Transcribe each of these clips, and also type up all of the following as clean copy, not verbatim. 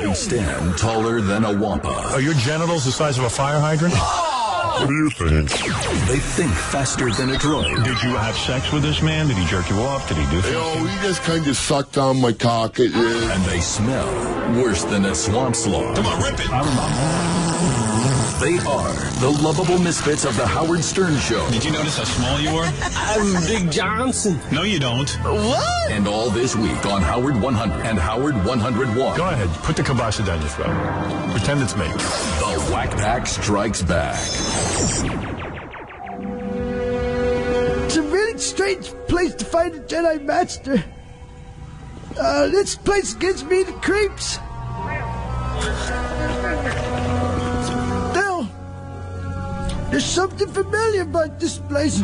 They stand taller than a wampa. Are your genitals the size of a fire hydrant? What do you think? They think faster than a droid. Did you have sex with this man? Did he jerk you off? Did he do things? He just kind of sucked on my cock. And they smell worse than a swamp sloth. Come on, rip it. They are the lovable misfits of the Howard Stern Show. Did you notice how small you were? I'm Big Johnson. No, you don't. What? And all this week on Howard 100 and Howard 101. Go ahead. Put the kielbasa down your throat. Pretend it's me. The Wack Pack strikes back. It's a really strange place to find a Jedi Master. This place gives me the creeps. Still, there's something familiar about this place.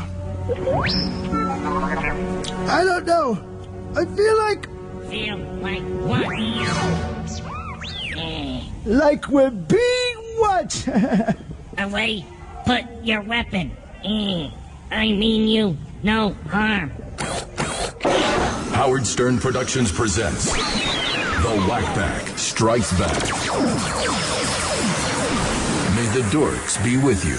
I don't know. I feel like... Feel like what? Like we're being what? Away. Put your weapon. I mean you no harm. Howard Stern Productions presents The Wack Pack Strikes Back. May the dorks be with you.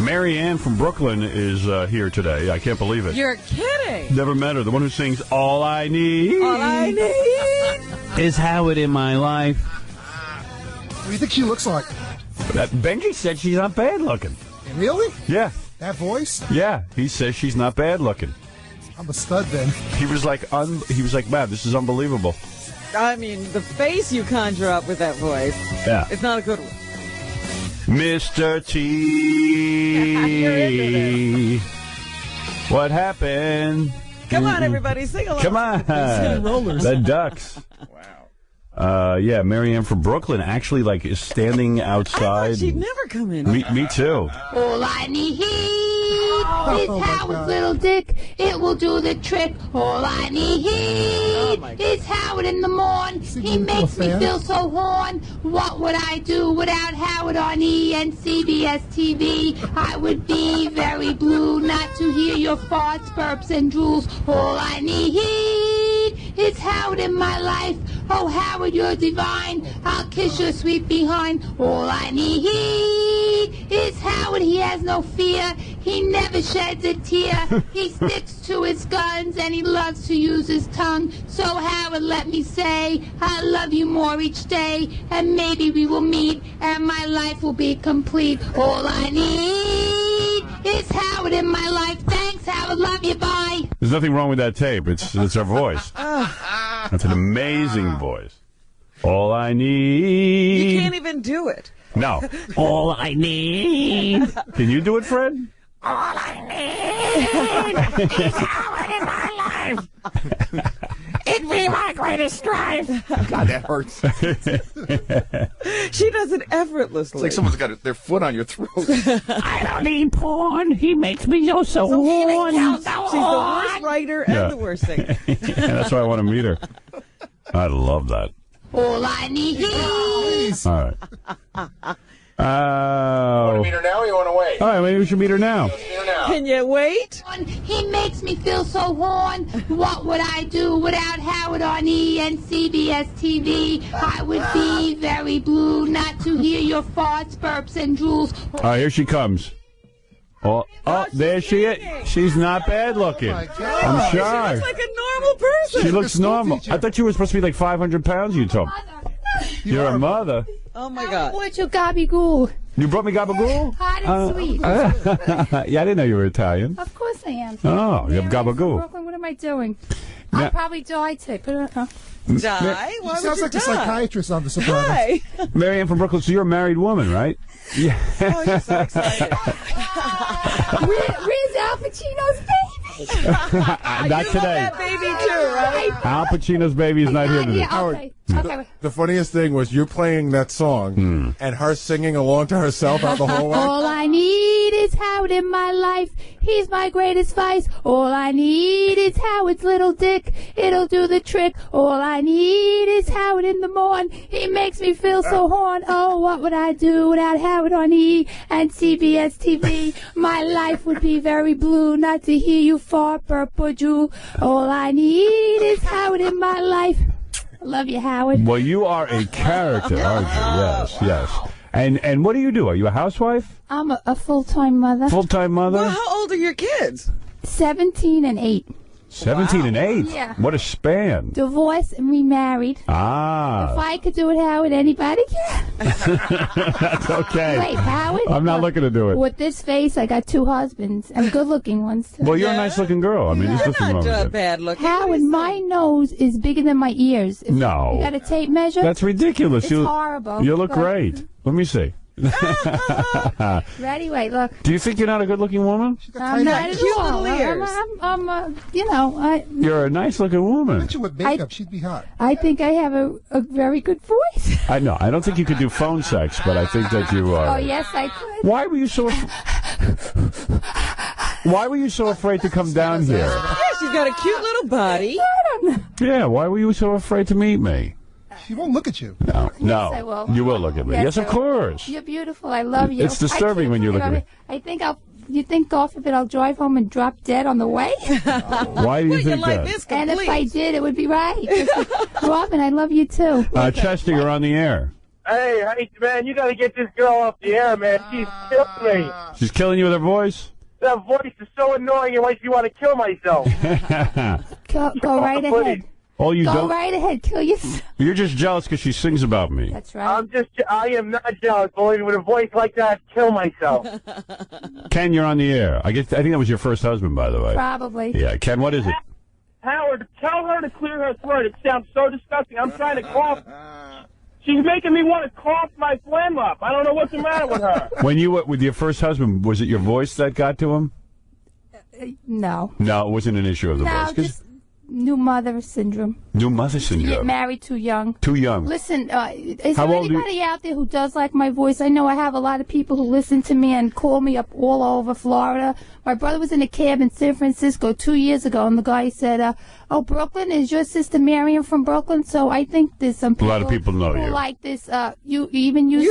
Mary Ann from Brooklyn is here today. I can't believe it. You're kidding. Never met her. The one who sings All I Need. All I need is Howard in my life. What do you think she looks like? Benji said she's not bad looking. Really? Yeah. That voice? Yeah. He says she's not bad looking. I'm a stud then. He was like, man, this is unbelievable. I mean, the face you conjure up with that voice. Yeah. It's not a good one. Mr. T. What happened? Come on, everybody, sing along. Come on. The Ducks. Wow. Yeah, Mary Ann from Brooklyn actually is standing outside. I thought she'd never come in. Me too. All I need is Howard's little dick. It will do the trick. All I need is Howard in the morn. He makes me feel so horn. What would I do without Howard on E and CBS TV? I would be very blue not to hear your farts, burps, and drools. All I need is Howard in my life. Oh, Howard, you're divine. I'll kiss your sweet behind. All I need is Howard. He has no fear. He never sheds a tear. He sticks to his guns and he loves to use his tongue. So, Howard, let me say, I love you more each day. And maybe we will meet and my life will be complete. All I need is Howard in my life. Thanks, Howard. Love you. Bye. There's nothing wrong with that tape. It's her voice. That's an amazing voice. All I need. You can't even do it. No. All I need. Can you do it, Fred? All I need is Howard in my life. It'd be my greatest strive. God, that hurts. She does it effortlessly. It's like someone's got their foot on your throat. I don't need porn. He makes me so horny. She's the worst writer and the worst singer. That's why I want to meet her. I love that. All I need is... All right. You want to meet her now or you want to wait? All right, maybe we should meet her now. Let's meet her now. Can you wait? He makes me feel so horn. What would I do without Howard on E and CBS TV? I would be very blue not to hear your farts, burps, and drools. All right, here she comes. Oh, there she is. She's not bad looking. I'm shocked. She looks like a normal person. She looks normal. I thought you were supposed to be like 500 pounds, you told me. You're a mother. Oh, my God. What's your gabagool? You brought me gabagool? Hot and sweet. Yeah, I didn't know you were Italian. Of course I am. Oh, you have gabagool. Brooklyn, what am I doing? Now- I'll probably die today. Put it on. Die? Why would Sounds you like die? a psychiatrist on The Sopranos. Hi. Mary Ann from Brooklyn, so you're a married woman, right? Yeah. Oh, you're so excited. Where's Al Pacino's baby? Not you today. love that baby too, right? Al Pacino's baby is not here today. Okay. Okay. The funniest thing was you playing that song and her singing along to herself out the whole way. All I need is Howard in my life. He's my greatest vice. All I need is Howard's little dick. It'll do the trick. All I need is Howard in the morn. He makes me feel so horn. Oh, what would I do without Howard on E and CBS TV? My life would be very blue not to hear you fart, burp, or drool. All I need is Howard in my life. Love you, Howard. Well, you are a character, aren't you? Yes, yes. And what do you do? Are you a housewife? I'm a full-time mother. Full-time mother? Well, how old are your kids? 17 and 8. 17 and 8? Yeah. What a span. Divorced and remarried. Ah. If I could do it, Howard, anybody can. That's okay. Wait, Howard? I'm not looking to do it. With this face, I got 2 husbands, and good-looking ones, too. Well, you're a nice-looking girl. I mean, there's nothing wrong with it. Bad looking. Howard, my nose is bigger than my ears. No. You got a tape measure? That's ridiculous. It's horrible. You look Go. great. Let me see. Ready? Wait, look. Do you think you're not a good-looking woman? I'm not at cute all. little ears. You're a nice-looking woman. I bet you with makeup, she'd be hot. I think I have a very good voice. I know. I don't think you could do phone sex, but I think that you are. Oh, yes, I could. Why were you so? Why were you so afraid to come down here? Yeah, she's got a cute little body. I don't know. Yeah. Why were you so afraid to meet me? She won't look at you. No. No. I will. You will look at me. Yes, of course. You're beautiful. I love you. It's disturbing when you look at me. I think you think off of it, I'll drive home and drop dead on the way? Why do you think that? And if I did, it would be right. Robin, I love you too. Chester, you're on the air. Hey, man, you got to get this girl off the air, man. She's killing me. She's killing you with her voice? That voice is so annoying, it makes me want to kill myself. Go right ahead. Oh, you Go don't? right ahead. Kill yourself. You're just jealous because she sings about me. That's right. I am not jealous, believe me. With a voice like that, I'd kill myself. Ken, you're on the air. I think that was your first husband, by the way. Probably. Yeah. Ken, what is it? Howard, tell her to clear her throat. It sounds so disgusting. I'm trying to cough. She's making me want to cough my phlegm up. I don't know what's the matter with her. When you were with your first husband, was it your voice that got to him? No. No, it wasn't an issue of the voice. Just new mother syndrome. New mother Get syndrome. married too young. Too young. Listen, is How there old are you? anybody out there who does like my voice? I know I have a lot of people who listen to me and call me up all over Florida. My brother was in a cab in San Francisco 2 years ago, and the guy said, "Oh, Brooklyn, is your sister Marion from Brooklyn?" So I think there's some people A lot of people know who you. like this. You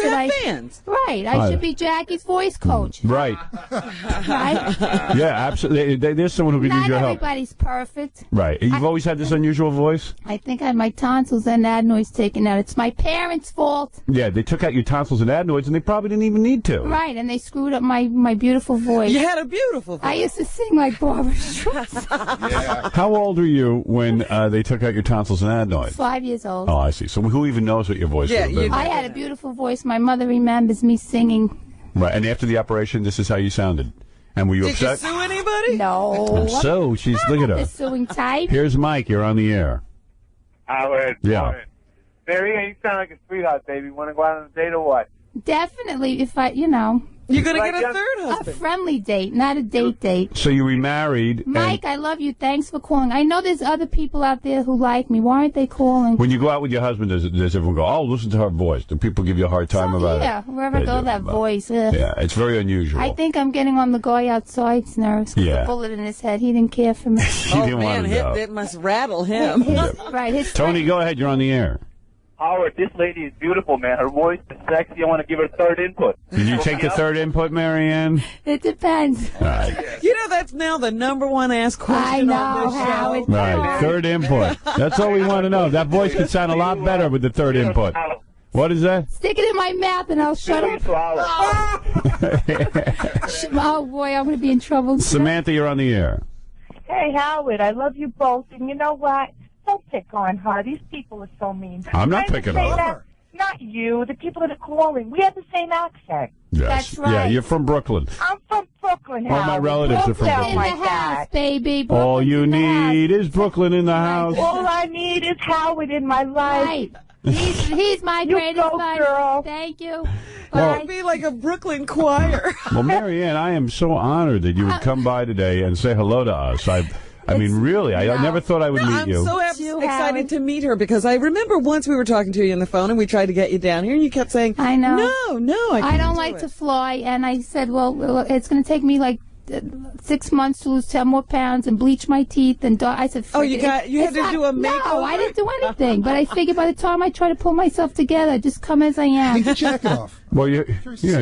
said have fans. Right. I should be Jackie's voice coach. Right. Right? Yeah, absolutely. There's someone who could use Not your help. everybody's perfect. Right. You've always had this unusual voice? I think I had my tonsils and adenoids taken out. It's my parents' fault. Yeah, they took out your tonsils and adenoids, and they probably didn't even need to. Right, and they screwed up my beautiful voice. You had a beautiful voice. I used to sing like Barbara Streisand. How old are you when they took out your tonsils and adenoids? 5 years old. Oh, I see. So who even knows what your voice would have been? I had a beautiful voice. My mother remembers me singing. Right, and after the operation, this is how you sounded. And were you Did you upset? sue anybody? No. And so, she's, look at The her. suing type. Here's Mike, you're on the air. Howard. Yeah. Mary, you sound like a sweetheart, baby. Want to go out on a date or what? Definitely, if you're going to get a third husband. A friendly date, not a date. So you remarried. Mike, I love you. Thanks for calling. I know there's other people out there who like me. Why aren't they calling? When you go out with your husband, does everyone go, oh, listen to her voice? Do people give you a hard time about Yeah, it? wherever I They go, do. that voice. Ugh. Yeah, it's very unusual. I think I'm getting on the guy outside's nerves. Yeah. A bullet in his head. He didn't care for me. He didn't want to go. It must rattle him. His Tony, go ahead. You're on the air. Howard, this lady is beautiful, man. Her voice is sexy. I want to give her third input. Did you take the third input, Marianne? It depends. All right. You know, that's now the number one asked question on this show. Right. Third input. That's all we want to know. That voice could sound a lot better with the third input. What is that? Stick it in my mouth and I'll shut up. Oh, boy, I'm going to be in trouble. Samantha, you're on the air. Hey, Howard, I love you both. And you know what? Don't pick on her. These people are so mean. I'm not I would picking say on that- her. Not you. The people that are calling. We have the same accent. Yes. That's right. Yeah, you're from Brooklyn. I'm from Brooklyn, All Howard. my relatives are from Don't Brooklyn. sound In the like house, that. baby. All you need is Brooklyn in the house. All I need is Howard in my life. Right. He's my You greatest go, fan. girl. Thank you. Well- It would be like a Brooklyn choir. Well, Marianne, I am so honored that you would come by today and say hello to us. I mean, really, I never thought I would meet I'm you. so excited to meet her because I remember once we were talking to you on the phone and we tried to get you down here and you kept saying, I know. No, I I can't don't do like it." to fly, and I said, well, it's going to take me like 6 months to lose 10 more pounds and bleach my teeth. And I said, oh, you had to do a makeover? No, I didn't do anything. But I figured by the time I try to pull myself together, just come as I am. Take your jacket off. Well,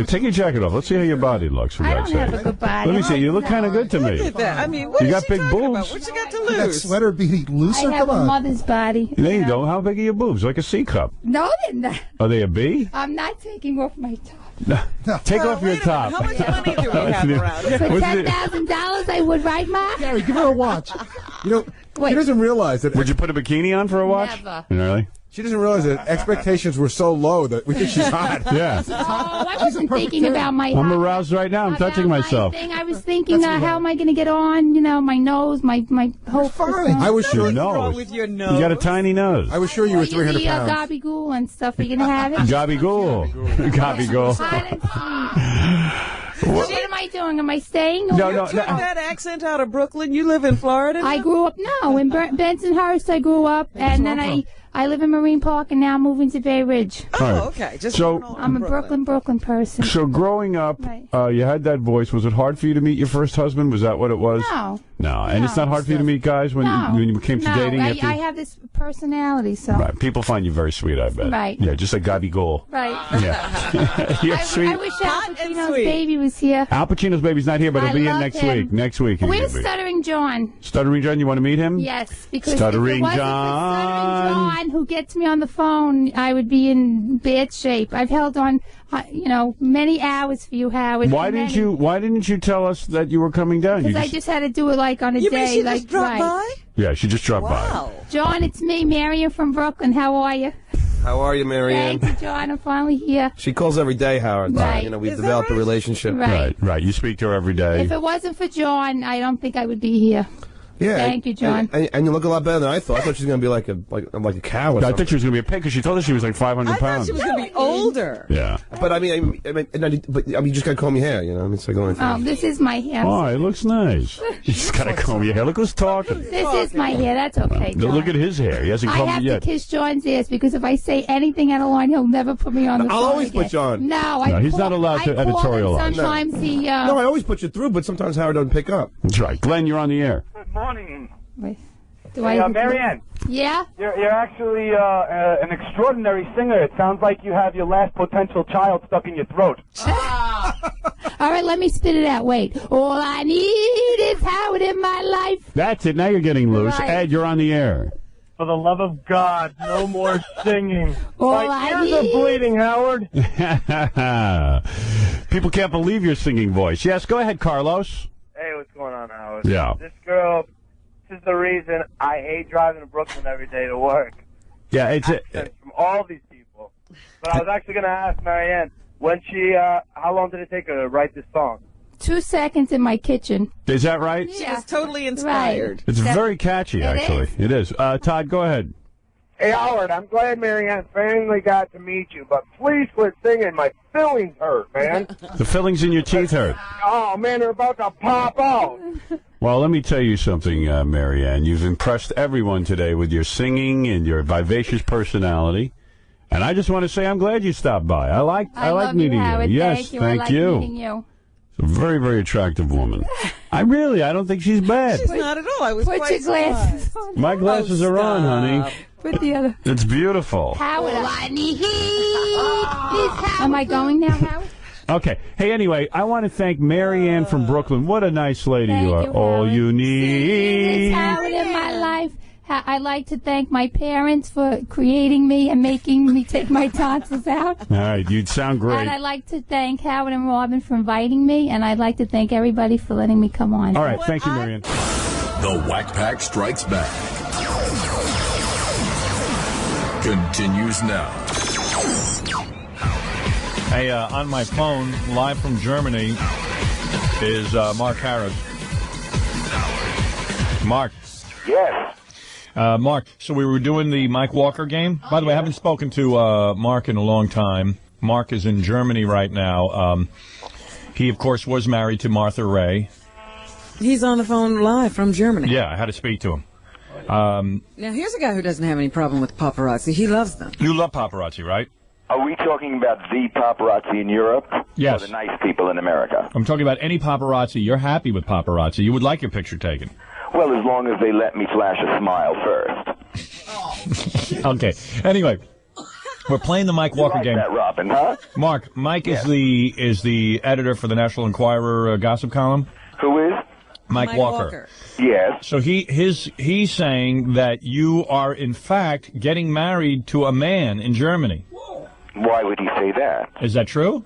take your jacket off. Let's see how your body looks. For I God's don't have sake. a good body. Let me see. You look kind of good to me. Look at that. I mean, what you is got she big talking boobs. about? What you got to That lose? sweater be looser? I have Come a on. mother's body. There you go. How big are your boobs? Like a C cup. No, they're not. Are they a B? I'm not taking off my top. Take off your top. How much money do we have around? For $10,000, I would, right, Mark? Gary, give her a watch. You know, she doesn't realize that. Would you put a bikini on for a watch? Never. Really? She doesn't realize that expectations were so low that we think she's hot. Yeah. Oh, I wasn't thinking about my I'm aroused right now. I'm touching myself. I was thinking, how am I going to get on? You know, my nose, my whole persona. I was sure What's wrong with your nose? You got a tiny nose. I was sure you were 300 The pounds. gabagool and stuff. Are you going to have it? Gabagool. Gabagool. What am I doing? Am I staying? No, You took that accent out of Brooklyn. You live in Florida now? I grew up, in Bensonhurst I grew up, and then I live in Marine Park, and now I'm moving to Bay Ridge. Oh, okay. Just I'm a Brooklyn person. So growing up, you had that voice. Was it hard for you to meet your first husband? Was that what it was? No. And it's not hard for you to meet guys when you came to dating? I have this personality, so. Right. People find you very sweet, I bet. Right. Yeah, just like Gabagool. Right. Yeah. You're sweet. I wish Al Pacino's baby was here. Al Pacino's baby's not here, but he'll be in love next him. week. Next week. Where's Stuttering John? Stuttering John, you want to meet him? Yes, because Stuttering if it wasn't John. for Stuttering John, who gets me on the phone, I would be in bad shape. I've held on, many hours for you, Howard. Why didn't you tell us that you were coming down? Because I just had to do it like on a You day. mean she like just dropped by? Yeah, she just dropped by. John, it's me, Marion from Brooklyn. How are you? How are you, Marianne? Thank you, John. I'm finally here. She calls every day, Howard. Right. We've developed a relationship. Right. You speak to her every day. If it wasn't for John, I don't think I would be here. Yeah. Thank you, John. And you look a lot better than I thought. I thought she was going to be like a cow or something. I thought she was going to be a pig because she told us she was like 500 pounds. I thought she was going to be older. Yeah. But I mean, you just got to comb your hair, It's like only thing. Oh, this is my hair. Oh, it looks nice. You just got to comb your hair. Look who's talking. This is my hair. That's okay, John. Look at his hair. He hasn't I combed have it yet. to kiss John's ass because if I say anything out of line, he'll never put me on the phone. I'll always again. put John. No, he's not allowed to editorialize. Sometimes he. No, I always put you through, but sometimes Howard doesn't pick up. That's right. Glenn, you're on the air. Good morning. Wait. Marianne. Yeah? You're actually an extraordinary singer. It sounds like you have your last potential child stuck in your throat. All right, let me spit it out. Wait. All I need is Howard in my life. That's it. Now you're getting loose. Right. Ed, you're on the air. For the love of God, no more singing. All My I ears are need- bleeding, Howard. People can't believe your singing voice. Yes, go ahead, Carlos. Hey, what's going on, Howard? Yeah. This is the reason I hate driving to Brooklyn every day to work. Yeah, it's From all these people. But I was actually going to ask Marianne, how long did it take her to write this song? 2 seconds in my kitchen. Is that right? She was totally inspired. It's very catchy, actually. It is. Todd, go ahead. Hey, Howard, I'm glad Marianne finally got to meet you, but please quit singing. My feelings hurt, man. The fillings in your teeth hurt. Oh, man, they're about to pop out. Well, let me tell you something, Marianne. You've impressed everyone today with your singing and your vivacious personality. And I just want to say I'm glad you stopped by. I like meeting you. Howard. Yes, thank you. I like meeting you. It's a very, very attractive woman. I don't think she's bad. She's not at all. I was Put quite your glasses surprised. on. My glasses are on, honey. Put the other. It's beautiful. Howard, I need Am I going now, Howard? Okay. Hey, anyway, I want to thank Marianne from Brooklyn. What a nice lady Thank you are. you, All Howard. you It's need. Howard in my life. I'd like to thank my parents for creating me and making me take my tonsils out. All right, you'd sound great. And I'd like to thank Howard and Robin for inviting me, and I'd like to thank everybody for letting me come on. All right, thank you, Marianne. The Wack Pack Strikes Back continues now. Hey, on my phone, live from Germany, is Mark Harris. Mark. Yes. Mark, so we were doing the Mike Walker game. By the way, I haven't spoken to Mark in a long time. Mark is in Germany right now. He, of course, was married to Martha Ray. He's on the phone live from Germany. Yeah, I had to speak to him. Now, here's a guy who doesn't have any problem with paparazzi. He loves them. You love paparazzi, right? Are we talking about the paparazzi in Europe? Yes. Or the nice people in America? I'm talking about any paparazzi. You're happy with paparazzi. You would like your picture taken. Well, as long as they let me flash a smile first. Okay. Anyway, we're playing the Mike Walker game. That, Robin, huh? Mark, Mike is the editor for the National Enquirer gossip column. Who is? Mike Walker. Yes. So he's saying that you are in fact getting married to a man in Germany. Why would he say that? Is that true?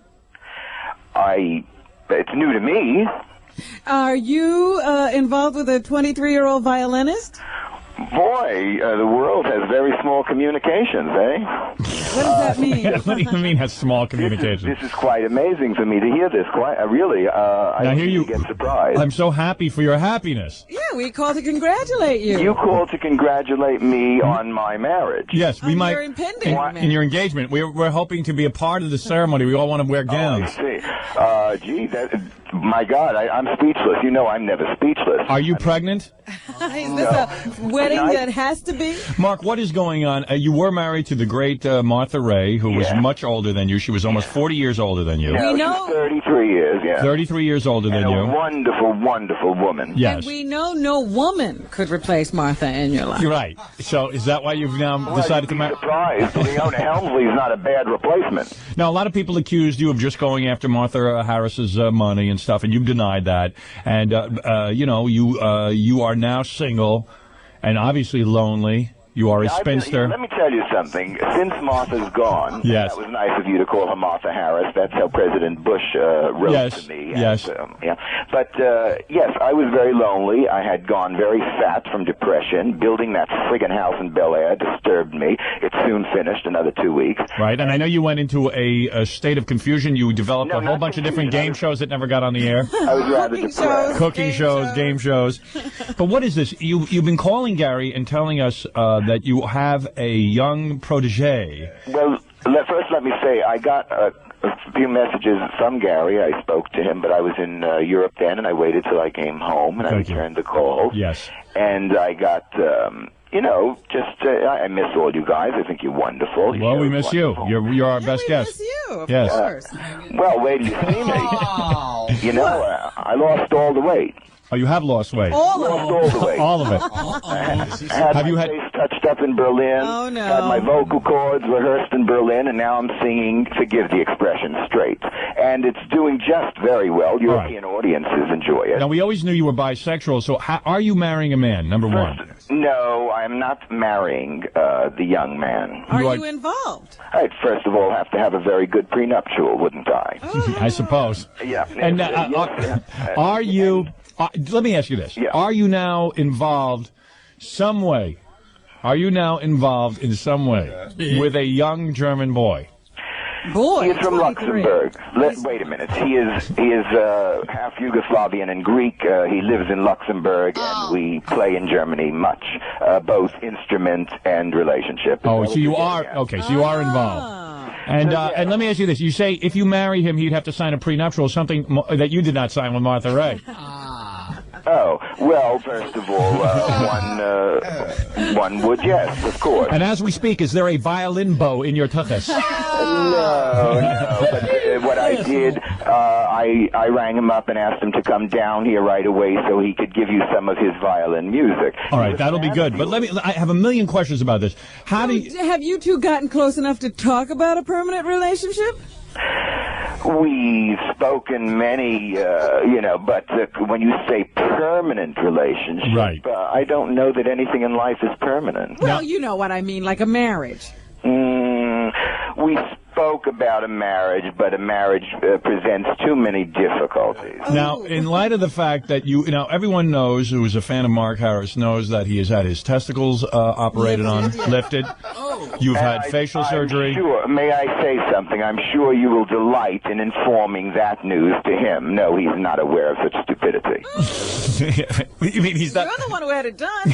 It's new to me. Are you involved with a 23-year-old violinist? Boy, the world has very small communications, eh? What does that mean? What do you mean has small communications? This is quite amazing for me to hear this. Really, I hear you get surprised. I'm so happy for your happiness. Yeah, we called to congratulate you. You called to congratulate me on my marriage. Yes, we might. Your impending in your engagement, we're hoping to be a part of the ceremony. We all want to wear gowns. I see. Gee, my God, I'm speechless. You know I'm never speechless. Are you pregnant? Is this a wedding that has to be? Mark, what is going on? You were married to the great Martha Ray, who was much older than you. She was almost 40 years older than you. We know 33 years, yeah. 33 years older than you. A wonderful, wonderful woman. Yes. And we know no woman could replace Martha in your life. You're right. So is that why you've now decided to marry? Surprised. Leona Helmsley is not a bad replacement. Now, a lot of people accused you of just going after Martha Harris's money and stuff, and you've denied that. And, you are now single and obviously lonely. You are a spinster. Let me tell you something. Since Martha's gone, yes. That was nice of you to call her Martha Harris. That's how President Bush wrote to me. Yes. But, yes, I was very lonely. I had gone very fat from depression. Building that friggin' house in Bel Air disturbed me. It soon finished, another 2 weeks. Right, and I know you went into a state of confusion. You developed a whole bunch of different game shows that never got on the air. I was rather depressed. Cooking shows, game shows. But what is this? You've been calling Gary and telling us that you have a young protege. Well, first let me say, I got a few messages from Gary. I spoke to him, but I was in Europe then, and I waited till I came home, and I returned the call. Yes. And I got, I miss all you guys. I think you're wonderful. Well, we miss you. You're our best guest. We miss you, of yes. course. Well, wait till you see me. I lost all the weight. Oh, you have lost weight. All the weight. All of it. Have you had face touched up in Berlin? Oh, no. Had my vocal cords rehearsed in Berlin, and now I'm singing, forgive the expression, straight. And it's doing just very well. European audiences enjoy it. Now, we always knew you were bisexual, so are you marrying a man, number one? No, I'm not marrying the young man. Are you involved? I'd first of all have to have a very good prenuptial, wouldn't I? I suppose. Yeah. And are you... let me ask you this. Yeah. Are you now involved some way? Are you now involved in some way with a young German boy? Boy, he's from Luxembourg. Wait a minute. He is half Yugoslavian and Greek. He lives in Luxembourg, and we play in Germany much, both instrument and relationship. Oh, so you are So you are involved. And let me ask you this: you say if you marry him, he'd have to sign a prenuptial, something that you did not sign with Martha Ray. Oh, well, first of all, one would, yes, of course. And as we speak, is there a violin bow in your tuchus? No. But what I did, I rang him up and asked him to come down here right away so he could give you some of his violin music. All right, that'll be good. But I have a million questions about this. Have you two gotten close enough to talk about a permanent relationship? We've spoken many, but when you say permanent relationship, right. I don't know that anything in life is permanent. Well, you know what I mean, like a marriage. We spoke about a marriage, but a marriage presents too many difficulties. Now, in light of the fact that everyone knows who is a fan of Mark Harris knows that he has had his testicles operated on, lifted. You've had facial surgery. Sure. May I say something? I'm sure you will delight in informing that news to him. No, he's not aware of such stupidity. You mean he's not? You're the one who had it done.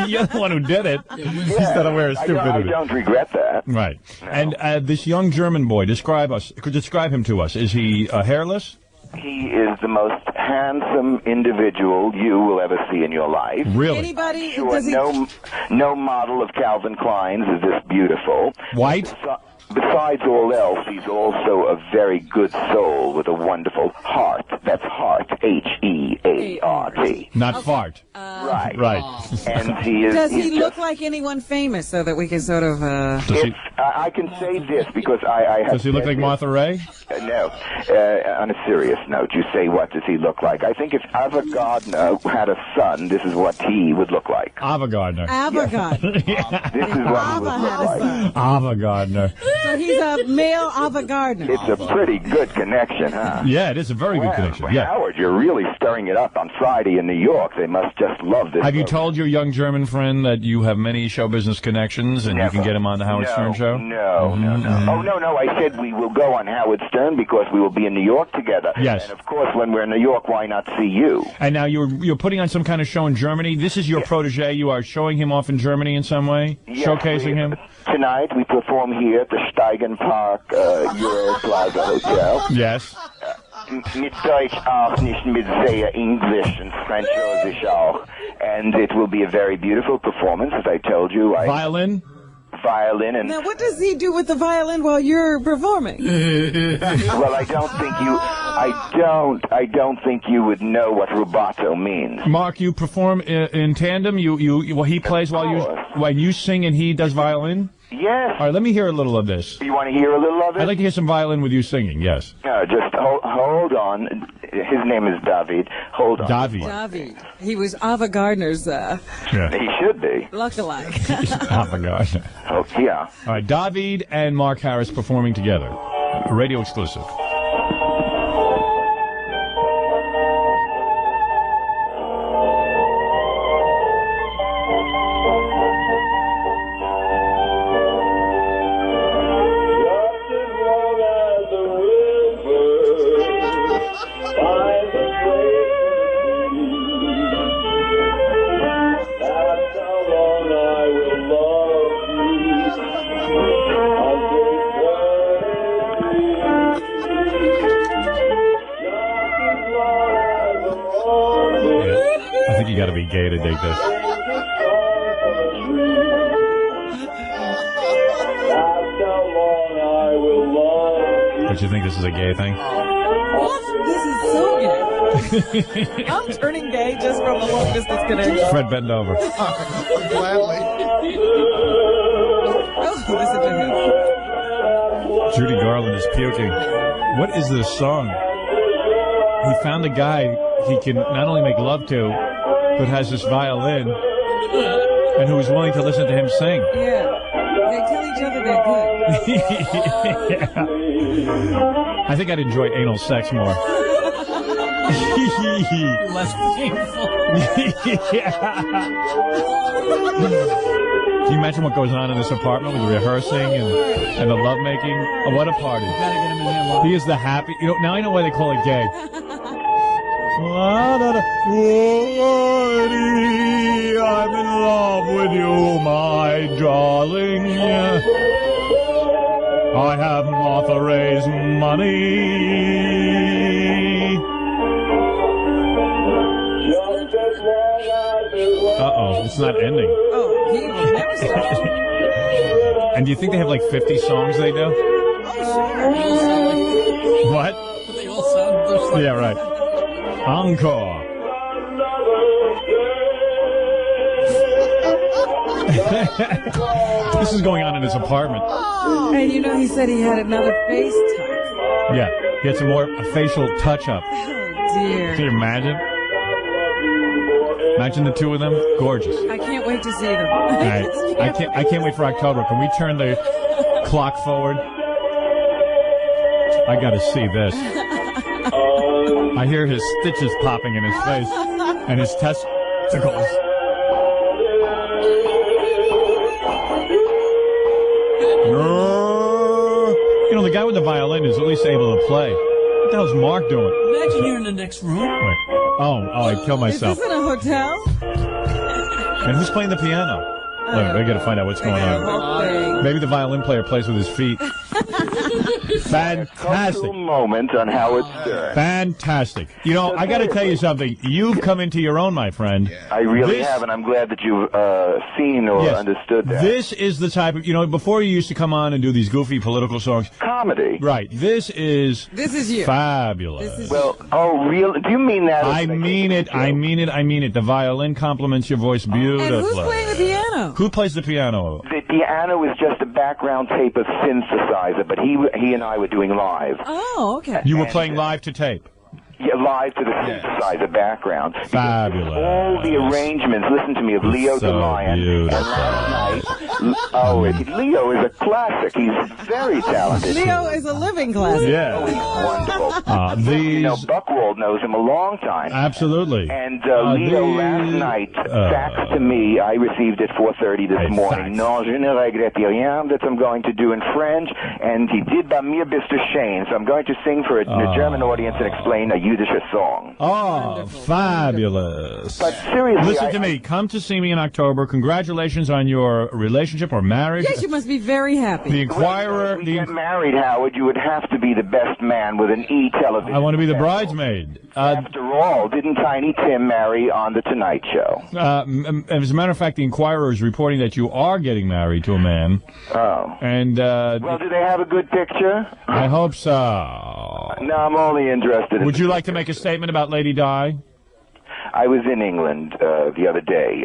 You're the one who did it. He's not aware of stupidity. I don't regret that. Right. No. And this young German boy, describe him to us. Is he hairless? He is the most handsome individual you will ever see in your life. Really? Anybody? Sure, no model of Calvin Klein's is this beautiful. White? besides all else, he's also a very good soul with a wonderful heart. That's heart, H-E-A-R-T. Not fart. Right. Right. And he is. Does he he's look just- like anyone famous so that we can sort of... If, I can say this because I have. Does he look like Martha Ray? No. On a serious note, you say, what does he look like? I think if Ava Gardner had a son, this is what he would look like. Ava Gardner. Ava Gardner. This is what he would look like. Ava Gardner. So he's a male Ava Gardner. It's a pretty good connection, huh? Yeah, it is a very good connection. Yeah. Howard, you're really stirring it up on Friday in New York. They must just love this. Have you told your young German friend that you have many show business connections and you can get him on the Howard Stern show? No. Oh, no. I said we will go on Howard Stern because we will be in New York together. Yes. And, of course, when we're in New York, why not see you? And now you're putting on some kind of show in Germany. This is your protege. You are showing him off in Germany in some way? Yes, showcasing him? Tonight we perform here at the Steigen Park Euro Plaza Hotel. Yes. Mit Deutsch auch, nicht mit sehr English and Französisch auch. And it will be a very beautiful performance, as I told you. Violin and... Now, what does he do with the violin while you're performing? Well, I don't think you would know what rubato means. Mark, you perform in tandem? Well, he plays while you sing and he does violin? Yes. All right, let me hear a little of this. You want to hear a little of it? I'd like to hear some violin with you singing, yes. Just hold on. His name is David. Hold on. David. He was Ava Gardner's Yeah. He should be. lookalike. Ava Gardner. Oh, yeah. All right, David and Mark Harris performing together. Radio exclusive. I think you got to be gay to dig this. Don't you think this is a gay thing? This is so gay. I'm turning gay just from a long distance connection. Fred, bend over. Gladly. Oh, listen to him. Judy Garland is puking. What is this song? He found a guy he can not only make love to, but has this violin, and who is willing to listen to him sing. Yeah. They tell each other they're good. Yeah. I think I'd enjoy anal sex more. Less painful. Can you imagine what goes on in this apartment with the rehearsing and the lovemaking? Oh, what a party. Gotta get him in there more. He is the happy... now I know why they call it gay. I'm in love with you, my darling. I have Martha Ray's money. Uh-oh, it's not ending. Oh, he will never stop. And do you think they have like 50 songs they do? Oh, sure. What? They all sound just like... Yeah, right. Encore. This is going on in his apartment. And you know, he said he had another face touch. Yeah, he had some more facial touch-up. Oh, dear. Can you imagine? Imagine the two of them. Gorgeous. I can't wait to see them. All right. I can't wait for October. Can we turn the clock forward? I got to see this. I hear his stitches popping in his face and his testicles. You know, the guy with the violin is at least able to play. What the hell's Mark doing? Imagine you're in the next room. Wait. Oh, I killed myself. Is this in a hotel? And who's playing the piano? Wait, I got to find out what's going on. Maybe the violin player plays with his feet. Fantastic. Cultural moment on Howard Stern. Fantastic. You know, I got to tell you something. You've come into your own, my friend. I really have, and I'm glad that you've seen or understood that. This is the type of, you know, before you used to come on and do these goofy political songs. Comedy. Right. This is you. fabulous. Well, oh, real? Do you mean that? I mean it. I mean it. I mean it. The violin complements your voice beautifully. And who's playing the piano? Who plays the piano? The piano is just a background tape of synthesizer, but he and I were doing live. Oh, okay. You were playing live to tape. Yeah, live to the synthesizer background. Fabulous. All the arrangements, listen to me, of Leo the Lion. Beautiful. And last night, Leo is a classic. He's very talented. Leo is a living classic. Yeah. Oh, he's wonderful. These... You know, Buckwald knows him a long time. Absolutely. And Leo last night faxed to me. I received it 4:30 this morning. Non, je ne regrette rien that I'm going to do in French. And he did Bei mir bist du schön. So I'm going to sing for a German audience and explain a Yiddish song. Oh, fabulous. But seriously, listen to me. Come to see me in October. Congratulations on your relationship or marriage. Yes, you must be very happy. The Inquirer. If we get married, Howard, you would have to be the best man with an E television. I want to be the bridesmaid. After all, didn't Tiny Tim marry on The Tonight Show? As a matter of fact, the Inquirer is reporting that you are getting married to a man. Oh. And, well, do they have a good picture? I hope so. No, I'm only interested in... Would you like to make a statement about Lady Di? I was in England the other day,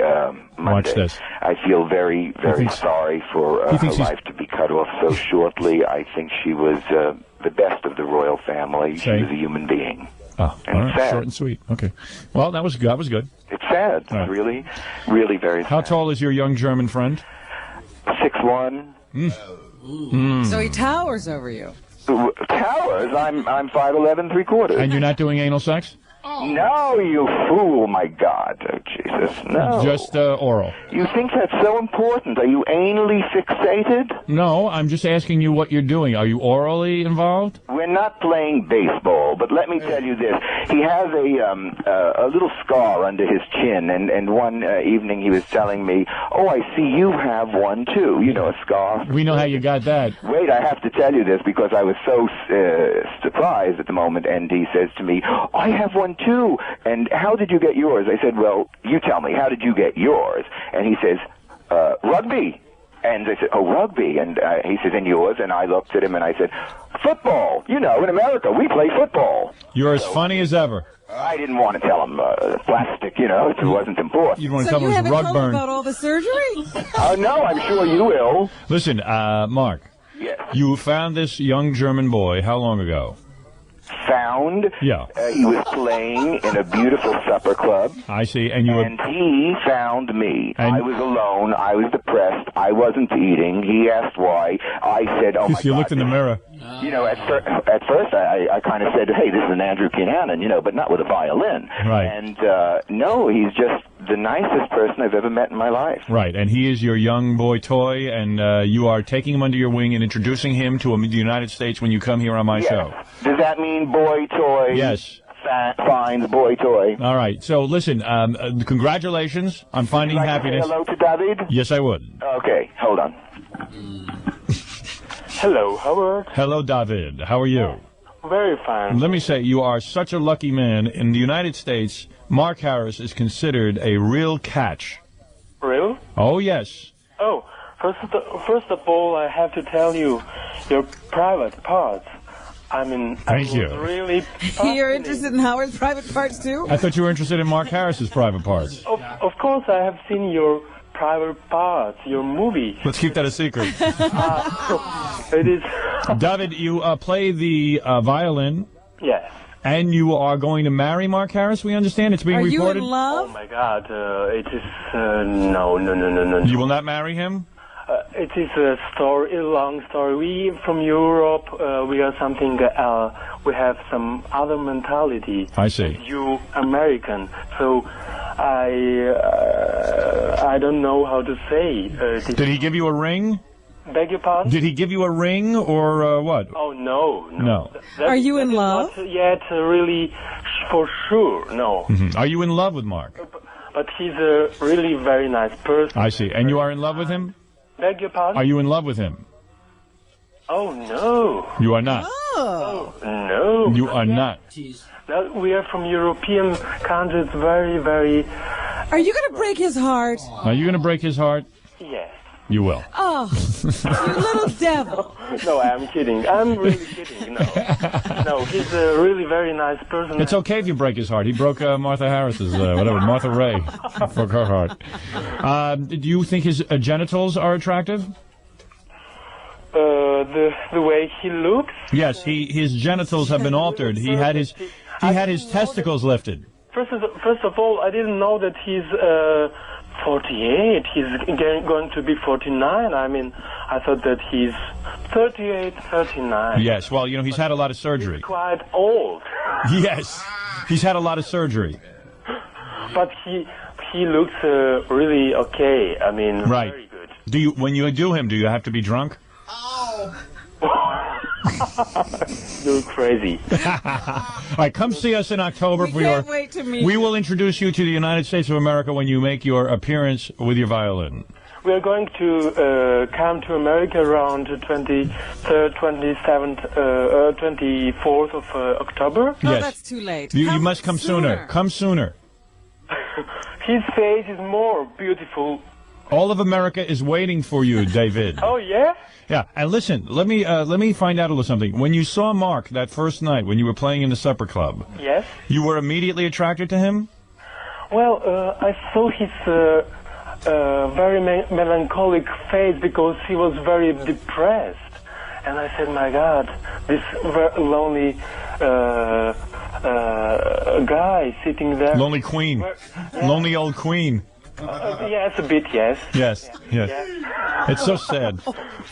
Monday. Watch this. I feel very, very sorry for her life to be cut off so shortly. I think she was the best of the royal family. She was a human being. Oh, and all right. sad. Short and sweet. Okay. Well, that was good. It's sad. Right. It's really, really very sad. How tall is your young German friend? 6'1". So he towers over you. Towers? I'm 5'11", 3/4. And you're not doing anal sex? No, you fool! My God, oh, Jesus, no. Just oral. You think that's so important? Are you anally fixated? No, I'm just asking you what you're doing. Are you orally involved? We're not playing baseball, but let me tell you this: he has a little scar under his chin, and one evening he was telling me, "Oh, I see you have one too. You know, a scar." We know how you got that. Wait, I have to tell you this because I was so surprised at the moment. And he says to me, "I have one too. And how did you get yours?" I said, "Well, you tell me. How did you get yours?" And he says, "Rugby." And I said, "Oh, rugby." And he says, "And yours?" And I looked at him and I said, "Football. You know, in America, we play football." You're as funny as ever. I didn't want to tell him plastic, you know, it wasn't important. You want to So tell you him haven't rug told burn. about all the surgery? No, I'm sure you will. Listen, Mark. Yes. You found this young German boy how long ago? Found. Yeah. He was playing in a beautiful supper club. I see. And you were... And he found me. I was alone. I was depressed. I wasn't eating. He asked why. I said, "Oh, my God." You looked in the mirror. You know, at first I kind of said, "Hey, this is an Andrew Cunanan," you know, but not with a violin. Right. And no, he's just the nicest person I've ever met in my life. Right, and he is your young boy toy, and you are taking him under your wing and introducing him to the United States when you come here on my show. Does that mean boy toy? Yes. Finds boy toy. All right, so listen, congratulations on finding Would you like happiness. To say hello to David? Yes, I would. Okay, hold on. Hello, Howard. Hello, David. How are you? Very fine. Let me say, you are such a lucky man. In the United States, Mark Harris is considered a real catch. Real? Oh, yes. Oh, first of all, I have to tell you, your private parts. I mean, Thank you. Really. You're interested in Howard's private parts too? I thought you were interested in Mark Harris's private parts. Of course, I have seen your private parts, your movie. Let's keep that a secret. It is. David, you play the violin. Yes. And you are going to marry Mark Harris, we understand? It's being reported? Are you in love? Oh, my God. It is... No. You will not marry him? It is a long story. We, from Europe, we are something we have some other mentality. I see. You, American. So, I don't know how to say. Did he give you a ring? Beg your pardon? Did he give you a ring or what? Oh, no. No. Are you in love? Not yet really for sure, no. Mm-hmm. Are you in love with Mark? But he's a really very nice person. I see. And you are in love with him? Beg your pardon? Are you in love with him? Oh, no. You are not. Oh, no. You are not. No, we are from European countries, very, very... Are you going to break his heart? Are you going to break his heart? Yes. You will. Oh, you little devil. No, I'm kidding. I'm really kidding. No. No, he's a really very nice person. It's okay if you break his heart. He broke Martha Harris's, Martha Ray. Broke her heart. Do you think his genitals are attractive? The way he looks? Yes, his genitals have been altered. He had his testicles lifted. First of all, I didn't know that he's 48. He's going to be 49. I mean, I thought that he's 38, 39. Yes, well, he's had a lot of surgery. Quite old. Yes, he's had a lot of surgery. But he looks really okay. I mean, right. Very good. When you do him, do you have to be drunk? You're crazy. All right, come see us in October. We can't wait to meet We you. will introduce you to the United States of America when you make your appearance with your violin. We are going to come to America around 23rd, 27th, 24th of October. Oh, Yes. that's too late. You must come sooner. Come sooner. His face is more beautiful. All of America is waiting for you, David. Oh, yeah? Yeah, and listen, let me find out a little something. When you saw Mark that first night when you were playing in the supper club, Yes? you were immediately attracted to him? Well, I saw his very melancholic face because he was very depressed. And I said, my God, this very lonely guy sitting there. Lonely queen. Lonely old queen. Yes, a bit, yes. Yes, yes. It's so sad.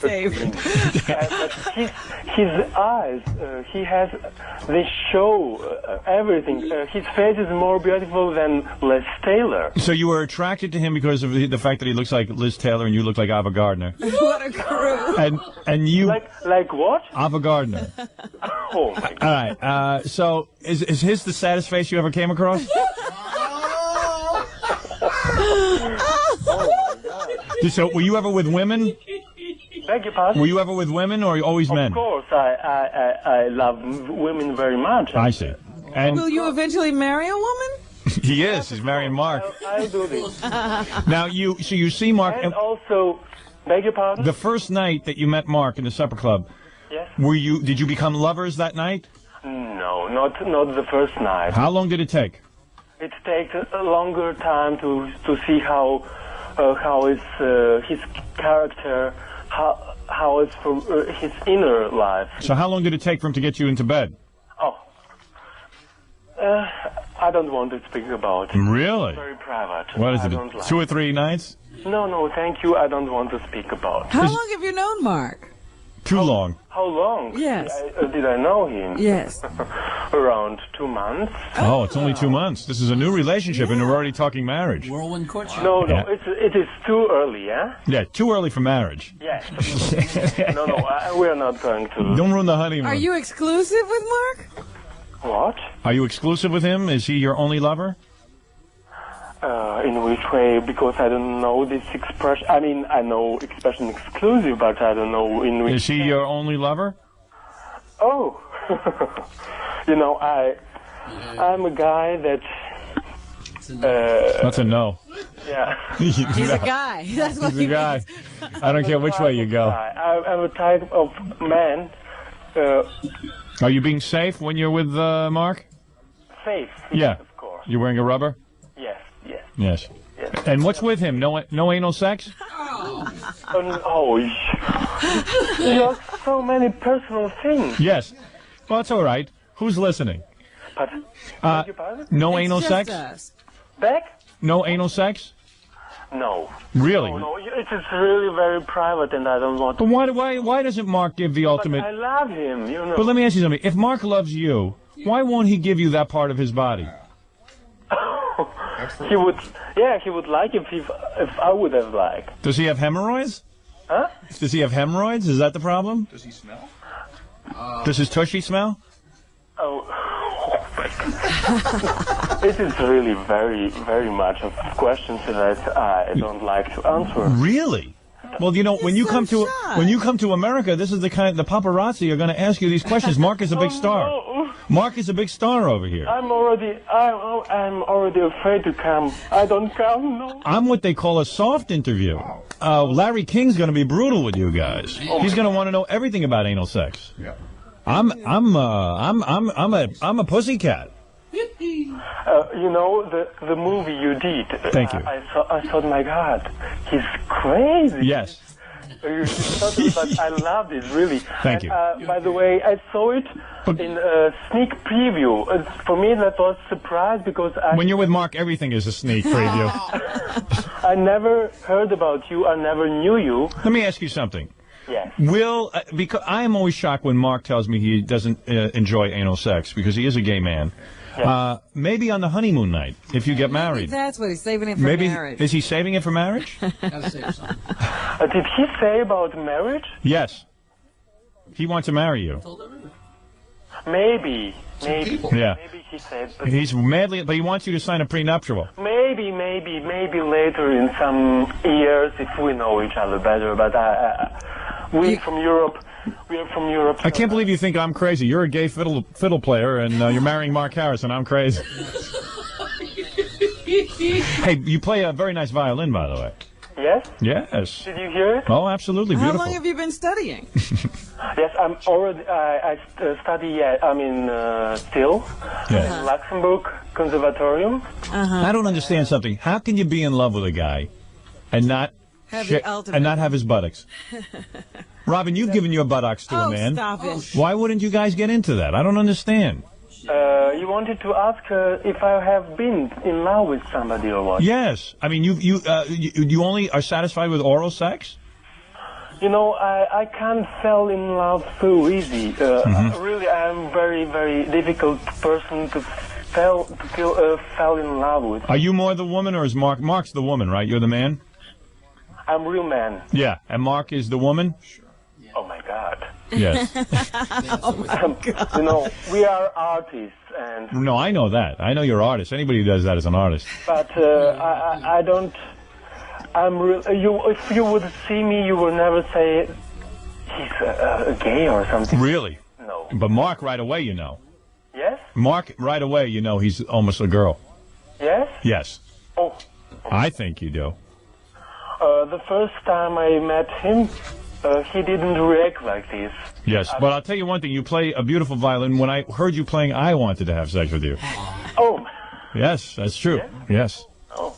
David. His eyes, they show everything. His face is more beautiful than Liz Taylor. So you were attracted to him because of the fact that he looks like Liz Taylor and you look like Ava Gardner. What a crew. And you... Like what? Ava Gardner. Oh, my God. All right, so is his the saddest face you ever came across? So, were you ever with women? Beg your pardon? Were you ever with women or always men? Of course, I love women very much. I see. And Will you eventually marry a woman? he is. He's marrying Mark. I'll do this. Now, you see Mark. And also, beg your pardon? The first night that you met Mark in the supper club, Yes? did you become lovers that night? No, not the first night. How long did it take? It takes a longer time to see how is his character, how is from his inner life. So how long did it take for him to get you into bed? Oh, I don't want to speak about it. Really? It's very private. What is I it? don't like 2 or 3 nights? No, thank you. I don't want to speak about. How long have you known Mark? Too long. How long? Yes. Did I know him? Yes. Around 2 months. Oh, it's only 2 months. This is a new relationship, and we're already talking marriage. Whirlwind courtship. No, Yeah. it is too early, yeah? Yeah, too early for marriage. Yes. No, we are not going to. Don't ruin the honeymoon. Are you exclusive with Mark? What? Are you exclusive with him? Is he your only lover? In which way? Because I don't know this expression. I mean, I know expression exclusive, but I don't know in which. Is he your only lover? Oh, I'm a guy that. That's a no. Yeah. He's a guy. That's what He's he a guy. means. I don't care which way you go. I'm a type of man. Are you being safe when you're with Mark? Safe. Yeah. Of course. You're wearing a rubber? Yes. Yes. Yes. And what's with him? No anal sex? You have so many personal things. Yes. Well, it's all right. Who's listening? But, No It's anal just sex? us. Back? No anal sex? No. Really? No, it is really very private, and I don't want to. But why doesn't Mark give the ultimate? I love him, you know. But let me ask you something. If Mark loves you, why won't he give you that part of his body? He would, he would like if I would have liked. Does he have hemorrhoids? Huh? Does he have hemorrhoids? Is that the problem? Does he smell? Does his tushy smell? Oh, this is really very, very much of questions that I don't like to answer. Really? Well, you know, when you come to America, this is the paparazzi are going to ask you these questions. Mark is a big star. No. Mark is a big star over here. I'm already afraid to come. I don't come. No. I'm what they call a soft interview. Larry King's going to be brutal with you guys. He's going to want to know everything about anal sex. Yeah. I'm a pussycat. You know the movie you did. Thank you. I thought, my God, he's crazy. Yes. But I loved it, really. Thank you. By the way, I saw it in a sneak preview. For me, that was a surprise because when you're with Mark, everything is a sneak preview. I never heard about you. I never knew you. Let me ask you something. Yes. Because I am always shocked when Mark tells me he doesn't enjoy anal sex because he is a gay man. Yes. Maybe on the honeymoon night, if you get married. That's what he's saving it for marriage. Is he saving it for marriage? Gotta save something. Did he say about marriage? Yes. He wants to marry you. Maybe. Yeah. Maybe he said. But he's madly, but he wants you to sign a prenuptial. Maybe later in some years if we know each other better. But we are from Europe. I can't believe you think I'm crazy. You're a gay fiddle player, and you're marrying Mark Harrison. I'm crazy. Hey, you play a very nice violin, by the way. Yes? Yes. Did you hear it? Oh, absolutely. Beautiful. How long have you been studying? Yes, I'm already. I study. Still. Yes. In Luxembourg Conservatorium. I don't understand something. How can you be in love with a guy and not have his buttocks? Robin, you've given your buttocks to a man. Stop it. Why wouldn't you guys get into that? I don't understand. You wanted to ask if I have been in love with somebody or what? Yes. I mean, you only are satisfied with oral sex? You know, I can't fall in love so easy. Really, I'm very, very difficult person to fall in love with. Are you more the woman or is Mark? Mark's the woman, right? You're the man? I'm real man. Yeah. And Mark is the woman? Oh, my God. Yes. Oh my God. You know, we are artists, and no, I know that. I know you're an artist. Anybody who does that is an artist. But I don't. I'm real. If you would see me, you would never say he's gay or something. Really? No. But Mark, right away, you know. Yes. Mark, right away, you know he's almost a girl. Yes. Yes. Oh. I think you do. The first time I met him. He didn't react like this. Yes, but I'll tell you one thing. You play a beautiful violin. When I heard you playing, I wanted to have sex with you. Oh. Yes, that's true. Yeah? Yes. Oh.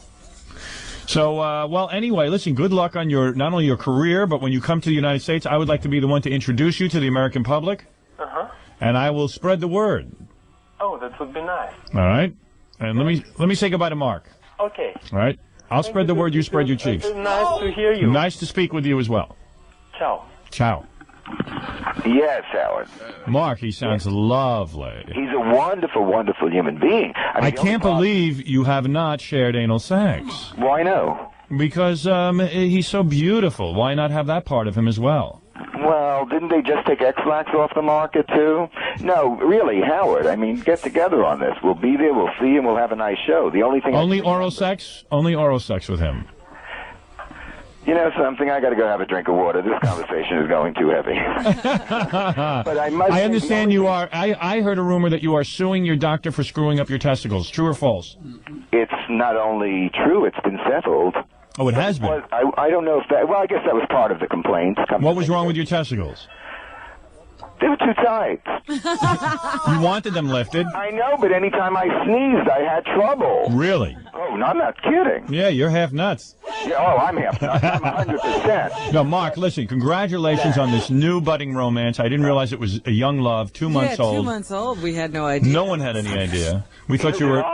So, well, anyway, listen, good luck on not only your career, but when you come to the United States, I would like to be the one to introduce you to the American public. Uh-huh. And I will spread the word. Oh, that would be nice. All right. And let me say goodbye to Mark. Okay. All right. I'll spread the word, you spread your cheeks. Nice to hear you. Nice to speak with you as well. Ciao. Ciao. Yes, Howard. Mark, he sounds lovely. He's a wonderful, wonderful human being. I can't believe you have not shared anal sex. Why no? Because he's so beautiful. Why not have that part of him as well? Well, didn't they just take X-Lax off the market, too? No, really, Howard, I mean, get together on this. We'll be there, we'll see, and we'll have a nice show. The only thing... Only oral sex? Only oral sex with him. You know something? I got to go have a drink of water. This conversation is going too heavy. But I understand you are. I heard a rumor that you are suing your doctor for screwing up your testicles. True or false? It's not only true, it's been settled. Oh, it has been? I don't know if that... Well, I guess that was part of the complaint. What was wrong with your testicles? They were too tight. You wanted them lifted. I know, but anytime I sneezed, I had trouble. Really? Oh, no, I'm not kidding. Yeah, you're half nuts. Yeah, oh, I'm half nuts. I'm 100%. No, Mark, listen, congratulations on this new budding romance. I didn't realize it was a young love, 2 months old. 2 months old. We had no idea. No one had any idea. We thought you were...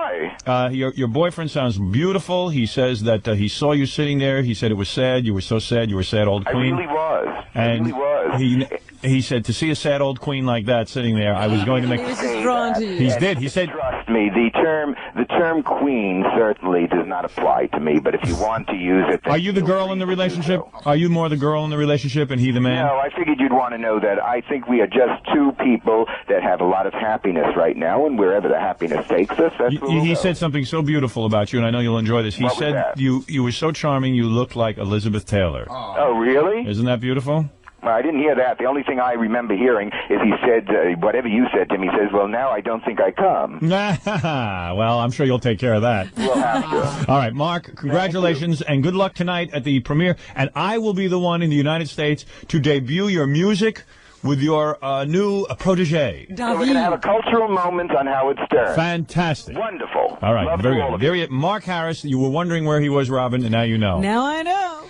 Your boyfriend sounds beautiful. He says that he saw you sitting there. He said it was sad. You were so sad. You were sad old queen. I really was. And I really was. He said to see a sad old queen like that sitting there, I was going to make... He was just drawn to you. He did. He said... trust me, the term queen certainly does not apply to me. But if you want to use it, Are you the girl in the relationship? Are you more the girl in the relationship and he the man? No, I figured you'd want to know that. I think we are just two people that have a lot of happiness right now, and wherever the happiness takes us, that's where we'll He go. said something so beautiful about you, and I know you'll enjoy this. He What was said that? you were so charming, you looked like Elizabeth Taylor. Oh, really? Isn't that beautiful? Well, I didn't hear that. The only thing I remember hearing is he said, whatever you said to him, he says, well, now I don't think I come. Well, I'm sure you'll take care of that. We'll have to. All right, Mark, congratulations and good luck tonight at the premiere. And I will be the one in the United States to debut your music with your new protege. So we're going to have a cultural moment on Howard Stern. Fantastic. Wonderful. All right, Love very to all good. of There you Mark Harris, you were wondering where he was, Robin, and now you know. Now I know.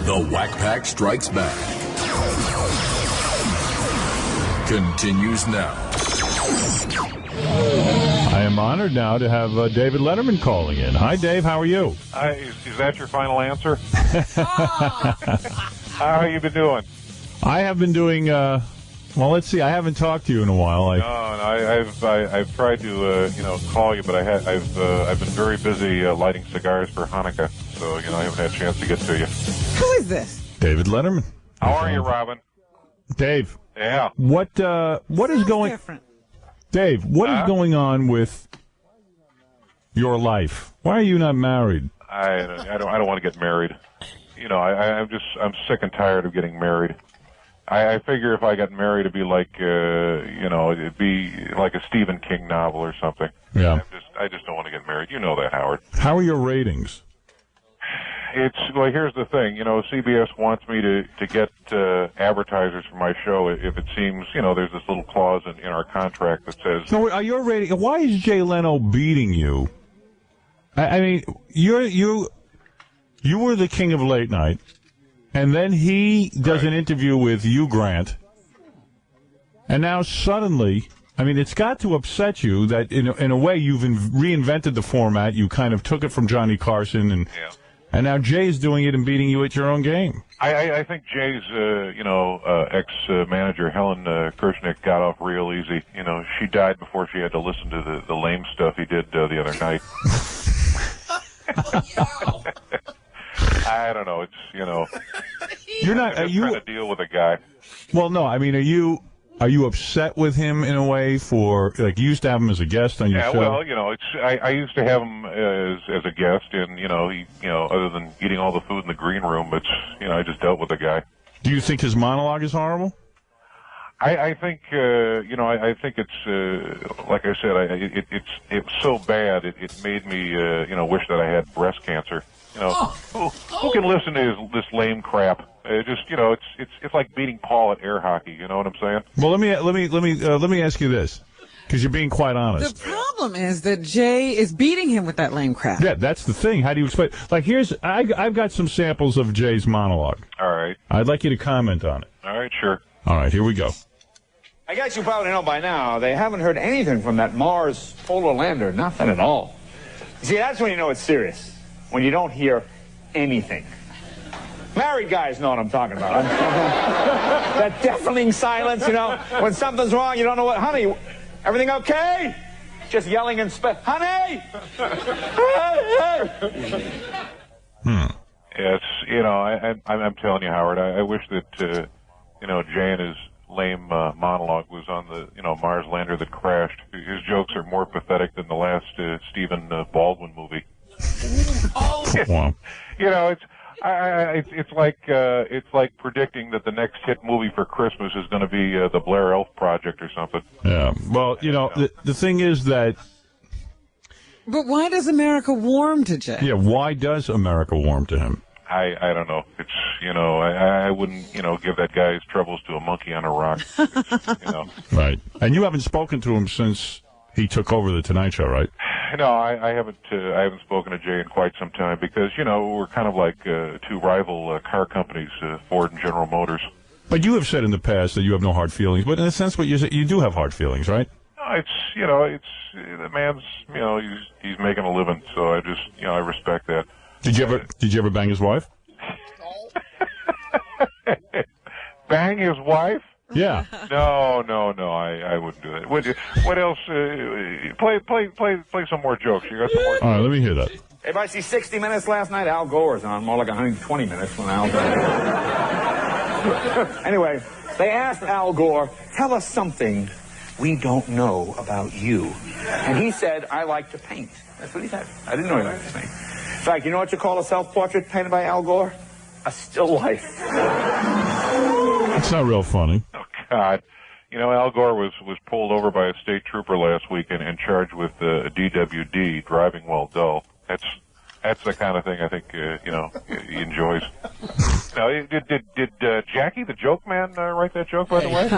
The Wack Pack Strikes Back continues now. I am honored now to have David Letterman calling in. Hi, Dave. How are you? Is that your final answer? How you been doing? I have been doing. Well, let's see. I haven't talked to you in a while. I've tried to call you, but I've been very busy lighting cigars for Hanukkah, so I haven't had a chance to get to you. Who is this? David Letterman. How are you, Robin? Dave. Yeah. What is going? Different. Dave, what is going on with your life? Why are you not married? I don't want to get married. I'm sick and tired of getting married. I figure if I got married, it'd be like it'd be like a Stephen King novel or something. Yeah. I just don't want to get married. You know that, Howard. How are your ratings? Well, here's the thing. CBS wants me to get advertisers for my show if it seems, there's this little clause in our contract that says... No, are your ratings... Why is Jay Leno beating you? I mean, you were the king of late night, and then he does an interview with Hugh Grant, and now suddenly... I mean, it's got to upset you that, in a way, you've reinvented the format. You kind of took it from Johnny Carson, and now Jay's doing it and beating you at your own game. I think Jay's, ex-manager, Helen Kirshnick, got off real easy. She died before she had to listen to the lame stuff he did the other night. I don't know. It's, You're not... I'm just trying to deal with a guy. Well, no, I mean, Are you upset with him in a way for, like, you used to have him as a guest on your show? Yeah, well, I used to have him as a guest, and, he, other than eating all the food in the green room, it's, I just dealt with the guy. Do you think his monologue is horrible? I think, I think it's, like I said, it's so bad, it made me, wish that I had breast cancer. Who can listen to this lame crap? It's like beating Paul at air hockey. You know what I'm saying? Well, let me ask you this, because you're being quite honest. The problem is that Jay is beating him with that lame crap. Yeah, that's the thing. How do you explain? Like, I've got some samples of Jay's monologue. All right. I'd like you to comment on it. All right, sure. All right, here we go. I guess you probably know by now, they haven't heard anything from that Mars polar lander. Nothing at all. You see, that's when you know it's serious. When you don't hear anything. Married guys know what I'm talking about. That deafening silence, when something's wrong, you don't know what. Honey, everything okay? Just yelling and honey! Yes, I'm telling you, Howard, I wish that, Jay and his lame monologue was on the, Mars lander that crashed. His jokes are more pathetic than the last Stephen Baldwin movie. Wow. It's like predicting that the next hit movie for Christmas is going to be the Blair Elf Project or something. Yeah. Well, the thing is that. But why does America warm to Jay? Yeah. Why does America warm to him? I don't know. It's I wouldn't give that guy his troubles to a monkey on a rock. Right. And you haven't spoken to him since he took over the Tonight Show, right? No, I haven't spoken to Jay in quite some time because we're kind of like two rival car companies, Ford and General Motors. But you have said in the past that you have no hard feelings. But in a sense, what you do have hard feelings, right? No, it's the man's he's making a living, so I just I respect that. Did you ever bang his wife? Bang his wife? Yeah. No, I wouldn't do that. What else? Play some more jokes. You got some more? All right, let me hear that. If I see 60 Minutes last night, Al Gore was on. More like 120 minutes when Al died. Anyway, they asked Al Gore, tell us something we don't know about you. And he said, I like to paint. That's what he said. I didn't know he liked to paint. In fact, you know what you call a self-portrait painted by Al Gore? A still life. It's not real funny. Oh, God. You know, Al Gore was pulled over by a state trooper last week and charged with DWD, driving while dull. That's the kind of thing I think, he enjoys. Now, did Jackie, the joke man, write that joke, by the way?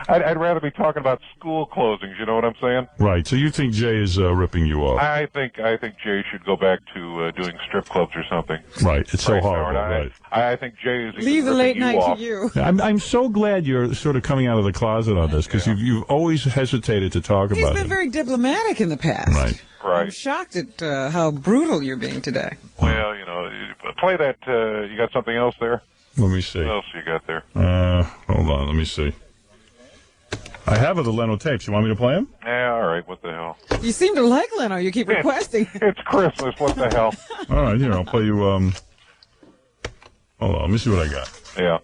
I'd rather be talking about school closings, you know what I'm saying? Right, so you think Jay is ripping you off? I think Jay should go back to doing strip clubs or something. Right, it's so horrible, Howard. right. I think Jay is Leave the late night to you. I'm so glad you're sort of coming out of the closet on this, because you've always hesitated to talk He's about been it. very diplomatic in the past. Right. I'm shocked at how brutal you're being today. Well, play that. You got something else there? Let me see. What else you got there? Hold on, let me see. I have the Leno tapes. You want me to play them? Yeah, all right. What the hell? You seem to like Leno. You keep requesting. It's Christmas. What the hell? All right, here, I'll play you, hold on, let me see what I got. Yeah.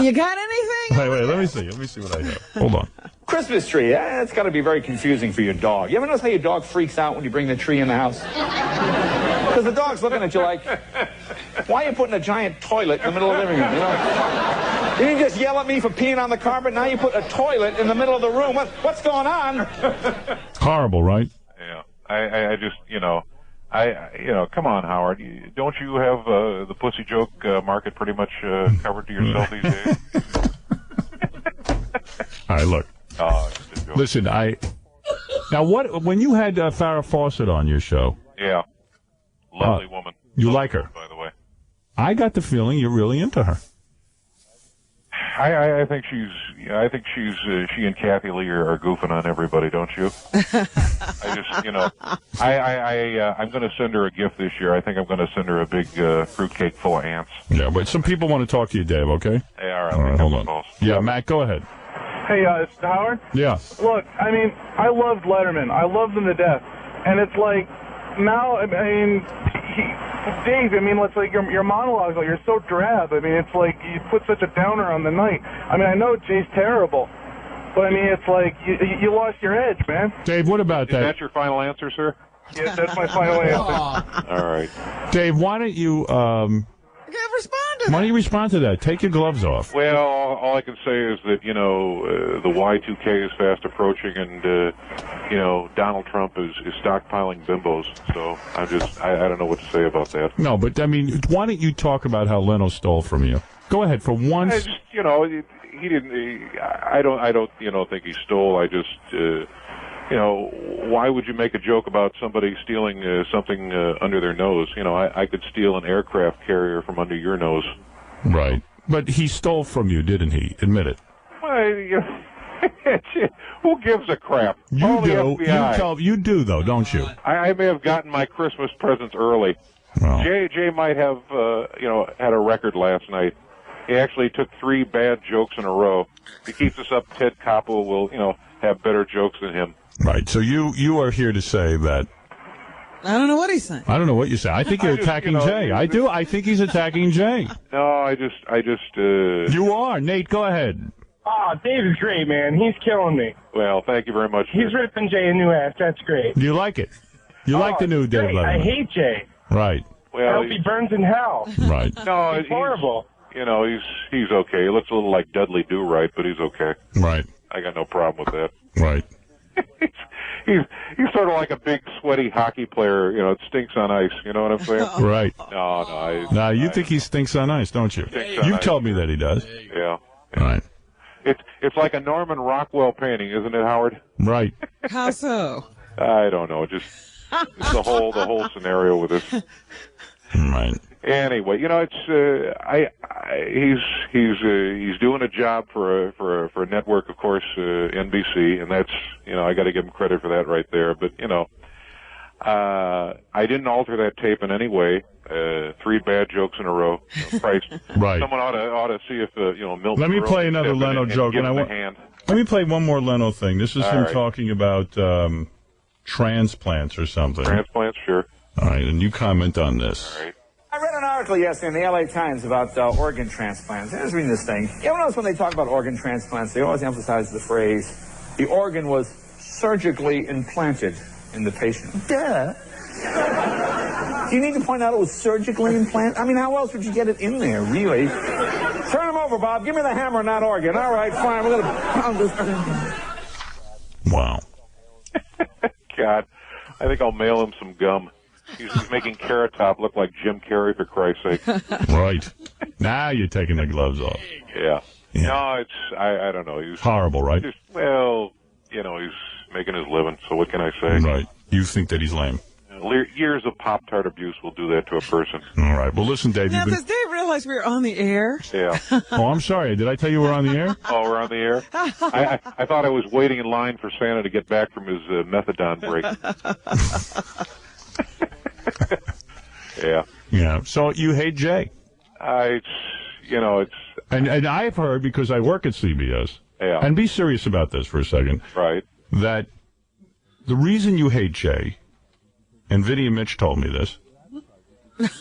You got anything? Wait, let me see what I have. Hold on. Christmas tree, it's got to be very confusing for your dog. You ever notice how your dog freaks out when you bring the tree in the house? Because the dog's looking at you like, why are you putting a giant toilet in the middle of the living room? You didn't just yell at me for peeing on the carpet. Now you put a toilet in the middle of the room. What's going on? Horrible, right? Yeah. I just, come on, Howard. Don't you have the pussy joke market pretty much covered to yourself these days? All right, look. Listen, when you had Farrah Fawcett on your show. Yeah. Lovely woman. You like her? By the way. I got the feeling you're really into her. I think she and Kathy Lee are goofing on everybody, don't you? I'm going to send her a gift this year. I think I'm going to send her a big fruitcake full of ants. Yeah, but some people want to talk to you, Dave, okay? Yeah, all right, hold on. Yeah, Matt, go ahead. Hey, it's Howard? Yeah. Look, I mean, I loved Letterman. I loved him to death. And it's like, now, I mean, Dave, I mean, it's like your monologues, like, you're so drab. I mean, it's like you put such a downer on the night. I mean, I know Jay's terrible, but I mean, it's like you lost your edge, man. Dave, what about that? Is that your final answer, sir? Yes, that's my final answer. All right. Dave, why don't you respond to that? Take your gloves off. Well, all I can say is that, the Y2K is fast approaching, and, Donald Trump is stockpiling bimbos. So I don't know what to say about that. No, but, I mean, why don't you talk about how Leno stole from you? Go ahead, for once. He didn't, I don't think he stole. I just, why would you make a joke about somebody stealing something under their nose? I could steal an aircraft carrier from under your nose. Right. But he stole from you, didn't he? Admit it. Well, who gives a crap? You do. You do, though, don't you? I may have gotten my Christmas presents early. Well. Jay might have, had a record last night. He actually took 3 bad jokes in a row. If he keeps us up, Ted Koppel will, have better jokes than him. Right. So you are here to say that. I don't know what he's saying. I don't know what you say. I think you're attacking Jay. I do. I think he's attacking Jay. No, I just. You are. Nate, go ahead. Dave is great, man. He's killing me. Well, thank you very much. He's ripping Jay a new ass. That's great. Do you like it? You like the new Dave Letterman? I hate Jay. Right. Well, I hope he burns in hell. Right. No, he's horrible. He's okay. He looks a little like Dudley Do-Right, but he's okay. Right. I got no problem with that. Right. He's sort of like a big sweaty hockey player. It stinks on ice. You know what I'm saying? Right. No. You think he stinks on ice, don't you? You've told me that he does. Yeah. Right. It's like a Norman Rockwell painting, isn't it, Howard? Right. How so? I don't know. Just the whole scenario with this. Right. Anyway, he's doing a job for a network, of course, NBC, and that's I got to give him credit for that right there. But I didn't alter that tape in any way. 3 bad jokes in a row. Christ. Right. Someone ought to see if Milton. Let me Berle play can another step in Leno and joke, give and I him a want. hand. Let me play one more Leno thing. This is All him right. talking about transplants or something. Transplants, sure. All right, and you comment on this. All right. I read an article yesterday in the LA Times about organ transplants. I was reading this thing. You ever notice when they talk about organ transplants, they always emphasize the phrase, the organ was surgically implanted in the patient. Duh. Do you need to point out it was surgically implanted? I mean, how else would you get it in there, really? Turn him over, Bob. Give me the hammer and that organ. All right, fine. We're going to pound this. Wow. God, I think I'll mail him some gum. He's making Carrot Top look like Jim Carrey, for Christ's sake. Right. Now you're taking the gloves off. Yeah. No, it's, I don't know. He's horrible, right? Well, he's making his living, so what can I say? Right. You think that he's lame. Years of Pop-Tart abuse will do that to a person. All right. Well, listen, Dave. Now, does Dave realize we're on the air? Yeah. Oh, I'm sorry. Did I tell you we're on the air? Oh, we're on the air? I thought I was waiting in line for Santa to get back from his methadone break. Yeah. Yeah. So you hate Jay? It's... And I've heard, because I work at CBS, Yeah. and be serious about this for a second, right? That the reason you hate Jay, and Vinny and Mitch told me this,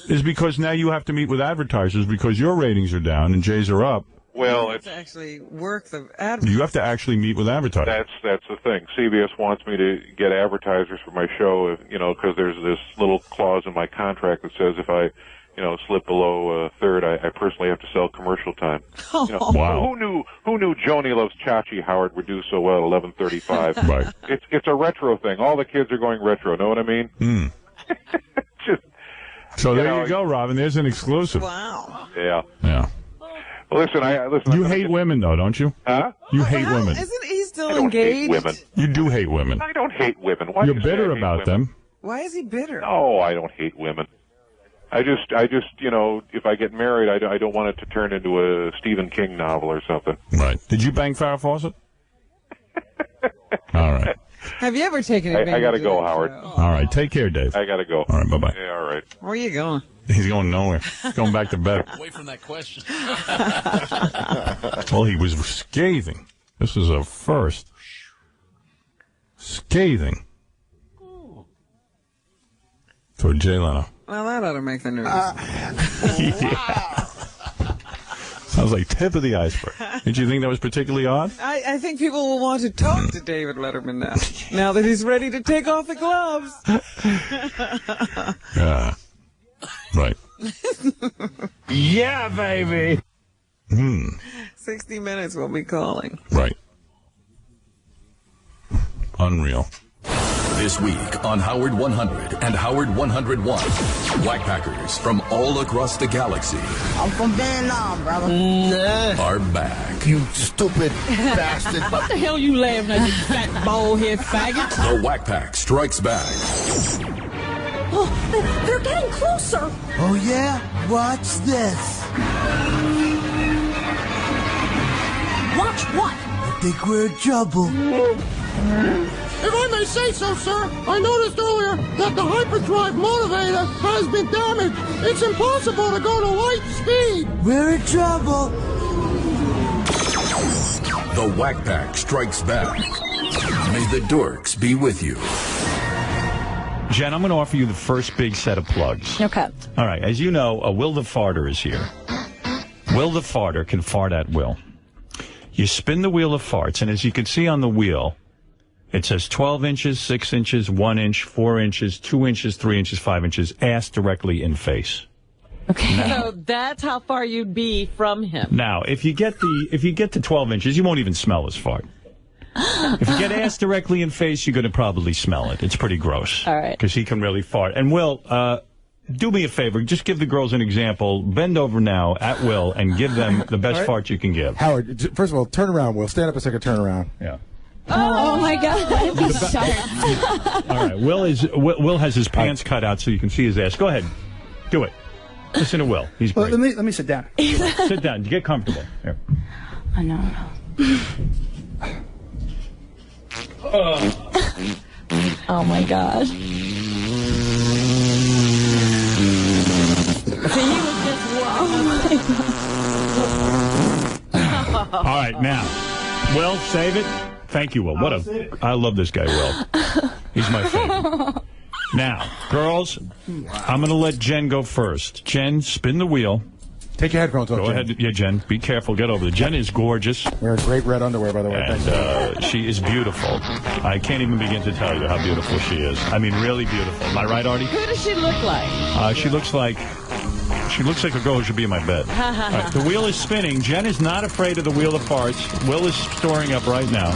is because now you have to meet with advertisers because your ratings are down and Jay's are up. Well, it's actually work the You have to actually meet with advertisers. That's the thing. CBS wants me to get advertisers for my show, because there's this little clause in my contract that says if I, slip below third, I personally have to sell commercial time. Wow. Who knew Joni Loves Chachi Howard would do so well at 11:35? Right. It's a retro thing. All the kids are going retro. Know what I mean? Mm. So there you go, Robin. There's an exclusive. Wow. Yeah. Yeah. Well, listen. You hate women, though, don't you? Huh? You hate women. Isn't he still I don't engaged? hate women. You do hate women. I don't hate women. Why You're do you say bitter I hate about women? them. Why is he bitter? No, I don't hate women. I just, if I get married, I don't want it to turn into a Stephen King novel or something. Right. Did you bang Farrah Fawcett? All right. Have you ever taken advantage I gotta of go, that Howard. show? All right. Take care, Dave. I gotta go. All right. Bye-bye. Yeah, all right. Where are you going? He's going nowhere. He's going back to bed. Away from that question. Well, he was scathing. This is a first. Scathing. For Jay Leno. Well, that ought to make the news. Yeah. Sounds like tip of the iceberg. Did you think that was particularly odd? I think people will want to talk to David Letterman now that he's ready to take off the gloves. Yeah. Right. Yeah, baby. 60 Minutes will be calling. Right. Unreal. This week on Howard 100 and Howard 101, Wackpackers from all across the galaxy I'm from Vietnam, brother. are back. You stupid bastard. What the hell you laughing at, you fat bald-head faggot? The Wack Pack strikes back. Oh, they're getting closer. Oh, yeah? Watch this. Watch what? I think we're in trouble. If I may say so, sir, I noticed earlier that the hyperdrive motivator has been damaged. It's impossible to go to light speed. We're in trouble. The Wack Pack strikes back. May the dorks be with you. Jen, I'm going to offer you the first big set of plugs. Okay. All right. As you know, Will the Farter is here. Will the Farter can fart at will. You spin the wheel of farts, and as you can see on the wheel, it says 12 inches, 6 inches, 1 inch, 4 inches, 2 inches, 3 inches, 5 inches, ass directly in face. Okay. Now, So that's how far you'd be from him. now, if you get to 12 inches, you won't even smell his fart. If you get ass directly in face, you're going to probably smell it. It's pretty gross. All right. Because he can really fart. And Will, do me a favor. Just give the girls an example. Bend over now at Will and give them the best All right. fart you can give. Howard, first of all, turn around, Will. Stand up a second, turn around. Yeah. Oh my God. He's sharp. All right. Will has his pants cut out so you can see his ass. Go ahead. Do it. Listen to Will. He's Well, great. let me sit down. Sit down. Get comfortable. Here. I know. Oh my God. See, he was just All right, now, Will, save it. Thank you, Will. I love this guy, Will. He's my favorite. Now, girls, I'm going to let Jen go first. Jen, spin the wheel. Take your headphones off, Go Jen. ahead. Yeah, Jen, be careful. Get over there. Jen is gorgeous. Wearing great red underwear, by the way. And she is beautiful. I can't even begin to tell you how beautiful she is. I mean, really beautiful. Am I right, Artie? Who does she look like? She looks like a girl who should be in my bed. All right, the wheel is spinning. Jen is not afraid of the wheel of farts. Will is storing up right now.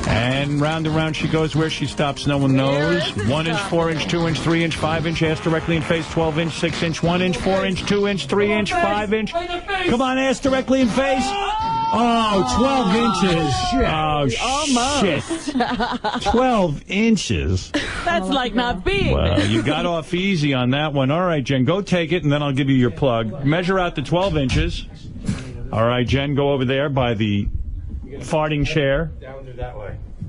And round and round she goes. Where she stops, no one knows. 1 inch, 4 inch, 2 inch, 3 inch, 5 inch. Ass directly in face. 12 inch, 6 inch, 1 inch, 4 inch, 2 inch, 3 inch, 5 inch. Come on, ass directly in face. Oh, 12 inches. Oh, shit. 12 inches. That's like not being Well, there. you got off easy on that one. All right, Jen, go take it, and then I'll give you your plug. Measure out the 12 inches. All right, Jen, go over there by the farting chair.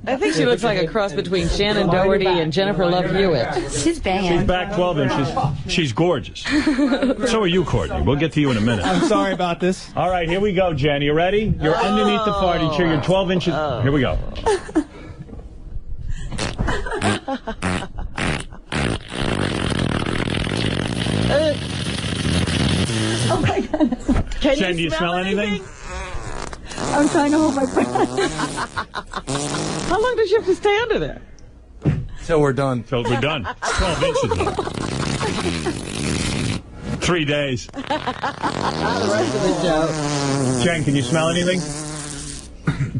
I think she looks like a cross between Shannon Doherty and Jennifer Love Hewitt. She's banging. She's back 12 inches. She's gorgeous. So are you, Courtney. We'll get to you in a minute. I'm sorry about this. All right, here we go, Jen. You ready? You're underneath the farting chair. You're 12 inches. Here we go. Oh my God. Can Jen, do you smell anything? I'm trying to hold my breath. How long does she have to stay under there? Till we're done. Till we're done. 12 inches, though. 3 days. The rest of the joke. Jen, can you smell anything?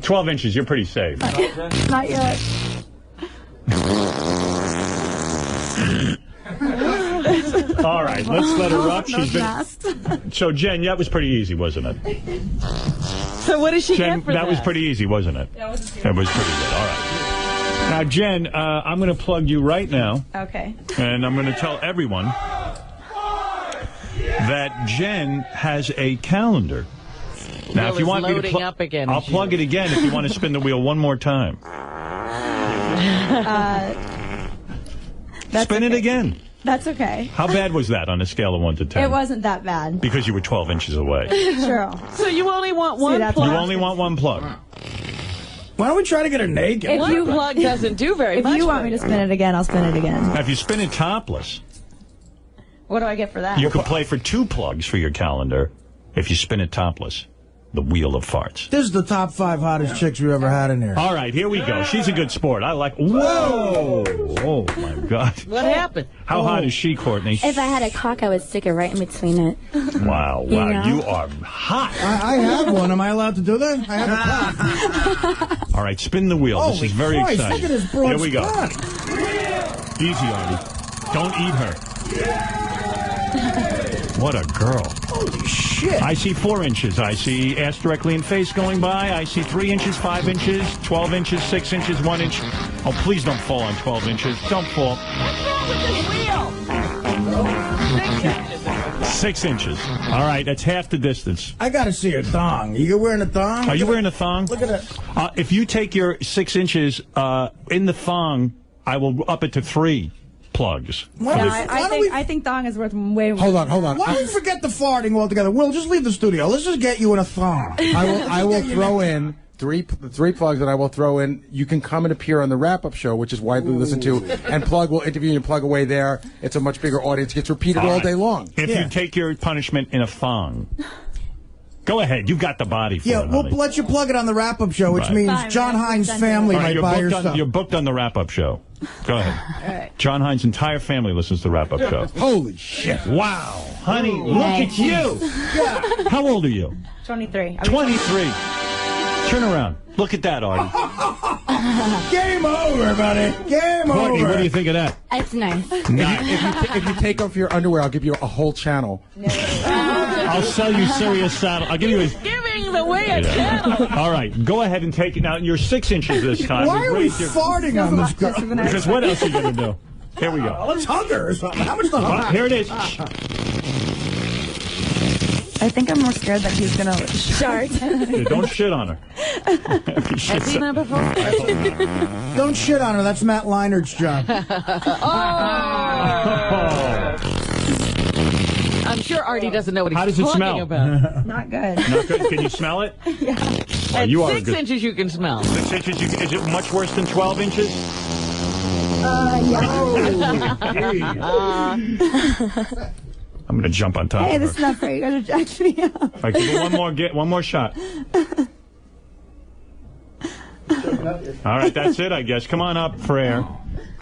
12 inches, you're pretty safe. Not yet. All right, let's let her up. She's been... Fast. So, Jen, that was pretty easy, wasn't it? So what does she Jen, get for that was pretty easy, wasn't it? That was pretty good. All right. Now, Jen, I'm going to plug you right now. Okay. And I'm going to tell everyone that Jen has a calendar. Now, Will if you is want me to loading up again. I'll plug it again if you want to spin the wheel one more time. Spin it again. That's okay. How bad was that on a scale of 1 to 10? It wasn't that bad. Because you were 12 inches away. True. So you only want one plug? You only want one plug. Why don't we try to get her naked? If One plug doesn't do very much. If you want me to spin it again, I'll spin it again. Now, if you spin it topless, What do I get for that? you could play for 2 plugs for your calendar if you spin it topless. The Wheel of Farts. This is the top 5 hottest chicks we ever had in here. All right, here we go. She's a good sport. I like... Whoa! Oh, my God. What happened? How hot is she, Courtney? If I had a cock, I would stick it right in between it. Wow, You wow. know? You are hot. I have one. Am I allowed to do that? I have a cock. All right, spin the wheel. This Holy is very Christ, exciting. look at this broad Here we go. spot. Easy, Artie. Don't eat her. What a girl. Holy shit. I see 4 inches. I see ass directly in face going by. I see 3 inches, 5 inches, 12 inches, 6 inches, 1 inch. Oh, please don't fall on 12 inches. Don't fall. What's wrong with this wheel? 6 inches. All right, that's half the distance. I gotta see a thong. You wearing a thong? Are you wearing a thong? Look at that. If you take your 6 inches in the thong, I will up it to 3 plugs. I think thong is worth way more. Hold on. Why don't we forget the farting altogether? Will, just leave the studio. Let's just get you in a thong. I will throw in three plugs that I will throw in. You can come and appear on the wrap-up show, which is widely listened to, and Plug will interview you and plug away there. It's a much bigger audience. It gets repeated all day long. If you take your punishment in a thong, go ahead. You've got the body for Yeah, it, we'll honey. let you plug it on the wrap-up show, which Right. means Fine, John right. Hines' Done family All right, might buy your stuff. you're booked on the wrap-up show. Go ahead. All right. John Hines' entire family listens to the wrap-up show. Holy shit. Wow. Honey, look at you. How old are you? 23. 23. Turn around. Look at that, Artie. Game over, buddy. Game Courtney, over. what do you think of that? It's nice. If you take off your underwear, I'll give you a whole channel. I'll sell you Sirius Saddle. I'll give you a... Giving away a channel. All right, go ahead and take it. Now, you're 6 inches this time. Why are we Raise your- farting on this girl? Because what else are you going to do? Here we go. Let's hug her or something. How much the hug? Here it is. I think I'm more scared that he's going to shart. Yeah, don't shit on her. Has he not before? Don't shit on her. That's Matt Leinart's job. Oh. I'm sure Artie doesn't know what How he's does it talking smell? about. Not good. Not good. Can you smell it? Yeah. Well, At you are 6 good. inches you can smell. 6 inches. Is it much worse than 12 inches? I'm going to jump on top Hey, of this her. is not fair. You gotta jack me up. All right, give her one more shot. All right, that's it, I guess. Come on up for air.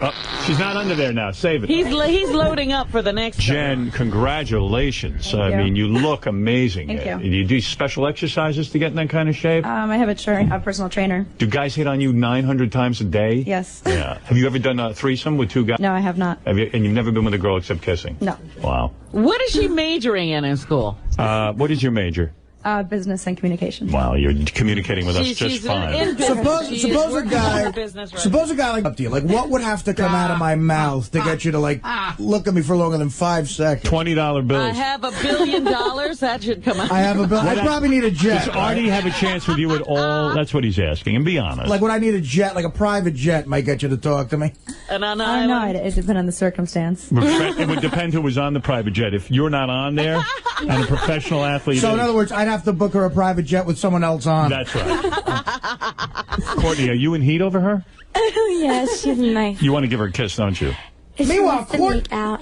Oh, she's not under there now. Save it. He's loading up for the next Jen, congratulations. I mean, you look amazing. Thank you. Do you do special exercises to get in that kind of shape? I have a personal trainer. Do guys hit on you 900 times a day? Yes. Yeah. Have you ever done a threesome with two guys? No, I have not. And you've never been with a girl except kissing? No. Wow. What is she majoring in school? What is your major? Business and communication. Wow, you're communicating with us She's just fine. Suppose a guy like up to you. Like, what would have to come out of my mouth to get you to look at me for longer than 5 seconds? $20 bills. I have $1 billion. That should come out. I have a bill. I probably need a jet. Does Artie have a chance with you at all? That's what he's asking. And be honest. Like, when I need a jet, like a private jet, might get you to talk to me. And on I don't know. It depends on the circumstance. It would depend who was on the private jet. If you're not on there and a professional athlete So, is, in other words, I'd have to book her a private jet with someone else on. That's right. Courtney, are you in heat over her? Yes, she's nice. You want to give her a kiss, don't you? Meanwhile,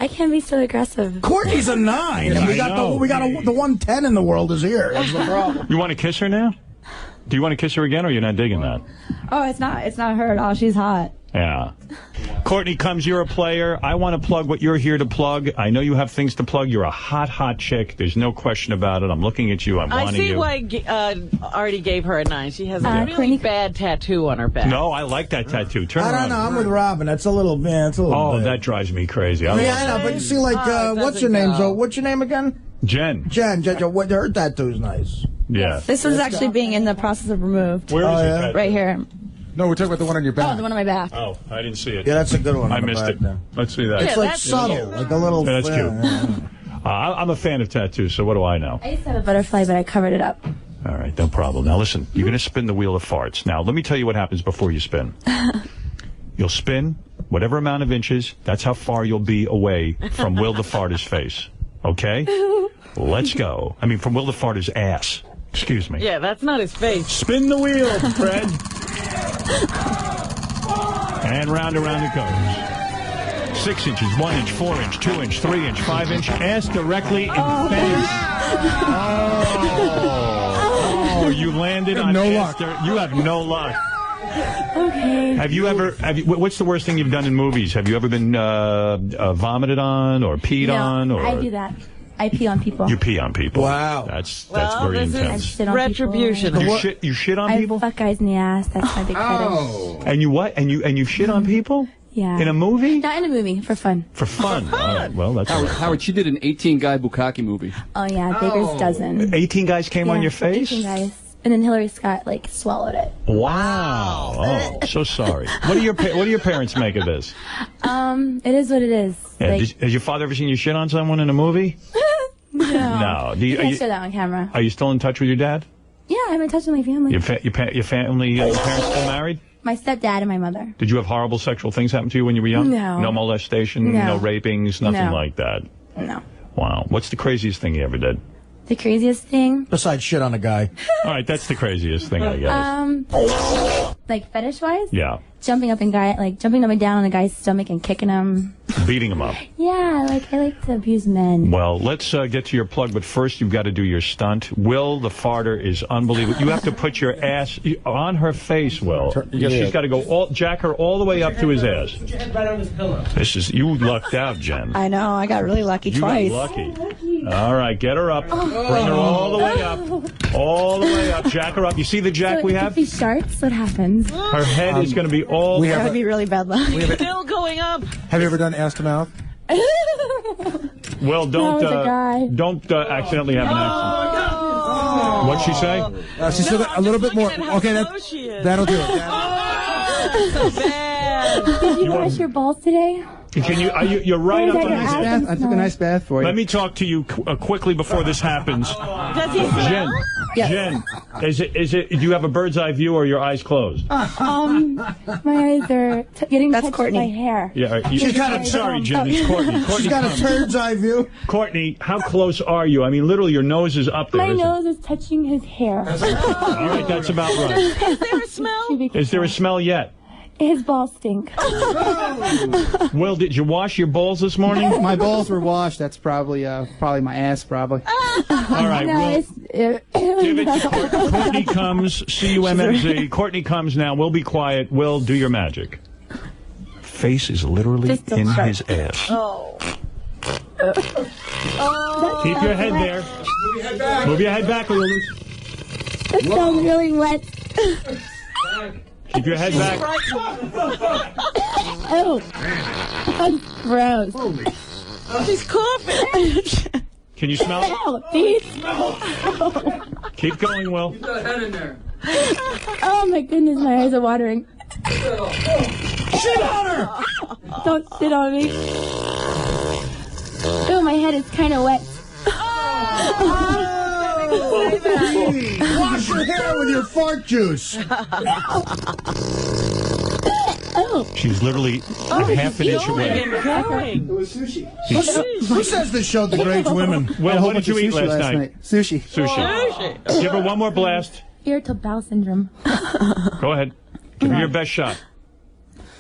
I can't be so aggressive. Courtney's a 9, and we got the 110 in the world is here. That's the problem. You want to kiss her now? Do you want to kiss her again, or you're not digging that? Oh, it's not her at all. She's hot. Yeah. Courtney Combs, you're a player. I want to plug what you're here to plug. I know you have things to plug. You're a hot, hot chick. There's no question about it. I'm looking at you. I'm I wanting see you. why Artie gave her a 9. She has a really bad tattoo on her back. No, I like that tattoo. Turn I around. don't know. I'm with Robin. That's a little, Oh, that drives me crazy. I know, but you see, what's your name? So, what's your name again? Jen. Jen. What? Her tattoo's nice. Yeah. This was actually being in the process of removed. Where is it? Right here. No, we're talking about the one on your back. Oh, the one on my back. Oh, I didn't see it. Yeah, that's a good one. I missed it. Let's see that. It's like subtle, like a little. Yeah, that's cute. Yeah. I'm a fan of tattoos, so what do I know? I used to have a butterfly, but I covered it up. All right, no problem. Now listen, you're going to spin the wheel of farts. Now, let me tell you what happens before you spin. You'll spin whatever amount of inches. That's how far you'll be away from Will the Farter's face. Okay? Let's go. I mean, from Will the Farter's ass. Excuse me. Yeah, that's not his face. Spin the wheel, Fred. And round and round it goes. 6 inches, 1 inch, 4 inch, 2 inch, 3 inch, 5 inch. Ass directly in face. Oh, you landed on no ass. You have no luck. Okay. Have you ever? What's the worst thing you've done in movies? Have you ever been vomited on or peed on? Or I do that. I pee on people. You pee on people. Wow. That's very intense. I shit on retribution. people. You shit on people? I fuck guys in the ass. That's my big fetish. And you what? And you shit on people? Yeah. In a movie? Not in a movie, for fun. For fun. All right. Well, that's all right. Howard, she did an 18-guy bukkake movie. Oh, yeah. Baker's Dozen. 18 guys came on your face? 18 guys. And then Hillary Scott, swallowed it. Wow. Oh, so sorry. What do your parents make of this? It is what it is. Yeah, has your father ever seen you shit on someone in a movie? No. No. You can't show that on camera. Are you still in touch with your dad? Yeah, I'm in touch with my family. Your family, your parents still married? My stepdad and my mother. Did you have horrible sexual things happen to you when you were young? No. No molestation, no rapings, nothing like that? No. Wow. What's the craziest thing you ever did? The craziest thing? Besides shit on a guy. All right, that's the craziest thing, I guess. Fetish-wise? Yeah. Jumping up and jumping up and down on a guy's stomach and kicking him. Beating him up. Yeah, I like to abuse men. Well, let's get to your plug, but first you've got to do your stunt. Will the farter is unbelievable. You have to put your ass on her face, Will. She's got to go jack her all the way up to his ass. Put your head right on his pillow. You lucked out, Jen. I know, I got really lucky twice. You got lucky. All right, get her up. Bring her all the way up. All the way up. Jack her up. You see the jack we have? If he sharts, what happens? Her head is going to be all... That would be really bad luck. Still going up. Have you ever done ass to mouth? Well, don't accidentally have an accident. What'd she say? She said a little bit more. Okay, that'll do it. Did you wash your balls today? Can you? You're right up on this. I took a nice bath for you. Let me talk to you quickly before this happens. Does he smell? Jen, is it? Do you have a bird's eye view or your eyes closed? My eyes are getting touched by my hair. Yeah, she's got a. Sorry, Jen. It's Courtney. She's got a bird's eye view. Courtney, how close are you? I mean, literally, your nose is up there. My nose is touching his hair. All right, that's about right. Is there a smell? Is there a smell yet? His balls stink. Will, did you wash your balls this morning? My balls were washed. That's probably my ass, probably. All right, No, give it to Courtney comes, CUMMZ. Courtney comes now. We'll be quiet. Will, do your magic. Face is literally in his ass. Oh. Keep your head there. Move your head back, Lulu. That sounds really wet. Keep your head back. Oh, that's gross. She's coughing. Can you smell it? Ow, these. Keep going, Will. Oh my goodness, my eyes are watering. Shit on her! Don't sit on me. Oh, my head is kind of wet. Wash your hair with your fart juice. Oh. She's literally half an inch away. It was sushi. Who says this show degrades women? Well, what did you eat last night? Sushi. Sushi. Give her one more blast. Irritable bowel syndrome. Go ahead. Give her your best shot.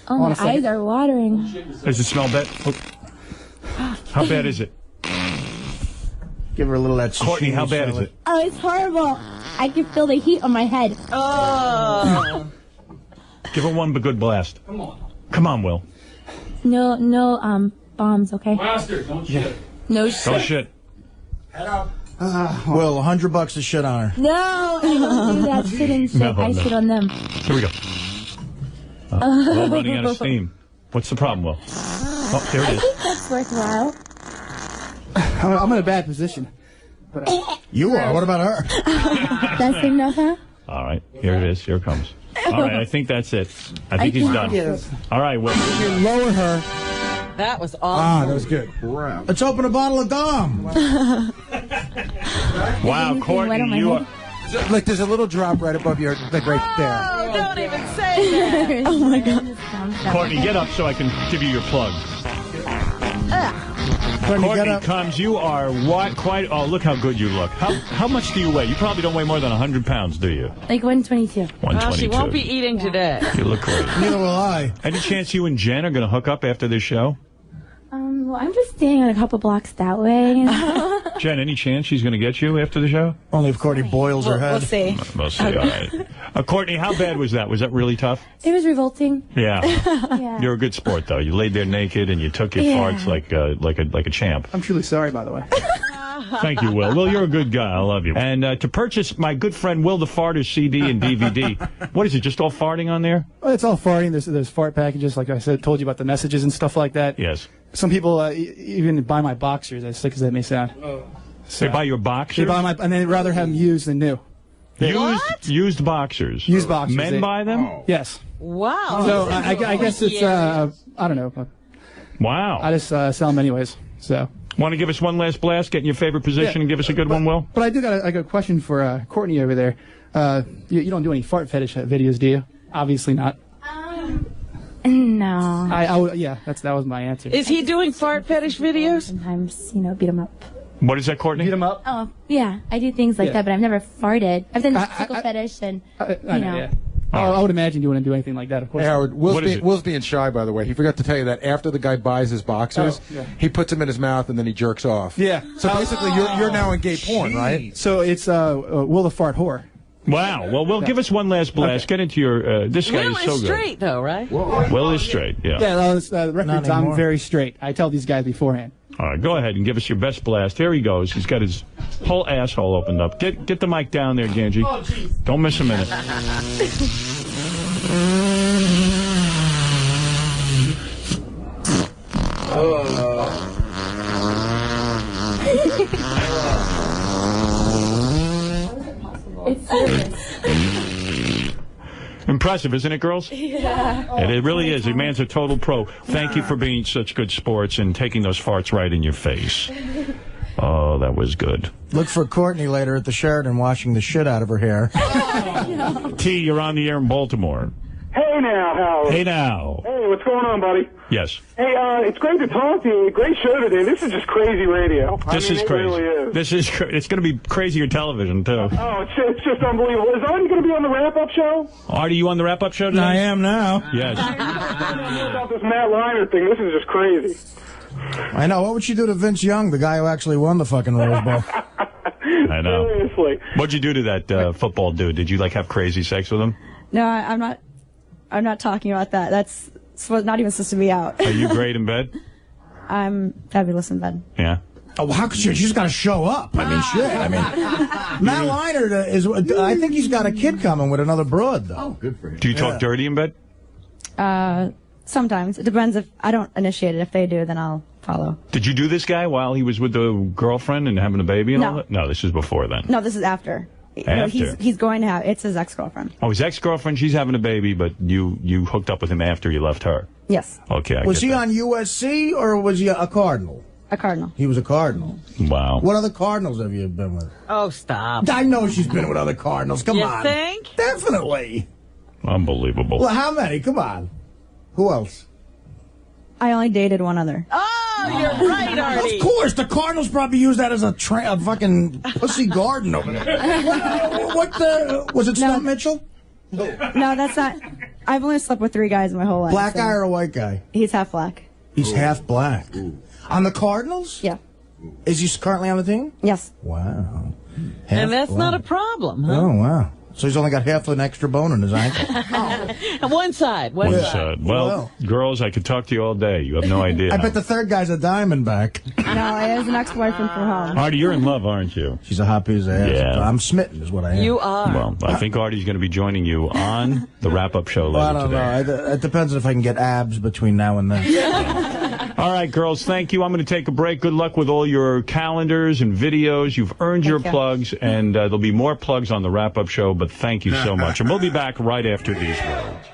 Oh, my eyes are watering. Does it smell bad? Oh. How bad is it? Give her a little of that Courtney, how bad is it? Oh, it's horrible. I can feel the heat on my head. Oh. Give her one good blast. Come on. Come on, Will. No, bombs, okay? Blaster, don't shit. No shit. Don't shit. Will, $100 to shit on her. No, I don't do that. Shit and shit. I shit on them. Here we go. Will running out of steam. What's the problem, Will? Oh, there it I is. think that's worthwhile. I'm in a bad position. But you are. What about her? That's enough, huh? All right. Here it is. Here it comes. All right. I think that's it. I think he's done. All right, Will. Lower her. That was Ah, awesome. that was good. Let's open a bottle of Dom. Wow, Courtney, you are... Like, there's a little drop right above your, like, right there. Oh, don't even say that. Oh, my God. Courtney, get up so I can give you your plug. Courtney comes, you are quite... Oh, look how good you look. How much do you weigh? You probably don't weigh more than 100 pounds, do you? Like 122. 122. Well, she won't be eating today. You look great. Neither will I. Any chance you and Jen are going to hook up after this show? Well, I'm just staying on a couple blocks that way. You know? Jen, any chance she's going to get you after the show? Only if Courtney boils her head. We'll see. We'll see, all right. Courtney, how bad was that? Was that really tough? It was revolting. Yeah. Yeah. You're a good sport, though. You laid there naked and you took your farts like a champ. I'm truly sorry, by the way. Thank you, Will. Will, you're a good guy. I love you. And to purchase my good friend Will the Farter's CD and DVD, what is it, just all farting on there? Well, it's all farting. There's fart packages, like I said, told you about the messages and stuff like that. Yes. Some people even buy my boxers, as sick as that may sound. So they buy your boxers? They buy my, and they'd rather have them used than new. Used boxers. Used boxers. Men buy them? Yes. Wow. So I guess it's I don't know. Wow. I just sell them anyways. So. Want to give us one last blast, get in your favorite position, and give us a good one, Will? But I do got a question for Courtney over there. You don't do any fart fetish videos, do you? Obviously not. No. That was my answer. Is he doing fart fetish videos? Sometimes, beat him up. What is that, Courtney? Beat him up? Oh, yeah. I do things like that, but I've never farted. I've done the tickle fetish and, I know. Yeah. I would imagine you wouldn't do anything like that, of course. Hey, Howard, Will's being shy, by the way. He forgot to tell you that after the guy buys his boxers, he puts them in his mouth and then he jerks off. Yeah. So basically, you're now in gay porn, right? So it's Will the Fart Whore. Wow. Well, Will, give us one last blast. Get into your... this guy Will is so is good. straight, though, right? Will is straight, yeah. Yeah, the records, I'm very straight. I tell these guys beforehand. All right, go ahead and give us your best blast. Here he goes. He's got his whole asshole opened up. Get the mic down there, Ganji. Oh, don't miss a minute. Impressive, isn't it, girls? Yeah. And it really is. The man's a total pro. Thank you for being such good sports and taking those farts right in your face. Oh, that was good. Look for Courtney later at the Sheraton washing the shit out of her hair. T, you're on the air in Baltimore. Hey now, Howard. Hey now. Hey, what's going on, buddy? Yes. Hey, it's great to talk to you. Great show today. This is just crazy radio. This is crazy. It really is. This is it's going to be crazier television, too. Oh, it's just unbelievable. Is Artie going to be on the wrap-up show? Artie, you on the wrap-up show today? I am now. Yes. About this Matt Leinart thing, this is just crazy. I know. What would she do to Vince Young, the guy who actually won the fucking Rose Bowl? I know. Seriously. What'd you do to that football dude? Did you, like, have crazy sex with him? No, I'm not talking about that. That's not even supposed to be out. Are you great in bed? I'm fabulous in bed. Yeah. Oh, how could she? She's got to show up. I mean, shit. I mean, Matt Leinart is. I think he's got a kid coming with another broad, though. Oh, good for him. Do you talk dirty in bed? Sometimes. It depends if I don't initiate it. If they do, then I'll follow. Did you do this guy while he was with the girlfriend and having a baby and No. all that? No, this is before then. No, this is after. No, After? he's going to have. It's his ex-girlfriend. Oh, his ex-girlfriend, she's having a baby, but you hooked up with him after you left her. Yes. Okay, I Was get he that. on USC or was he a Cardinal? A Cardinal. He was a Cardinal. Wow. What other Cardinals have you been with? Oh, stop. I know she's been with other Cardinals. Come You on. think? Definitely. Unbelievable. Well, how many? Come on. Who else? I only dated one other. Oh, you're right, Artie. Of course, the Cardinals probably use that as a fucking pussy garden over there. Was it Stump Mitchell? No, that's not. I've only slept with 3 guys in my whole life. Black so. guy or a white guy? He's half black. He's half black. On the Cardinals? Yeah. Is he currently on the team? Yes. Wow. And that's not a problem, huh? Oh, wow. So he's only got half an extra bone in his ankle. One side. One side. Well, girls, I could talk to you all day. You have no idea. I bet the third guy's a Diamondback. No, it is an ex-boyfriend from home. Artie, you're in love, aren't you? She's a hot piece of ass. Yeah. I'm smitten is what I am. You are. Well, I think Artie's going to be joining you on the wrap-up show later Well, I don't today. know. It depends if I can get abs between now and then. All right, girls, thank you. I'm going to take a break. Good luck with all your calendars and videos. You've earned your plugs, and there'll be more plugs on the wrap-up show, but thank you so much. And we'll be back right after these words.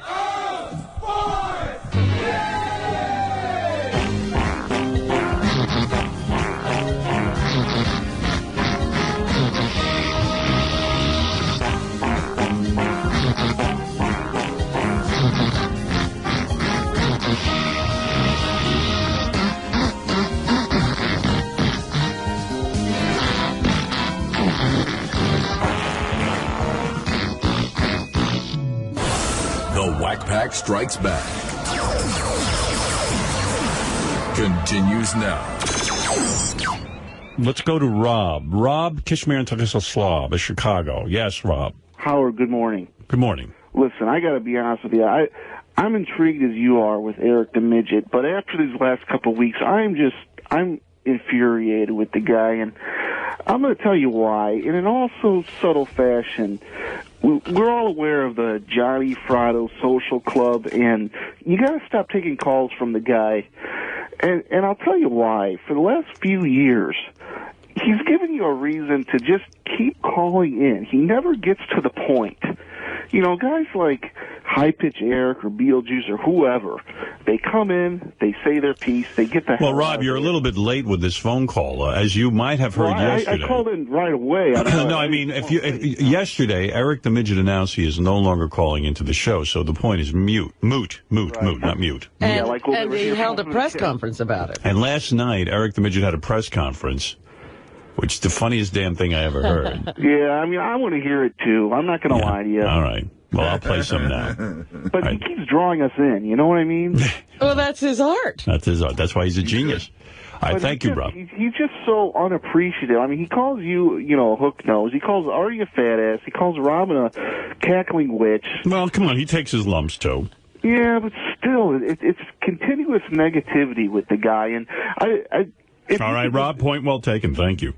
The Wack Pack Strikes Back continues now. Let's go to Rob. Rob Kishmir of Chicago. Yes, Rob. Howard, good morning. Good morning. Listen, I got to be honest with you. I'm intrigued as you are with Eric the Midget, but after these last couple of weeks, I'm infuriated with the guy, and I'm going to tell you why. In an also subtle fashion, we're all aware of the Johnny Fratto Social Club, and you got to stop taking calls from the guy. And I'll tell you why. For the last few years, he's given you a reason to just keep calling in. He never gets to the point. You know, guys like High Pitch Eric or Beetlejuice or whoever, they come in, they say their piece, they get the hell Well, Rob, you're a little bit late with this phone call, as you might have heard yesterday. I called in right away. No, I mean, if yesterday, Eric the Midget announced he is no longer calling into the show, so the point is moot, not mute. And he held a press conference about it. And last night, Eric the Midget had a press conference, which is the funniest damn thing I ever heard. Yeah, I mean, I want to hear it, too. I'm not going to lie to you. All right. Well, I'll play some now. But he keeps drawing us in, you know what I mean? Well, that's his art. That's his art. That's why he's a genius. All right, thank you, Rob. He's just so unappreciative. I mean, he calls you, a hook nose. He calls Artie a fat ass. He calls Robin a cackling witch. Well, come on. He takes his lumps, too. Yeah, but still, it's continuous negativity with the guy. And All right, Rob, point well taken. Thank you.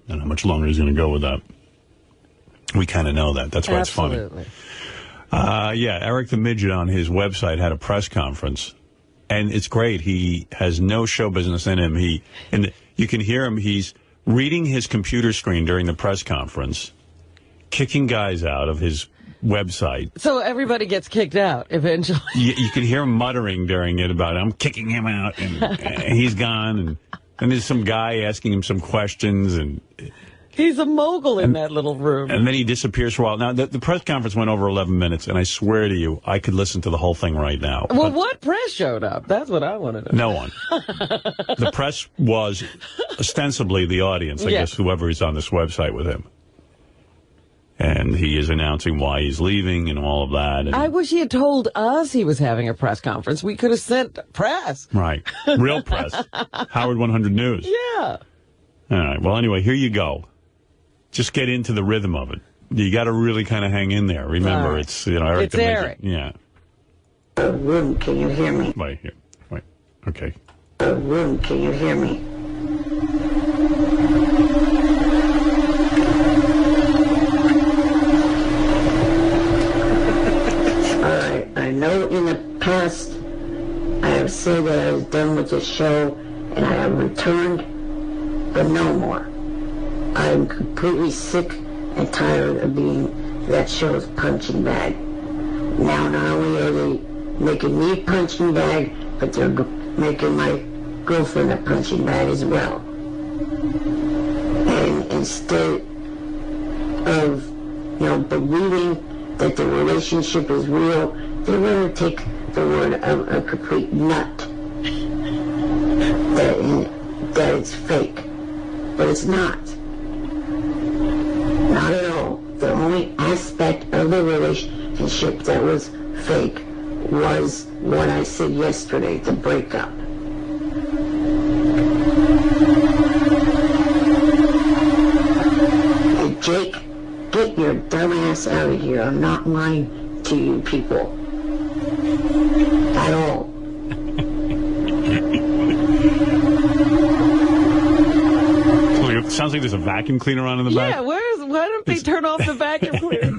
I don't know how much longer he's going to go with that. We kind of know that. That's why it's funny. Yeah, Eric the Midget on his website had a press conference, and it's great. He has no show business in him. You can hear him. He's reading his computer screen during the press conference, kicking guys out of his website. So everybody gets kicked out eventually. You can hear him muttering during it about, I'm kicking him out, and he's gone. And there's some guy asking him some questions, and he's a mogul in that little room. And then he disappears for a while. Now, the press conference went over 11 minutes, and I swear to you, I could listen to the whole thing right now. Well, what press showed up? That's what I want to know. No one. The press was ostensibly the audience, I guess, whoever is on this website with him. And he is announcing why he's leaving and all of that. And I wish he had told us he was having a press conference. We could have sent press. Right. Real press. Howard 100 News. Yeah. All right. Well, anyway, here you go. Just get into the rhythm of it. You got to really kind of hang in there. Remember, it's, Eric. It's Eric. Yeah. Room, can you hear me? Wait, here. Wait. Okay. Room, can you hear me? I know in the past I have said that I was done with the show and I have returned, but no more. I'm completely sick and tired of being that show's punching bag. Now not only are they making me a punching bag, but they're making my girlfriend a punching bag as well. And instead of, believing that the relationship is real, they rather take the word of a complete nut that it's fake. But it's not. Not at all. The only aspect of the relationship that was fake was what I said yesterday, the breakup. Hey, Jake, get your dumb ass out of here. I'm not lying to you people. At all. It sounds like there's a vacuum cleaner on in the back. Yeah, why don't they turn off the vacuum cleaner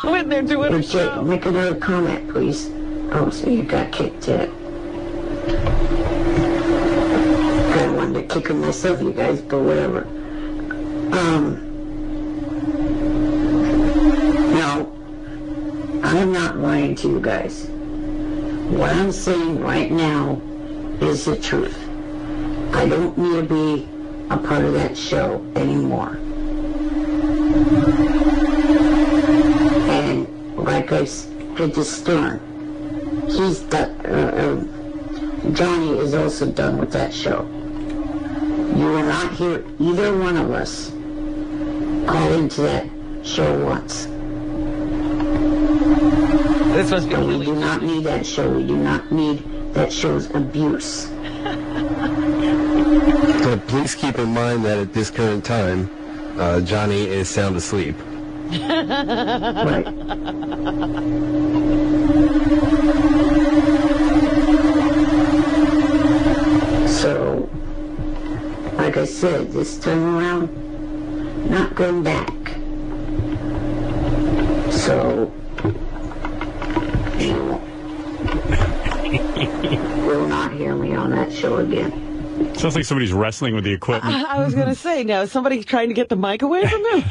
when they're doing a show? Make another comment, please. Oh, so you got kicked out. I wanted to kick him myself, you guys, but whatever. No, I'm not lying to you guys. What I'm saying right now is the truth. I don't need to be a part of that show anymore. And like I said to Stern, he's done, Johnny is also done with that show. You will not hear either one of us call into that show once. This must be we do not need that show. We do not need that show's abuse. But please keep in mind that at this current time, Johnny is sound asleep. Right. So, like I said, this time around, not going back. So, you will not hear me on that show again. Sounds like somebody's wrestling with the equipment. I was going to say, now, is somebody trying to get the mic away from him?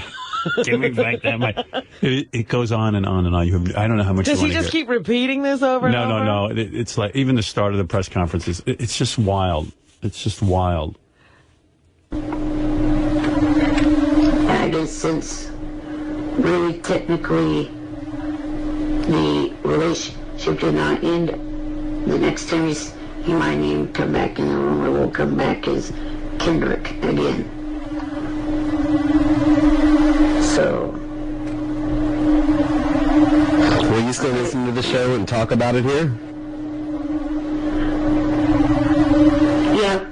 Give me back that mic. It goes on and on and on. I don't know how much Does you he want to just keep repeating this over and over? No. It's like, even the start of the press conference, it's just wild. It's just wild. I guess since really technically the relationship did not end, the next time he might even come back in the room, or will come back as Kendrick again. So. Will you still listen to the show and talk about it here? Yeah.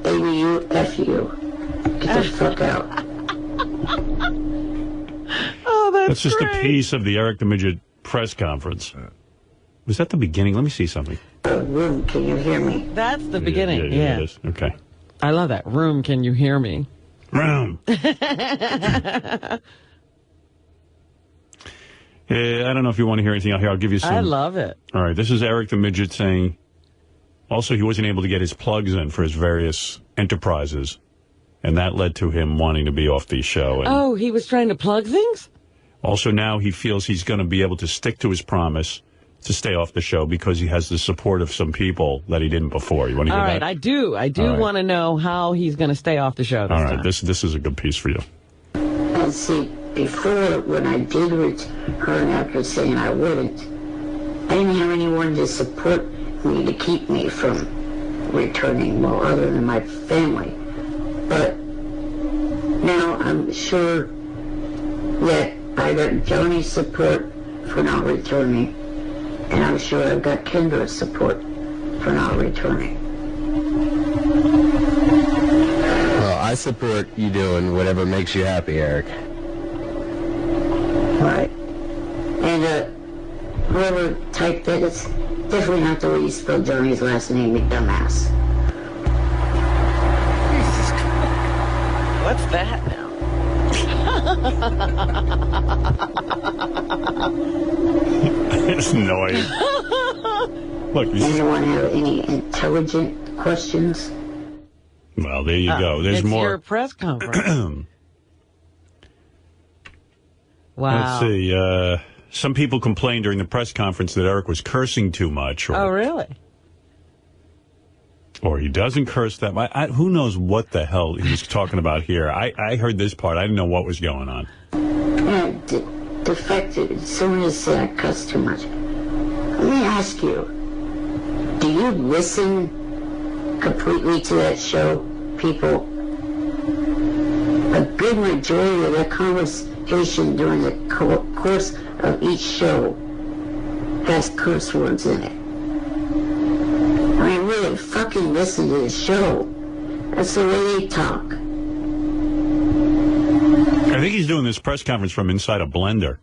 A-B-U-F-U. Get the fuck out. Oh, That's just great. a piece of the Eric the Midget press conference. Was that the beginning? Let me see something. Room, can you hear me? That's the beginning, Yeah, it is. Okay. I love that. Room, can you hear me? Room. I don't know if you want to hear anything out here. I'll give you some. I love it. All right. This is Eric the Midget saying, also, he wasn't able to get his plugs in for his various enterprises. And that led to him wanting to be off the show. And Oh, he was trying to plug things? also now he feels he's going to be able to stick to his promise to stay off the show because he has the support of some people that he didn't before. You want to hear All right, that? I do. I do All right. want to know how he's going to stay off the show this All right, time. this is a good piece for you. And see, before, when I did return after saying I wouldn't, I didn't have anyone to support me to keep me from returning, well, other than my family. But now I'm sure that I got Johnny's support for not returning, and I'm sure I've got Kendra's support for not returning. Well, I support you doing whatever makes you happy, Eric. Right. And whoever typed that, it's definitely not the way you spell Johnny's last name, you dumbass. What's that now? It's annoying. Look, Anyone have any intelligent questions? well, there you go. There's it's more. your press conference. Wow. Let's see. Some people complained during the press conference that Eric was cursing too much. Oh, really? Or he doesn't curse that much. Who knows what the hell he was talking about here? I heard this part. I didn't know what was going on. Yeah, the fact that someone has said I cuss too much. Let me ask you, do you listen completely to that show, people? A good majority of that conversation during the course of each show has curse words in it. I mean, really, fucking listen to the show. That's the way they talk. I think he's doing this press conference from inside a blender.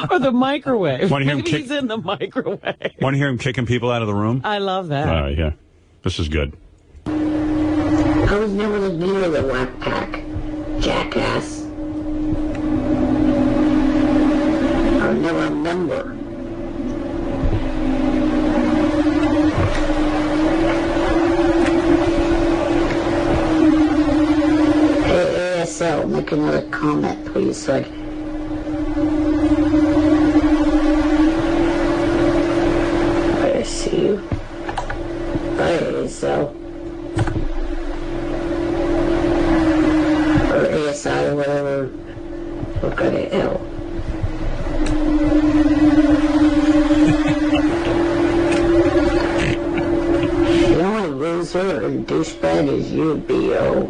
Or the microwave. Want to hear him Maybe kick? he's in the microwave. Want to hear him kicking people out of the room? I love that. All right, yeah. This is good. I was never the leader of the Wack Pack, jackass. I was never a member. Hey, ASL, make another comment, please. So I see you. Bye, ASL. Or ASI or whatever. Look at it, L. The only loser and douchebag is you, B.O.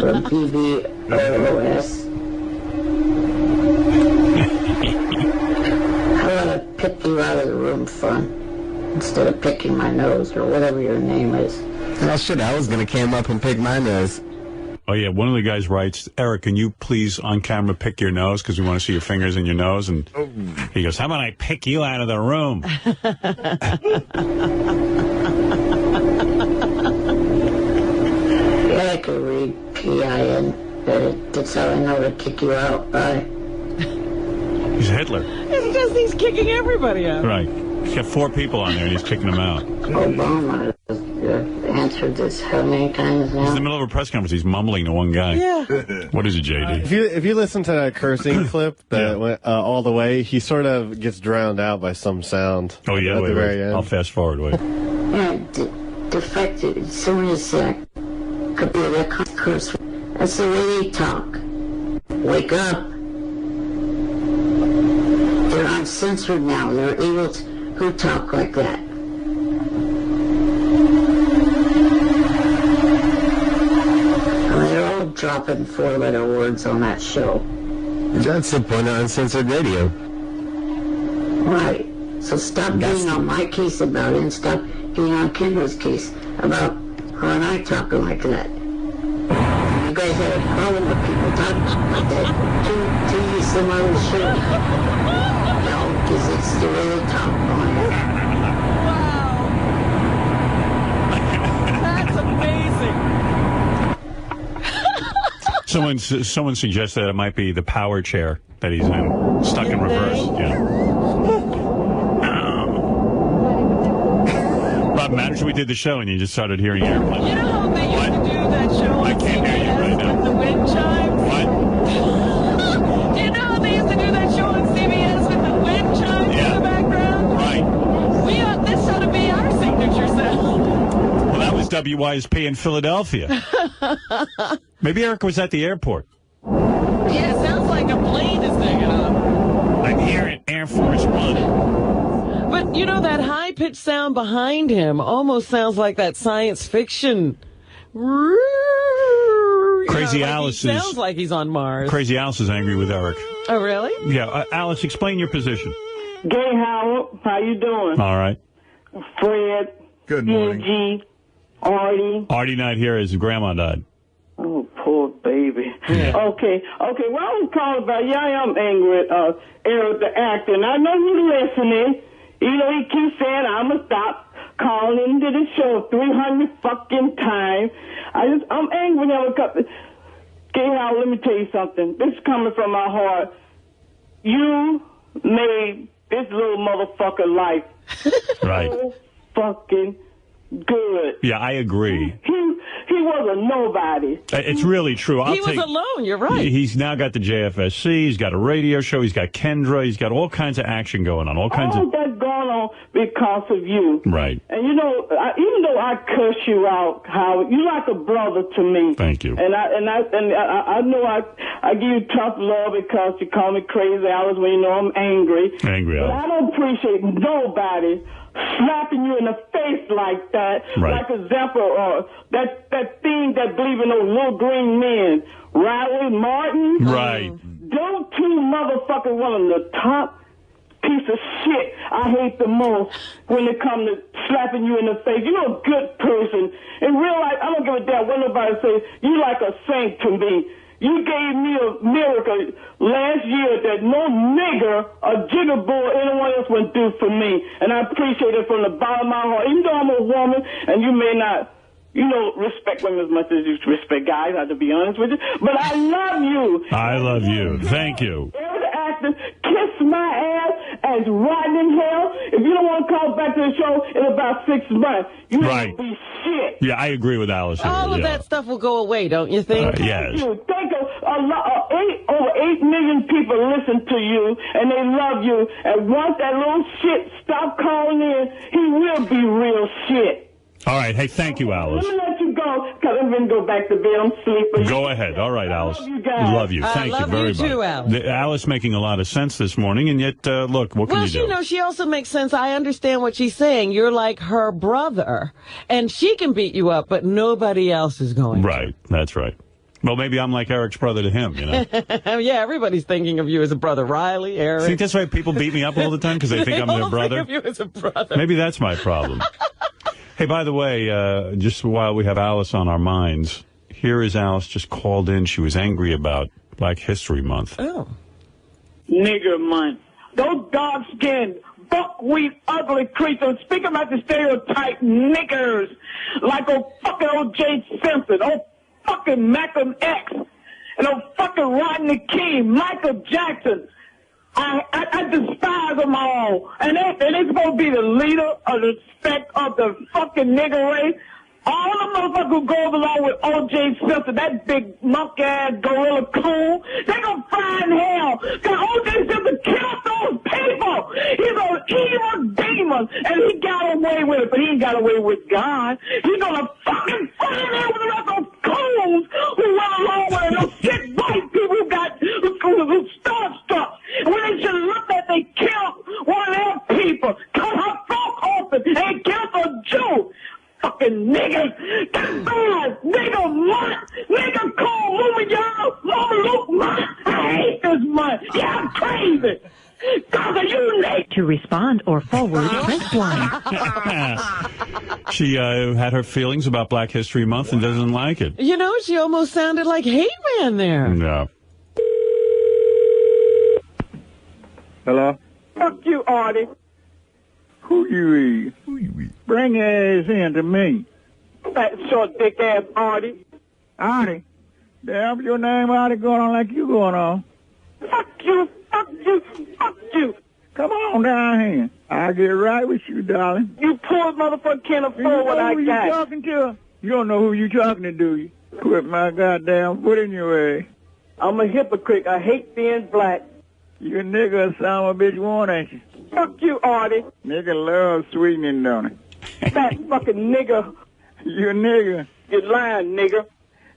Or B.B.O.O.S. How about I pick you out of the room, fun? Instead of picking my nose or whatever your name is. Oh, shit, I was going to come up and pick my nose. Oh, yeah, one of the guys writes, Eric, can you please on camera pick your nose because we want to see your fingers in your nose? And he goes, how about I pick you out of the room? Yeah, I could read P-I-N, but that's how I know to kick you out. Bye. He's Hitler. It's just he's kicking everybody out. Right. He's got 4 people on there and he's kicking them out. Obama answered this how many times now? He's in the middle of a press conference. He's mumbling to one guy. Yeah. What is it, JD? If you listen to that cursing clip that went all the way, he sort of gets drowned out by some sound. Oh, yeah, at wait, the very wait. end. I'll fast forward, wait. Yeah, the fact that someone is could be a curse. That's the way they talk. Wake up. They're uncensored now. They're able to talk like that. They're all dropping 4-letter words on that show. That's the point of uncensored radio. Right. So stop being on my case about it and stop being on Kendra's case about her and I talking like that. You guys have a problem with people talking like that. To you some other show. No, because it's the way they talk on it. That's amazing. Someone suggested that it might be the power chair that he's in, stuck in reverse. Yeah. Imagine we did the show and you just started hearing airplanes. You know how they used to do that show on CBS with the wind chimes? What? Do you know how they used to do that show on CBS with the wind chimes in the background? Right. This ought to be our signature sound. Well, that was WYSP in Philadelphia. Maybe Eric was at the airport. Yeah, it sounds like a plane is taking off. I'm here at Air Force One. But, you know, that high-pitched sound behind him almost sounds like that science fiction. Crazy Alice sounds like he's on Mars. Crazy Alice is angry with Eric. Oh, really? Yeah, Alice, explain your position. Gay Howard, how you doing? All right. Fred. Good morning. G, Artie. Artie not here. His grandma died. Oh, poor baby. Yeah. Okay. Well, I was calling about, I am angry at Eric the actor, and I know you're listening. You know, he keeps saying, I'm going to stop calling into the show 300 fucking times. I'm angry now because, Gay Howard, let me tell you something. This is coming from my heart. You made this little motherfucker life Right. so fucking good. Yeah, I agree. He was a nobody. It's really true. He was alone, you're right. He's now got the JFSC, he's got a radio show, he's got Kendra, he's got all kinds of action going on, all kinds All of... that going on because of you. Right. And you know, even though I curse you out, Howard, you like a brother to me. Thank you. And I know I give you tough love because you call me crazy Alice when you know I'm angry. Angry But Alice. I don't appreciate nobody slapping you in the face like that. Right. Like example, that thing that believe in those little green men, Riley Martin. Right. Those two motherfuckers, one of the top piece of shit I hate the most when it comes to slapping you in the face. You're a good person. In real life, I don't give a damn what nobody says. You like a saint to me. You gave me a miracle last year that no nigger or jigger boy anyone else would do for me. And I appreciate it from the bottom of my heart. Even though I'm a woman and you may not, respect women as much as you respect guys, I have to be honest with you. But I love you. I love you. Thank you. Every actor, kiss my ass as rotten in hell. If you don't want to call back to the show in about 6 months, you Right. will be shit. Yeah, I agree with Alice here. All of yeah. that stuff will go away, don't you think? Yes. Think of over 8 million people listen to you, and they love you. And once that little shit stop calling in, he will be real shit. All right. Hey, thank you, Alice. Let me let you go, because I'm going to go back to bed. I'm sleeping. Go ahead. All right, Alice. love you guys. Love you. I Thank love you very you too, much. Alice. Alice making a lot of sense this morning, and yet, look, what can Well, you do? she also makes sense. I understand what she's saying. You're like her brother, and she can beat you up, but nobody else is going Right. That's right. Well, maybe I'm like Eric's brother to him, you know? Yeah, everybody's thinking of you as a brother. Riley, Eric. Think that's why people beat me up all the time? Because they think I'm their all brother? Think of you as a brother. Maybe that's my problem. Hey, by the way, just while we have Alice on our minds, here is Alice just called in. She was angry about Black History Month. Oh. Nigger month. Those dark-skinned, buckwheat, ugly creatures, speak about the stereotype niggers, like old fucking O.J. Simpson, old fucking Malcolm X, and old fucking Rodney King, Michael Jackson. I despise them all. And it's supposed to be the leader of the spec of the fucking nigger race. All the motherfuckers who goes along with O.J. Simpson, that big monkey-ass gorilla coon, they gonna find hell. Cause O.J. Simpson killed those people. He's an evil demon, and he got away with it, but he ain't got away with God. He's gonna fucking find hell with the rest of those coons who run along with him, those sick white people who starstruck. And when they should have looked at, they killed one of their people, cut her throat open, and killed a Jew. Fucking niggas, that bad, nigga month, nigga call Luma y'all, Luma Luke month. I hate this month. Yeah, I'm crazy. Cause of you, Nate. To respond or forward, press 1. She had her feelings about Black History Month and doesn't like it. You know, she almost sounded like Hate Man there. Yeah. Hello? Fuck you, Artie. Who you is? Bring your ass in to me. That short dick ass Artie. Artie? Damn, your name Artie going on like you going on. Fuck you, fuck you, fuck you. Come on down here. I'll get right with you, darling. You poor motherfucker can't afford what I who got. you talking to? You don't know who you talking to, do you? Put my goddamn foot in your way. I'm a hypocrite. I hate being black. You a nigga or son of a bitch one, ain't you? Fuck you, Artie. Nigga love sweetening, don't it? Fat fucking nigga. You a nigga. You lying, nigga.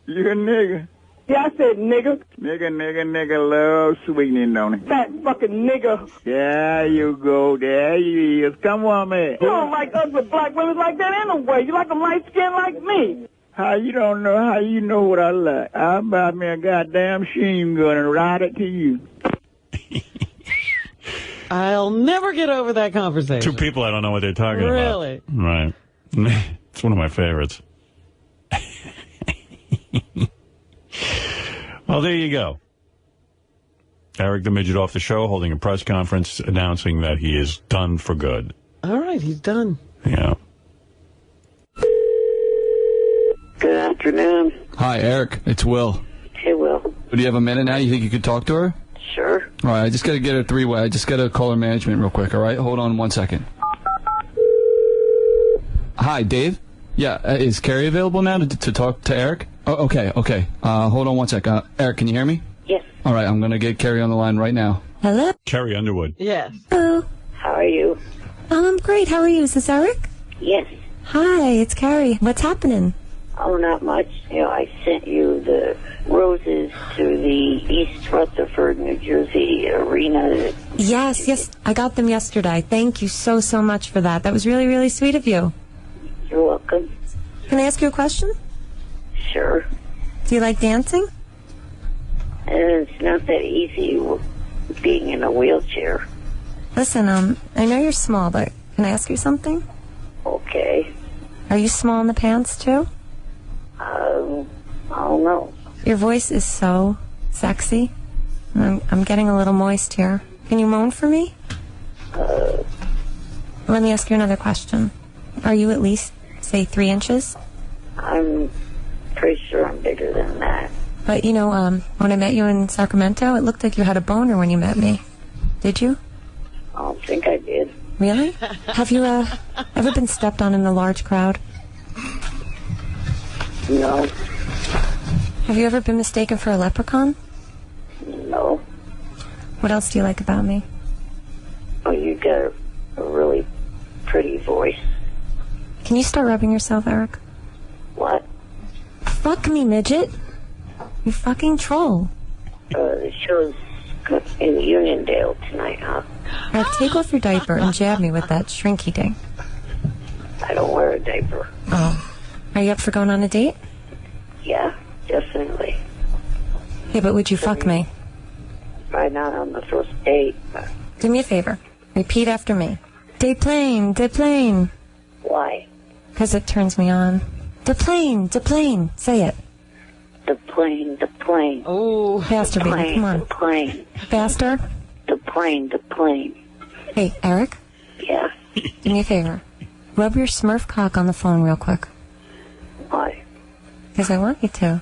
You a nigga. Yeah, I said nigga. Nigga love sweetening, don't it? Fat fucking nigga. There you go. There you is. Come on, man. You don't like ugly black women like that anyway. You like them light skinned like me. How you know what I like? I'll buy me a goddamn machine gun and ride it to you. I'll never get over that conversation. Two people I don't know what they're talking Really? about. Right. It's one of my favorites. Well, there you go. Eric the Midget off the show, holding a press conference announcing that he is done for good. All right, he's done. Yeah. Good afternoon. Hi, Eric. It's Will. Hey, Will. Do you have a minute now? You think you could talk to her? Sure. All right, I just got to get her three-way. I just got to call her management real quick, all right? Hold on 1 second. Hi, Dave? Yeah, is Carrie available now to talk to Eric? Oh, okay. Hold on 1 sec. Eric, can you hear me? Yes. All right, I'm going to get Carrie on the line right now. Hello? Carrie Underwood. Yes. Hello. How are you? I'm great. How are you? Is this Eric? Yes. Hi, it's Carrie. What's happening? Oh, not much. I sent you the roses to the East Rutherford, New Jersey arena. Yes. I got them yesterday. Thank you so much for that. That was really, really sweet of you. You're welcome. Can I ask you a question? Sure. Do you like dancing? It's not that easy being in a wheelchair. Listen, I know you're small, but can I ask you something? Okay. Are you small in the pants, too? I don't know. Your voice is so sexy. I'm getting a little moist here. Can you moan for me? Let me ask you another question. Are you at least, say, 3 inches? I'm pretty sure I'm bigger than that. But, when I met you in Sacramento, it looked like you had a boner when you met me. Did you? I don't think I did. Really? Have you, ever been stepped on in a large crowd? No. Have you ever been mistaken for a leprechaun? No. What else do you like about me? Oh, you got a really pretty voice. Can you start rubbing yourself, Eric? What? Fuck me, midget. You fucking troll. The show's in Uniondale tonight, huh? Eric, take off your diaper and jab me with that shrinky ding. I don't wear a diaper. Oh. Are you up for going on a date? Yeah, definitely. Yeah, but would you fuck me? Right not on the first date. Do me a favor. Repeat after me. Deplane, deplane. Why? Because it turns me on. Deplane, deplane. Say it. The plane. Oh. Faster, baby. Come on. The plane. Faster. The plane. Hey, Eric? Yeah? Do me a favor. Rub your Smurf cock on the phone real quick. Why? Because I want you to.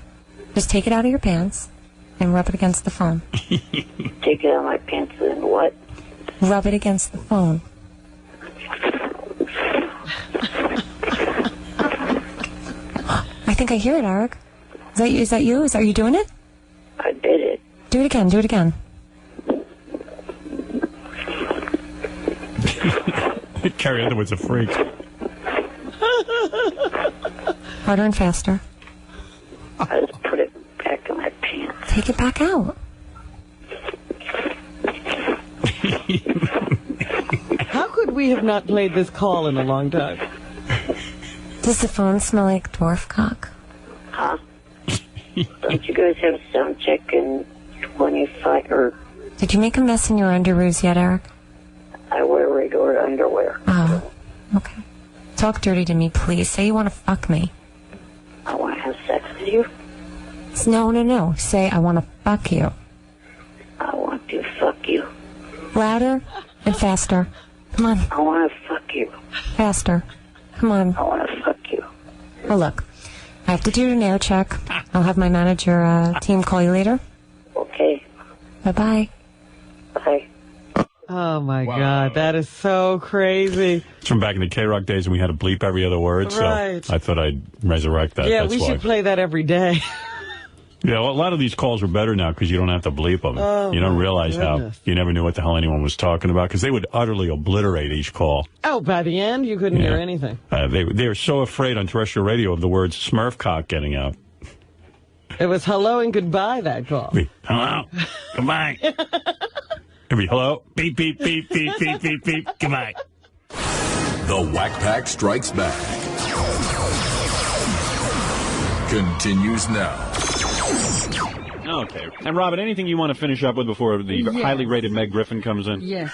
Just take it out of your pants and rub it against the phone. Take it out of my pants and what? Rub it against the phone. I think I hear it, Eric. Is that you? Are you doing it? I did it. Do it again. Carrie Underwood's a freak. Harder and faster. I just put it back in my pants. Take it back out. How could we have not played this call in a long time? Does the phone smell like dwarf cock? Huh? Don't you guys have sound check in 25 or... Did you make a mess in your underoos yet, Eric? I wear regular underwear. Oh, okay. Talk dirty to me, please. Say you want to fuck me. I want to have sex with you. No. Say I want to fuck you. I want to fuck you. Louder and faster. Come on. I want to fuck you. Faster. Come on. I want to fuck you. Well, look. I have to do an air check. I'll have my manager team call you later. Okay. Bye-bye. Bye. Oh, my God. That is so crazy. It's from back in the K-Rock days when we had to bleep every other word, Right. so I thought I'd resurrect that. Yeah, That's we why. should play that every day. Yeah, well, a lot of these calls were better now because you don't have to bleep them. Oh, you don't my realize goodness. how you never knew what the hell anyone was talking about because they would utterly obliterate each call. Oh, by the end, you couldn't hear anything. They were so afraid on terrestrial radio of the words Smurf cock getting out. It was hello and goodbye, that call. Hello, goodbye. It'd be hello, beep, beep, beep, beep, beep, beep, beep, goodbye. The Wack Pack Strikes Back continues now. Okay. And, Robin, anything you want to finish up with before the highly rated Meg Griffin comes in? Yes.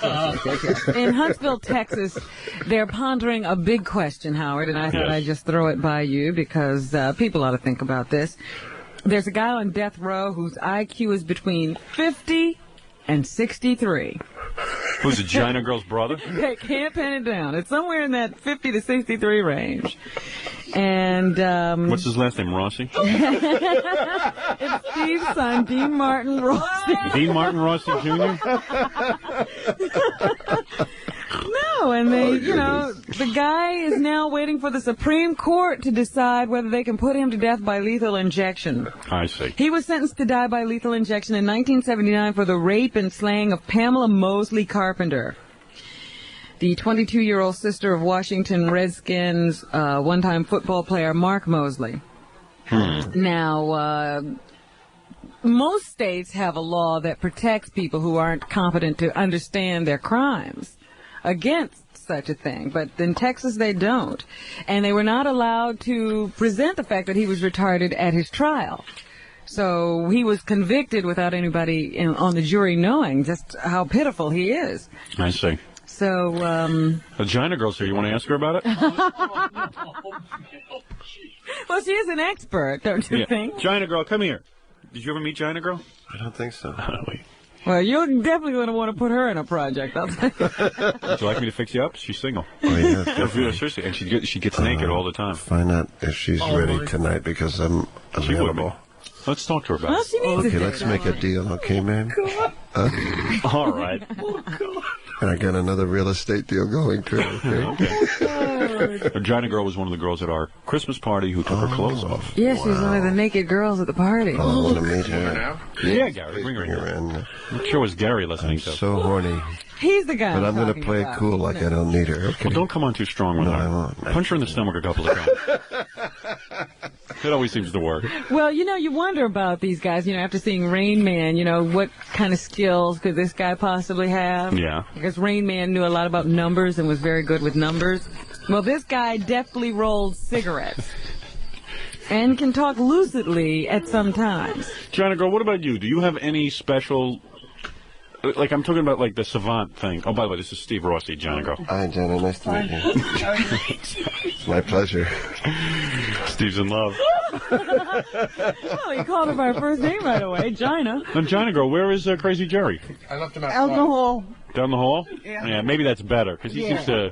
In Huntsville, Texas, they're pondering a big question, Howard, and I thought I'd just throw it by you because people ought to think about this. There's a guy on death row whose IQ is between 50 and 63. Who's the Gina girl's brother? They can't pin it down. It's somewhere in that 50 to 63 range. And what's his last name? Rossi? it's Steve's son, Dean Martin Rossi. Dean Martin Rossi Jr.? No, and the guy is now waiting for the Supreme Court to decide whether they can put him to death by lethal injection. I see. He was sentenced to die by lethal injection in 1979 for the rape and slaying of Pamela Mosley Carpenter, the 22-year-old sister of Washington Redskins one-time football player Mark Mosley. Now, most states have a law that protects people who aren't competent to understand their crimes against such a thing, but in Texas they don't. And they were not allowed to present the fact that he was retarded at his trial. So he was convicted without anybody on the jury knowing just how pitiful he is. I see. So, The Gina girl's here. You want to ask her about it? Well, she is an expert, don't you think? Gina girl, come here. Did you ever meet Gina girl? I don't think so. Wait. Well, you're definitely going to want to put her in a project. Would you like me to fix you up? She's single. Oh, yeah, seriously, and she gets naked all the time. Find out if she's ready tonight because I'm available. Let's talk to her about it. Okay, let's make a deal, okay, man? All right. And I got another real estate deal going, too, okay? Gina girl was one of the girls at our Christmas party who took her clothes off. Yeah, she was one of the naked girls at the party. Oh, I want to meet her. Yeah, Gary, bring her in. I'm sure it was Gary listening to. So horny. He's the guy. But I'm going to play it cool like I don't need her, okay? Well, don't come on too strong with her. I won't. Punch her in the stomach a couple of times. It always seems to work. Well, you wonder about these guys, after seeing Rain Man, what kind of skills could this guy possibly have? Yeah. Because Rain Man knew a lot about numbers and was very good with numbers. Well, this guy deftly rolls cigarettes and can talk lucidly at some times. Gina girl, what about you? Do you have any special... Like, I'm talking about, like, the savant thing. Oh, by the way, this is Steve Rossi, Gina girl. Hi, Jenna. Nice to meet you. My pleasure. Steve's in love. Well, he called her by her first name right away, Gina. Now, Gina girl, where is Crazy Jerry? I left him Out in the hall. Down the hall? Yeah. Maybe that's better, because he seems to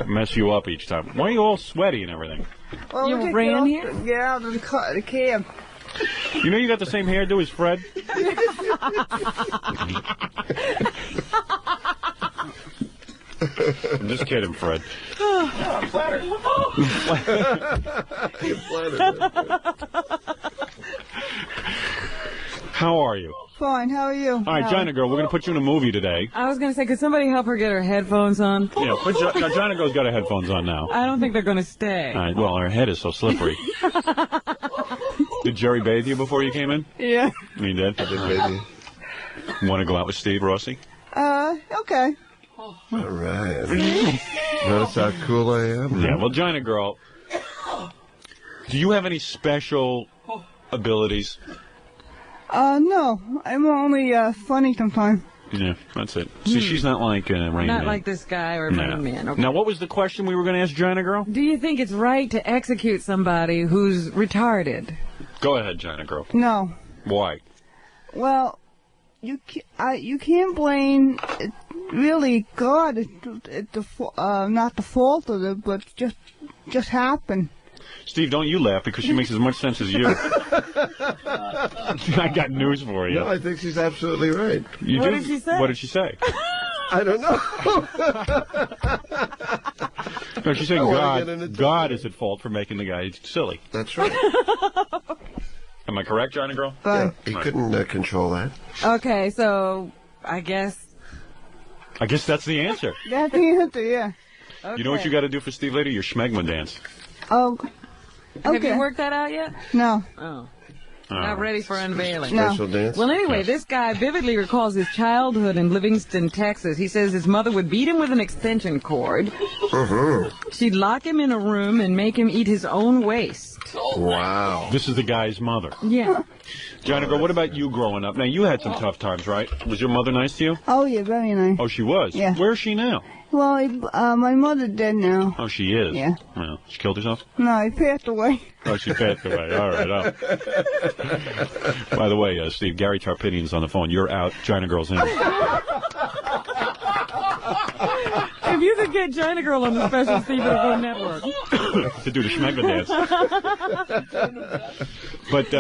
mess you up each time. Why are you all sweaty and everything? Well, You ran here? Get out of the cab. You know you got the same hairdo as Fred? I'm just kidding, Fred. I'm flattered. You're flattered. How are you? Fine, how are you? All right, Gina girl, we're going to put you in a movie today. I was going to say, could somebody help her get her headphones on? Yeah, now Gina girl's got her headphones on now. I don't think they're going to stay. All right, well, her head is so slippery. Did Jerry bathe you before you came in? Yeah. He did? I did bathe you. Want to go out with Steve Rossi? Okay. All right. Notice how cool I am? Yeah, well, Gina girl, do you have any special abilities? No. I'm only, funny sometimes. Yeah, that's it. See, she's not like Rain Man. Not like this guy or Rain Man. Okay. Now, what was the question we were going to ask Gina girl? Do you think it's right to execute somebody who's retarded? Go ahead, Gina girl. No. Why? Well, you can't blame really God. Not the fault of it, but just happened. Steve, don't you laugh because she makes as much sense as you. I got news for you. No, I think she's absolutely right. You What do? did she say? What did she say? I don't know. No, she's saying I wanna get into God is at fault for making the guy silly. That's right. Am I correct, Johnny Girl? Yeah, he couldn't control that. Okay, so I guess that's the answer. That's the answer, yeah. You know what you got to do for Steve later? Your schmegma dance. Oh, okay. Have you worked that out yet? No. Oh. Not ready for unveiling. Special dance? Well, anyway, this guy vividly recalls his childhood in Livingston, Texas. He says his mother would beat him with an extension cord. She'd lock him in a room and make him eat his own waste. Wow. This is the guy's mother. Yeah. Johnny Girl, what about you growing up? Now, you had some tough times, right? Was your mother nice to you? Oh, yeah, very nice. Oh, she was? Yeah. Where is she now? Well, my mother dead now. Oh, she is? Yeah. Well, she killed herself? No, he passed away. Oh, she passed away. All right. By the way, Steve, Gary Tarpinian's on the phone. You're out. China Girl's in. If you could get China Girl on the special Steve Go Network. To do the schmegma dance. But,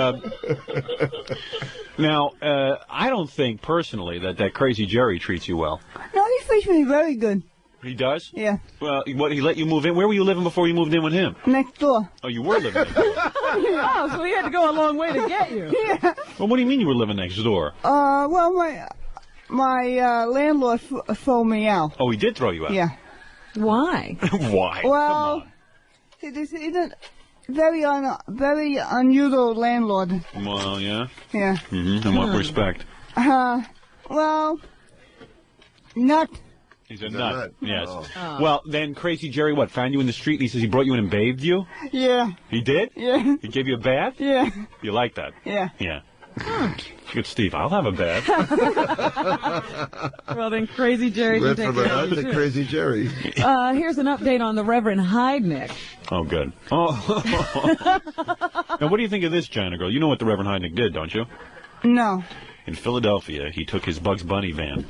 now, I don't think, personally, that Crazy Jerry treats you well. No, he treats me very good. He does? Yeah. Well, what, he let you move in? Where were you living before you moved in with him? Next door. Oh, you were living next door. Oh, so he had to go a long way to get you. Yeah. Well, what do you mean you were living next door? Well, my landlord threw me out. Oh, he did throw you out? Yeah. Why? Why? Well, he's a very unusual landlord. Well, yeah? Yeah. Mm-hmm. In what respect? Well, nut. He's a nut. Yes. Oh. Well, then Crazy Jerry, what, found you in the street and he says he brought you in and bathed you? Yeah. He did? Yeah. He gave you a bath? Yeah. You like that? Yeah. Yeah. Good, Steve. I'll have a bath. Well, then Crazy Jerry can Went take from the care nut of you, to too. Crazy Jerry. Here's an update on the Reverend Heidnick. Oh, good. Oh. Now, what do you think of this, China Girl? You know what the Reverend Heidnick did, don't you? No. In Philadelphia, he took his Bugs Bunny van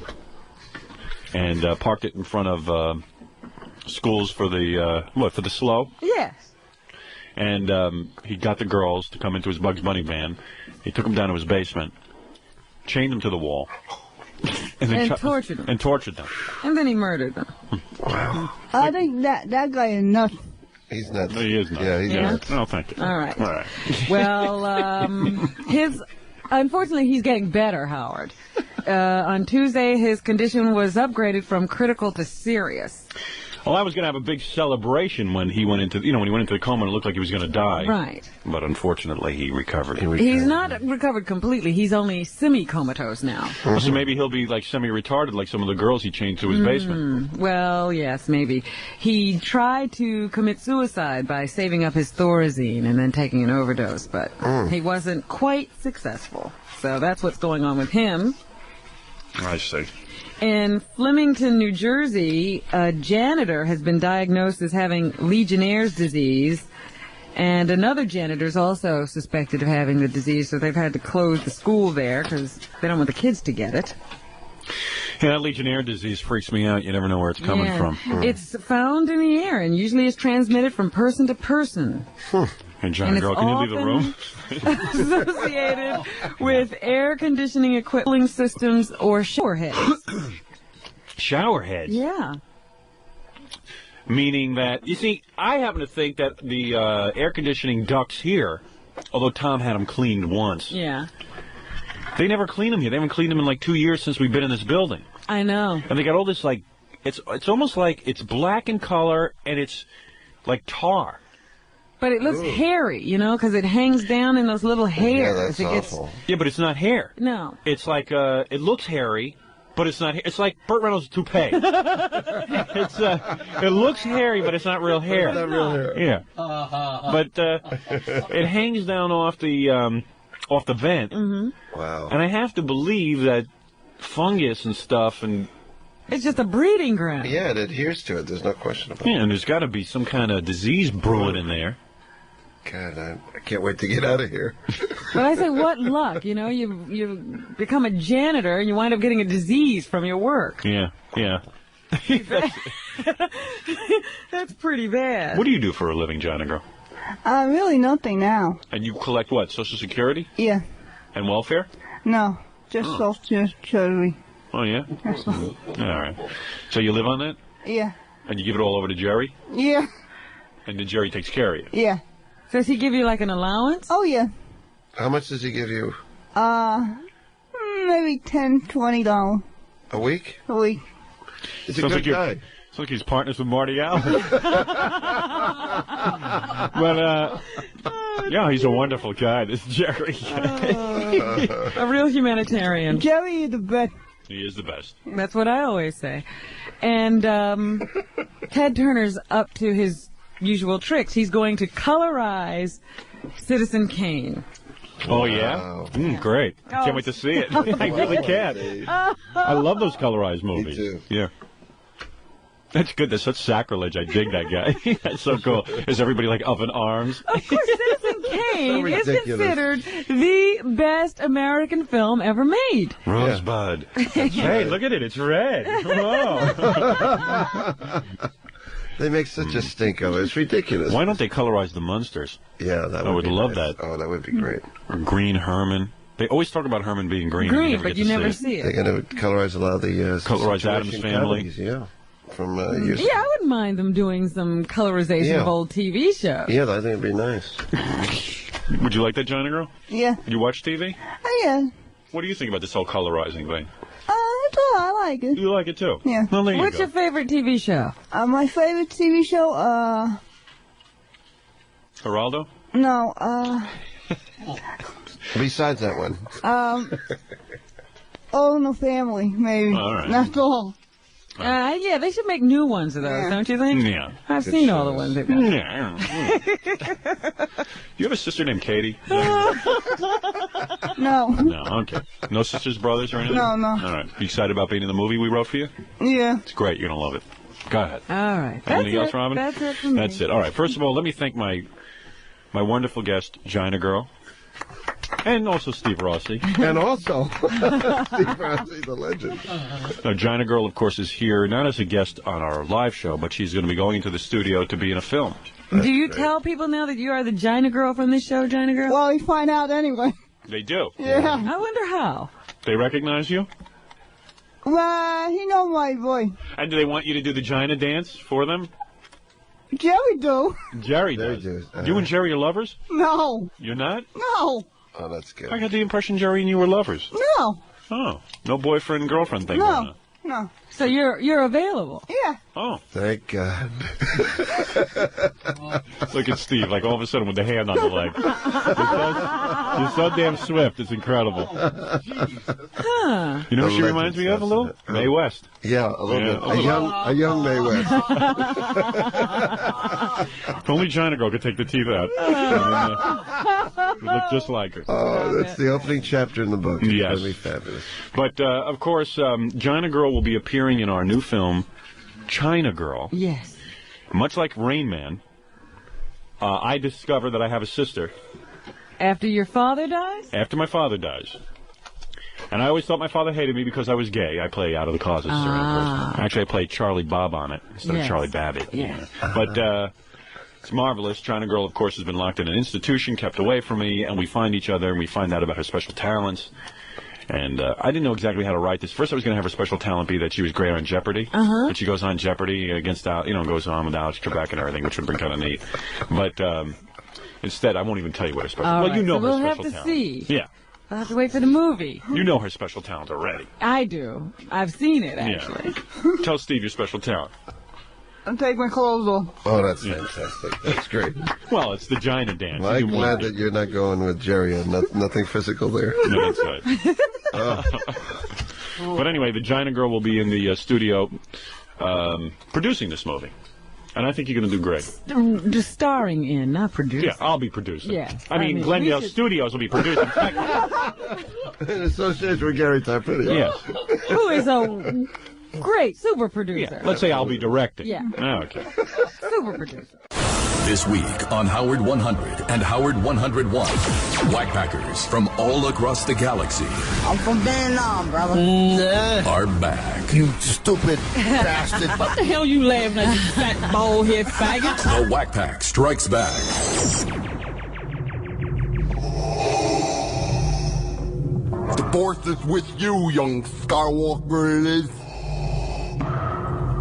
and parked it in front of schools for the, for the slow? Yes. And he got the girls to come into his Bugs Bunny van. He took them down to his basement, chained them to the wall, And tortured them. And tortured them. And then he murdered them. Wow. I think that guy is nuts. He's nuts. He is nuts. Yeah, he's Yeah? nuts. Oh, thank you. All right. All right. Well, unfortunately, he's getting better, Howard. On Tuesday, his condition was upgraded from critical to serious. Well, I was going to have a big celebration when he went into, when he went into the coma and it looked like he was going to die. Right. But unfortunately, he recovered. He's not recovered completely. He's only semi-comatose now. So maybe he'll be like semi-retarded like some of the girls he chained to his basement. Well, yes, maybe. He tried to commit suicide by saving up his Thorazine and then taking an overdose, but he wasn't quite successful. So that's what's going on with him. I see. In Flemington, New Jersey, a janitor has been diagnosed as having Legionnaire's disease, and another janitor is also suspected of having the disease, so they've had to close the school there because they don't want the kids to get it. Yeah, that Legionnaire disease freaks me out. You never know where it's coming from. It's found in the air and usually is transmitted from person to person. Hey, John And Girl, it's can you leave the room? Associated with air conditioning equipment systems or shower heads. Shower heads? Yeah. Meaning that, you see, I happen to think that the air conditioning ducts here, although Tom had them cleaned once, Yeah. they never clean them here. They haven't cleaned them in like 2 years since we've been in this building. I know. And they got all this like, it's almost like it's black in color and it's like tar. But it looks hairy, because it hangs down in those little hairs. Yeah, that's awful. Yeah, but it's not hair. No. It's like, it looks hairy, but it's not. It's like Burt Reynolds' toupee. It looks hairy, but it's not real hair. It's not real hair. Yeah. But it hangs down off the vent. Mm-hmm. Wow. And I have to believe that fungus and stuff and. It's just a breeding ground. Yeah, it adheres to it. There's no question about it. Yeah, and there's got to be some kind of disease brewing in there. God, I can't wait to get out of here. But I say, what luck, you become a janitor and you wind up getting a disease from your work. Yeah. That's pretty bad. What do you do for a living, Johnny Girl? Really nothing now. And you collect what, Social Security? Yeah. And welfare? No, just Social Security. Oh, yeah? All right. So you live on that? Yeah. And you give it all over to Jerry? Yeah. And then Jerry takes care of you? Yeah. Does he give you like an allowance? Oh, yeah. How much does he give you? Maybe $10, $20. A week? A week. He's a good guy. Sounds like he's partners with Marty Allen. But, yeah, he's a wonderful guy, this Jerry. A real humanitarian. Jerry is the best. He is the best. That's what I always say. And Ted Turner's up to his usual tricks. He's going to colorize Citizen Kane. Oh, yeah? Great. Can't wait to see it. I really can't. I love those colorized movies. Me too. Yeah. That's good. That's such sacrilege. I dig that guy. That's so cool. Is everybody like up in arms? Of course, Citizen Kane is considered the best American film ever made. Rosebud. Hey, look at it. It's red. Whoa. They make such a stink of it. It's ridiculous. Why don't they colorize the Munsters? Yeah, that would I would be love nice. that. Oh, that would be great. Or Green Herman. They always talk about Herman being green. Green, but you never see it. They're going to colorize a lot of the colorize Addams Family. Comedies, yeah. From Yeah, I wouldn't mind them doing some colorization of old TV shows. Yeah, I think it'd be nice. Would you like that, China Girl? Yeah. You watch TV? Oh, yeah. What do you think about this whole colorizing thing? It's all right. I like it. You like it too? Yeah. Well, there you What's go. your favorite TV show? My favorite TV show, Geraldo? no, Besides that one. All in the Family, maybe. All right. That's all. Yeah, they should make new ones of those, don't you think? Yeah. I've seen all the ones they've done. Yeah. You have a sister named Katie? No. No, okay. No sisters, brothers, or anything? No. All right. You excited about being in the movie we wrote for you? Yeah. It's great. You're going to love it. Go ahead. All right. Anything else, Robin? That's it for me. That's it. All right. First of all, let me thank my wonderful guest, Gina Girl. And also Steve Rossi. And also Steve Rossi, the legend. Now, Gina Girl, of course, is here not as a guest on our live show, but she's going to be going into the studio to be in a film. Do you tell people now that you are the Gina Girl from this show, Gina Girl? Well, we find out anyway. They do? Yeah. I wonder how. They recognize you? Well, he knows my voice. And do they want you to do the Gina dance for them? Jerry do. Jerry does. You and Jerry are lovers? No. You're not? No. Oh, that's good. I got the impression Jerry and you were lovers. No. Oh, no boyfriend-girlfriend thing No. going on. No. So you're available? Yeah. Oh. Thank God. Look at Steve, like all of a sudden with the hand on the leg. You're so damn swift, it's incredible. Huh. You know who she reminds me of a little? Mae West. Yeah, a little bit. A young Mae West. If only Gina Girl could take the teeth out. You look just like her. Oh, that's the opening chapter in the book. It's going to be fabulous. But, of course, Gina Girl will be appearing in our new film, China Girl. Yes. Much like Rain Man, I discover that I have a sister. After your father dies? After my father dies. And I always thought my father hated me because I was gay. I play Out of the Closet. Actually, I played Charlie Bob on it instead of Charlie Babbitt. Yes. But it's marvelous. China Girl, of course, has been locked in an institution, kept away from me, and we find each other, and we find out about her special talents. And I didn't know exactly how to write this. First, I was going to have her special talent be that she was great on Jeopardy. But she goes on Jeopardy against, goes on with Alex Trebek and everything, which would have been kind of neat. But instead, I won't even tell you what her special All Well, right, you know so her we'll special have to talent. see. Yeah. I'll have to wait for the movie. You know her special talent already. I do. I've seen it, actually. Yeah. Tell Steve your special talent. And take my clothes off. Oh, that's fantastic. That's great. Well, it's the Gina dance. Well, I'm glad that you're not going with Jerry and nothing physical there. No, that's right. But anyway, the Gina Girl will be in the studio producing this movie. And I think you're going to do great. Just starring in, not producing. Yeah, I'll be producing. Yeah. I mean Glendale Studios will be producing. In association with Gary Tarpetti. Yes. Who is a great super producer. Yeah. Let's say I'll be directing. Yeah. Okay. Super producer. This week on Howard 100 and Howard 101, Wackpackers from all across the galaxy I'm from Vietnam, brother. are back. You stupid bastard. What the hell you laughing at, you fat bald-head faggot? The Wack Pack strikes back. Force is with you, young Skywalker it is.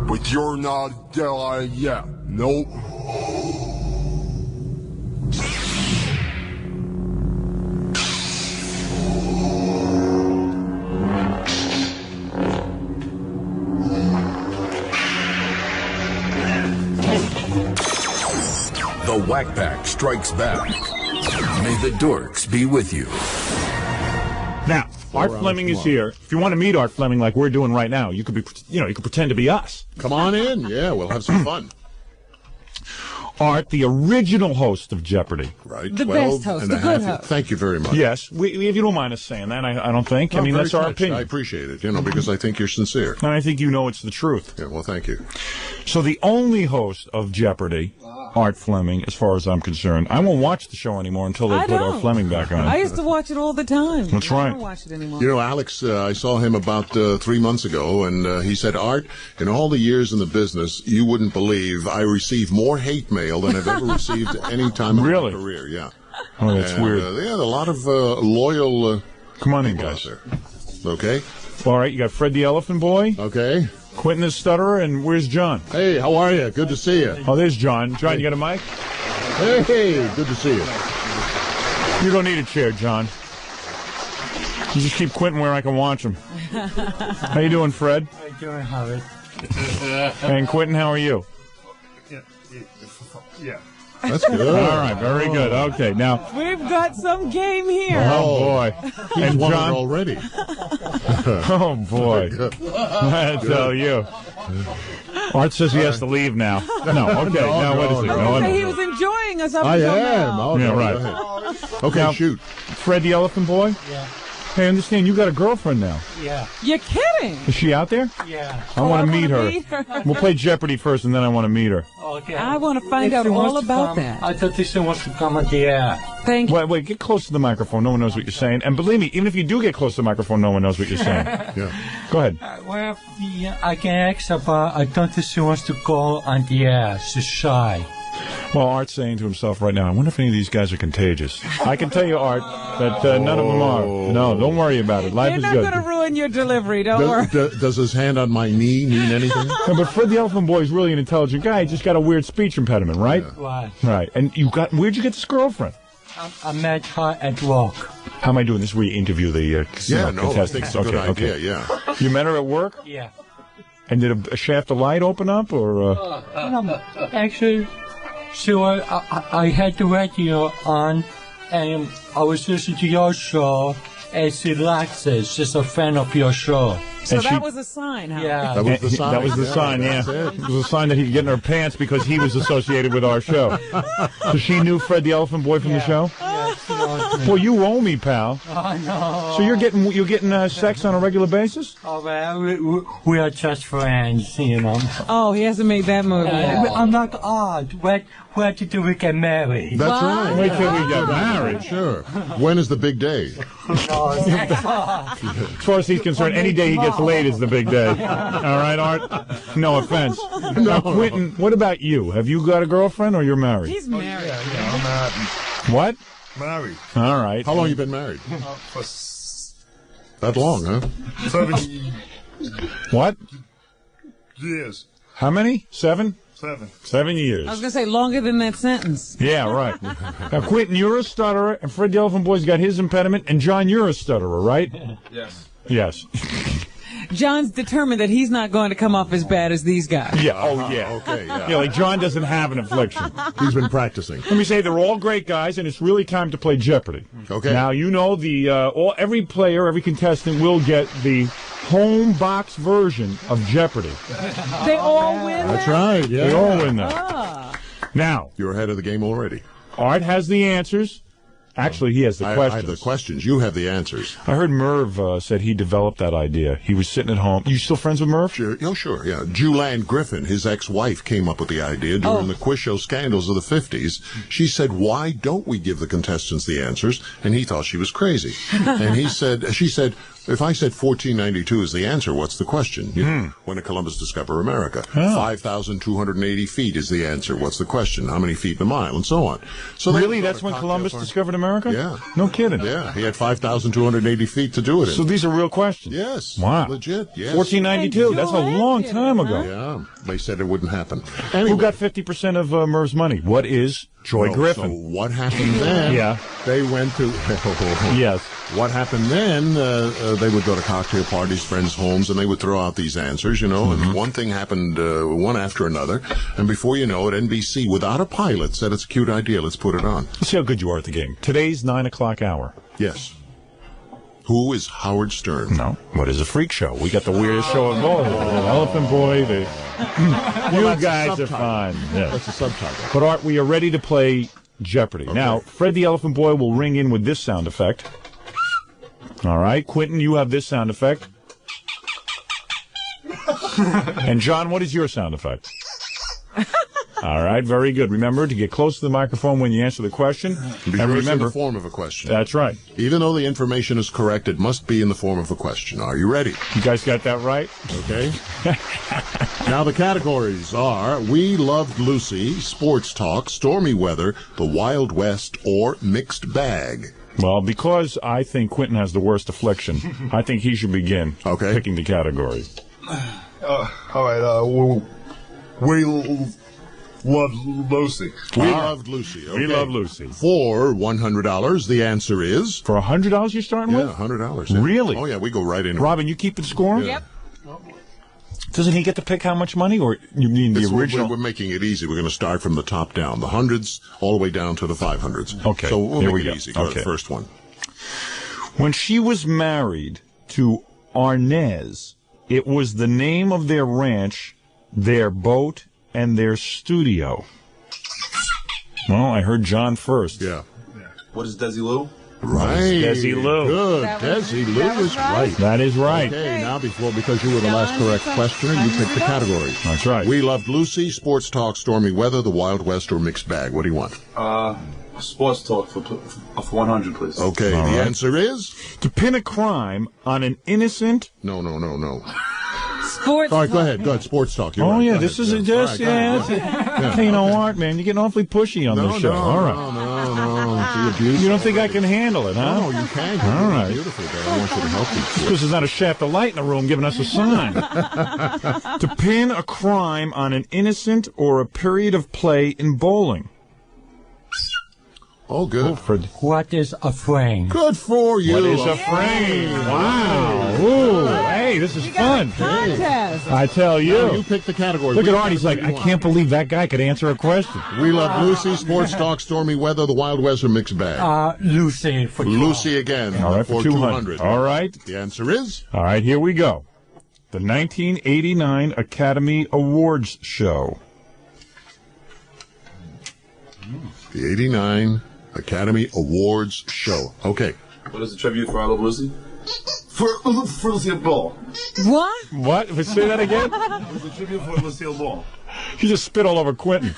But you're not a Jedi yet. Nope. The Wack Pack strikes back. May the dorks be with you. Now, Art Fleming is here. If you want to meet Art Fleming like we're doing right now, you could be, you could pretend to be us. Come on in. Yeah, we'll have some fun. Art, the original host of Jeopardy. Right. The best host, the good host. Thank you very much. Yes, if you don't mind us saying that, I don't think. I mean, that's our opinion. I appreciate it, because I think you're sincere. And I think you know it's the truth. Yeah, well, thank you. So the only host of Jeopardy, Art Fleming, as far as I'm concerned. I won't watch the show anymore until they put Art Fleming back on. I used to watch it all the time. That's right. I don't watch it anymore. Alex, I saw him about 3 months ago, and he said, Art, in all the years in the business, you wouldn't believe I receive more hate mail than I've ever received any time in my career. Yeah. Oh, that's weird. Yeah, a lot of loyal come on in, guys. There. Okay. All right, you got Fred the Elephant Boy. Okay. Quentin the Stutterer, and where's John? Hey, how are you? Good to see you. Oh, there's John. John, you got a mic? Hey, good to see you. You don't need a chair, John. You just keep Quentin where I can watch him. How you doing, Fred? How you doing, Howard? And Quentin, how are you? Yeah. That's good. All right, very good. Okay, now we've got some game here. Oh boy, and John John already. Oh boy, I tell you. Art says he has to leave now. No, okay. Now what is it? No, he was enjoying us up I until am. now. Oh, yeah, no, right. go ahead. Okay, now, shoot. Fred the Elephant Boy. Yeah. Hey, I understand you got a girlfriend now. Yeah. You're kidding? Is she out there? Yeah. I want to meet her. We'll play Jeopardy first, and then I want to meet her. Okay. I want to find out all about that. I thought this one wants to come on the air. Thank you. Wait, get close to the microphone. No one knows what you're saying. And believe me, even if you do get close to the microphone, no one knows what you're saying. Yeah. Go ahead. Well, I can ask about, I thought this one wants to go on the air. She's shy. Well, Art's saying to himself right now, I wonder if any of these guys are contagious. I can tell you, Art, that none of them are. No, don't worry about it. Life They're is not good. going to ruin your delivery. Don't worry. Does his hand on my knee mean anything? No, but Fred the Elephant Boy is really an intelligent guy. He just got a weird speech impediment, right? Yeah. Right. Right. And where'd you get this girlfriend? I met her at work. How am I doing this? We interview the contestants. I think it's a good idea, yeah. You met her at work? Yeah. And did a shaft of light open up, or? Actually, so I had the radio on, and I was listening to your show, and she likes it. She's a fan of your show. So that was a sign, huh? Yeah. That was the sign. That was the sign, yeah. It was a sign that he could get in her pants because he was associated with our show. So she knew Fred the Elephant Boy from the show? Yeah, she knows me. Well, you owe me, pal. I know. So you're getting sex on a regular basis? Oh, well, we are just friends, Oh, he hasn't made that move yet. I'm not odd. Where did we get married? That's right. Wait till we get married. Sure. When is the big day? As far as he's concerned, any day he gets laid is the big day. All right, Art? No offense. Now, Quentin, what about you? Have you got a girlfriend or you're married? He's married. Yeah, I'm married. What? Married. All right. How long you been married? That long, huh? 7 What? years. How many? 7? 7. 7 years. I was going to say longer than that sentence. Yeah, right. Now, Quentin, you're a stutterer, and Fred the Elephant Boy's got his impediment, and John, you're a stutterer, right? Yes. Yes. John's determined that he's not going to come off as bad as these guys. Yeah, oh yeah. Okay, yeah. Yeah, like John doesn't have an affliction. He's been practicing. Let me say, they're all great guys, and it's really time to play Jeopardy. Okay. Now, you know, every player, every contestant will get the home box version of Jeopardy. They all win That's that? right, yeah. They all win that. Ah. Now, you're ahead of the game already. Art has the answers. Actually, he has the questions. I have the questions. You have the answers. I heard Merv said he developed that idea. He was sitting at home. You still friends with Merv? Sure. Oh, sure, yeah. Julianne Griffin, his ex-wife, came up with the idea during the quiz show scandals of the 50s. She said, why don't we give the contestants the answers? And he thought she was crazy. And she said, If I said 1492 is the answer, what's the question? When did Columbus discover America? 5,280 feet is the answer. What's the question? How many feet in a mile? And so on. So really? That's when Columbus discovered America? Yeah. No kidding. Yeah. He had 5,280 feet to do it in. So these are real questions? Yes. Wow. Legit, yes. 1492. That's a long time ago. Yeah. They said it wouldn't happen. Who got 50% of Merv's money? What is Joy Griffin? So what happened then? Yeah. They went to... Yes. What happened then, they would go to cocktail parties, friends' homes, and they would throw out these answers, and one thing happened one after another, and before you know it, NBC, without a pilot, said it's a cute idea, let's put it on. Let's see how good you are at the game. Today's 9 o'clock hour. Yes. Who is Howard Stern? No. What is a freak show? We got the weirdest show in all. Elephant Boy. You guys are fun. Yeah. That's a subtitle. But Art, we are ready to play Jeopardy. Okay. Now, Fred the Elephant Boy will ring in with this sound effect. All right. Quentin, you have this sound effect. And John, what is your sound effect? All right, very good. Remember to get close to the microphone when you answer the question. And remember, in the form of a question. That's right. Even though the information is correct, it must be in the form of a question. Are you ready? You guys got that right? Okay. Now the categories are We Loved Lucy, Sports Talk, Stormy Weather, The Wild West, or Mixed Bag. Well, because I think Quentin has the worst affliction, I think he should begin picking the categories. All right, we loved Lucy. We loved Lucy. Okay. We love Lucy. For $100, the answer is... For $100 you're starting with? Yeah, $100. Yeah. Really? Oh, yeah, we go right in. Robin, you keeping score? Yeah. Yep. Doesn't he get to pick how much money, or you mean the original? We're making it easy. We're going to start from the top down, the hundreds all the way down to the 500s. Okay. So we'll Here make we it go. easy. Go to the first one. When she was married to Arnez, it was the name of their ranch, their boat, and their studio. Well, I heard John first. Yeah. What is Desilu? Right. Desi Lou. Good. Desi Lou is right. That is right. Okay, now because you were the last correct questioner, you picked the category. That's right. We Loved Lucy, Sports Talk, Stormy Weather, The Wild West, or Mixed Bag. What do you want? Sports Talk for 100, please. Okay, All the right. answer is? To pin a crime on an innocent... No. Sports. All right, go ahead. Sports Talk. You're right. yeah, Go this ahead. is just, All right, go ahead. Hey, Art, man, you're getting awfully pushy on this show. All right. No. You don't think I can handle it, huh? No, you can. All right. Beautiful, but I want you to help me. Because there's not a shaft of light in the room giving us a sign. To pin a crime on an innocent or a period of play in bowling. Oh, good. What is a frame? Good for you. What is a frame? Wow. Ooh. Hey, this is fun. Contest. I tell you. No, you pick the category. Look at Art. He's like, I can't believe that guy could answer a question. We Love Lucy, Sports Talk, Stormy Weather, The Wild West, or Mixed Bag. Lucy for Lucy again. All right, for 200. All right. The answer is? All right, here we go. The 1989 Academy Awards show. The 89 Academy Awards show. Okay. What is the tribute for I Love Lucy? For Lucille Ball. What? What? Say that again? What is the tribute for Lucille Ball? He just spit all over Quentin.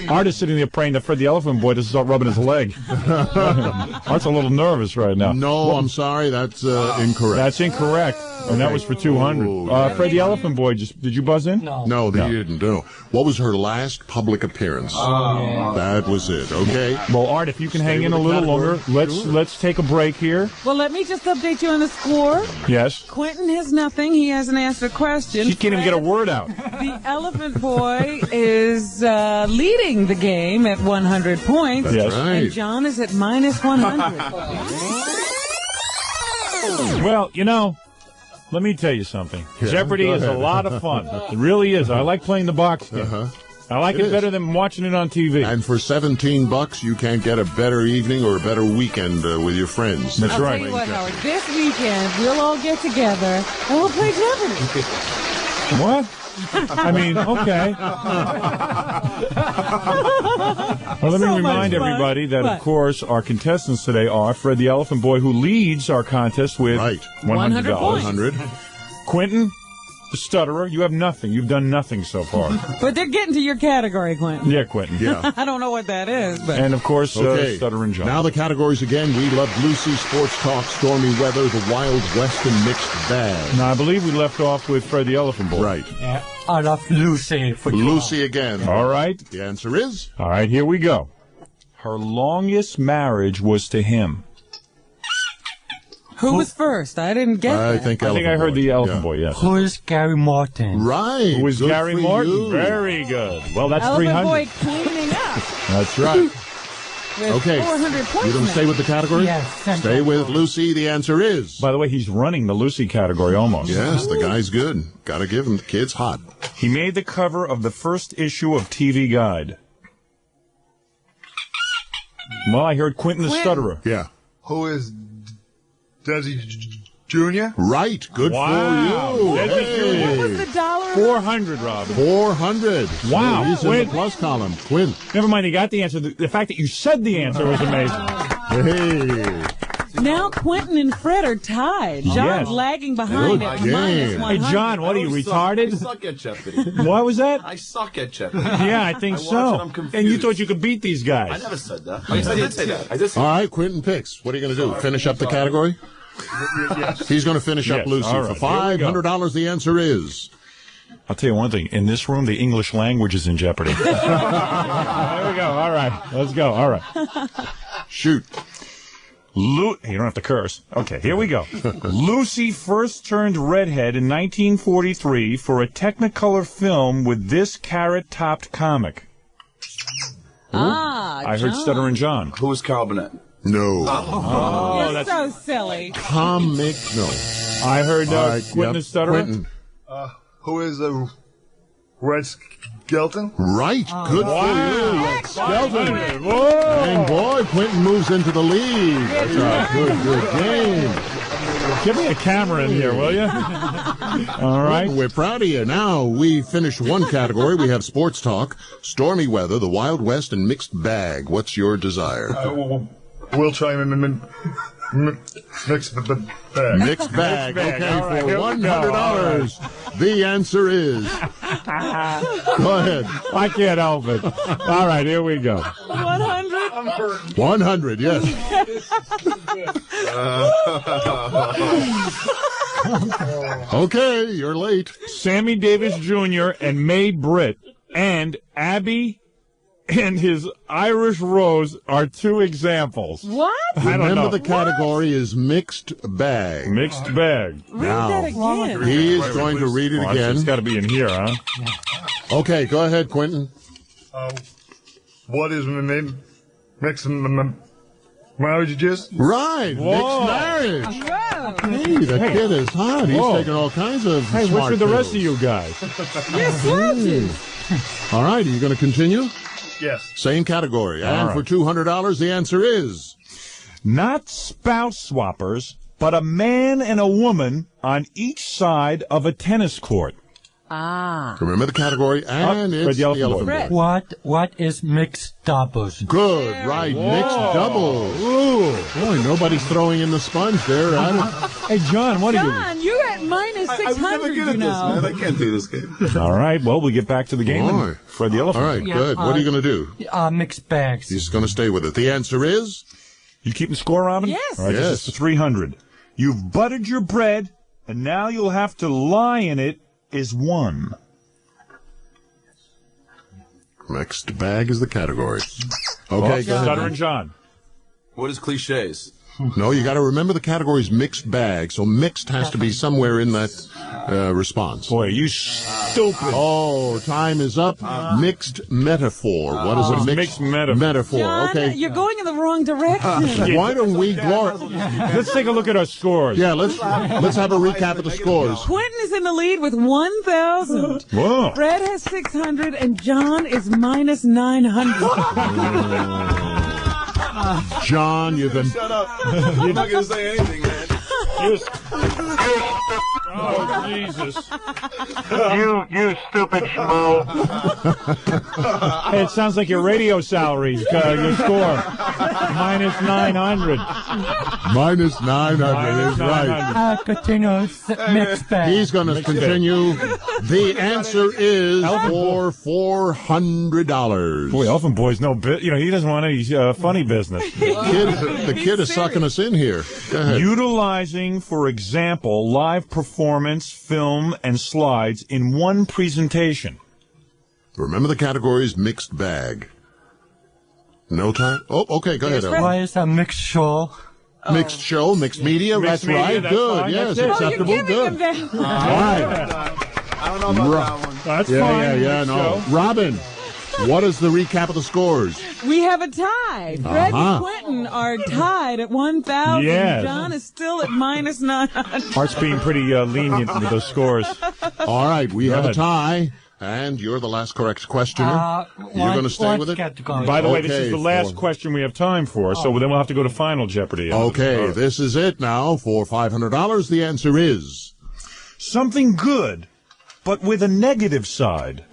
Art is sitting there praying that Fred the Elephant Boy doesn't start rubbing his leg. Art's a little nervous right now. No, I'm sorry. That's incorrect. That's incorrect. And that was for 200. Fred the Elephant Boy, did you buzz in? No, they didn't. No. What was her last public appearance? That was it. Okay. Well, Art, if you can hang in a little longer, let's take a break here. Well, let me just update you on the score. Yes. Quentin has nothing. He hasn't answered a question. She can't even get a word out. The Elephant Boy is leading the game at 100 points. That's right. And John is at minus 100. Well, let me tell you something. Jeopardy is a lot of fun. It really is. I like playing the box game. I like it better than watching it on TV. And for $17, you can't get a better evening or a better weekend with your friends. That's right. I'll tell you what, Howard, this weekend we'll all get together and we'll play Jeopardy. What? I mean, okay. Well, let me remind everybody that, of course, our contestants today are Fred the Elephant Boy, who leads our contest with $100. $100. Quentin, the stutterer. You have nothing. You've done nothing so far. But they're getting to your category, Quentin. Yeah, Quentin. Yeah. I don't know what that is, but. And, of course, Okay. Stuttering John. Now the categories again. We love Lucy, Sports Talk, Stormy Weather, the Wild West, and Mixed Bag. Now, I believe we left off with Fred the Elephant Boy. Right. Yeah, I love Lucy for Lucy again. All right. The answer is? All right, here we go. Her longest marriage was to him. Who was first? I didn't get that. I think I heard the Elephant Boy, yes. Who is Gary Martin? Right. Who is Good Gary for Martin? you. Very good. Well, that's Elephant 300. Boy cleaning up. That's right. With Okay. 400 points. You don't stay with the category? Yes. Stay with Lucy. The answer is? By the way, he's running the Lucy category almost. Yes, the guy's good. Got to give him. The kid's hot. He made the cover of the first issue of TV Guide. Well, I heard Quentin the Stutterer. Yeah. Who is Desi Jr.? Right. Good Wow. for you. Desi Hey. What was the dollar? 400, Rob. 400. Wow. He's in the Quinn. plus column. Quinn. Never mind, he got the answer. The fact that you said the answer was amazing. Hey. Now Quentin and Fred are tied. John's Yes. lagging behind Good at game. minus Hey, 100. Hey, John, what are you, retarded? I suck at Jeopardy. What was that? I suck at Jeopardy. Yeah, I think I watch so. it, I'm confused. And you thought you could beat these guys. I never said that. I did say that. I did say All right, Quentin picks. What are you going to do? Finish up the category? He's going to finish up Yes, Lucy all right. for $500. The answer is? I'll tell you one thing. In this room, the English language is in jeopardy. There we go. All right. Let's go. All right. Shoot. You don't have to curse. Okay, here we go. Lucy first turned redhead in 1943 for a Technicolor film with this carrot-topped comic. I heard John. Stuttering John. Who is Carl Burnett? No. Oh, You're so silly. Comic. No. I heard All right, Quentin the Stutterer. Quentin. Who is Red Skelton? Right. Good for you. Rex Skelton. And boy, Quentin moves into the lead. That's a good game. Give me a camera in here, will you? All right. We're proud of you. Now, we finished one category. We have sports talk, stormy weather, the Wild West, and mixed bag. What's your desire? We'll try and mix the bag. Mixed bag. Mixed bag. Okay, All right, for here we go. $100. The answer is. Go ahead. I can't help it. All right, here we go. 100? 100, yes. Okay, you're late. Sammy Davis Jr. and Mae Britt and Abby and his Irish Rose are two examples. What? I don't Remember know. the category is mixed bag. Mixed bag. Read Now, that again. he is going to read it It's again. got to be in here, huh? Okay, go ahead, Quentin. What is mixed marriages? Right, Whoa. mixed marriage. Whoa. Hey, the kid is hot. He's Whoa. taking all kinds of Hey, what's smart with the rest of pills. you guys? You're slouches. All right, are you going to continue? Yes. Same category. And right. for $200, the answer is... Not spouse swappers, but a man and a woman on each side of a tennis court. Ah. Remember the category, and Fred it's the the Elephant elephant Fred. boy. What is mixed doubles? Good, right, mixed doubles. Ooh, boy, nobody's throwing in the sponge there. Hey, John, what are you? John, you're at minus 600, you know. I can't do this game. All right, well, we get back to the game. Boy. And Fred the Elephant. All right, Yeah, good. What are you going to do? Mixed bags. He's going to stay with it. The answer is... You keeping score, Robin? Yes. All right, Yes. this is 300. You've buttered your bread, and now you'll have to lie in it is one. Mixed bag is the category. Okay, go Stuttering ahead. John. What is cliches? No, you got to remember the category's mixed bag, so mixed has to be somewhere in that response. Boy, you stupid. Oh, time is up. Mixed metaphor. What is a mixed metaphor? John, Okay. you're going in the wrong direction. Why don't we Let's take a look at our scores. Yeah, let's have a recap of the scores. Quentin is in the lead with 1,000. Whoa. Fred has 600, and John is minus 900. John, you've been... Shut up. I'm not going to say anything, man. Oh, Jesus. You stupid schmo. Hey, it sounds like your radio salary, your score. Minus 900. Minus 900 is right. Continuous mixed bag. He's going to continue. The answer is for $400. Boy, Elephant Boy's no bit. You know, he doesn't want any funny business. The kid is sucking us in here. Go ahead. Utilizing, for example, live performance, film, and slides in one presentation. Remember the categories mixed bag. No time? Oh, okay, go ahead, Ellen. Why is that mixed show? Mixed show, mixed media, Mixed that's media, right. that's Good, fine, yes, that's it. acceptable, You're giving good. him that. All right. I don't know about that one. That's Yeah, fine. no. Robin, what is the recap of the scores? We have a tie. Fred and Quentin are tied at 1,000. Yes. John is still at minus 900. Art's being pretty lenient with those scores. All right, we Go have a ahead. tie, and you're the last correct questioner. You're going to stay with it? By the way, this is Okay, the last question we have time for, so then we'll have to go to Final Jeopardy. Okay, this is it now. For $500, the answer is... Something good, but with a negative side.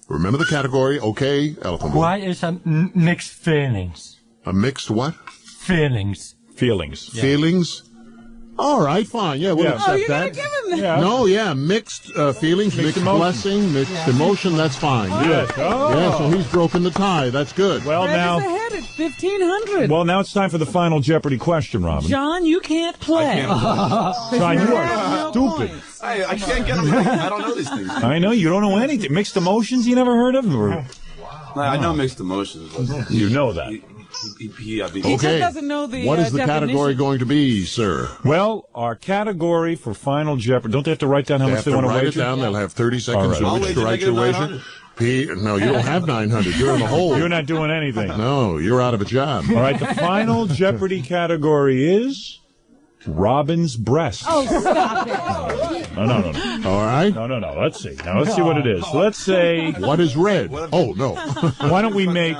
Remember the category, okay, Elephant Boy. Why is that mixed feelings? A mixed what? Feelings. Feelings. Yeah. Feelings? All right, fine. Yeah, we'll accept you're that. gonna give him that. Yeah. No, yeah, mixed feelings, mixed emotion. blessing, mixed emotion, that's fine. Yes. Oh. Yeah, so he's broken the tie. That's good. Well, Fred now, is ahead at 1,500. well, now it's time for the Final Jeopardy question, Robin. John, you can't play. John, you are stupid. I can't get them. I don't know these things. I know, you don't know anything. Mixed emotions you never heard of? Or, I know mixed emotions. But you know that. He Okay. just doesn't know the What is the definition. category going to be, sir? Well, our category for Final Jeopardy, don't they have to write down how They much have they to want to write it wager? down. They'll have 30 seconds All in right. which to write your wager. No, you don't have 900. You're in the hole. You're not doing anything. No, you're out of a job. All right, the Final Jeopardy category is Robin's breast. Oh, stop it. No. All right. No. Let's see. Now, let's see what it is. Let's say... What is red? Oh, no. Why don't we make...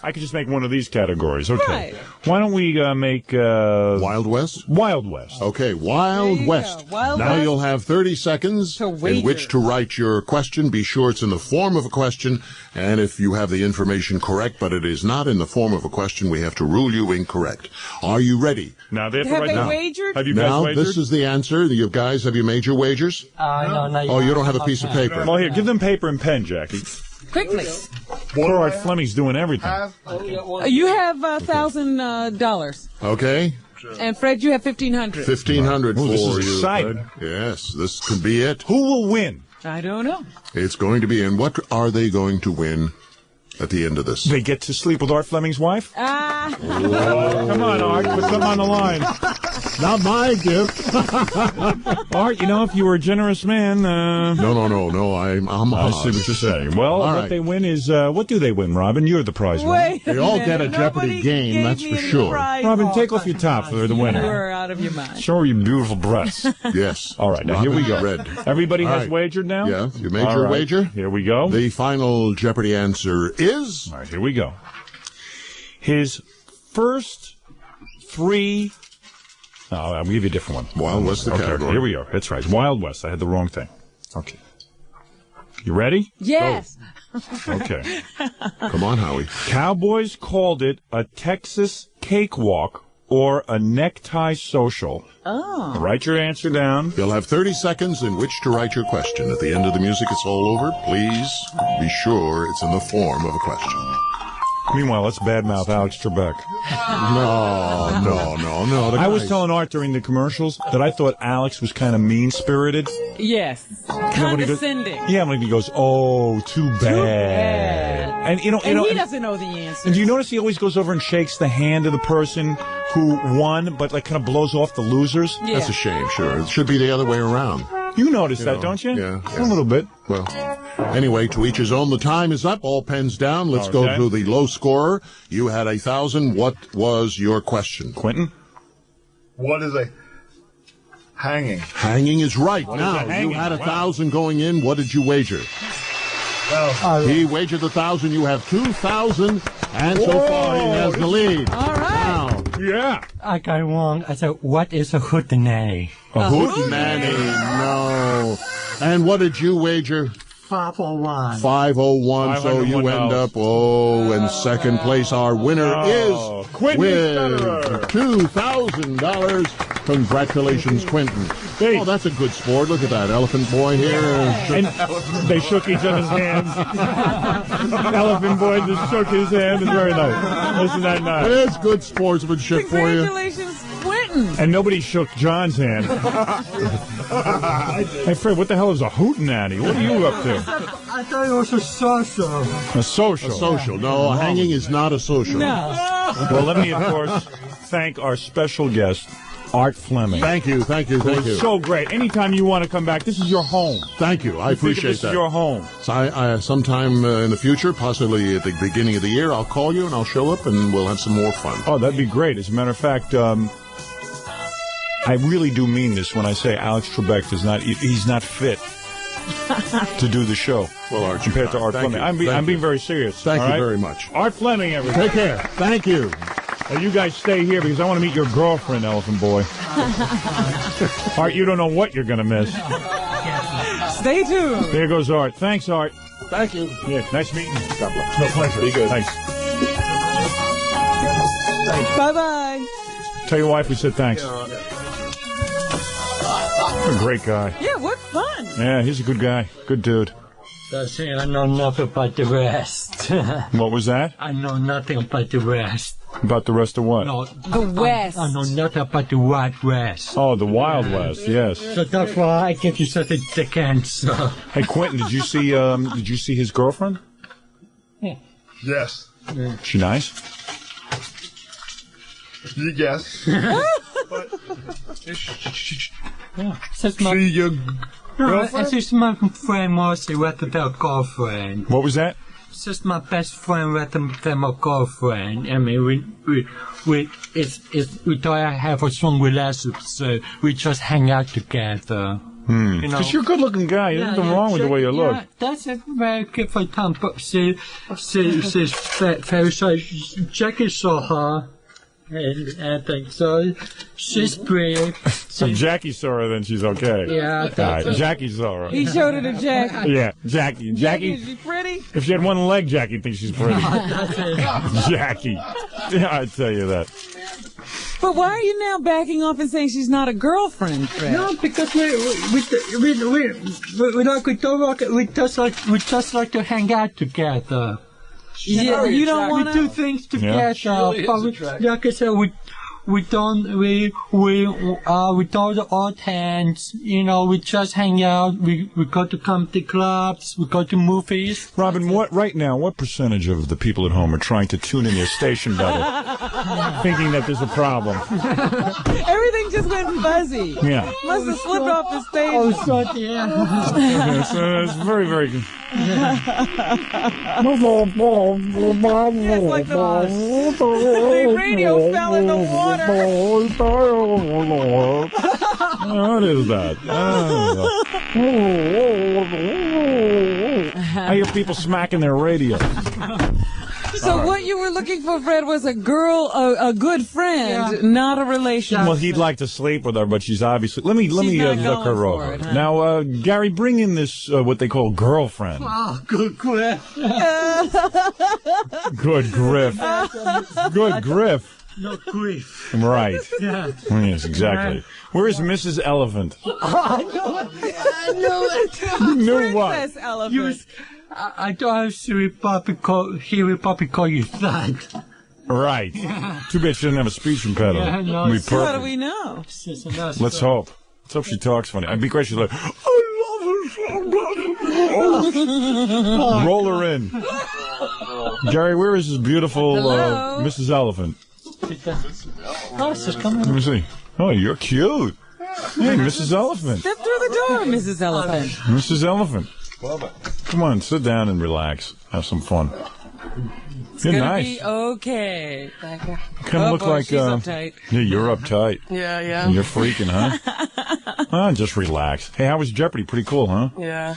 I could just make one of these categories. Okay. Right. Why don't we make... Wild West? Wild West. Okay, Wild West. Wild Now West. you'll have 30 seconds To in wager. which to write your question. Be sure it's in the form of a question. And if you have the information correct, but it is not in the form of a question, we have to rule you incorrect. Are you ready? Now, they have to Have write they down. wagered? Have you guys Now, wagered? this is the answer. You guys, have you made your wagers? No, Oh, you don't have a piece of paper. Well, here, give them paper and pen, Jackie. Quickly. Poor Art Fleming's doing everything. You have $1,000. Okay. And Fred, you have 1,500. 1,500 Ooh, for this is you. exciting. Fred. Yes, this could be it. Who will win? I don't know. It's going to be, and what are they going to win at the end of this? They get to sleep with Art Fleming's wife? Ah. Come on, Art. Put something on the line. Not my gift. Art, you know, if you were a generous man... No, I'm I see what you're saying. Well, All what right. they win is... what do they win, Robin? You're the prize winner. Wait a They all minute. get a Jeopardy Nobody game, gave that's me for any sure. prize. Robin, take off your top for the You winner. are out of your mind. Show her your beautiful breasts. Yes. All right, now here we go. Red. Everybody All has right. wagered now? Yeah, you made All your right. wager. Here we go. The final Jeopardy answer is... All right, here we go. His first three... Oh, I'll give you a different one. Wild West, the Okay, category. here we go. That's right. It's Wild West. I had the wrong thing. Okay. You ready? Yes. Okay. Come on, Howie. Cowboys called it a Texas cakewalk or a necktie social. Oh. Write your answer down. You'll have 30 seconds in which to write your question. At the end of the music, it's all over. Please be sure it's in the form of a question. Meanwhile, let's badmouth Alex Trebek. No. I was telling Art during the commercials that I thought Alex was kind of mean-spirited. Yes. Condescending. Yeah, when he goes, "Oh, too bad." And you know, And he doesn't know the answer. And do you notice he always goes over and shakes the hand of the person who won, but like kind of blows off the losers? Yeah. That's a shame, sure. It should be the other way around. You notice that, know, don't you? Yeah. A little bit. Well, anyway, to each his own. The time is up. All pens down. Let's go Okay. to the low scorer. You had 1,000. What was your question? Quentin? What is a hanging? Hanging is right. What is Now, a hanging? you had Wow. 1,000 going in. What did you wager? He wagered 1,000. You have 2,000. And so far, he has the lead. All right. Now, Yeah. I got it wrong. I said, what is a hootenanny? A hootenanny, no. And what did you wager? 501. 501, so you end up, in second place. Our winner is Quentin with Federer. $2,000. Congratulations, Quentin. Oh, that's a good sport. Look at that elephant boy here. And they shook each other's hands. Elephant boy just shook his hand. It's very nice. Isn't that nice? It is good sportsmanship for you. Congratulations, Quentin. And nobody shook John's hand. Hey, Fred, what the hell is a hootenanny? What are you up to? I thought it was a social. A social. A social. No, hanging is not a social. No. Well, let me, of course, thank our special guest, Art Fleming. Thank you. So great. Anytime you want to come back, this is your home. Thank you. I appreciate this that. is your home. So I sometime in the future, possibly at the beginning of the year, I'll call you and I'll show up and we'll have some more fun. Oh, that'd be great. As a matter of fact, I really do mean this when I say Alex Trebek he's not fit to do the show. Well, Art, compared to Art Fleming. I'm being very serious. Thank all you right? very much. Art Fleming, everybody. Take care. Thank you. You guys stay here because I want to meet your girlfriend, Elephant Boy. Art, you don't know what you're going to miss. Stay tuned. There goes Art. Thanks, Art. Thank you. Yeah, nice meeting you. God bless. No pleasure. Be good. Thanks. Bye-bye. Tell your wife we said thanks. What a great guy. Yeah, what fun. Yeah, he's a good guy. Good dude. That's it. I know nothing about the rest. What was that? I know nothing about the rest. About the rest of what? No, the West. I know nothing about the Wild West. Oh, the Wild West, yes. So that's why I give you such a dick answer. Hey, Quentin, did you see his girlfriend? Yeah. Yes. She nice? Yes. Since my, since my friend Marcy rather than girlfriend. What was that? Since my best friend rather than my girlfriend. I mean, we don't have a strong relationship, so we just hang out together. You know? Because you're a good-looking guy. There's nothing wrong with the way you look. Yeah, that's a very good for time. But she's very shy. Jackie saw her. And I think so. She's pretty. If Jackie saw her, then she's okay. Yeah, All right, Jackie saw her. He showed her to Jackie. Yeah, Jackie. Is she pretty? If she had one leg, Jackie thinks she's pretty. Jackie. Yeah, I tell you that. But why are you now backing off and saying she's not a girlfriend, Fred? No, because we just like to hang out together. Yeah, you don't want to do things together. Really But like I said, we don't odd hands. You know, we just hang out. We go to comedy clubs. We go to movies. Robin, what percentage of the people at home are trying to tune in your station better, thinking that there's a problem? Everything just went fuzzy. Yeah. Must have slipped off the stage. Oh, so yeah. It's very, very good. It's like the radio fell in the water. What is that? I hear people smacking their radio. So what you were looking for, Fred, was a girl, a good friend, not a relationship. Well, he'd like to sleep with her, but she's obviously. Let me look her over. It, huh? Now, Gary, bring in this what they call girlfriend. Oh, good griff. Good griff. Good griff. No grief. Right. Yeah. Yes, exactly. Where is Mrs. Elephant? I know it. You knew what? Princess Elephant. I don't have he would probably call you that. Right. Too bad she doesn't have a speech impediment. Yeah, no, It'd be so How do perfect. we know? Let's hope. Let's hope she talks funny. I'd be great. She's like, I love her so much. Roll her in. Gary, where is this beautiful Mrs. Elephant? Oh, she's coming. Let me see. Oh, you're cute. Hey, Mrs. Elephant. Step through the door, Mrs. Elephant. Mrs. Elephant. Come on, sit down and relax. Have some fun. It's You're gonna nice. be okay. You kind of look boy, like she's uptight. Yeah, you're uptight. Yeah. You're freaking, huh? Just relax. Hey, how was Jeopardy? Pretty cool, huh? Yeah.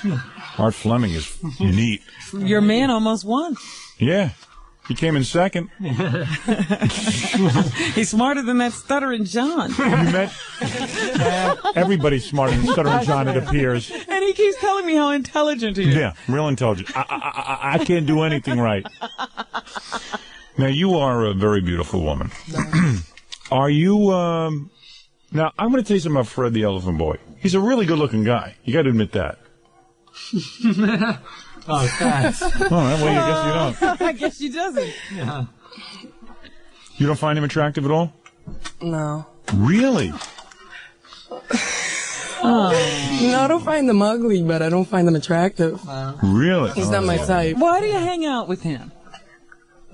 Art Fleming is neat. Your man almost won. Yeah. He came in second. He's smarter than that stuttering John. You met everybody's smarter than Stuttering John, it appears. And he keeps telling me how intelligent he is. Yeah, real intelligent. I can't do anything right. Now, you are a very beautiful woman. Are you, now, I'm going to tell you something about Fred the Elephant Boy. He's a really good-looking guy. You got to admit that. Oh, thanks. All right, well, I guess you don't. I guess she doesn't. Yeah. You don't find him attractive at all? No. Really? No, I don't find them ugly, but I don't find them attractive. Really? He's not my type. Why do you hang out with him?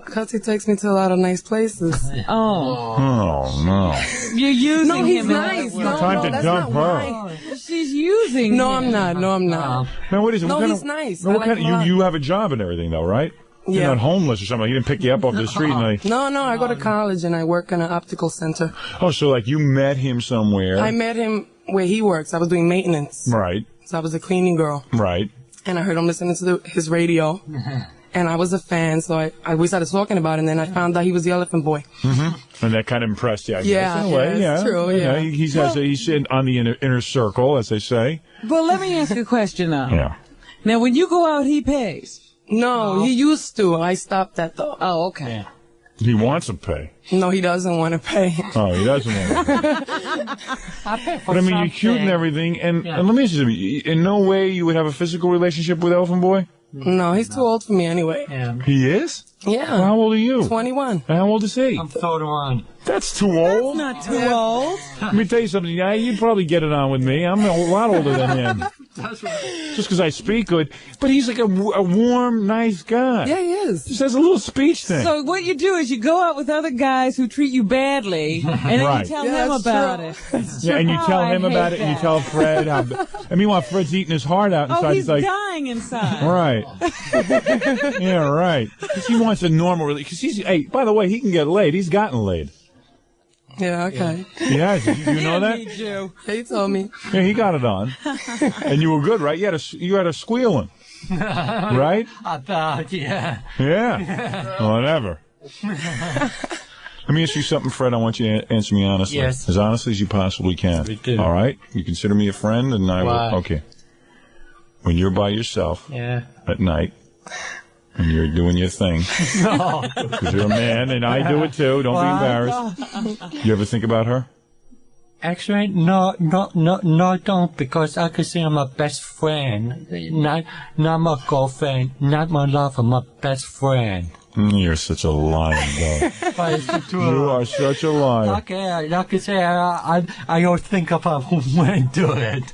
Because he takes me to a lot of nice places. Oh. Oh, no. You're using No, he's him. nice. No, Time to that's dump not her. why. She's using No, him. I'm not. No, I'm not. Now, what is it? No, what kind he's of, nice. Now, I what like kind him a lot. you have a job and everything, though, right? You're Yeah. not homeless or something. He didn't pick you up off the street and like... No, I go to college and I work in an optical center. Oh, so like you met him somewhere. I met him where he works. I was doing maintenance. Right. So I was a cleaning girl. Right. And I heard him listening to his radio. And I was a fan, so we started talking about it, and then I found out he was the Elephant Boy. Mm-hmm. And that kind of impressed you, I guess. Yeah, In a way, yeah, it's true, yeah. He's on the inner circle, as they say. But let me ask you a question, though. Yeah. Now, when you go out, he pays. No, he used to. I stopped that, though. Oh, okay. He wants to pay. No, he doesn't want to pay. Oh, he doesn't want to pay. But I mean, you're cute and everything, and let me ask you something. In no way you would have a physical relationship with Elephant Boy? No, he's too old for me anyway. Yeah. He is? Yeah. Well, how old are you? 21. And how old is he? I'm 31. That's too old. Not too old. Let me tell you something. Yeah, you'd probably get it on with me. I'm a lot older than him. That's right. Just because I speak good. But he's like a warm, nice guy. Yeah, he is. Just has a little speech thing. So what you do is you go out with other guys who treat you badly, and then Right. you tell Yeah, him that's about true. it. Yeah, and you tell him I about hate it, and you that. tell Fred how. And meanwhile, Fred's eating his heart out inside. Oh, he's like, dying inside. right. Yeah, right. Because he wants a normal relationship. Because hey, by the way, he can get laid. He's gotten laid. Yeah, okay. He has. Do you know that? Yeah, he told me. Yeah, he got it on. And you were good, right? You had a squealing, right? About, yeah. Yeah. Whatever. Let me ask you something, Fred. I want you to answer me honestly. Yes. As honestly as you possibly can. We do. All right? You consider me a friend, and I Why? will. Okay. When you're by yourself Yeah. at night, and you're doing your thing, No. because you're a man, and I do it too. Don't be embarrassed. You ever think about her? Actually, no, don't, because I could say I'm my best friend. Not my girlfriend, not my lover, my best friend. You're such a liar, though. But it's the truth. You are such a liar. Okay, I could say I don't think about when I do it.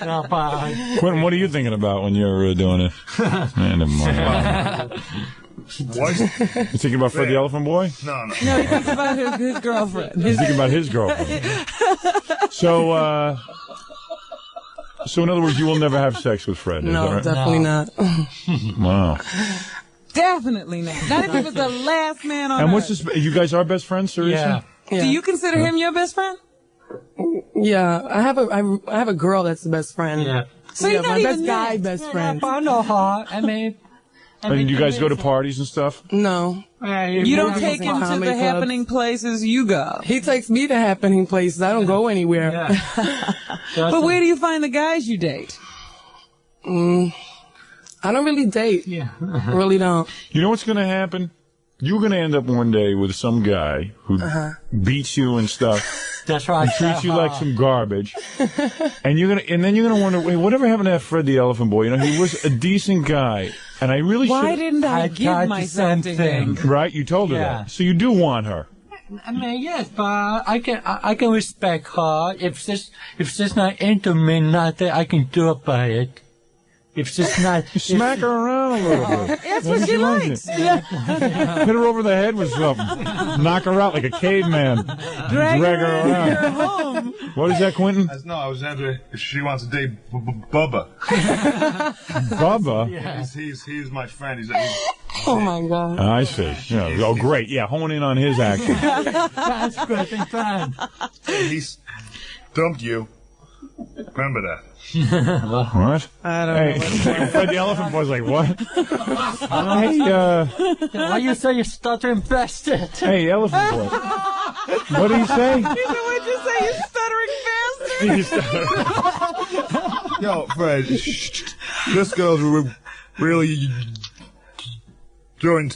No, but Quentin, what are you thinking about when you're doing it? Man, never mind. What? You thinking about Fred the Elephant Boy? No. No, he thinks about his girlfriend. He's thinking about his girlfriend. So in other words, you will never have sex with Fred. Is No, that right? definitely not. Wow. Definitely not. Not if he was the last man on And earth. what's this? You guys are best friends, seriously? yeah. Yeah. Do you consider him your best friend? Yeah, I have a girl that's the best friend. Yeah. So yeah, you're not my even best guy, that. best friend. I know her. I mean, And you guys go to parties and stuff? No. You don't take him to comedy the clubs. happening places you go. He takes me to happening places. I don't go anywhere. But where do you find the guys you date? I don't really date. Yeah. I really don't. You know what's going to happen? You're going to end up one day with some guy who beats you and stuff. That's right. And treats you like some garbage. And then you're gonna wonder, wait, whatever happened to that Fred the Elephant Boy? You know, he was a decent guy. And I really should. Why didn't I tried give the myself same to him? thing. Right? You told her Yeah. that. So you do want her. I mean, yes, but I can respect her. If she's not into me, nothing I can do about it. If she's not, Smack her around a little bit. That's what she likes. Hit her over the head with something. Knock her out like a caveman. Drag her her around. home. What is that, Quentin? No, I was answering if she wants to date Bubba. Bubba? He's my friend. He's Oh my God. I see. Yeah. Oh, great. Yeah, hone in on his action. that's great and fun. he's dumped you. Remember that. What? I don't Hey, know. Fred the Elephant Boy's like, what? Hey, Why you say you're stuttering bastard? hey, Elephant Boy. What did he say? He said, what'd you say, you stuttering bastard? Yo, Fred, this girl's really doing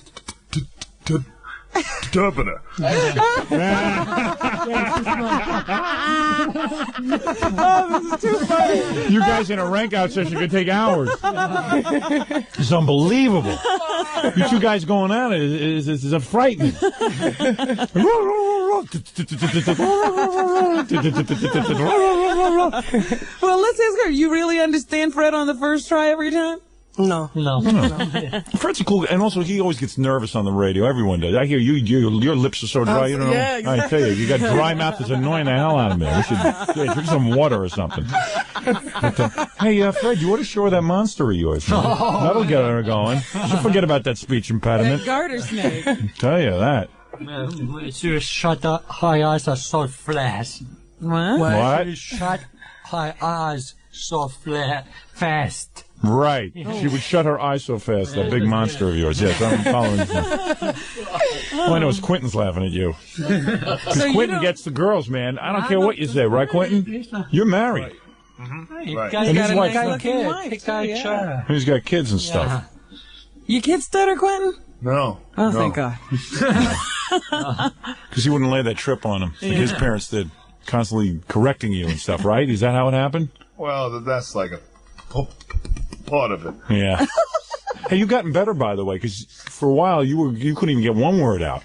Turpiner. Oh, this is too funny. You guys in a rank out session could take hours. It's unbelievable. You two guys going at it is frightening. Well, let's ask her. You really understand Fred on the first try every time? No. Fred's a cool guy, and also he always gets nervous on the radio. Everyone does. I hear your lips are so dry. You don't know. Yeah, exactly. I tell you got dry mouth. It's annoying the hell out of me. We should drink some water or something. But, hey, Fred, you ought to show her that monster of yours. Man. That'll get her going. She'll forget about that speech impediment. That garter snake. Tell you that. She shut up. Her eyes are so flat. What? She shut her eyes so fast. Right. She would shut her eyes so fast, that big monster of yours. Yes, I'm following you. All I know is Quentin's laughing at you. Because Quentin gets the girls, man. I don't care what you say, right, Quentin? You're married. Right. And his wife's got a not. kid. He's got kids and stuff. You kids stutter, Quentin? No. Oh, thank God. Because he wouldn't lay that trip on him, like his parents did, constantly correcting you and stuff, right? Is that how it happened? Well, that's like a part of it. Yeah. Hey, you've gotten better, by the way, because for a while you couldn't even get one word out.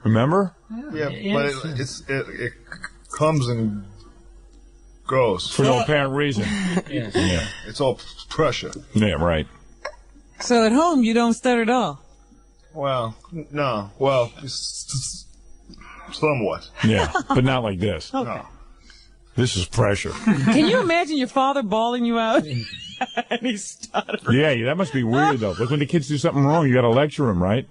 Remember? Yeah, but it comes and goes for no apparent reason. Yeah, it's all pressure. Yeah, right. So at home you don't stutter at all? Well, no. Well, somewhat. Yeah, but not like this. Okay. No. This is pressure. Can you imagine your father bawling you out? And he's stuttering. Yeah, that must be weird, though. Like when the kids do something wrong, you got to lecture them, right?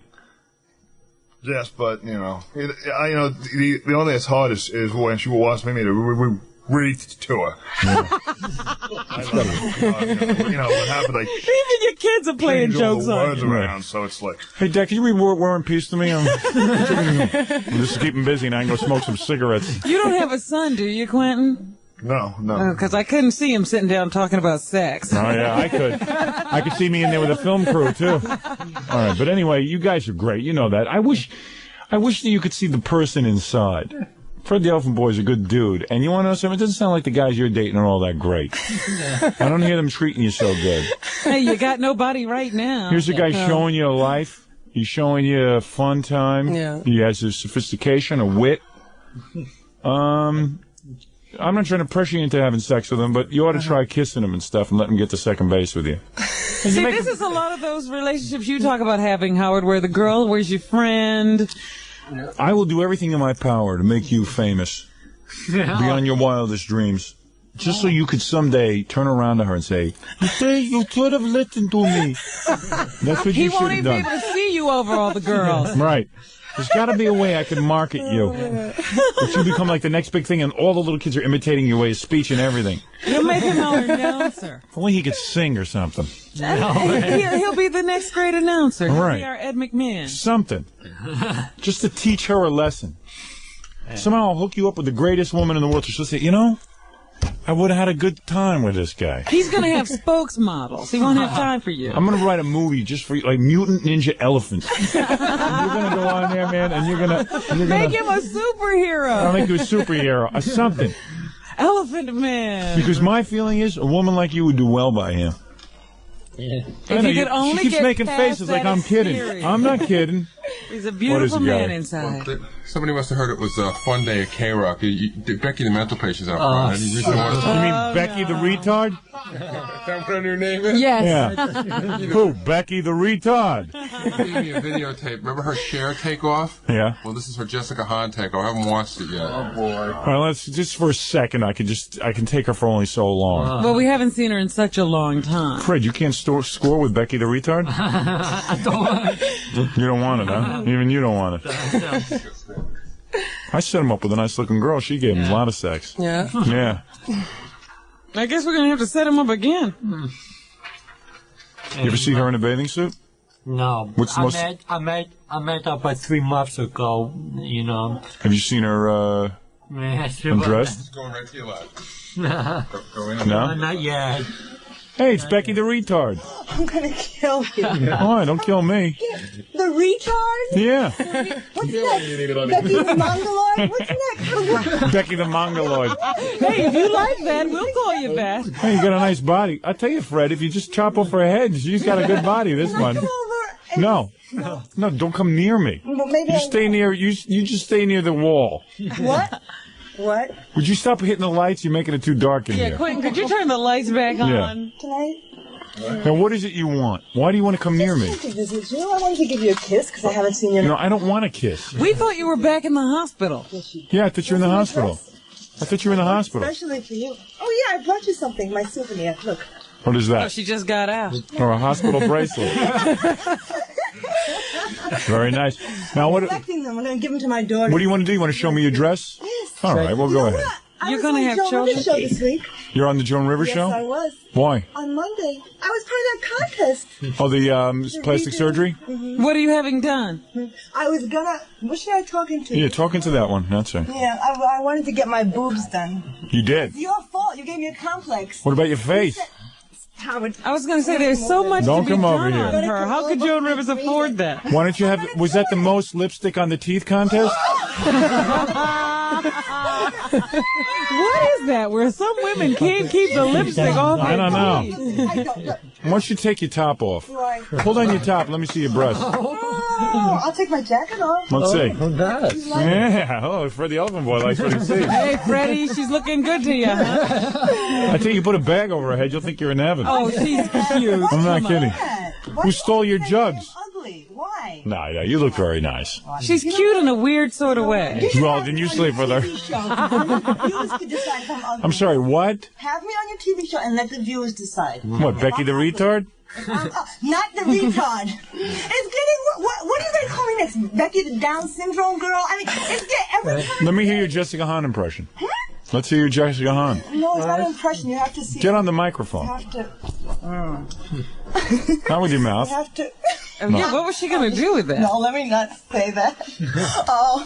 Yes, but, the only thing that's hard is when she wants me to read to her. Yeah. What happened? Even your kids are playing jokes on words you. around, so it's like. Hey, Dad, can you read War and Peace to me? I'm just to keep him busy, and I can go smoke some cigarettes. You don't have a son, do you, Quentin? No. Because I couldn't see him sitting down talking about sex. Oh, yeah, I could. I could see me in there with a film crew, too. All right, but anyway, you guys are great. You know that. I wish that you could see the person inside. Fred the Elephant Boy is a good dude. And you want to know something? It doesn't sound like the guys you're dating are all that great. I don't hear them treating you so good. Hey, you got nobody right now. Here's a guy showing you a life. He's showing you a fun time. Yeah. He has a sophistication, a wit. I'm not trying to pressure you into having sex with him, but you ought to try kissing him and stuff and let him get to second base with you. See, this is a lot of those relationships you talk about having, Howard, where the girl, where's your friend? I will do everything in my power to make you famous beyond your wildest dreams. Just so you could someday turn around to her and say, you could have listened to me. That's what He you should won't have even be done. able to see you over all the girls. Right. There's got to be a way I can market you. That you become like the next big thing, and all the little kids are imitating your way of speech and everything. You'll make him our announcer. If only he could sing or something. He'll be the next great announcer. He'll Right. be our Ed McMahon. Something. Just to teach her a lesson. Somehow I'll hook you up with the greatest woman in the world. So she'll say, I would have had a good time with this guy. He's going to have spokesmodels. He won't have time for you. I'm going to write a movie just for you, like Mutant Ninja Elephant. And you're going to go on there, man, and you're going to... Make him a superhero. I'll make you a superhero, or something. Elephant Man. Because my feeling is a woman like you would do well by him. Yeah. If you could only she keeps get making past faces like that I'm kidding. experience. I'm not kidding. He's a beautiful What is he, man guy? inside. Somebody must have heard it was a fun day at K-Rock. Becky the mental patient's out front. You mean Becky the retard? Is that what her new name is? Yes. Yeah. Who? Becky the retard? She gave me a videotape. Remember her Cher takeoff? Yeah. Well, this is her Jessica Hahn takeoff. I haven't watched it yet. Oh, boy. Well, let's just for a second. I can take her for only so long. Well, we haven't seen her in such a long time. Fred, you can't score with Becky the retard? You don't want it, huh? Even you don't want it. I set him up with a nice looking girl. She gave him a lot of sex. Yeah. Yeah. I guess we're gonna have to set him up again. You ever see her in a bathing suit? No. What's the most? I met her about 3 months ago, you know. Have you seen her undressed? Going right to your left. Go in. No? Not yet. Hey, it's Becky the retard. I'm gonna kill you. All right, don't kill me. The retard? Yeah. What's that? Becky the Mongoloid? What's that? Becky the Mongoloid. Hey, if you like that, we'll call you that. Hey, you got a nice body. I tell you, Fred, if you just chop off her head, she's got a good body, this one. No, don't come near me. Well, maybe You stay near. You just stay near the wall. What? What? Would you stop hitting the lights? You're making it too dark in Yeah, here. Quentin, could you turn the lights back Yeah. on? Tonight? Now, what is it you want? Why do you want to come near me? To visit you. I wanted to give you a kiss because I haven't seen you. No, I don't want a kiss. We thought you were back in the hospital. Yeah, I thought you were in the hospital. I thought you were in the hospital. Especially for you. Oh yeah, I brought you something. My souvenir. Look. What is Oh, that? she just got out. Or a hospital bracelet. Very nice. Now, I'm what collecting them. I'm going to give them to my daughter. do you want to do? You want to show me your dress? Yes. All right, well, go ahead. You're going to have children show this week. You're on the Joan Rivers Yes, show? I was. Why? On Monday. I was part of that contest. Oh, the plastic surgery? What are you having done? I was gonna. What should I talking to? Yeah, talking to that one. That's it. Yeah, I wanted to get my boobs done. You did. It's your fault. You gave me a complex. What about your face? Howard. I was going to say there's so much Don't to be come over done here. on her. How could Joan Rivers afford that? Why don't you have? Was that the most lipstick on the teeth contest? What is that? Where some women can't keep the lipstick off I their don't know. teeth? Why don't you take your top off? Pull down your top. Let me see your breasts. Oh, I'll take my jacket off. Let's see. Who does? Yeah. Oh, Fred the Elephant Boy likes what he sees. Hey, Freddie, she's looking good to you, huh? I think you put a bag over her head, you'll think you're in heaven. Oh, she's cute. I'm not kidding. Who stole your jugs? Ugly. Why? No, yeah, you look very nice. She's cute in a weird sort of way. Well, then you sleep with her. Viewers could decide if I'm ugly. I'm sorry, what? Have me on your TV show and let the viewers decide. What, Becky the retard? Not the retard. It's getting. What are you going to call me next? Becky the Down syndrome girl? I mean, it's getting every time. Let me hear your Jessica Hahn impression. Let's hear your Jessica Hahn. No, it's not an impression. You have to see. Get on the You microphone. have to. Not with your mouth. You have to. No. Yeah, what was she going to do with that? No, let me not say that. Oh.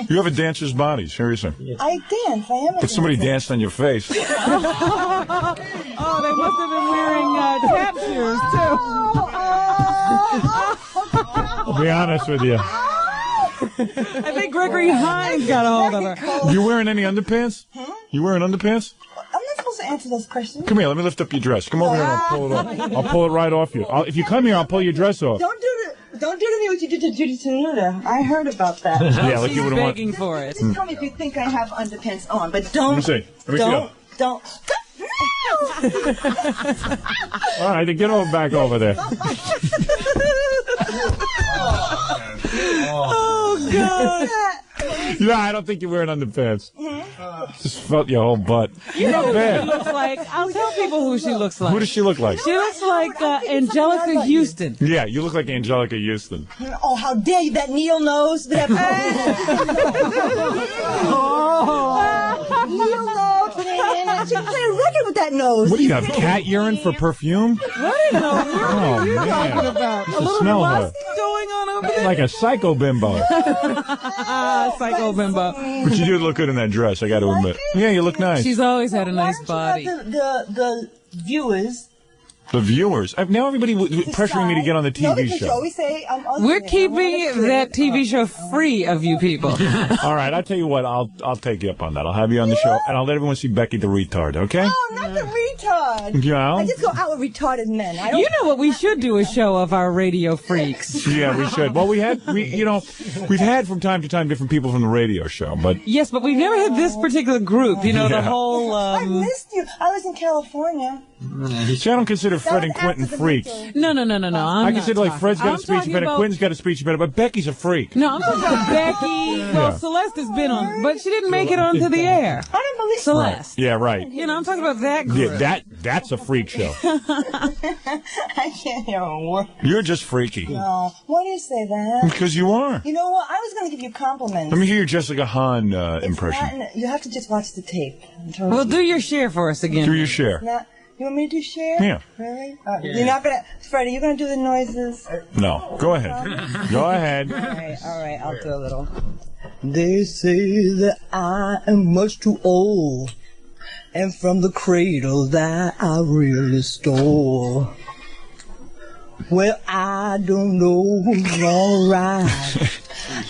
You have a dancer's body, seriously. I dance. I am a But somebody dancer. danced on your face. Oh, they must have been wearing tap shoes, too. I'll be honest with you. I think Gregory Hines got a hold of her. You wearing any underpants? You wearing underpants? I'm not supposed to answer those questions. Come here, let me lift up your dress. Come over here and I'll pull it off. I'll pull it right off you. If you come here, I'll pull your dress off. Don't do to me what you did to Judy Tenuta. I heard about that. Yeah, like you wouldn't want. Begging for it. Just tell me if you think I have underpants on, but don't. Let me see. Let me see. Don't. All right, then get over back over there. Oh, God. No, I don't think you're wearing underpants. Just felt your whole butt. You know Not who she bad. looks like? I'll tell people who she looks like. Who does she look like? She looks like Angelica Houston. Yeah, you look like Angelica Houston. Oh, how dare you, that Neil nose. That Neil nose. She can play a record with that nose. What do you have, cat urine for perfume? What in the world are you talking about? A little Smell her. musty going on over there? Like a psycho bimbo. Psycho bimbo. But you do look good in that dress, I got to admit. Yeah, you look nice. She's always had a nice body. The viewers. The viewers. Now everybody pressuring me to get on the No, TV because you show. always say I'm ugly. We're keeping that TV show free of you people. All right, I'll tell you what. I'll take you up on that. I'll have you on the show, and I'll let everyone see Becky the retard. Okay? Oh, not the retard. Yeah. I just go out with retarded men. I don't. You know what we should do? A show of our radio freaks. Yeah, we should. Well, we've had from time to time different people from the radio show, but Yes, but we've never had this particular group. You know, Yeah. the whole. I missed you. I was in California. see, I don't consider Fred and Quentin freaks. No. I consider like Fred's got a speech better, Quentin's got a speech better, but Becky's a freak. No, I'm talking about Becky. Well, Celeste has been on, but she didn't make it onto the air. I didn't believe Celeste. Yeah, right. You know, I'm talking about that group. Yeah, That's a freak show. I can't hear a word. You're just freaky. No. Why do you say that? Because you are. You know what? I was going to give you compliments. Let me hear your Jessica Hahn impression. You have to just watch the tape. Well, do your share for us again. Do your share. You want me to do share? Yeah. Really? You're not going to... Freddie, you're going to do the noises? No. Go ahead. Go ahead. All right. I'll do a little. They say that I am much too old, and from the cradle that I really stole. Well, I don't know who's alright,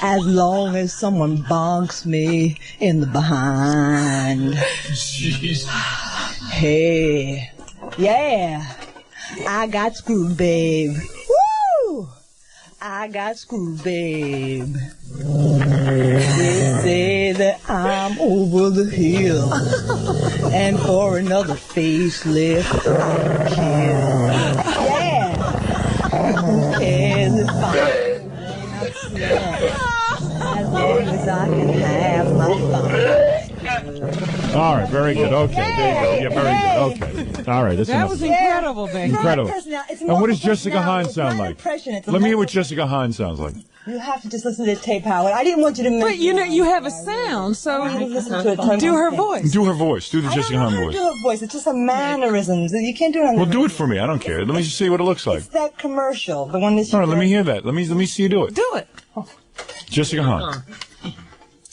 as long as someone bonks me in the behind. Jeez. Hey, yeah, I got screwed, babe. Woo! I got screwed, babe. They say that I'm over the hill, and for another facelift I'll kill. Yeah, who cares if I'm as long as I can have my fun. All right, very good. Okay, there you go. Yeah, very good. Okay. All right, that's that enough. was incredible, baby. Incredible. And what does Jessica Hahn sound like? Let me hear what Jessica Hahn sounds like. You have to just listen to the tape, Howard. I didn't want you to miss. But you have a sound, so do her voice. Do her voice. Do the Jessica Hahn voice. Do her voice. It's just a mannerisms. You can't do it on the Well, do it for me. I don't care. Let me just see what it looks like. It's that commercial, the one that All right, let me hear that. Let me see you do it. Do it. Jessica Hahn.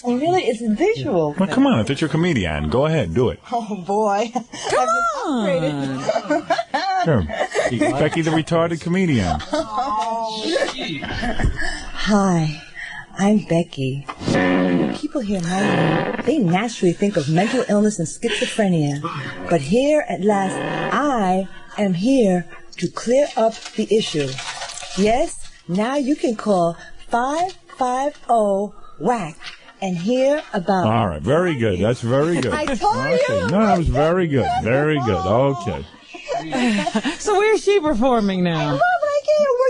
Oh, really? It's visual. Well, come on. I thought you're a comedian. Go ahead. Do it. Oh, boy. Come on. Sure. Becky the retarded comedian. Hi, I'm Becky. When people hear my name, they naturally think of mental illness and schizophrenia. But here at last, I am here to clear up the issue. Yes, now you can call 550-WACK and hear about... All right. Very good. That's very good. I told okay. you. No, that was very good. Very good. Okay. So where's she performing now?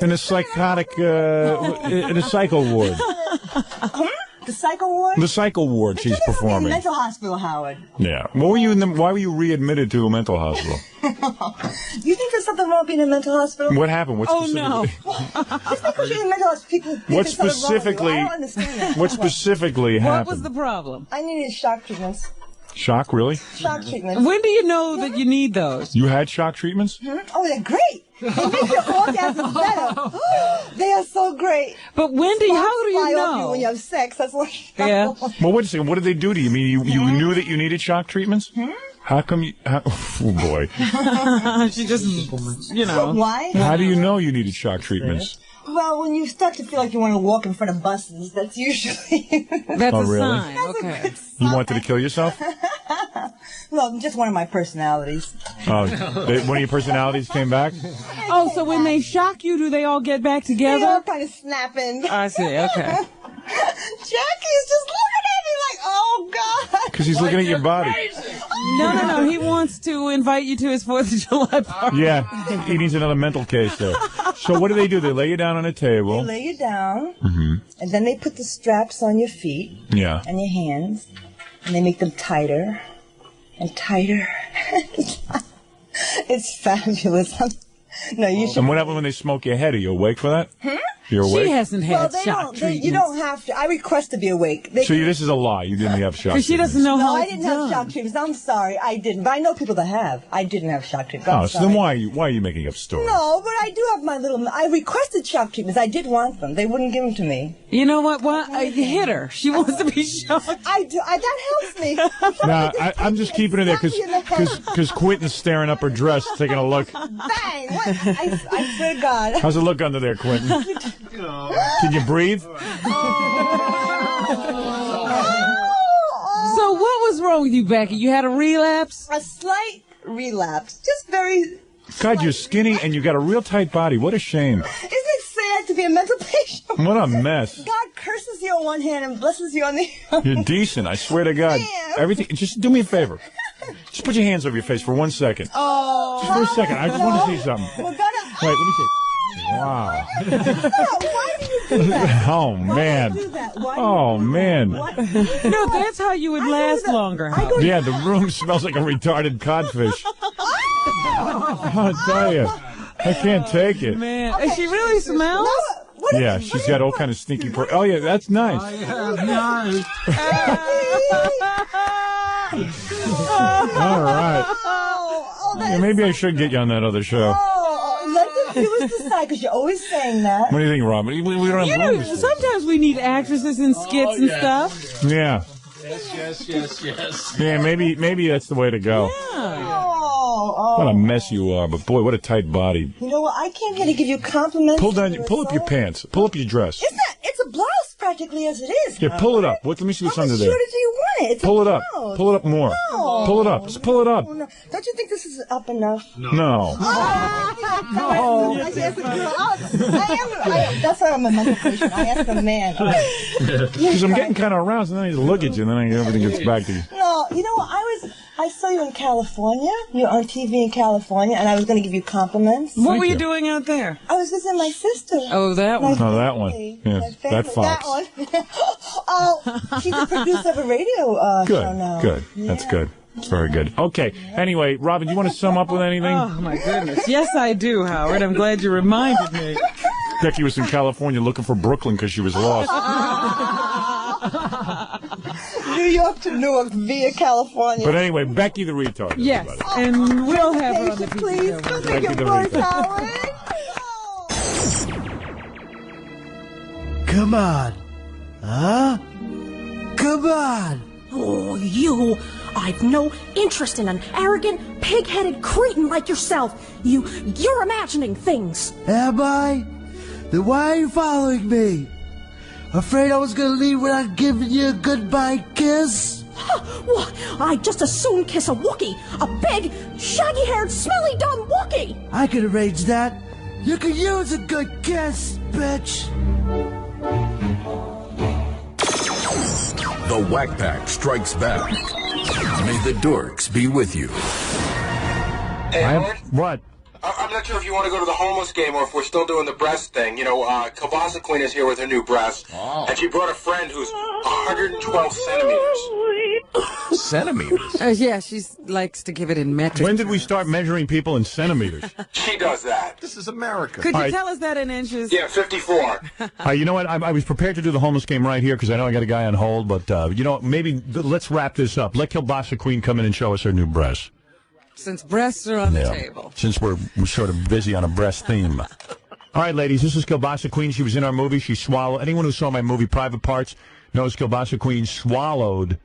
In a psychotic, in a psycho ward. The psycho ward? The psycho ward she's performing. Mental hospital, Howard. Yeah. What were you in why were you readmitted to a mental hospital? You think there's something wrong being in a mental hospital? What happened? What specifically? Just because you're in a mental hospital, people think What there's something wrong with you. specifically? I don't understand that. What specifically happened? What was the problem? I needed shock treatments. Shock, really? Shock treatments. When do you know that you need those? You had shock treatments? Oh, they're great. They make your orgasms better. They are so great. But when do you? How do you Fly off you know? when you have sex. That's what. Yeah. Well, wait a second. What did they do to you? I mean, you knew that you needed shock treatments? How come you... oh, boy. She just, you know. Why? How do you know you needed shock treatments? Well, when you start to feel like you want to walk in front of buses, that's usually... That's Oh, a really? sign. Okay. You wanted to kill yourself? Well, just one of my personalities. One of your personalities came back? Oh, so when they shock you, do they all get back They together? all kind of snapping. I see. Okay. Jackie's just looking at me like, oh, God. Because he's looking at your body. No. He wants to invite you to his 4th of July party. Yeah, he needs another mental case there. So what do? They lay you down on a They table. lay you down, Mm-hmm. and then they put the straps on your feet Yeah. and your hands, and they make them tighter and tighter. It's fabulous. No, you should. And what happened when they smoke your head? Are you awake for that? You're awake? She hasn't had they shock don't. treatments. You don't have to. I request to be awake. This is a lie. You didn't have shock Because she treatments. doesn't know No, how I it's didn't done. have shock treatments. I'm sorry, I didn't. But I know people that have. I didn't have shock treatments. I'm Oh, so sorry. then why are you making up stories? No, but I do have my little. I requested shock treatments. I did want them. They wouldn't give them to me. You know what? Hit her. She wants to be shocked. I do. That helps me. Nah, I'm just keeping it there because Quentin's staring up her dress, taking a look. Bang! What? I swear to God. How's it look under there, Quentin? Can you breathe? So what was wrong with you, Becky? You had a relapse? A slight relapse. Just very. God, you're skinny and you got a real tight body. What a shame. Isn't it sad to be a mental patient? What a mess. God curses you on one hand and blesses you on the other. You're decent, I swear to God. Damn. Everything. Just do me a favor. Just put your hands over your face for 1 second. Oh. Just for a second. I just want to see something. We're gonna. Wait, let me see. Wow. Why do you do that? Oh, man. Why do you do that? Why do Oh, man. No, that's how you would last longer. Yeah, the room smells like a retarded codfish. I'll tell you, I can't take it. Man, she really smells? Yeah, she's got all kind of stinky. Oh yeah, that's nice. All right. Yeah, maybe I should get you on that other show. Let the viewers decide, because you're always saying that. What do you think, Robin? We don't have room. Sometimes we need actresses in skits and stuff. Yeah. Yes. Yeah, maybe that's the way to go. What a mess you are, but boy, what a tight body. You know what? I came here to give you compliments. Pull up your pants. Pull up your dress. It's a blouse practically as it is. Yeah, pull it up. Let me see what's under there. How much shorter do you want it? It's Pull a it up. blouse. Pull it up more. No. Pull it up. Just pull it up. Oh, no. Don't you think this is up enough? No. That's why I'm a mental patient. I ask a man. Because I'm getting kind of aroused, and then I just look at you, and then everything gets back to you. No, you know what? I saw you in California. You're on TV in California, and I was going to give you compliments. What were you doing out there? I was visiting my sister. Oh, that one. Oh, that one. Yeah, that fox. That one. She's a producer of a radio show now. Good. That's good. It's very good. Okay. Anyway, Robin, do you want to sum up with anything? Oh, my goodness. Yes, I do, Howard. I'm glad you reminded me. Becky was in California looking for Brooklyn because she was lost. New York to Newark via California. But anyway, Becky the retard. Yes, and we'll have her on the please. Don't make your voice, Howard. Come on. Huh? Come on. Oh, you. I've no interest in an arrogant, pig-headed cretin like yourself. You're imagining things. Am I? Then why are you following me? Afraid I was gonna leave without giving you a goodbye kiss? Well, I'd just as soon kiss a Wookiee. A big, shaggy-haired, smelly, dumb Wookiee. I could arrange that. You could use a good kiss, bitch. The Wack Pack strikes back. May the dorks be with you. Hey, Howard? What? I'm not sure if you want to go to the homeless game or if we're still doing the breast thing. You know, Kielbasa Queen is here with her new breast, and she brought a friend who's 112 centimeters. Centimeters? Yeah, she likes to give it in metric. When did we start measuring people in centimeters? She does that. This is America. Could you tell us that in inches? Yeah, 54. You know what? I was prepared to do the homeless game right here because I know I got a guy on hold, but, maybe let's wrap this up. Let Kielbasa Queen come in and show us her new breast. Since breasts are on the table. Since we're sort of busy on a breast theme. All right, ladies, this is Kielbasa Queen. She was in our movie. She swallowed. Anyone who saw my movie, Private Parts, knows Kielbasa Queen swallowed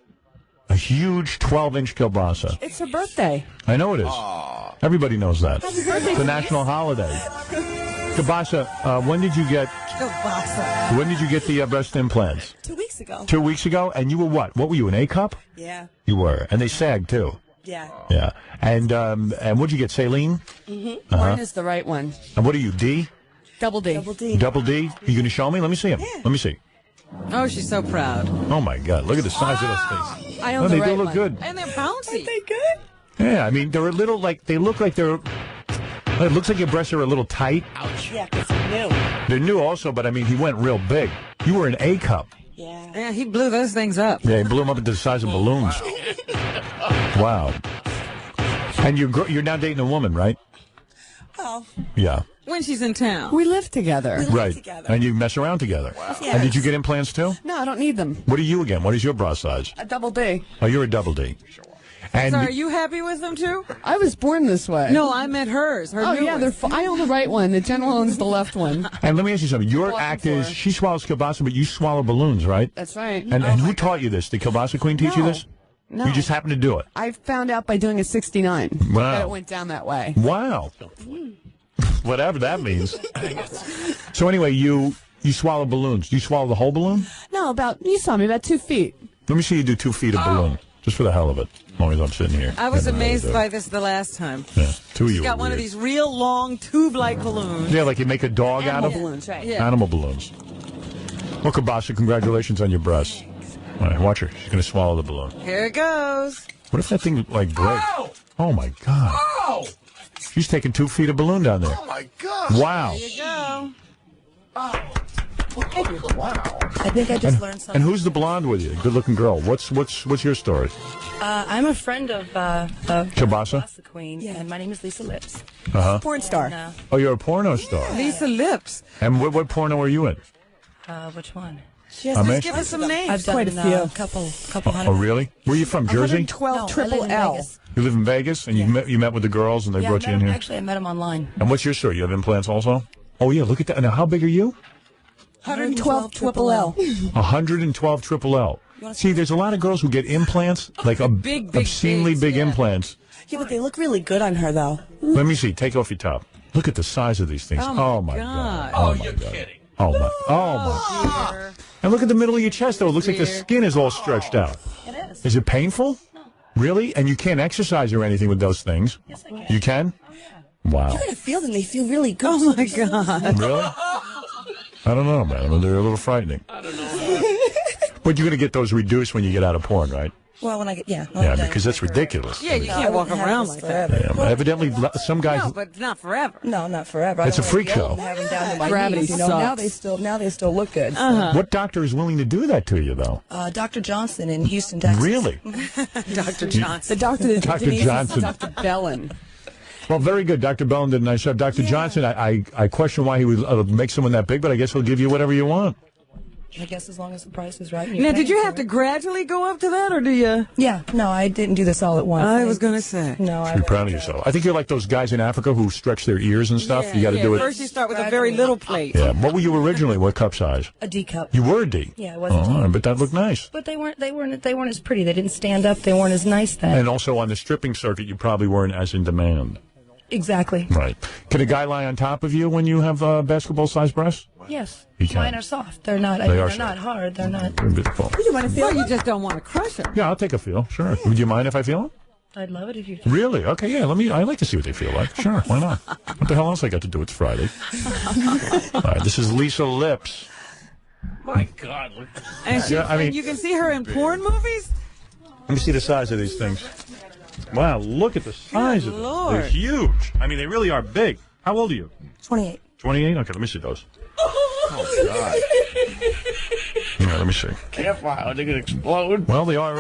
a huge 12-inch kielbasa. It's her birthday. I know it is. Everybody knows that. Happy birthday, It's a national holiday. Kielbasa, when did you get the breast implants? 2 weeks ago. 2 weeks ago? And you were what? What were you, an A cup? Yeah. You were. And they sagged, too. Yeah. Yeah. And what'd you get, saline? Mm-hmm. Mine is the right one. And what are you, D? Double D. Double D? You going to show me? Let me see him. Let me see. Oh, she's so proud. Oh, my God. Look at the size of those things. I own the they right do look one. good. And they're bouncy. Aren't they good? Yeah, I mean, they're a little they look like they're, it looks like your breasts are a little tight. Ouch. Yeah, because they're new. They're new also, but I mean, he went real big. You were an A cup. Yeah, he blew those things up. Yeah, he blew them up into the size of balloons. Wow. And you're now dating a woman, right? Well. Yeah. When she's in town. We live together. Right. And you mess around together. Wow. And did you get implants too? No, I don't need them. What are you again? What is your bra size? A double D. Oh, you're a double D. And So are you happy with them too? I was born this way. No, I meant hers. Her new one. I own the right one. The general owns the left one. And let me ask you something. Your act is she swallows kielbasa, but you swallow balloons, right? That's right. And who taught you this? Did Kielbasa Queen teach you this? No. You just happened to do it. I found out by doing a 69 Wow. that it went down that way. Wow. Whatever that means. So anyway, you swallow balloons. Do you swallow the whole balloon? No, you saw me, about 2 feet. Let me see you do 2 feet of balloon, just for the hell of it. As long as I'm sitting here. I was amazed by this the last time. Yeah, two of you. She's got one of these real long tube-like balloons. Yeah, like you make a dog out of balloons, right? Yeah. Animal balloons. Well, Kielbasa, congratulations on your breasts. All right, watch her. She's going to swallow the balloon. Here it goes. What if that thing breaks? Oh my God! Oh! She's taking 2 feet of balloon down there. Oh my God! Wow! There you go. Wow. I think I just learned something. And who's the blonde with you? Good-looking girl. What's your story? I'm a friend of Kielbasa Queen, and my name is Lisa Lips. Porn star. And, Oh, you're a porno star. Lisa Lips. And what porno are you in? which one? Just give us some names. I've done Quite a few. a couple hundred. Oh, really? Where are you from? Jersey? 112 No, I live triple in L. Vegas. You live in Vegas, and you met with the girls, and they brought you in here. Actually, I met him online. And what's your story? You have implants also? Oh yeah, look at that. Now, how big are you? 112 triple L. 112 triple L. See, there's a lot of girls who get implants, like obscenely big implants. Yeah, but they look really good on her, though. Let me see. Take off your top. Look at the size of these things. Oh my god. Oh, you're kidding. Oh my. Oh my. And look at the middle of your chest, though. It looks like the skin is all stretched out. It is. Is it painful? No. Really? And you can't exercise or anything with those things? Yes, I can. You can? Wow. You're gonna feel them. They feel really good. Oh my god. Really? I don't know, man. I mean, they're a little frightening. I don't know. But you're going to get those reduced when you get out of porn, right? Well, when I get Yeah, because that's ridiculous. Yeah, you can't walk around like that. Yeah, evidently, some guys. No, but not forever. No, not forever. It's a freak show. Have them down to my Gravity knees, you know. sucks. Now they still look good. So. What doctor is willing to do that to you, though? Dr. Johnson in Houston, Texas. Really? Dr. Johnson. The doctor that Dr. Denise- Johnson. Dr. Bellin. Well, very good. Dr. Bellin did a nice job. Dr. Johnson, I question why he would make someone that big, but I guess he'll give you whatever you want. I guess as long as the price is right. Now, did you have to gradually go up to that, or do you? Yeah, no, I didn't do this all at once. I was going to say. No, Be proud of yourself. I think you're like those guys in Africa who stretch their ears and stuff. You got to do it. First, you start with a very little plate. Yeah. What were you originally? What cup size? A D cup. You were a D. Yeah, it was a D. Oh, but that looked nice. But they weren't as pretty. They didn't stand up. They weren't as nice then. And also on the stripping circuit, you probably weren't as in demand. Exactly. Right. Can a guy lie on top of you when you have basketball-sized breasts? Yes. He can. Mine are soft. They're not. They are they're not hard. They're not. Beautiful. You want to feel? You just don't want to crush her. Yeah, I'll take a feel. Sure. Would you mind if I feel it? I'd love it if you. Really? Okay. Yeah. I'd like to see what they feel like. Sure. Why not? What the hell else I got to do? It's Friday. All right. This is Lisa Lips. My God. And, and you can see her in porn movies. Let me see the size of these things. Wow, look at the size of them. They're huge. I mean, they really are big. How old are you? 28. 28? Okay, let me see those. Oh, God. Yeah, let me see. Careful, they're going to explode. Well, they are,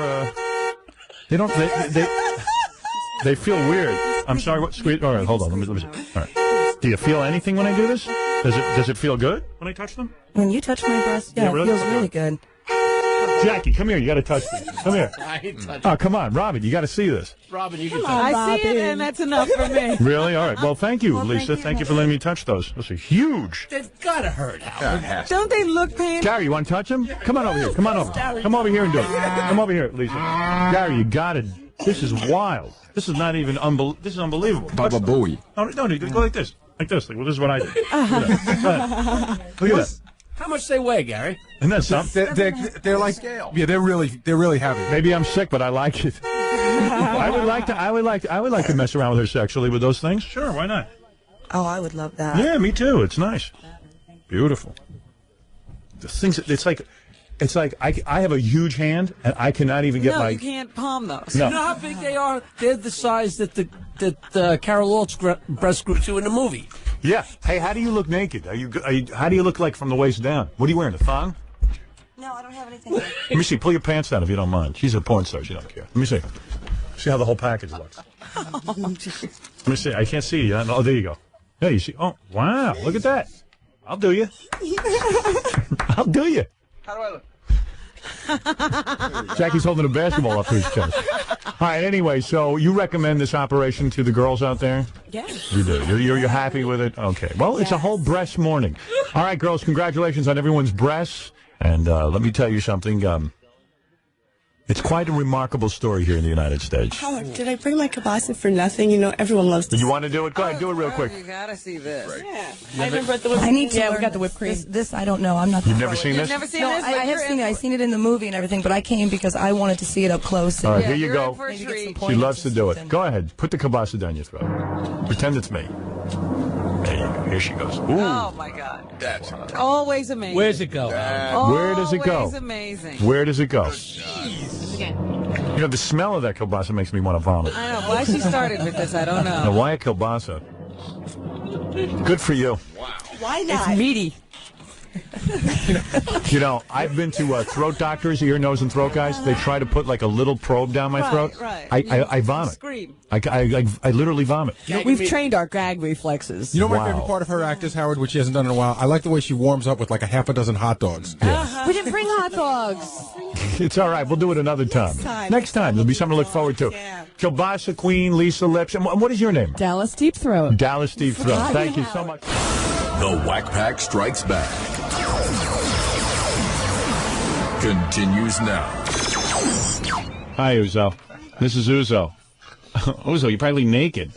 they feel weird. I'm sorry, what, squeeze? All right, hold on, let me see. All right. Do you feel anything when I do this? Does it feel good when I touch them? When you touch my breast, yeah, really? it feels really good. Jackie, come here. You got to touch these. Come here. Oh, come on, Robin. You got to see this. Robin, you can touch I see it, and that's enough for me. Really? All right. Well, thank you, Lisa. Thank you for letting me touch those. Those are huge. They've got to hurt, Howard. Don't they look painful? Gary, you want to touch them? Come on over here. Come on over. Come over here and do it. Come over here, Lisa. Gary, you got it. This is wild. This is not even this is unbelievable. Baba Booey. No, you go like this. Like this. Well, this is what I do. Look at that. Look at that. How much they weigh, Gary? Isn't that something? They're like, yeah, they're really heavy. Maybe I'm sick, but I like it. I would like to mess around with her sexually with those things. Sure, why not? Oh, I would love that. Yeah, me too. It's nice. Beautiful. The things, it's like I have a huge hand and I cannot even get my. You can't palm those. No. You know how big they are? They're the size that Carol Alt's breast grew to in the movie. Yeah. Hey, how do you look naked? How do you look like from the waist down? What are you wearing? A thong? No, I don't have anything. Let me see. Pull your pants down if you don't mind. She's a porn star. She don't care. Let me see. See how the whole package looks. Let me see. I can't see you. Oh, there you go. Yeah, you see. Oh, wow. Look at that. I'll do you. I'll do you. How do I look? Jackie's holding a basketball up to his chest. All right, anyway, so you recommend this operation to the girls out there? Yes. You do. You're happy with it? Okay. Well, it's a whole breast morning. All right, girls, congratulations on everyone's breasts. And let me tell you something. It's quite a remarkable story here in the United States. Howard, did I bring my kielbasa for nothing? You know, everyone loves You want to do it? Go ahead, do it real quick. You gotta see this. Right. Yeah. I haven't brought the whipped cream. I need to learn. We got the whipped cream. This I don't know. I'm not. You've never seen this? You've never seen No, this? I have seen it. I've seen it in the movie and everything, but I came because I wanted to see it up close. All right, here you go. For a treat. She loves to do it. Go ahead. Put the kielbasa down your throat. Pretend it's me. There you go. Here she goes. Ooh. Oh, my God. That's always amazing. Where's it go? Where does it go? Always amazing. Where does it go? You know, the smell of that kielbasa makes me want to vomit. I know. Why she started with this, I don't know. Now, why a kielbasa? Good for you. Why not? It's meaty. You know, I've been to throat doctors, ear, nose, and throat guys. They try to put like a little probe down my throat. Right. I vomit. Scream. I literally vomit. We've trained our gag reflexes. You know my favorite part of her act is, Howard, which she hasn't done in a while? I like the way she warms up with like a half a dozen hot dogs. We didn't bring hot dogs. It's all right. We'll do it another time. Next time. There'll be something to look forward to. Kielbasa Queen, Lisa Lips. And what is your name? Dallas Deep Throat. Dallas Deep Throat. Thank you so much. The Wack Pack Strikes Back continues now. Hi, Uzo. This is Uzo. Uzo, you're probably naked.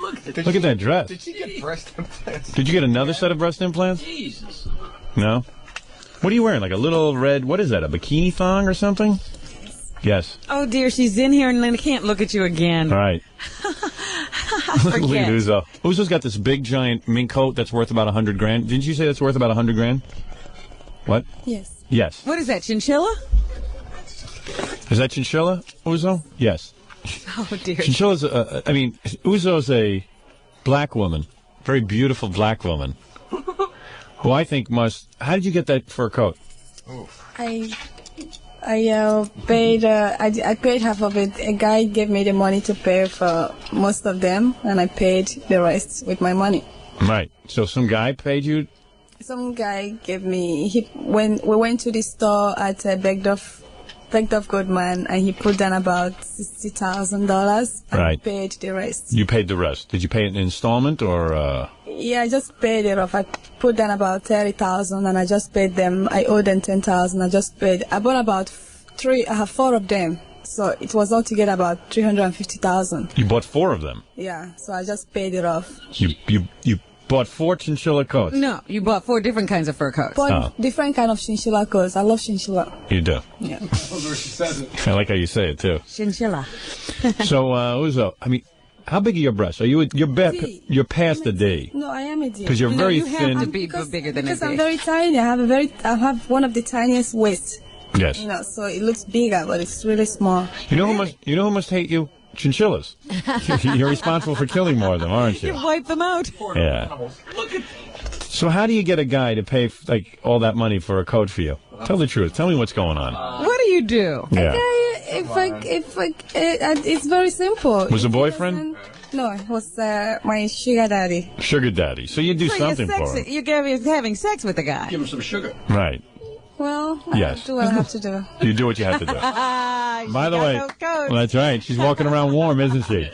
Look at that dress. Did she get breast implants? Did you get another set of breast implants? Jesus. No? What are you wearing? Like a little red, what is that, a bikini thong or something? Yes. Oh, dear, she's in here and I can't look at you again. All right. Look at Forget. Uzo. Uzo's got this big, giant mink coat that's worth about $100,000. Didn't you say that's worth about $100,000? What? Yes. Yes. What is that, chinchilla? Is that chinchilla, Uzo? Yes. Oh, dear. Chinchilla's, Uzo's a black woman, very beautiful black woman, who I think must... How did you get that fur coat? I paid. I paid half of it. A guy gave me the money to pay for most of them, and I paid the rest with my money. Right. So some guy paid you? Some guy gave me. When we went to the store at Bergdorf Goodman, and he put down about $60,000. Right. I paid the rest. You paid the rest. Did you pay it in installment or? Yeah, I just paid it off. I put down about $30,000, and I just paid them. I owed them $10,000. I just paid. I bought about 4 of them, so it was altogether about $350,000. You bought 4 of them. Yeah, so I just paid it off. You bought 4 chinchilla coats. No, you bought 4 different kinds of fur coats. Different kind of chinchilla coats. I love chinchilla. You do. Yeah. She says it. I like how you say it too. Chinchilla. So, Uzo, how big are your breasts? Are you're past the D? No, I am a D. Because you're very you thin. have to be bigger than because a I'm D. very tiny. I have one of the tiniest waists. Yes. You know, so it looks bigger, but it's really small. You know who must hate you? Chinchillas. You're responsible for killing more of them, aren't you? You wipe them out. Yeah. So how do you get a guy to pay like all that money for a coat for you? Tell the truth. Tell me what's going on. What do you do? Yeah. It's very simple. Was a boyfriend? No, it was my sugar daddy. Sugar daddy. So you do something for him. You're having sex with the guy. Give him some sugar. Right. Well, Yes. I do what I have to do. You do what you have to do. By the way, well, that's right. She's walking around warm, isn't she?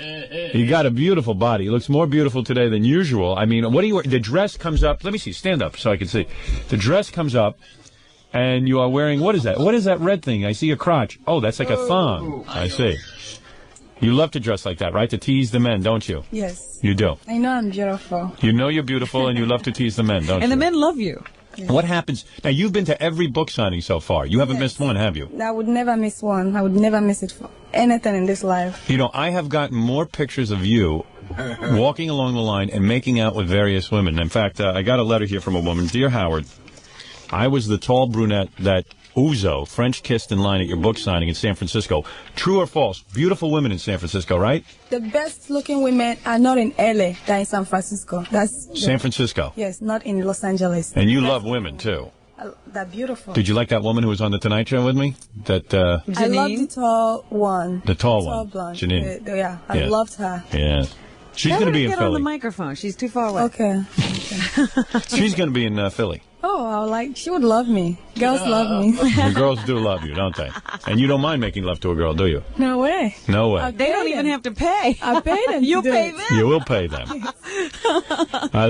You got a beautiful body. It looks more beautiful today than usual. I mean, what do you wear? The dress comes up. Let me see. Stand up so I can see. The dress comes up, and you are wearing, what is that? What is that red thing? I see a crotch. Oh, that's like a thong. I see. You love to dress like that, right? To tease the men, don't you? Yes. You do. I know I'm beautiful. You know you're beautiful, and you love to tease the men, don't you? And the men love you. Yeah. What happens? Now, you've been to every book signing so far. You haven't missed one, have you? I would never miss one. I would never miss it for anything in this life. You know, I have gotten more pictures of you walking along the line and making out with various women. In fact, I got a letter here from a woman. Dear Howard, I was the tall brunette that Uzo French kissed in line at your book signing in San Francisco. True or false? Beautiful women in San Francisco, right? The best looking women are not in LA, they're in San Francisco. San Francisco. Yes, not in Los Angeles. And you love women, too. They're beautiful. Did you like that woman who was on The Tonight Show with me? That I love the tall one. The tall tall one. blonde. Janine. Yeah, I Yeah. loved her. Yeah. She's going to be in Get on the Philly. microphone. She's too far away. Okay. She's going to be in Philly. Oh, she would love me. Girls love me. The girls do love you, don't they? And you don't mind making love to a girl, do you? No way. No way. They don't even have to pay. I pay them. You pay them. You will pay them.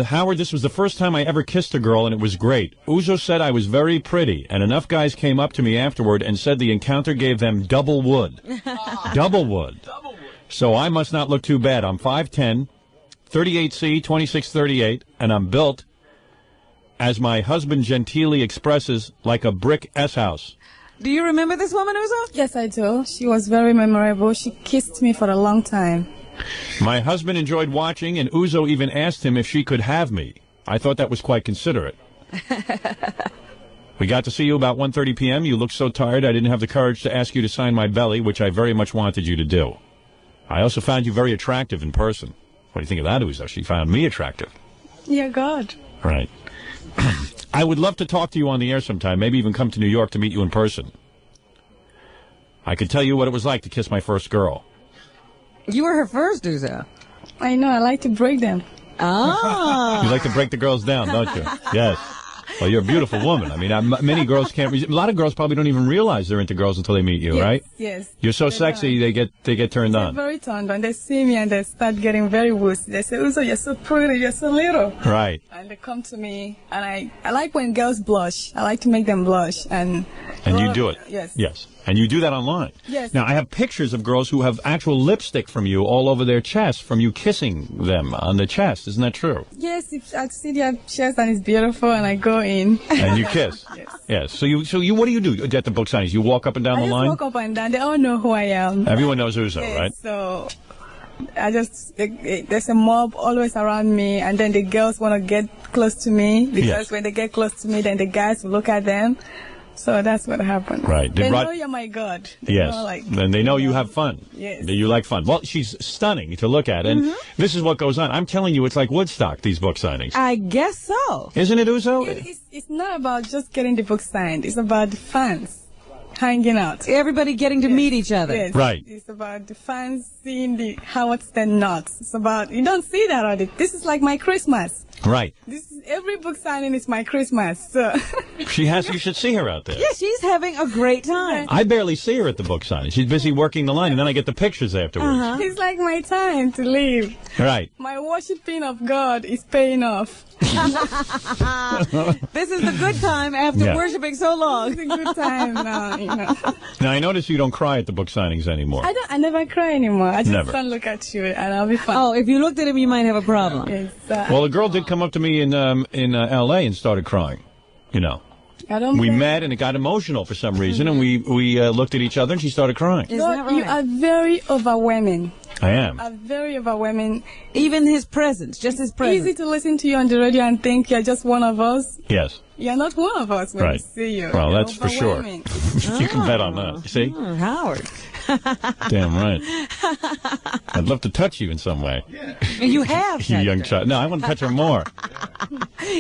Howard, this was the first time I ever kissed a girl, and it was great. Uzo said I was very pretty, and enough guys came up to me afterward and said the encounter gave them double wood. Double wood. So I must not look too bad. I'm 5'10", 38C, 2638, and I'm built, as my husband genteelly expresses, like a brick S-house. Do you remember this woman, Uzo? Yes, I do. She was very memorable. She kissed me for a long time. My husband enjoyed watching, and Uzo even asked him if she could have me. I thought that was quite considerate. We got to see you about 1:30 p.m. You looked so tired I didn't have the courage to ask you to sign my belly, which I very much wanted you to do. I also found you very attractive in person. What do you think of that, Uzo? She found me attractive. Yeah, God. Right. I would love to talk to you on the air sometime, maybe even come to New York to meet you in person. I could tell you what it was like to kiss my first girl. You were her first, Uzo. I know. I like to break them. Ah. You like to break the girls down, don't you? Yes. Well, you're a beautiful woman. I mean, many girls can't. A lot of girls probably don't even realize they're into girls until they meet you, Yes, right? yes. You're so sexy, they get turned They're on. very turned on. They see me and they start getting very woozy. They say, Uzo, you're so pretty, you're so little. Right. And they come to me, and I like when girls blush. I like to make them blush. And you do it. Yes. Yes. And you do that online. Yes. Now, I have pictures of girls who have actual lipstick from you all over their chest, from you kissing them on the chest. Isn't that true? Yes, if I see their chest and it's beautiful, and I go in. And you kiss. Yes. So you, what do you do at the book signings? You walk up and down I the just line? walk up and down. They all know who I am. Everyone knows Uzo, Yes, right? So I just, there's a mob always around me, and then the girls want to get close to me, because Yes. when they get close to me, then the guys will look at them. So that's what happened. Right. They know you're my God. They Yes. know, like, And they know you have fun. Yes. That you like fun. Well, she's stunning to look at. And this is what goes on. I'm telling you, it's like Woodstock, these book signings. I guess so. Isn't it, Uzo? It's not about just getting the book signed. It's about the fans hanging out. Everybody getting to meet each other. Yes. Right. It's about the fans seeing the Howard Stern nuts. It's about, you don't see that already. This is like my Christmas. Right. Every book signing is my Christmas. So She has. You should see her out there. Yeah, she's having a great time. I barely see her at the book signing. She's busy working the line, and then I get the pictures afterwards. It's like my time to live. Right. My worshiping of God is paying off. This is the good time after Yeah. worshiping so long. It's a good time now, you know. Now, I notice you don't cry at the book signings anymore. I never cry anymore. I just Never. don't look at you and I'll be fine. Oh, if you looked at him, you might have a problem. Well, a girl did come up to me in L.A. and started crying. You know. I don't We think- met and it got emotional for some reason, and we looked at each other and she started crying. No, you are very overwhelming. I am. Are very overwhelming. Even his presence, just his presence. Easy to listen to you on the radio and think you're just one of us. Yes. You're not one of us when we Right. see you. Well, You're that's for sure. overwhelming. You can bet on that. You see? Howard. Damn right. I'd love to touch you in some way. You have. You young child. No, I want to touch her more.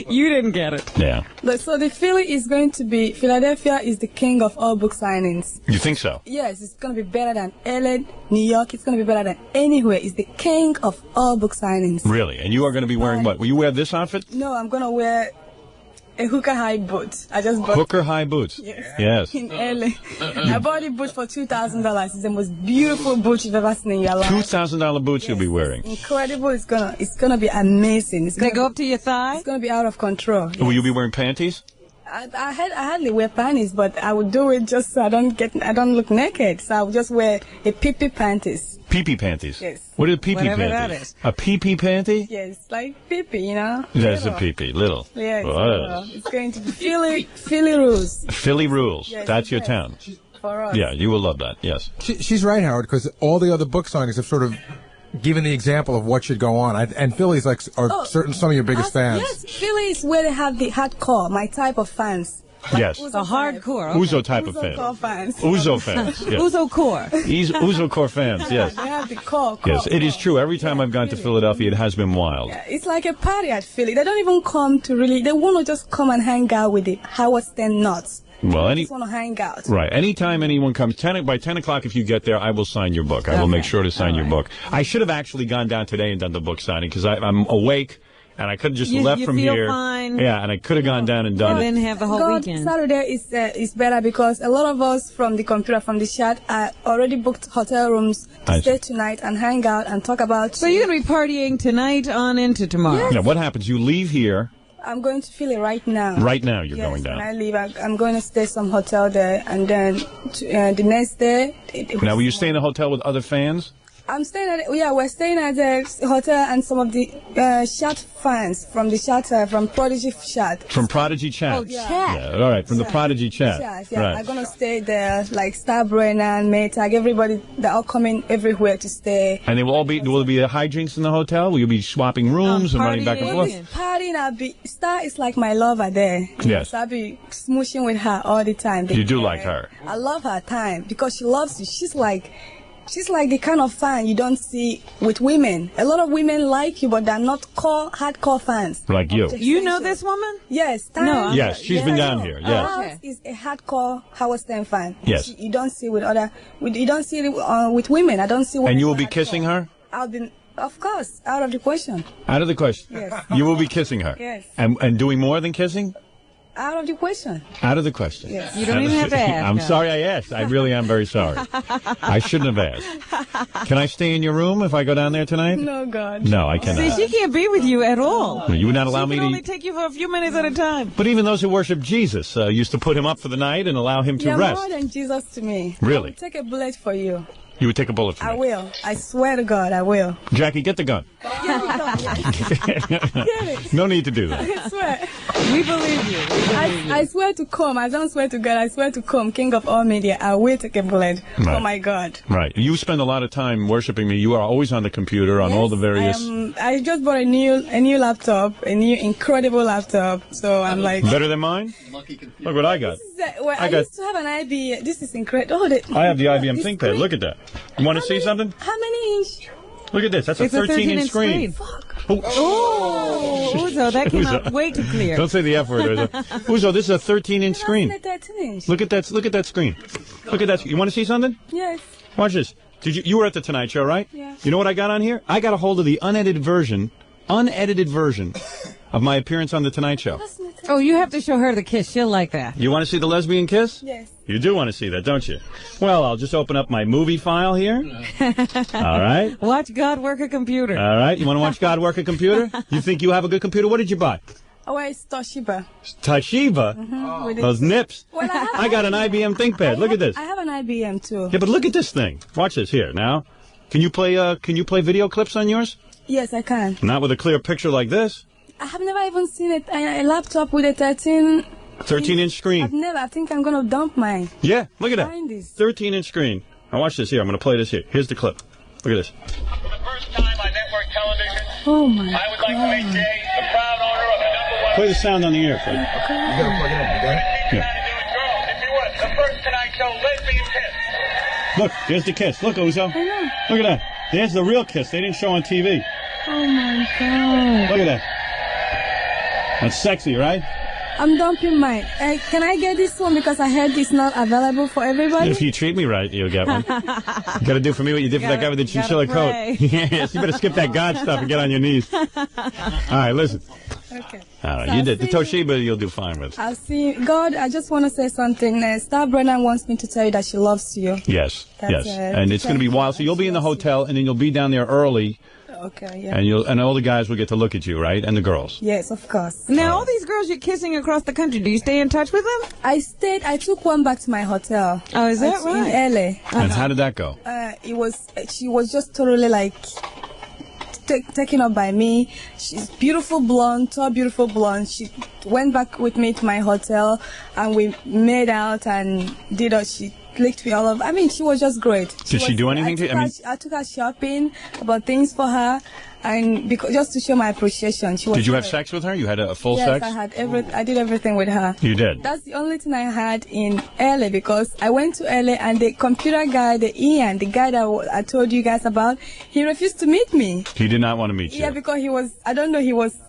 You didn't get it. Yeah. So the Philly is going to be, Philadelphia is the king of all book signings. You think so? Yes, it's going to be better than LA, New York. It's going to be better than anywhere. It's the king of all book signings. Really? And you are going to be wearing what? Will you wear this outfit? No, I'm going to wear a hooker high boot. I just bought Hooker high boots. Yes. in LA. I bought a boot for $2,000. It's the most beautiful boot you've ever seen in your life. $2,000 boots you'll be wearing. Incredible. It's gonna be amazing. It's They gonna go up to your thigh? It's gonna be out of control. Will you be wearing panties? I hardly wear panties, but I would do it just so I don't look naked. So I would just wear a pee-pee panties. Pee-pee panties? Yes. What are pee-pee Whatever that panties? is. A pee-pee panty? Yes, like pee-pee, you know. That's a Little. pee-pee, little. Yes. Wow. It's going to be Philly rules Philly rules. Yes, That's your yes. town. for us. Yeah, you will love that. Yes. She's right, Howard, because all the other book signings have sort of given the example of what should go on. And Philly's like are some of your biggest fans. Yes, Philly is where they have the hardcore, my type of fans. Yes. The hardcore. Uzo type of fan. Uzo fans. Uzo fans. Yes. Uzo core. Uzo core fans. Yes. They have the core. Yes, it is true. Every time I've gone to Philadelphia, it has been wild. It's like a party at Philly. They don't even come to really. They want to just come and hang out with the Howard Stern nuts. Well, They just want to hang out. Right. Anytime anyone comes, by 10 o'clock, if you get there, I will sign your book. I will make sure to sign your book. I should have actually gone down today and done the book signing because I'm awake. And I could have just left you from feel here. fine. Yeah, and I could have gone down and done it. Then have the whole weekend. Saturday is better because a lot of us from the computer, from the chat, are already booked hotel rooms to stay tonight and hang out and talk about. So you're going to be partying tonight on into tomorrow? Yeah, what happens? You leave here. I'm going to Philly right now. Right now you're going down. When I leave, I'm going to stay some hotel there, and then the next day. Now, will you stay in the hotel with other fans? I'm staying at we're staying at the hotel, and some of the chat fans from the chat from Prodigy chat. From Prodigy Chat. Oh, chat. Yeah, all right, from the Prodigy Chat. Yeah, Right. I'm gonna stay there, like Starbrenner and Maytag, everybody. They're all coming everywhere to stay. And they will all be. Will there be hijinks in the hotel? Will you be swapping rooms and running back and forth? Partying, Star is like my lover there. Yes. So I'll be smooshing with her all the time. You do like her. I love her time because she loves you. She's like She's like the kind of fan you don't see with women. A lot of women like you, but they're not hardcore fans. Like you. You know this woman? Yes. No. Yes, she's been down here. Our Yes. house is a hardcore Howard Stern fan. Yes. You don't see with other. You don't see it with women. I don't see. And you will be kissing her? I'll be, of course, out of the question. Out of the question. Yes. You will be kissing her. Yes. And doing more than kissing? Out of the question. Out of the question. Yes. You don't even have to ask. I'm no. sorry I asked. I really am very sorry. I shouldn't have asked. Can I stay in your room if I go down there tonight? No, God. No, I cannot. See, she can't be with you at all. You would not allow she me can to. only take you for a few minutes at a time. But even those who worship Jesus used to put him up for the night and allow him to You're rest. more than Jesus to me. Really? I will take a bullet for you. You would take a bullet for I me. will. I swear to God, I will. Jackie, get the gun. No need to do that. I swear. We believe you. I swear to come. I don't swear to God. I swear to come. King of all media. I will take a bullet. Right. Oh my God. Right. You spend a lot of time worshiping me. You are always on the computer on all the various. I just bought a new laptop, a new incredible laptop. So I'm like. Better than mine? Look what I got. I used to have an IBM. This is incredible. Oh, I have the IBM ThinkPad. Look at that. You want to see something? How many inch? Look at this. That's a It's a 13-inch screen. Oh, Uzo, that came out way too clear. Don't say the F word. Uzo, this is a 13-inch screen. 13 inch. Look at that. Look at that screen. Look at that. You want to see something? Yes. Watch this. You were at the Tonight Show, right? Yeah. You know what I got on here? I got a hold of the unedited version of my appearance on the Tonight Show. Oh, you have to show her the kiss. She'll like that. You want to see the lesbian kiss? Yes. You do want to see that, don't you? Well, I'll just open up my movie file here. All right. Watch God work a computer. All right. You want to watch God work a computer? You think you have a good computer? What did you buy? Oh, it's Toshiba. Toshiba? With Those it. nips? Well, I got an IBM ThinkPad. Look at this. I have an IBM too. Yeah, but look at this thing. Watch this here. Now, can you play video clips on yours? Yes, I can. Not with a clear picture like this. I have never even seen a laptop with a 13-inch screen. I think I'm going to dump mine. Yeah, look at that. Find this. 13-inch screen. Now watch this here. I'm going to play this here. Here's the clip. Look at this. Oh my I would like to make Jay the proud owner of the #1. Play the sound on the air, Fred. You gotta plug it up, you got it? Girls, if you would, the first Tonight Show lesbian kiss. Look, there's the kiss. Look, Uzo. Look at that. There's the real kiss. They didn't show on TV. Oh my God. Look at that. That's sexy, right? I'm dumping mine. Can I get this one because I heard it's not available for everybody? If you treat me right, you'll get one. You got to do for me what you did for that guy with the chinchilla coat. Yes, you better skip that God stuff and get on your knees. All right, listen. Okay. All right, you did. The Toshiba, you'll do fine with. I'll see. God, I just want to say something. Star Brennan wants me to tell you that she loves you. Yes, yes. And it's going to be wild. So you'll be in the hotel, and then you'll be down there early. Okay, yeah. And all the guys will get to look at you, right? And the girls. Yes, of course. Now, all these girls you're kissing across the country, do you stay in touch with them? I took one back to my hotel. Oh, is that right? In LA. And how did that go? She was just totally like taken up by me. She's beautiful blonde, tall, beautiful blonde. She went back with me to my hotel, and we made out and she licked me all over. I mean, she was just great. Did she do anything to you? I took her shopping, about things for her, and just to show my appreciation. She was Did you have great. sex with her? You had a full Yes, sex? I had I did everything with her. You did? That's the only thing I had in LA because I went to LA and the computer guy, Ian, the guy that I told you guys about, he refused to meet me. He did not want to meet you. Yeah, because he was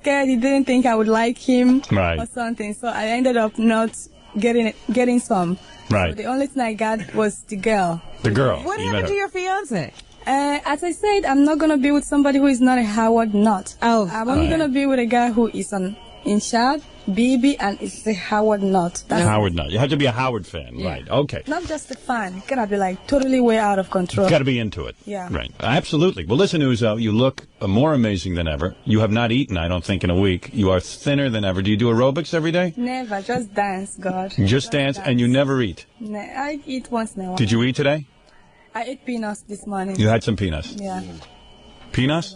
scared. He didn't think I would like him Right. or something. So I ended up not getting some. Right. So the only thing I got was the girl. The girl. What You met happened her. to your fiance? As I said, I'm not going to be with somebody who is not a Howard Nut. Oh. I'm only going to be with a guy who is an Inshad, BB, and it's a Howard Nut. Howard Nut. You have to be a Howard fan. Yeah. Right. Okay. Not just a fan. It's going to be like totally way out of control. You've got to be into it. Yeah. Right. Absolutely. Well, listen, Uzo, you look more amazing than ever. You have not eaten, I don't think, in a week. You are thinner than ever. Do you do aerobics every day? Never. Just dance, God. Just dance, and you never eat. I eat once in a while. Did you eat today? I ate peanuts this morning. You had some peanuts. Yeah. Peanuts?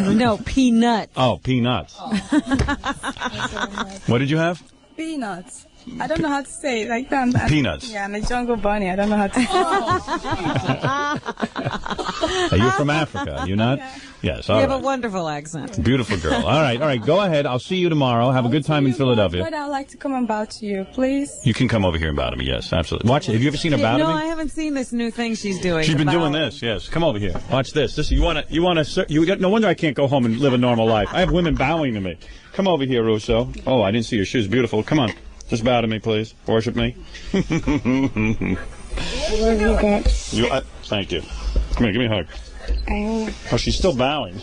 No, peanut. Oh, peanuts. What did you have? Peanuts. I don't know how to say it like that. Peanuts. Yeah, I'm a jungle bunny. I don't know how to. You're from Africa, you're not? Yes, all You right. have a wonderful accent. Beautiful girl. All right. Go ahead. I'll see you tomorrow. Have a good time in Philadelphia. But I'd like to come and bow to you, please. You can come over here and bow to me. Yes, absolutely. Watch it. Have you ever seen her bow to No, me? I haven't seen this new thing she's doing. She's been about- doing this. Yes. Come over here. Watch this. No wonder I can't go home and live a normal life. I have women bowing to me. Come over here, Russo. Oh, I didn't see your shoes. Beautiful. Come on. Just bow to me, please. Worship me. Thank you. Come here. Give me a hug. Oh, she's still bowing.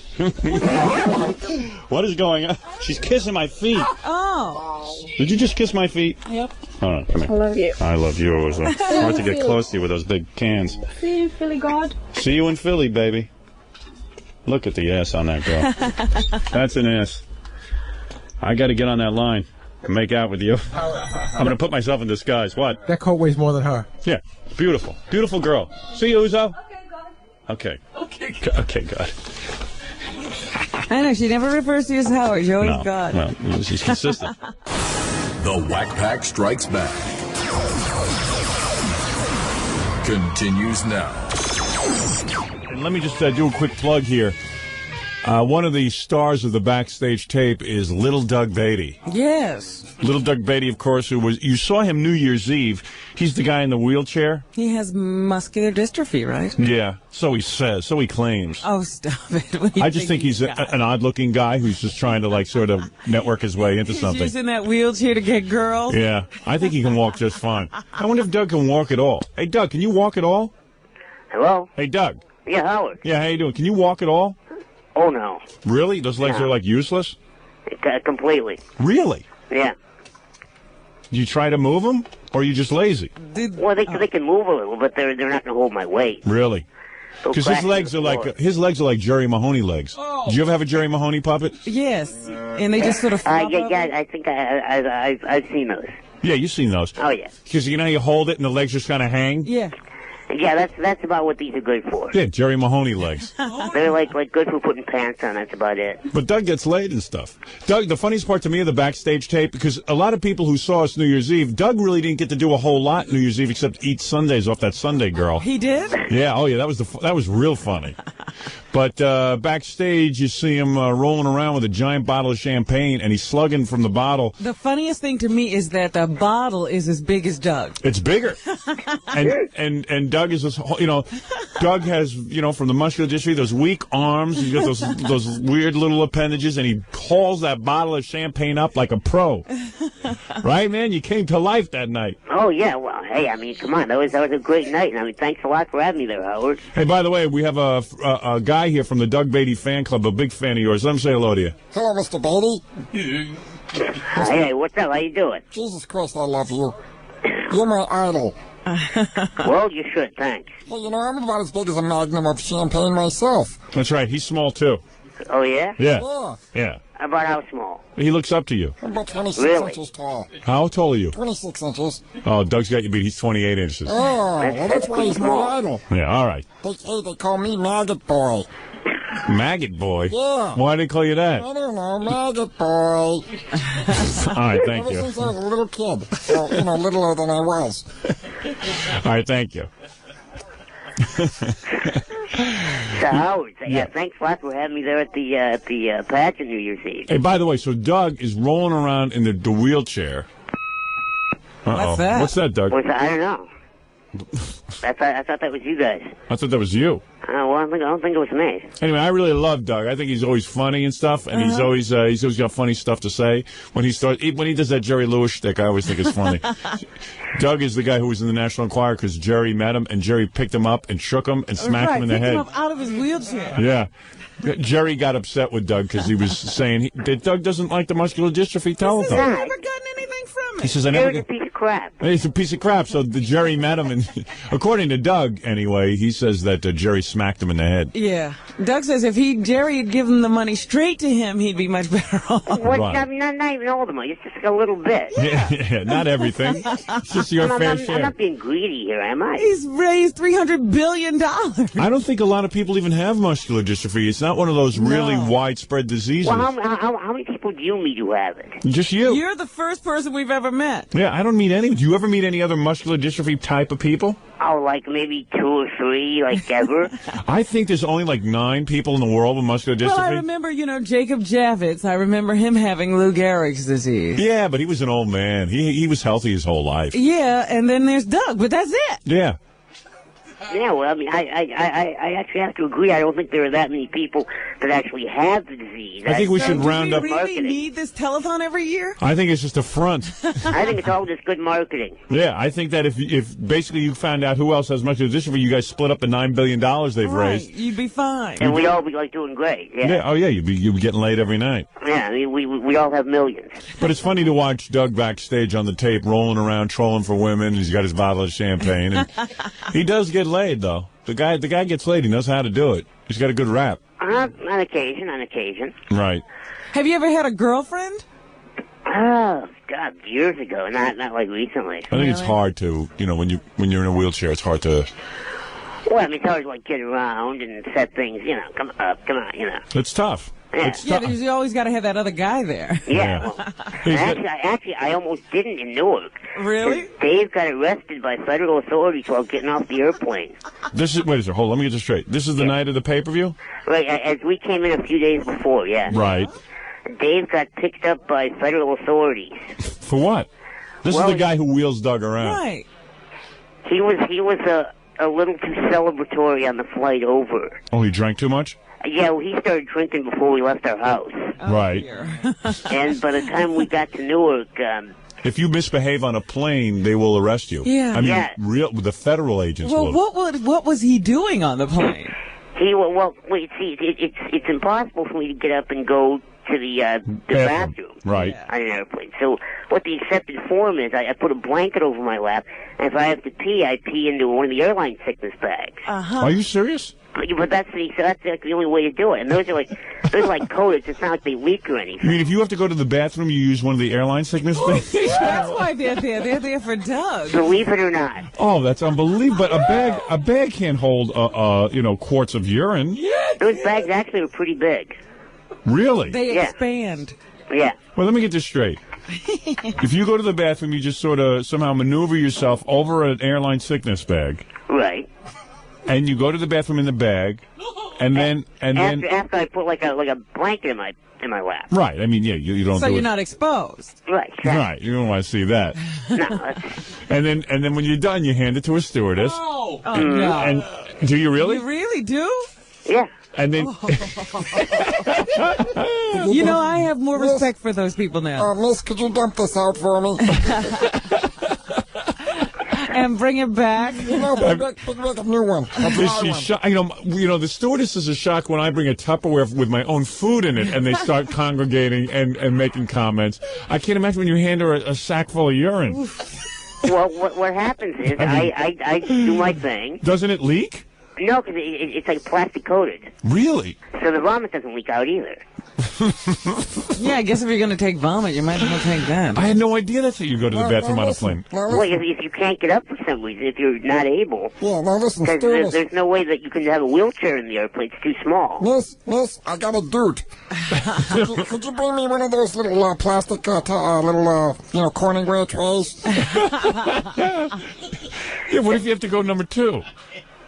What is going on? She's kissing my feet. Oh. Did you just kiss my feet? Yep. All right, come here. I love you. I love you. It's hard to get close to you with those big cans. See you in Philly, God. See you in Philly, baby. Look at the ass on that girl. That's an ass. I got to get on that line and make out with you. I'm going to put myself in disguise. What? That coat weighs more than her. Yeah. Beautiful. Beautiful girl. See you, Uzo. Okay. Okay, God. I know, she never refers to you as Howard. You're always No, God. well, she's consistent. The Wack Pack Strikes Back continues now. And let me just do a quick plug here. One of the stars of the backstage tape is Little Doug Beatty. Yes. Little Doug Beatty, of course, you saw him New Year's Eve. He's the guy in the wheelchair. He has muscular dystrophy, right? Yeah, so he says, so he claims. Oh, stop it. What do you I just think he's an odd-looking guy who's just trying to, sort of network his way into He's something. using that wheelchair to get girls. Yeah, I think he can walk just fine. I wonder if Doug can walk at all. Hey, Doug, can you walk at all? Hello? Hey, Doug. Yeah, Howard. Yeah, how you doing? Can you walk at all? Oh, no. Really? Those legs No. are, useless? Completely. Really? Yeah. You try to move them, or are you just lazy? Well, they can move a little, but they're not going to hold my weight. Really? They'll Because crack his to legs the are floor. his legs are like Jerry Mahoney legs. Did you ever have a Jerry Mahoney puppet? Yes. And they just sort of flop yeah, up. I think I've seen those. Yeah, you've seen those. Oh, yeah. Because you know how you hold it and the legs just kind of hang? Yeah. Yeah, that's about what these are good for. Yeah, Jerry Mahoney legs. They're like good for putting pants on. That's about it. But Doug gets laid and stuff. Doug, the funniest part to me of the backstage tape, because a lot of people who saw us New Year's Eve, Doug really didn't get to do a whole lot New Year's Eve except eat Sundays off that Sunday girl. He did? Yeah, oh yeah, that was real funny. But backstage, you see him rolling around with a giant bottle of champagne, and he's slugging from the bottle. The funniest thing to me is that the bottle is as big as Doug. It's bigger. and Doug is this, Doug has, from the muscular dystrophy, those weak arms. He's got those weird little appendages, and he hauls that bottle of champagne up like a pro. Right, man? You came to life that night. Oh, yeah. Well, hey, I mean, come on. That was a great night. And I mean, thanks a lot for having me there, Howard. Hey, by the way, we have a guy here from the Doug Beatty fan club, a big fan of yours. Let him say hello to you. Hello, Mr. Beatty. Hey, what's up? How you doing? Jesus Christ, I love you. You're my idol. Well, you should. Thanks. Hey, I'm about as big as a magnum of champagne myself. That's right. He's small, too. Oh, yeah? Yeah. Yeah. About how small? He looks up to you. I'm about 26 Really? inches tall. How tall are you? 26 inches. Oh, Doug's got you beat. He's 28 inches. Oh, well, that's why he's my idol. Yeah, all right. They call me Maggot Boy. Maggot Boy? Yeah. Why did they call you that? I don't know, Maggot Boy. All right, thank Ever you. since I was a little kid. So, littler than I was. All right, thank you. So, Howard, thanks a lot for having me there at the pageant New Year's Eve. Hey, by the way, so Doug is rolling around in the wheelchair. Uh-oh. What's that? What's that, Doug? I don't know. I thought that was you guys. I thought that was you. Well, I don't think it was me. Anyway, I really love Doug. I think he's always funny and stuff, and he's always got funny stuff to say. When he does that Jerry Lewis shtick, I always think it's funny. Doug is the guy who was in the National Enquirer because Jerry met him, and Jerry picked him up and shook him and smacked him in the head. Picked him up out of his wheelchair. Yeah. Jerry got upset with Doug because he was saying that Doug doesn't like the muscular dystrophy telethon. Never gotten anything from it. He says, I never Jerry's a piece of crap. He's a piece of crap. So the Jerry met him, and according to Doug, anyway, he says that Jerry smacked him in the head. Yeah. Doug says if Jerry had given the money straight to him, he'd be much better off. What, Right. not even all the money. It's just a little bit. Yeah, not everything. It's just your fair share. I'm not being greedy here, am I? He's raised $300 billion. I don't think a lot of people even have muscular dystrophy. It's not one of those really widespread diseases. Well, how many people do you meet who have it? Just you. You're the first person we've ever met. Yeah, I don't meet any. Do you ever meet any other muscular dystrophy type of people? Oh, like maybe 2 or 3, like ever. I think there's only like 9 people in the world with muscular dystrophy. Well, I remember, Jacob Javits. I remember him having Lou Gehrig's disease. Yeah, but he was an old man. He was healthy his whole life. Yeah, and then there's Doug, but that's it. Yeah. Yeah, well, I mean, I actually have to agree. I don't think there are that many people that actually have the disease. I think we should round up. Do we really need this telethon every year? I think it's just a front. I think it's all just good marketing. Yeah, I think that if basically you found out who else has muscular dystrophy, you guys split up the $9 billion they've raised. You'd be fine. And we'd all be like doing great. Yeah. Oh yeah, you'd be getting laid every night. Yeah, I mean, we all have millions. But it's funny to watch Doug backstage on the tape, rolling around, trolling for women. He's got his bottle of champagne, and he does get laid though. The guy gets laid. He knows how to do it. He's got a good rap. On occasion. Right. Have you ever had a girlfriend? Oh God, years ago. Not like recently. I think it's hard to, when you're in a wheelchair, it's hard to. Well, I mean, it's hard to like get around and set things. Come on. It's tough. Yeah. It's Yeah, tough. because you always got to have that other guy there. Yeah. Well, actually, I almost didn't in Newark. Really? Dave got arrested by federal authorities while getting off the airplane. Wait a second. Hold on. Let me get this straight. This is the night of the pay-per-view? Right, as we came in a few days before, yeah. Right. Dave got picked up by federal authorities. For what? This is the guy who wheels Doug around. Right. He was a little too celebratory on the flight over. Oh, he drank too much? Yeah, well, he started drinking before we left our house. Right. And by the time we got to Newark, If you misbehave on a plane, they will arrest you. Yeah. I mean, Yeah. the federal agents Well, will. what was he doing on the plane? Wait, see, it's impossible for me to get up and go to the bathroom Right. on an airplane. So what the accepted form is, I put a blanket over my lap, and if I have to pee, I pee into one of the airline sickness bags. Are you serious? But that's like the only way to do it. And those are like coated. It's not like they leak or anything. You mean if you have to go to the bathroom, you use one of the airline sickness things? That's why they're there. They're there for Doug. Believe it or not. Oh, that's unbelievable. But a bag can't hold quarts of urine. Those bags actually are pretty big. Really? They expand. Yeah. Well, let me get this straight. If you go to the bathroom, you just sort of somehow maneuver yourself over an airline sickness bag. Right. And you go to the bathroom in the bag, and then After I put like a blanket in my lap. right. I mean, yeah, you don't. So do you're it. not exposed. Right. Right. You don't want to see that. No. And then when you're done, you hand it to a stewardess. Oh no. And do you really? You really do? Yeah. And then I have more respect for those people now. Miss, could you dump this out for me? And bring it back. No, make a new one. A dry She's one. shocked. The stewardesses are shocked when I bring a Tupperware with my own food in it, and they start congregating and making comments. I can't imagine when you hand her a sack full of urine. Well, what happens is I do my thing. Doesn't it leak? No, because it's like plastic coated. Really? So the vomit doesn't leak out either. Yeah, I guess if you're going to take vomit, you might as well take that. I had no idea that's how you go to the bathroom on a plane. Well, if you can't get up for some reason, if you're not able, Yeah, now listen, because there's no way that you can have a wheelchair in the airplane. It's too small. Miss, I got a dude. could you bring me one of those little plastic, Corningware trays? Yeah, what if you have to go number 2?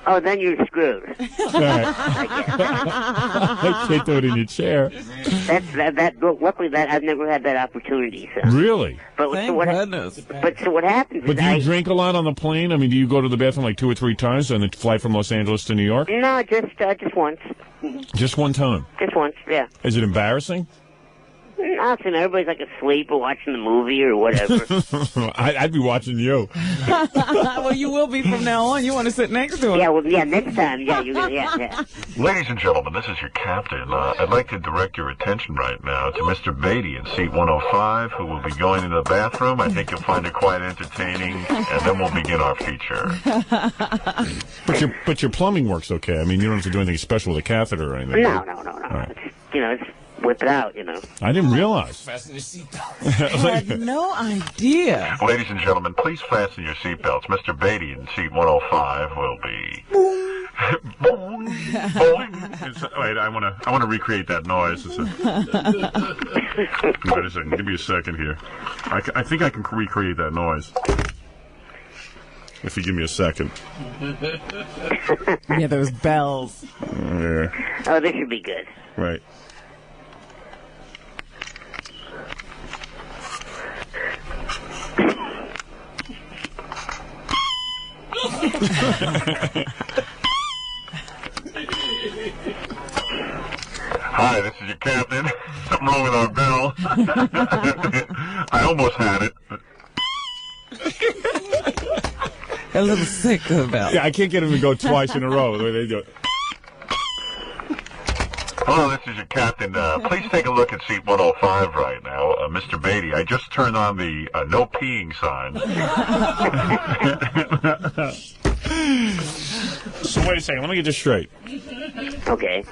Oh, then you're screwed. All right. I can't do it in your chair. Luckily, I've never had that opportunity. So. Really? But Thank goodness. So what happens But is do you drink a lot on the plane? I mean, do you go to the bathroom like 2 or 3 times on the flight from Los Angeles to New York? No, just once. Just one time. Just once, yeah. Is it embarrassing? Awesome. Everybody's like asleep or watching the movie or whatever. I'd be watching you. Well, you will be from now on. You want to sit next to him. Yeah, well, yeah, next time. Yeah, yeah. Ladies and gentlemen, this is your captain. I'd like to direct your attention right now to Mr. Beatty in seat 105, who will be going into the bathroom. I think you'll find it quite entertaining, and then we'll begin our feature. But your plumbing works okay. I mean, you don't have to do anything special with a catheter or anything. No. Right. It's whip it out, I didn't realize. Fasten your seatbelt. I had no idea. Ladies and gentlemen, please fasten your seatbelts. Mr. Beatty in seat 105 will be... Boing. Wait, I want to recreate that noise. Wait a second. Give me a second here. I think I can recreate that noise. If you give me a second. Yeah, those bells. Yeah. Oh, this should be good. Right. Hi, this is your captain. Something wrong with our bell. I almost had it. A little sick of the bell. Yeah, I can't get him to go twice in a row the way they do it. Hello, this is your captain. Please take a look at seat 105 right now. Mr. Beatty, I just turned on the no peeing sign. So wait a second, let me get this straight. Okay.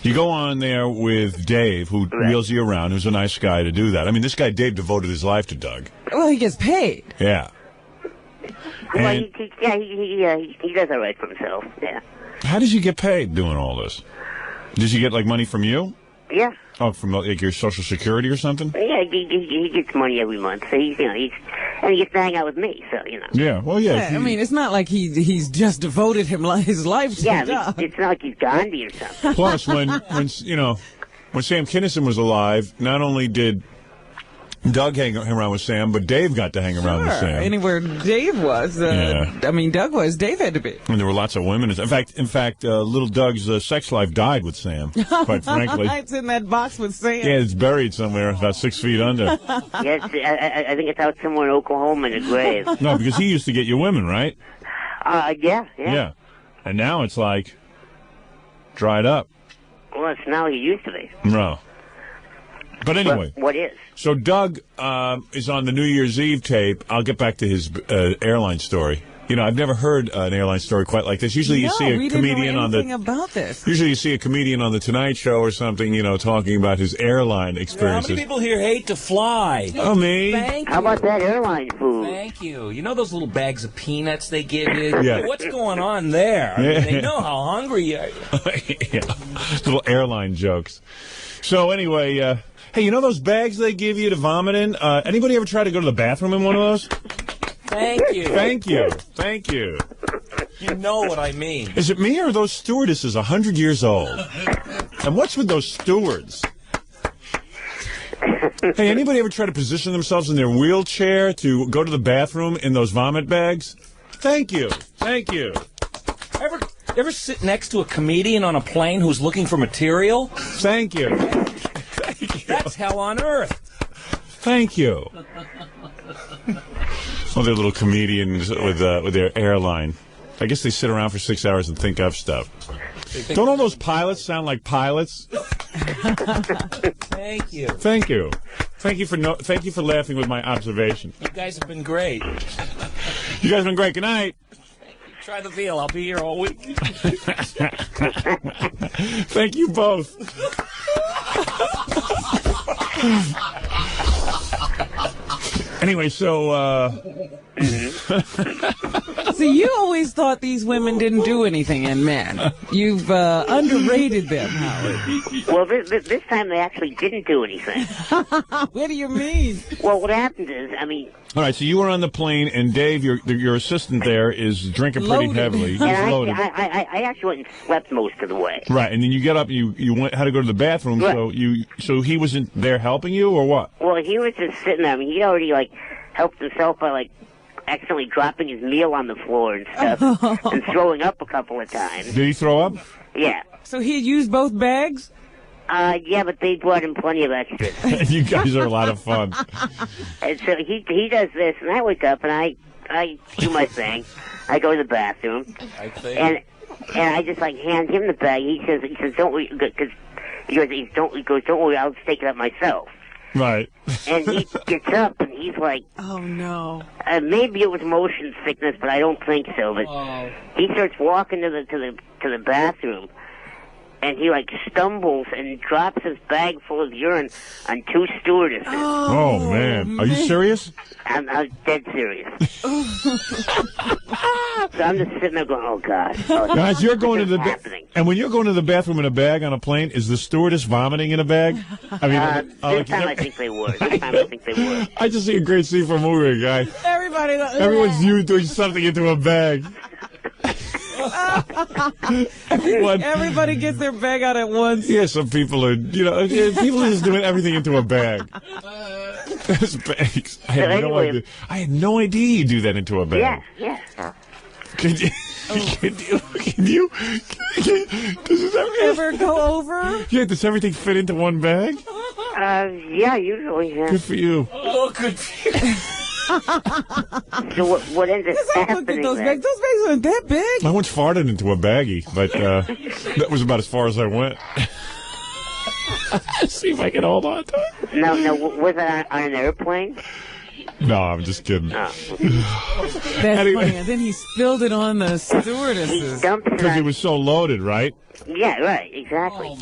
You go on there with Dave, who wheels you around, who's a nice guy to do that. I mean, this guy Dave devoted his life to Doug. Well, he gets paid. Yeah. Well, he does all right for himself. Yeah. How does he get paid doing all this? Does he get like money from you? Yeah. Oh, from like your Social Security or something? Yeah, he gets money every month. So and he gets to hang out with me. So Yeah. Well, yeah. I mean, it's not like he's just devoted his life to Doug. Doug. It's not like he's Gandhi or something. Plus, when Sam Kinison was alive, not only did Doug hang around with Sam, but Dave got to hang around with Sam. Anywhere Dave was, I mean, Doug was, Dave had to be. And there were lots of women. In fact, little Doug's sex life died with Sam, quite frankly. It's in that box with Sam. Yeah, it's buried somewhere about 6 feet under. Yes, I think it's out somewhere in Oklahoma in a grave. No, because he used to get you women, right? Yeah. And now it's like dried up. Well, it's not like it used to be. No. But anyway. What is? So Doug is on the New Year's Eve tape. I'll get back to his airline story. I've never heard an airline story quite like this. Usually you see a comedian on the... about this. Usually you see a comedian on the Tonight Show or something, talking about his airline experiences. How many people here hate to fly? Oh, me. Thank you. How about that airline food? Thank you. You know those little bags of peanuts they give you? Yeah. What's going on there? I mean, they know how hungry you are. Yeah. Little airline jokes. So anyway... Hey, you know those bags they give you to vomit in? Anybody ever try to go to the bathroom in one of those? Thank you. Thank you. Thank you. You know what I mean. Is it me or are those stewardesses 100 years old? And what's with those stewards? Hey, anybody ever try to position themselves in their wheelchair to go to the bathroom in those vomit bags? Thank you. Thank you. Ever sit next to a comedian on a plane who's looking for material? Thank you. That's hell on earth. Thank you. Well, they're little comedians with their airline. I guess they sit around for 6 hours and think up stuff. Don't all those pilots sound like pilots? Thank you. Thank you. Thank you for laughing with my observation. You guys have been great. You guys have been great. Good night. Try the veal. I'll be here all week. Thank you both. Anyway, so See, you always thought these women didn't do anything in men. You've underrated them, Howard. Well, this time they actually didn't do anything. What do you mean? Well, what happened is, all right, so you were on the plane, and Dave, your assistant there, is drinking pretty heavily. He's loaded. I actually went and slept most of the way. Right, and then you get up, and you had to go to the bathroom, Right. so he wasn't there helping you, or what? Well, he was just sitting there. I mean, he'd already, helped himself by, accidentally dropping his meal on the floor and stuff, and throwing up a couple of times. Did he throw up? Yeah. So he had used both bags? Yeah, but they brought in plenty of extras. You guys are a lot of fun. And so he does this, and I wake up and I do my thing. I go to the bathroom, and I just like hand him the bag. He says, don't worry, because don't worry, I'll just take it up myself. Right. And he gets up and he's like, oh no. Maybe it was motion sickness, but I don't think so. But he starts walking to the bathroom. And he like stumbles and drops his bag full of urine on two stewardesses. Oh man, are you serious? I'm dead serious. So I'm just sitting there going, "Oh God!" Guys, you're going to the and when you're going to the bathroom in a bag on a plane, is the stewardess vomiting in a bag? I mean, this time I think they were. I just see a great scene from a movie, guy. Everyone's doing something into a bag. Everybody gets their bag out at once. Yeah, some people are, people are just doing everything into a bag. Those bags. I had no idea you do that into a bag. Yeah. Can you? Does this ever go over? Yeah, does everything fit into one bag? Yeah, usually, yeah. Good for you. Oh, good for you. So what ends up happening? Those bags aren't that big. I once farted into a baggie, but that was about as far as I went. See if I can hold on to it. No, was that on an airplane? No, I'm just kidding. That's funny. And then he spilled it on the stewardesses. Because he was so loaded, right? Yeah, right, exactly.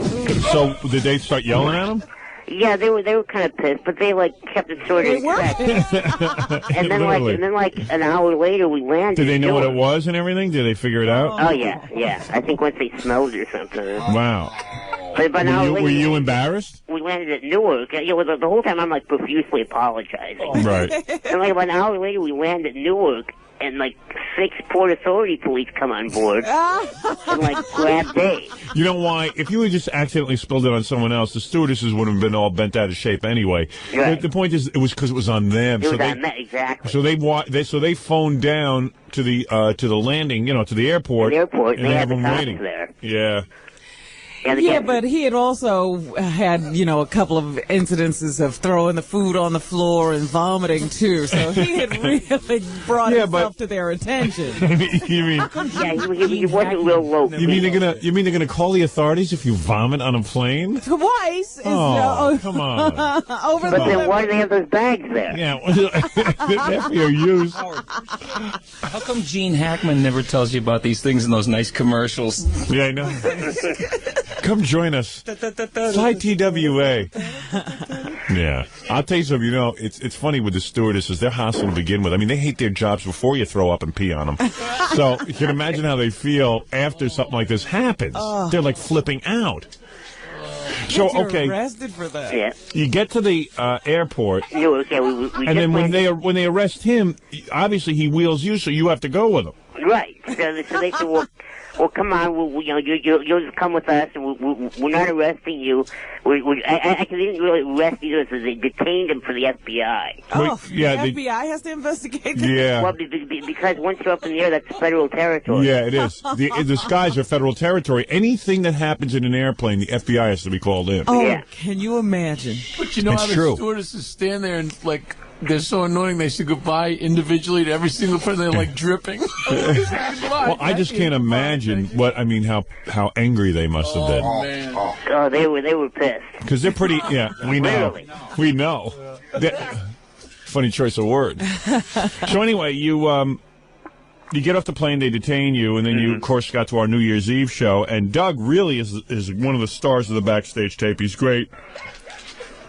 So did they start yelling at him? Yeah, they were kind of pissed, but they kept it sort of in check. and then an hour later we landed. Did they know what it was and everything? Did they figure it out? Oh yeah. I think once they smelled it or something. Wow. But were you embarrassed? We landed at Newark. The whole time I'm profusely apologizing. Right. And about an hour later we land at Newark. And 6 Port Authority police come on board and grab Dave. You know why? If you had just accidentally spilled it on someone else, the stewardesses would have been all bent out of shape anyway. Right. The point is, it was because it was on them. It was on them, exactly. So they phoned down to the landing, to the airport. And they had have the them cops waiting. there. Yeah. Yeah, but he had also had, a couple of incidences of throwing the food on the floor and vomiting, too. So he had really brought himself to their attention. You mean? Yeah, he wasn't real low. You mean they're gonna call the authorities if you vomit on a plane? Twice. Come on. But then why do they have those bags there? Yeah, they're for your use. How come Gene Hackman never tells you about these things in those nice commercials? Yeah, I know. Come join us. Fly TWA. Yeah. I'll tell you something, it's funny with the stewardesses. They're hostile to begin with. I mean, they hate their jobs before you throw up and pee on them. So you can imagine how they feel after something like this happens. They're like flipping out. So, okay. Arrested for that. Yeah. You get to the airport. Okay, and then when they arrest him, obviously he wheels you, so you have to go with him. Right. So they said, well, come on, you'll just come with us, and we're not arresting you. Actually, they didn't really arrest you, so they detained him for the FBI. Oh, yeah, the FBI has to investigate that? Yeah. Well, because once you're up in the air, that's federal territory. Yeah, it is. The skies are federal territory. Anything that happens in an airplane, the FBI has to be called in. Oh, yeah. Can you imagine? But you know how the stewardesses stand there and, they're so annoying. They say goodbye individually to every single person. They're dripping. Well, I just can't imagine how angry they must have been. Man. Oh, they were pissed. Because they're pretty. Yeah, we know. Really? We know. Funny choice of word. So anyway, you get off the plane, they detain you, and then you, of course, got to our New Year's Eve show. And Doug really is one of the stars of the backstage tape. He's great.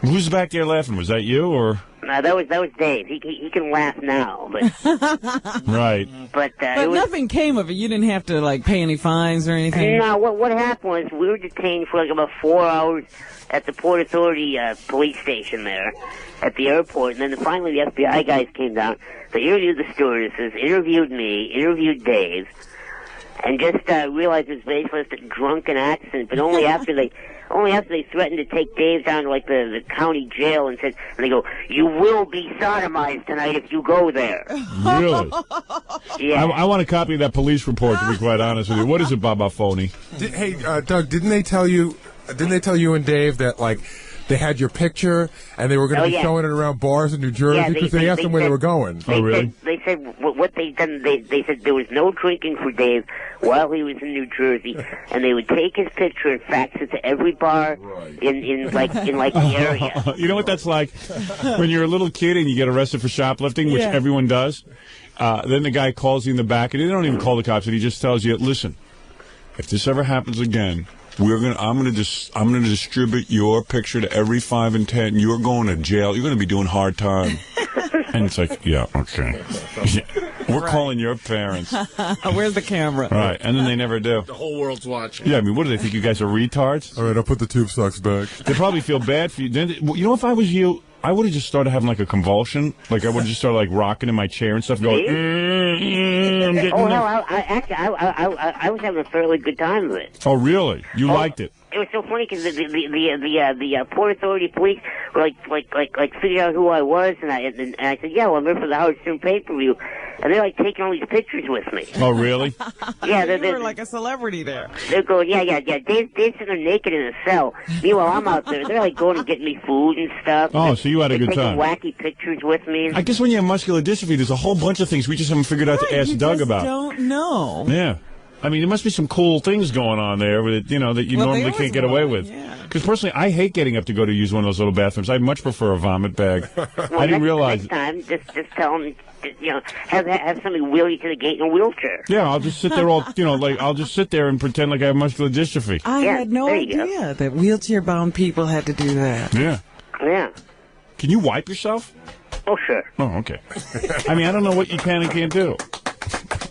Who's back there laughing? Was that you or? No, that was Dave. He can laugh now, but right. But nothing came of it. You didn't have to pay any fines or anything. No, what happened was we were detained for about 4 hours at the Port Authority police station there at the airport, and then finally the FBI guys came down. They interviewed the stewardesses, interviewed me, interviewed Dave, and just realized it was baseless, a drunken accident, but only after they threatened to take Dave down to the county jail and they go, you will be sodomized tonight if you go there. Really? Yeah. I want a copy of that police report, to be quite honest with you. What is it, Baba Phony? Hey, Doug, didn't they tell you Didn't they tell you and Dave that like they had your picture and they were going to be showing it around bars in New Jersey because they asked them where they were going? They said what they done. They said there was no drinking for Dave while he was in New Jersey, and they would take his picture and fax it to every bar in the area. You know what that's like when you're a little kid and you get arrested for shoplifting, which everyone does. Then the guy calls you in the back, and they don't even call the cops, and he just tells you, "Listen, if this ever happens again, I'm gonna distribute your picture to every 5 and 10. You're going to jail. You're going to be doing hard time." And it's like, yeah, okay. We're calling your parents. Where's the camera? Right, and then they never do. The whole world's watching. Yeah, I mean, what do they think? You guys are retards? All right, I'll put the tube socks back. They probably feel bad for you. You know, if I was you, I would have just started having like a convulsion. Like I would have just started like rocking in my chair and stuff, going. Oh no! I was having a fairly good time with it. Oh really? You liked it? It was so funny because the Port Authority police were like figured out who I was, and I said, yeah, well, I'm here for the Howard Stern pay-per-view, and they're like taking all these pictures with me. Oh really? Yeah, they were like a celebrity there. They're going, yeah. Dave's sitting there naked in a cell. Meanwhile, I'm out there. They're like going and getting me food and stuff. Oh, so you had a good time. Taking wacky pictures with me. I guess when you have muscular dystrophy, there's a whole bunch of things we just haven't figured out to ask Doug about. Don't know. Yeah. I mean, there must be some cool things going on there that you normally can't get away with. Because personally, I hate getting up to go to use one of those little bathrooms. I'd much prefer a vomit bag. Well, I didn't realize. Next time, just tell them, have somebody wheel you to the gate in a wheelchair. Yeah, I'll just sit there I'll just sit there and pretend like I have muscular dystrophy. I had no idea that wheelchair-bound people had to do that. Yeah. Yeah. Can you wipe yourself? Oh, sure. Oh, okay. I mean, I don't know what you can and can't do.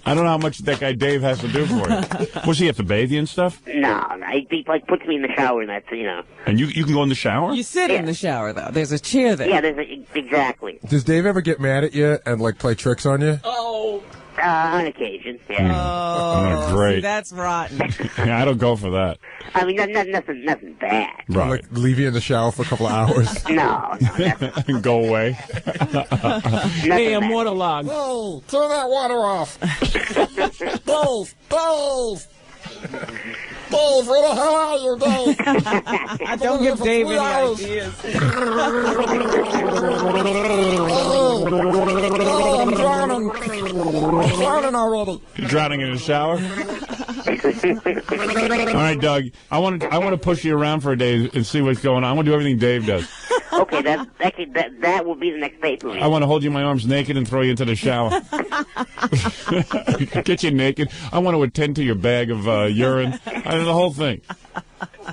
I don't know how much that guy Dave has to do for you. Does he have to bathe you and stuff? No, he puts me in the shower and that's, And you can go in the shower? You sit in the shower, though. There's a chair there. Yeah, exactly. Does Dave ever get mad at you and, like, play tricks on you? Oh. On occasion, yeah. Oh, great. See, that's rotten. Yeah, I don't go for that. I mean, nothing bad. Right. Like, leave you in the shower for a couple of hours? No. And go away. Hey, I'm waterlogged. Hey, turn that water off. Dave! Dave, where the hell are you, Dave? Don't give Dave any ideas. I'm drowning. I'm drowning already. You're drowning in the shower? All right, Doug. I want to push you around for a day and see what's going on. I want to do everything Dave does. Okay, that will be the next pay-per-view. I want to hold you in my arms naked and throw you into the shower. Get you naked. I want to attend to your bag of urine. The whole thing.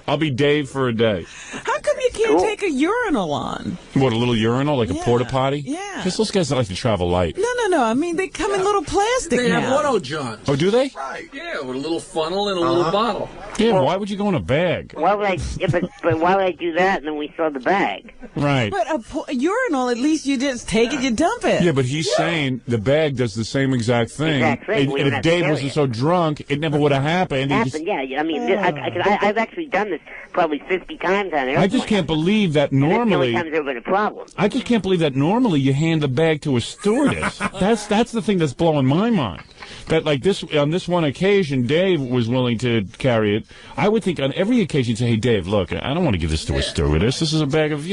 I'll be Dave for a day. How come you can't take a urinal on? What, a little urinal, like a porta potty? Yeah. Because those guys like to travel light. No. I mean, they come in little plastic They have now. auto-johns. Oh, do they? Right. Yeah, with a little funnel and a little bottle. Yeah, why would you go in a bag? Why would I? Yeah, but why would I do that? And then we saw the bag. Right. But a urinal, at least you just take it, you dump it. Yeah, but he's saying the bag does the same exact thing. And if Dave wasn't so drunk, it never would have happened. Yeah. I mean, I've actually done this probably 50 times on airplane. I just can't believe that normally. That's the only time there's been a problem. I just can't believe that normally you hand the bag to a stewardess. That's the thing that's blowing my mind. That like this on this one occasion, Dave was willing to carry it. I would think on every occasion, say, "Hey, Dave, look, I don't want to give this to a stewardess. This is a bag of,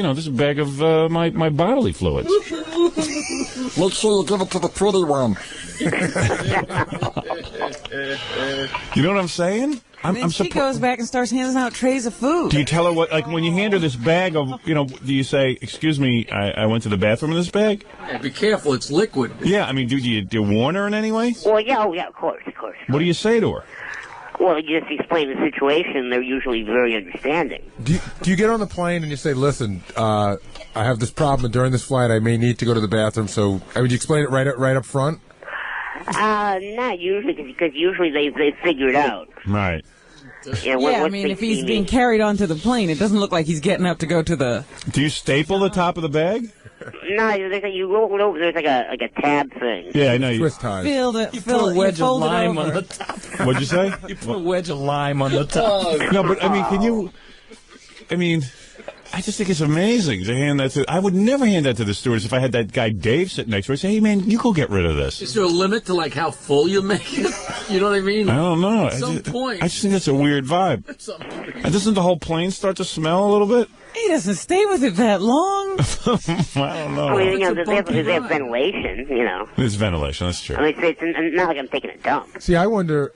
my bodily fluids." Make sure you give it to the pretty one. You know what I'm saying? And she goes back and starts handing out trays of food. Do you tell her what, like, when you hand her this bag of, do you say, "Excuse me, I went to the bathroom in this bag"? Yeah, be careful, it's liquid. Yeah, I mean, do you warn her in any way? Well, yeah, of course. What do you say to her? Well, you just explain the situation. They're usually very understanding. Do you get on the plane and you say, "Listen, I have this problem, and during this flight I may need to go to the bathroom," so, I mean, do you explain it right up front? Not usually, because usually they figure it out. Right. I mean, if he's being carried onto the plane, it doesn't look like he's getting up to go to the... Do you staple the top of the bag? No, you roll it over. There's like a tab thing. Yeah, I know. Twist ties. You put a wedge of lime on the top. What'd you say? You put a wedge of lime on the top. No, but I mean, I just think it's amazing to hand that to... I would never hand that to the stewardess if I had that guy Dave sitting next to her. I'd say, "Hey, man, you go get rid of this." Is there a limit to, like, how full you make it? You know what I mean? I don't know. At some point. I just think that's a weird vibe. At some point. And doesn't the whole plane start to smell a little bit? He doesn't stay with it that long. I don't know. I mean, you know, they have ventilation, you know. There's ventilation, that's true. I mean, it's not like I'm taking a dump. See, I wonder,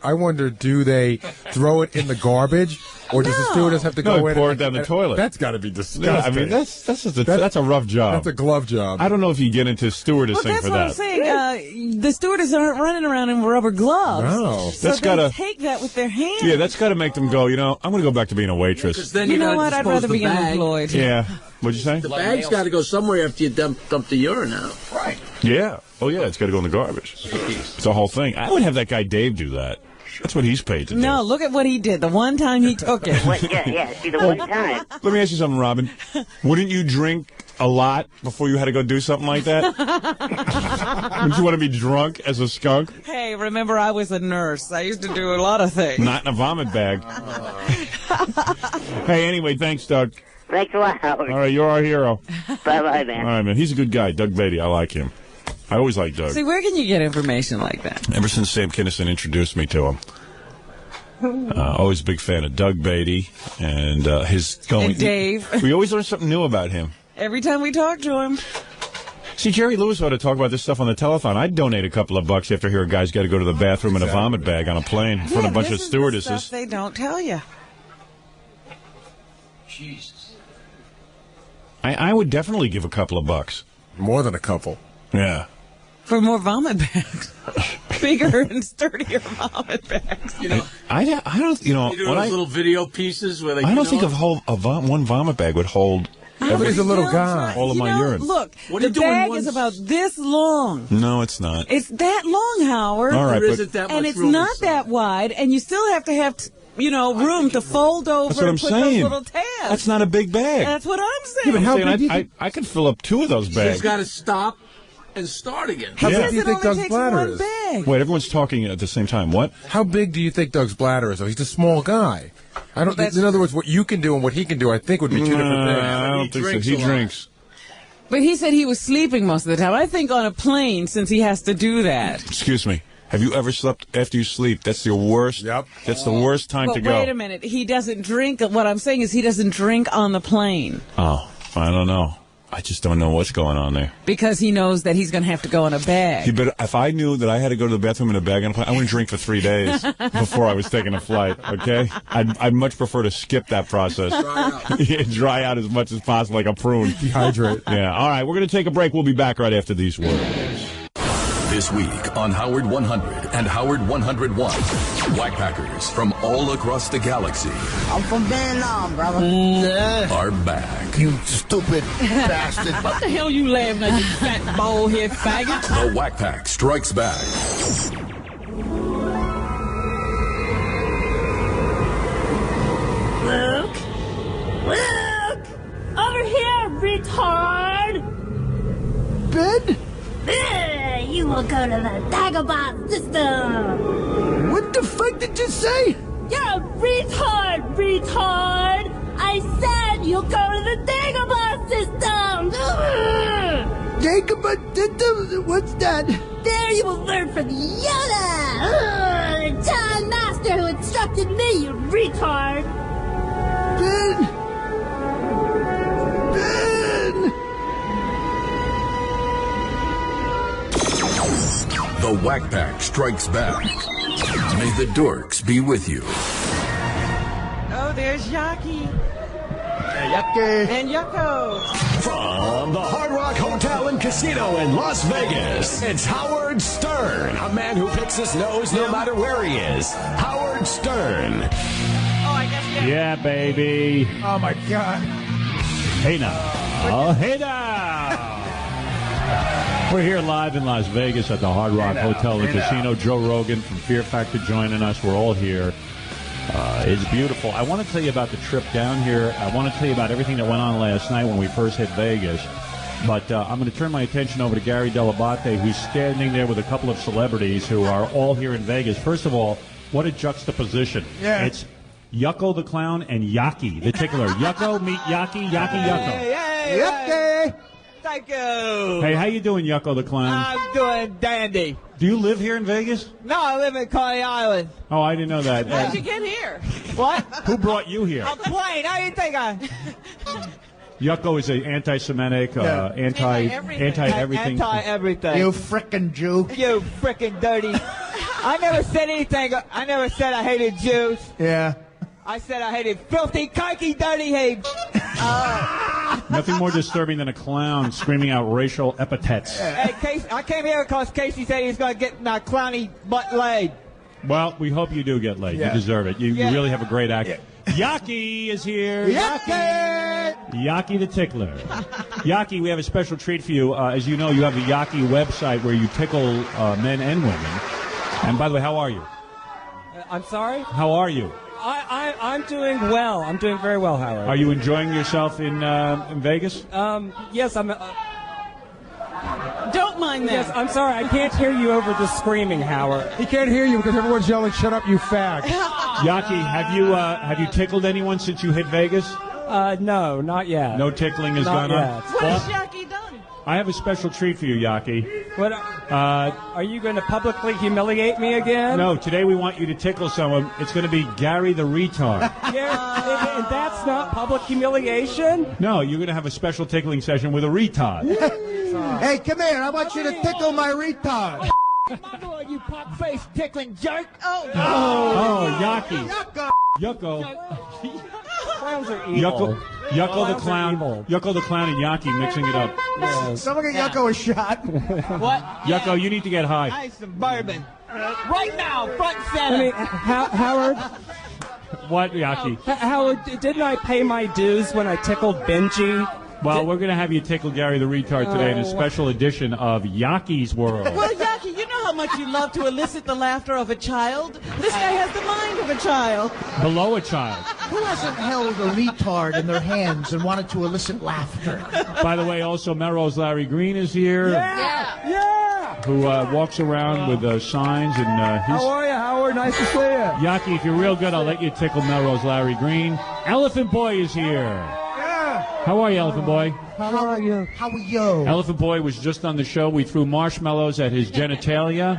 do they throw it in the garbage, or does the stewardess have to go in pour and it down the toilet? That's got to be disgusting. Yeah, I mean, that's a rough job. That's a glove job. I don't know if you get into stewardessing Well, that's for what that. I'm saying. The stewardess aren't running around in rubber gloves. No. So That's they gotta- take that with their hands. Yeah, that's got to make them go, you know, I'm going to go back to being a waitress. Then You know gotta what? I'd dispose rather the be bag. unemployed. Yeah. What'd you say? The bag's got to go somewhere after you dump the urine out. Right. Yeah. Oh, yeah, it's got to go in the garbage. It's a whole thing. I would have that guy Dave do that. That's what he's paid to do. No, look at what he did. The one time he took it. See, the one time. Let me ask you something, Robin. Wouldn't you drink a lot before you had to go do something like that? Wouldn't you want to be drunk as a skunk? Hey, remember I was a nurse. I used to do a lot of things. Not in a vomit bag. Hey, anyway, thanks, Doug. Thanks a lot, Howard. All right, you're our hero. Bye-bye, man. All right, man. He's a good guy, Doug Beatty. I like him. I always like Doug. See, where can you get information like that? Ever since Sam Kinison introduced me to him. Always a big fan of Doug Beatty and his going. And Dave. We always learn something new about him. Every time we talk to him. See, Jerry Lewis ought to talk about this stuff on the telethon. I'd donate a couple of bucks after hear a guy's got to go to the bathroom in a vomit bag on a plane in front of a bunch of This stewardesses. stuff they don't tell you. Jesus. I would definitely give a couple of bucks. More than a couple. Yeah. For more vomit bags. Bigger and sturdier vomit bags. You know, I don't, you know, you do when those I, little video pieces where they. I don't think one vomit bag would hold. He's a little guy. All of my urine. Look, What are the you doing bag once- is about this long. No, it's not. It's that long, Howard. All right, There but- isn't that And much it's room not inside. that wide, and you still have to have, room to fold over That's what I'm and put saying. those little tabs. That's not a big bag. That's what I'm saying. Yeah, but how big do you big? I could fill up 2 of those bags. He's got to stop and start again. How Yeah. big do you It think only Doug's takes bladder one is? bag. Wait, everyone's talking at the same time. What? How big do you think Doug's bladder is? Though he's a small guy. I don't. That's In other words, what you can do and what he can do, I think, would be 2 different things. I don't think so. drinks He a lot. drinks. But he said he was sleeping most of the time. I think on a plane, since he has to do that. Excuse me. Have you ever slept after you sleep? That's your worst. Yep. That's the worst time But to go. wait a minute. He doesn't drink. What I'm saying is he doesn't drink on the plane Oh, I don't know. I just don't know what's going on there. because he knows that he's going to have to go in a bag. You better, if I knew that I had to go to the bathroom in a bag on a plane, I wouldn't drink for 3 days before I was taking a flight, okay? I'd much prefer to skip that process. Dry out. Yeah, dry out as much as possible like a prune. Dehydrate. Yeah, all right, we're going to take a break. We'll be back right after these words. This week on Howard 100 and Howard 101, Wack Packers from all across the galaxy I'm from Vietnam, brother. are back. You stupid bastard. What the hell you laughing at, you fat bald-head faggot? The Wack Pack strikes back. Luke? Luke! Over here, retard! Ben? You will go to the Dagobah system! What the fuck did you say? You're a retard! I said you'll go to the Dagobah system! Dagobah system? What's that? There you will learn from Yoda! Time Master who instructed me, you retard! Ben? Ben? The Wack Pack strikes back. May the dorks be with you. Oh, there's Yaki. And Yucko. From the Hard Rock Hotel and Casino in Las Vegas, it's Howard Stern, a man who picks his nose no matter where he is. Howard Stern. Oh, I guess Yeah, baby. Oh my God. Hey now. Oh, hey now. We're here live in Las Vegas at the Hard Rock Hotel and Casino. Joe Rogan from Fear Factor joining us. We're all here. It's beautiful. I want to tell you about the trip down here. I want to tell you about everything that went on last night when we first hit Vegas. But I'm going to turn my attention over to Gary Delabate, who's standing there with a couple of celebrities who are all here in Vegas. First of all, what a juxtaposition. Yeah. It's Yucko the Clown and Yaki the Tickler. Yucko meet Yaki, Yaki, Yucko. Yucky. Thank you. Hey, how you doing, Yucko the Clown? I'm doing dandy. Do you live here in Vegas? No, I live in Coney Island. Oh, I didn't know that. How'd you get here? What? Who brought you here? A plane. How do you think I... Yucko is an anti-Semitic, anti-everything. Anti-everything. You frickin' Jew. You frickin' dirty. I never said anything. I never said I hated Jews. Yeah. I said I hated filthy, kikey, dirty hate. Nothing more disturbing than a clown screaming out racial epithets. Hey, Casey, I came here because Casey said he's going to get my clowny butt laid. Well, we hope you do get laid. Yeah. You deserve it. You really have a great act. Yeah. Yaki is here. Yaki the Tickler. Yaki, we have a special treat for you. As you know, you have the Yaki website where you tickle men and women. And by the way, how are you? I'm sorry? How are you? I'm doing well. I'm doing very well, Howard. Are you enjoying yourself in Vegas? Yes, I'm... Don't mind that. Yes, I'm sorry. I can't hear you over the screaming, Howard. He can't hear you because everyone's yelling, "Shut up, you fag." Yaki, have you tickled anyone since you hit Vegas? No, not yet. No tickling has Not gone yet. on? What has Jackie done? I have a special treat for you, Yaki. What? Are you going to publicly humiliate me again? No, today we want you to tickle someone. It's going to be Gary the Retard. And that's not public humiliation? No, you're going to have a special tickling session with a retard. Hey, come here. I want you to tickle my retard. You pop-faced tickling jerk. Oh, Yaki. Yucko. Clowns are evil. Yucko the Clown. Yucko the Clown and Yaki mixing it up. Someone get Yucko a shot. What? Yucko, you need to get high. I some bourbon. Right now, front and center. I mean, Howard... What, Yaki? Howard, didn't I pay my dues when I tickled Benji? Well, we're going to have you tickle Gary the Retard today in a special edition of Yaki's World. Well, Yaki, you know how much you love to elicit the laughter of a child? This guy has the mind of a child. Below a child. Who hasn't held a retard in their hands and wanted to elicit laughter? By the way, also Melrose Larry Green is here. Yeah. Who walks around with signs and he's... How are you, Howard? Nice to see you. Yaki, if you're real good, I'll let you tickle Melrose Larry Green. Elephant Boy is here. How are you, Elephant Boy? How are you? How are you? Elephant Boy was just on the show. We threw marshmallows at his genitalia.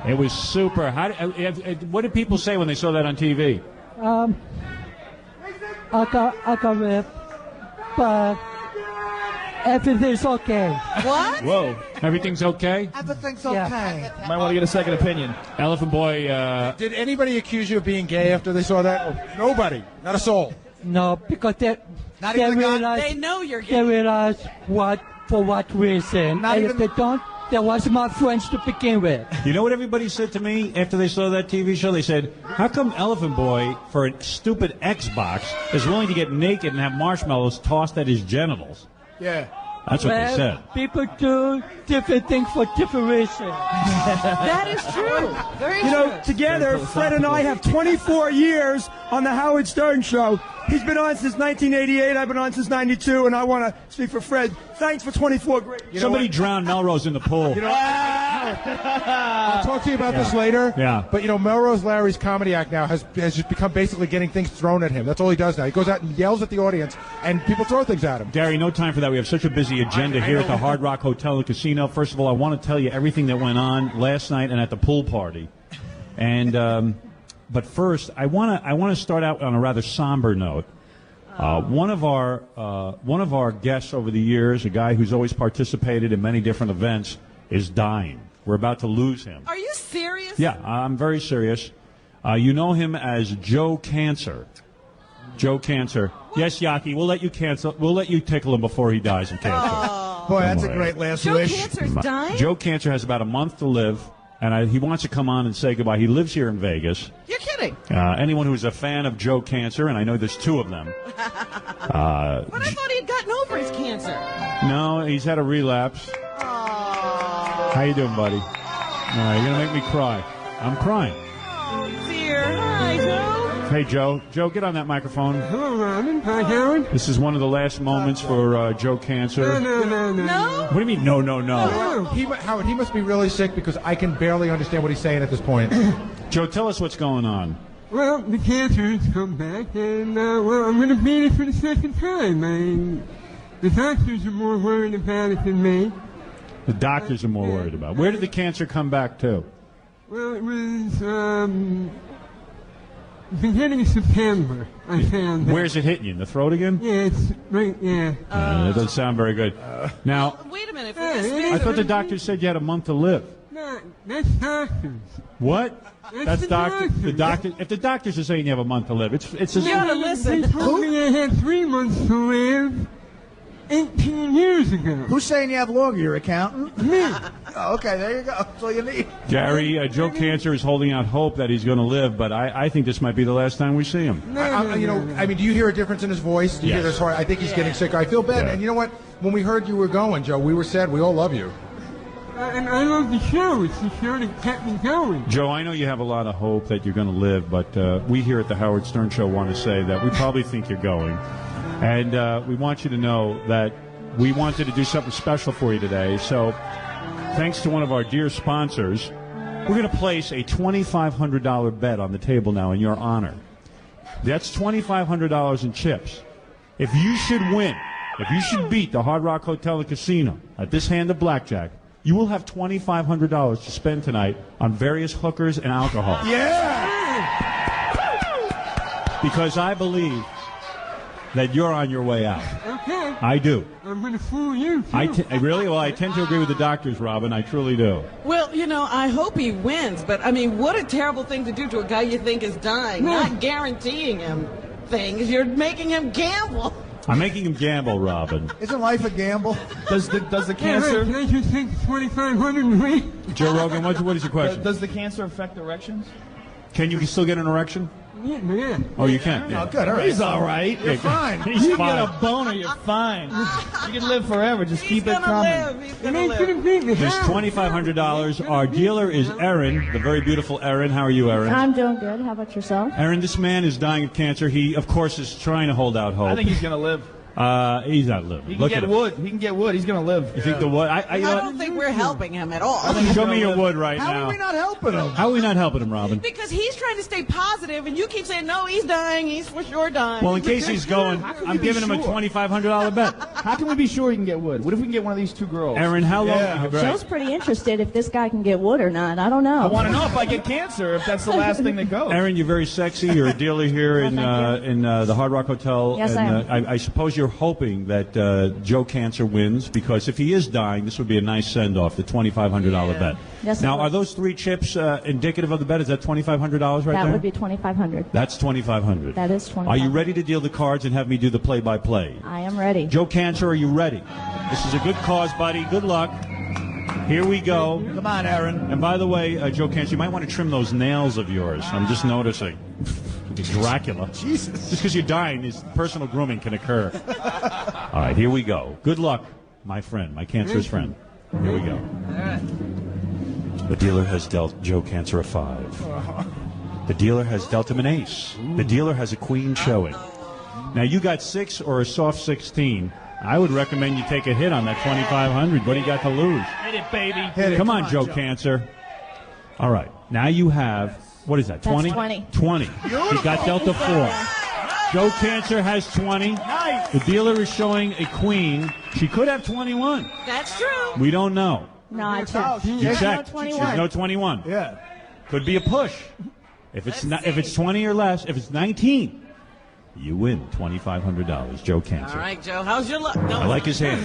It was super. What did people say when they saw that on TV? I got ripped, but everything's okay. What? Whoa. Everything's okay? Everything's okay. Might want to get a second opinion. Elephant Boy, Did anybody accuse you of being gay after they saw that? Nobody. Not a soul. No, because they realize They know you're they gay. realize for what reason, Not and even- if they don't, they was my friends to begin with. you know what everybody said to me after they saw that TV show? They said, how come Elephant Boy, for a stupid Xbox, is willing to get naked and have marshmallows tossed at his genitals? Yeah. That's what they said. People do different things for different reasons. That is true. Very You know, true. together, Fred and I have 24 years on the Howard Stern Show. He's been on since 1988. I've been on since 92, and I want to speak for Fred. Thanks for 24 great. Somebody drowned Melrose in the pool. I'll talk to you about this later. Yeah. But, Melrose Larry's comedy act now has just become basically getting things thrown at him. That's all he does now. He goes out and yells at the audience, and people throw things at him. Gary, no time for that. We have such a busy agenda here at the Hard Rock Hotel and Casino. First of all, I want to tell you everything that went on last night and at the pool party. And but first, I want to start out on a rather somber note. One of our guests over the years, a guy who's always participated in many different events, is dying. We're about to lose him. Are you serious? Yeah, I'm very serious. You know him as Joe Cancer. Joe Cancer. Yes, Yaki, we'll let you cancel. We'll let you tickle him before he dies of cancer. Boy, that's a great last Joe wish. Cancer's dying? Joe Cancer has about a month to live, and he wants to come on and say goodbye. He lives here in Vegas. You're kidding. Anyone who's a fan of Joe Cancer, and I know there's two of them. But I thought he had gotten over his cancer. No, he's had a relapse. How you doing, buddy? You're gonna make me cry. I'm crying. Oh, dear. Hi, Joe. Hey, Joe. Joe, get on that microphone. Hello, Robin. Hi, Howard. This is one of the last moments for Joe Cancer. No? What do you mean, no, no, no? Howard, he must be really sick because I can barely understand what he's saying at this point. Joe, tell us what's going on. Well, the cancer has come back, and I'm going to beat it for the second time. The doctors are more worried about it than me. The doctors are more worried about. Where did the cancer come back to? Well, it was, beginning of September, I found it. Where's it hitting you? In the throat again? Yeah, it's right, yeah. That doesn't sound very good. Now, Wait a minute. I thought the doctor said you had a month to live. No, that's doctors. What? That's the doctor. The doctor. If the doctors are saying you have a month to live, it's a. You gotta listen. They told me I had 3 months to live 18 years ago. Who's saying you have longer? Your accountant? Me. Oh, okay, there you go. That's all you need. Gary, Joe Cancer is holding out hope that he's going to live, but I think this might be the last time we see him. You know, I mean, do you hear a difference in his voice? Do you hear Yes. this heart? I think he's getting sicker. I feel bad. Yeah. And you know what? When we heard you were going, Joe, we were sad. We all love you. And I love the show. It's the show that kept me going. Joe, I know you have a lot of hope that you're going to live, but we here at the Howard Stern Show want to say that we probably think you're going. And we want you to know that we wanted to do something special for you today. So thanks to one of our dear sponsors, we're going to place a $2,500 bet on the table now in your honor. That's $2,500 in chips. If you should win, if you should beat the Hard Rock Hotel and Casino at this hand of blackjack, you will have $2,500 to spend tonight on various hookers and alcohol. Yeah! Because I believe that you're on your way out. Okay. I do. I'm going to fool you, too. Really? Well, I tend to agree with the doctors, Robin. I truly do. Well, you know, I hope he wins, but I mean, what a terrible thing to do to a guy you think is dying. Not guaranteeing him things. You're making him gamble. I'm making him gamble, Robin. Isn't life a gamble? Does the cancer? Can I just take 2,500 and leave? Joe Rogan, what is your question? Does the cancer affect erections? Can you still get an erection? Yeah. Oh, you can? Oh, good. All right. He's all right. You're fine. You can get a boner, you're fine. You can live forever. Just keep it coming. He's gonna live. There's $2,500. Our dealer is Erin, the very beautiful Erin. How are you, Erin? I'm doing good. How about yourself? Erin, this man is dying of cancer. He, of course, is trying to hold out hope. I think he's gonna live. He's not living. He can get wood. He can get wood. He's gonna live. You think the wood? I don't think we're helping him at all. Show me your wood right now. How are we not helping him? How are we not helping him, Robin? Because he's trying to stay positive, and you keep saying, no, he's dying. He's for sure dying. Well, in case he's going, I'm giving him a $2,500 bet. How can we be sure he can get wood? What if we can get one of these two girls? Erin, how long? Yeah. Joe's pretty interested if this guy can get wood or not. I don't know. I want to know if I get cancer, if that's the last thing that goes. Erin, you're very sexy. You're a dealer here in the Hard Rock Hotel. Yes, and, I am. I suppose you're hoping that Joe Cancer wins, because if he is dying, this would be a nice send-off, the $2,500 bet. Yes, now, it would. are those 3 chips indicative of the bet? Is that $2,500 right That there? would be $2,500. That's $2,500. That is $2,500. Are you ready to deal the cards and have me do the play-by-play? I am ready. Joe Cancer, are you ready? This is a good cause, buddy. Good luck. Here we go. Come on, Aaron. And by the way, Joe Cancer, you might want to trim those nails of yours. I'm just noticing. Dracula. Jesus. Just because you're dying, this personal grooming can occur. All right, here we go. Good luck, my friend, my cancerous friend. Here we go. The dealer has dealt Joe Cancer a 5. The dealer has dealt him an ace. The dealer has a queen showing. Now, you got 6 or a soft 16. I would recommend you take a hit on that $2,500. What do you got to lose? Hit it, baby. Hit it. Come on, Joe Cancer. All right. Now you have, what is that, 20? That's 20. 20. He got dealt a 4. Joe Cancer has 20. Nice. The dealer is showing a queen. She could have 21. That's true. We don't know. No, I checked. You There's checked. no There's 21. no 21. Yeah. Could be a push. If it's not, if it's 20 or less, if it's 19, you win $2,500. Joe Cancer. All right, Joe. How's your luck? No. I like his hand.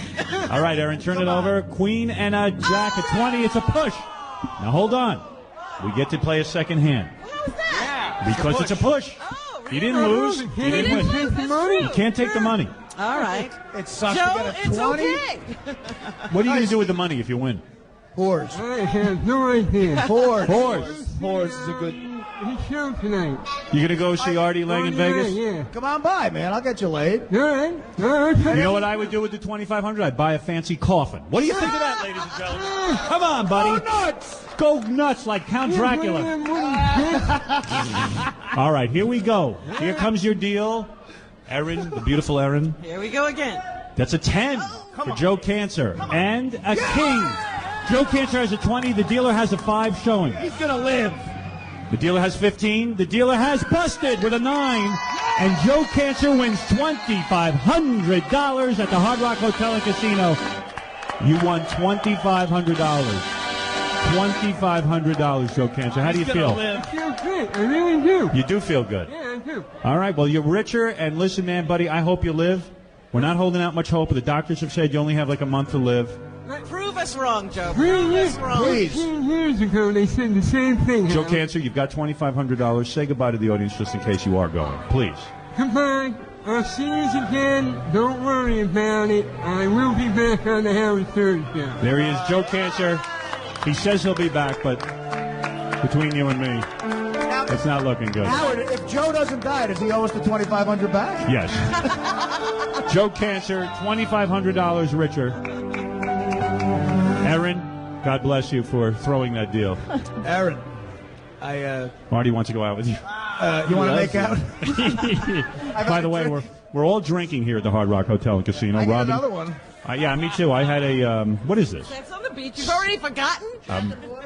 All right, Aaron, turn it over. Queen and a jack at 20. It's a push. Now hold on. We get to play a second hand. Because it's a push. You didn't lose. You didn't win. You can't take the money. All right. It sucks Joe, to get a it's 20. okay. What are you going to do with the money if you win? Whores. I have no idea. Whores. Horse is a good. His show tonight. You going to go see Artie Lang in Vegas? Yeah. Come on by, man. I'll get you laid. All right. All right. You know what I would do with the $2,500? I'd buy a fancy coffin. What do you think of that, ladies and gentlemen? Come on, buddy. Go nuts. Go nuts like Count Dracula. All right, here we go. Here comes your deal. Erin, the beautiful Erin. Here we go again. That's a 10 for Joe Cancer. And a king. Joe Cancer has a 20. The dealer has a 5 showing. He's gonna live. The dealer has 15. The dealer has busted with a 9. And Joe Cancer wins $2,500 at the Hard Rock Hotel and Casino. You won $2,500. $2,500, Joe Cancer. How do you feel? I feel great. I really do. You do feel good. Yeah, I do. All right, well, you're richer, and listen, man, buddy, I hope you live. We're not holding out much hope. The doctors have said you only have like a month to live. Prove us wrong, Joe. Prove us wrong. 15 years ago, they said the same thing. Joe Cancer, you've got $2,500. Say goodbye to the audience just in case you are going. Please. Goodbye. I'll see you again. Don't worry about it. I will be back on the Howard Stern show. There he is, Joe Cancer. He says he'll be back, but between you and me, it's not looking good. Howard, if Joe doesn't die, does he owe us the $2,500 back? Yes. Joe Cancer, $2,500 richer. Aaron, God bless you for throwing that deal. Aaron, Marty wants to go out with you. you want to make out? By the way, we're all drinking here at the Hard Rock Hotel and Casino. I get Robin, another one. Yeah, me too. I had a what is this? Sex on the beach. You've already forgotten?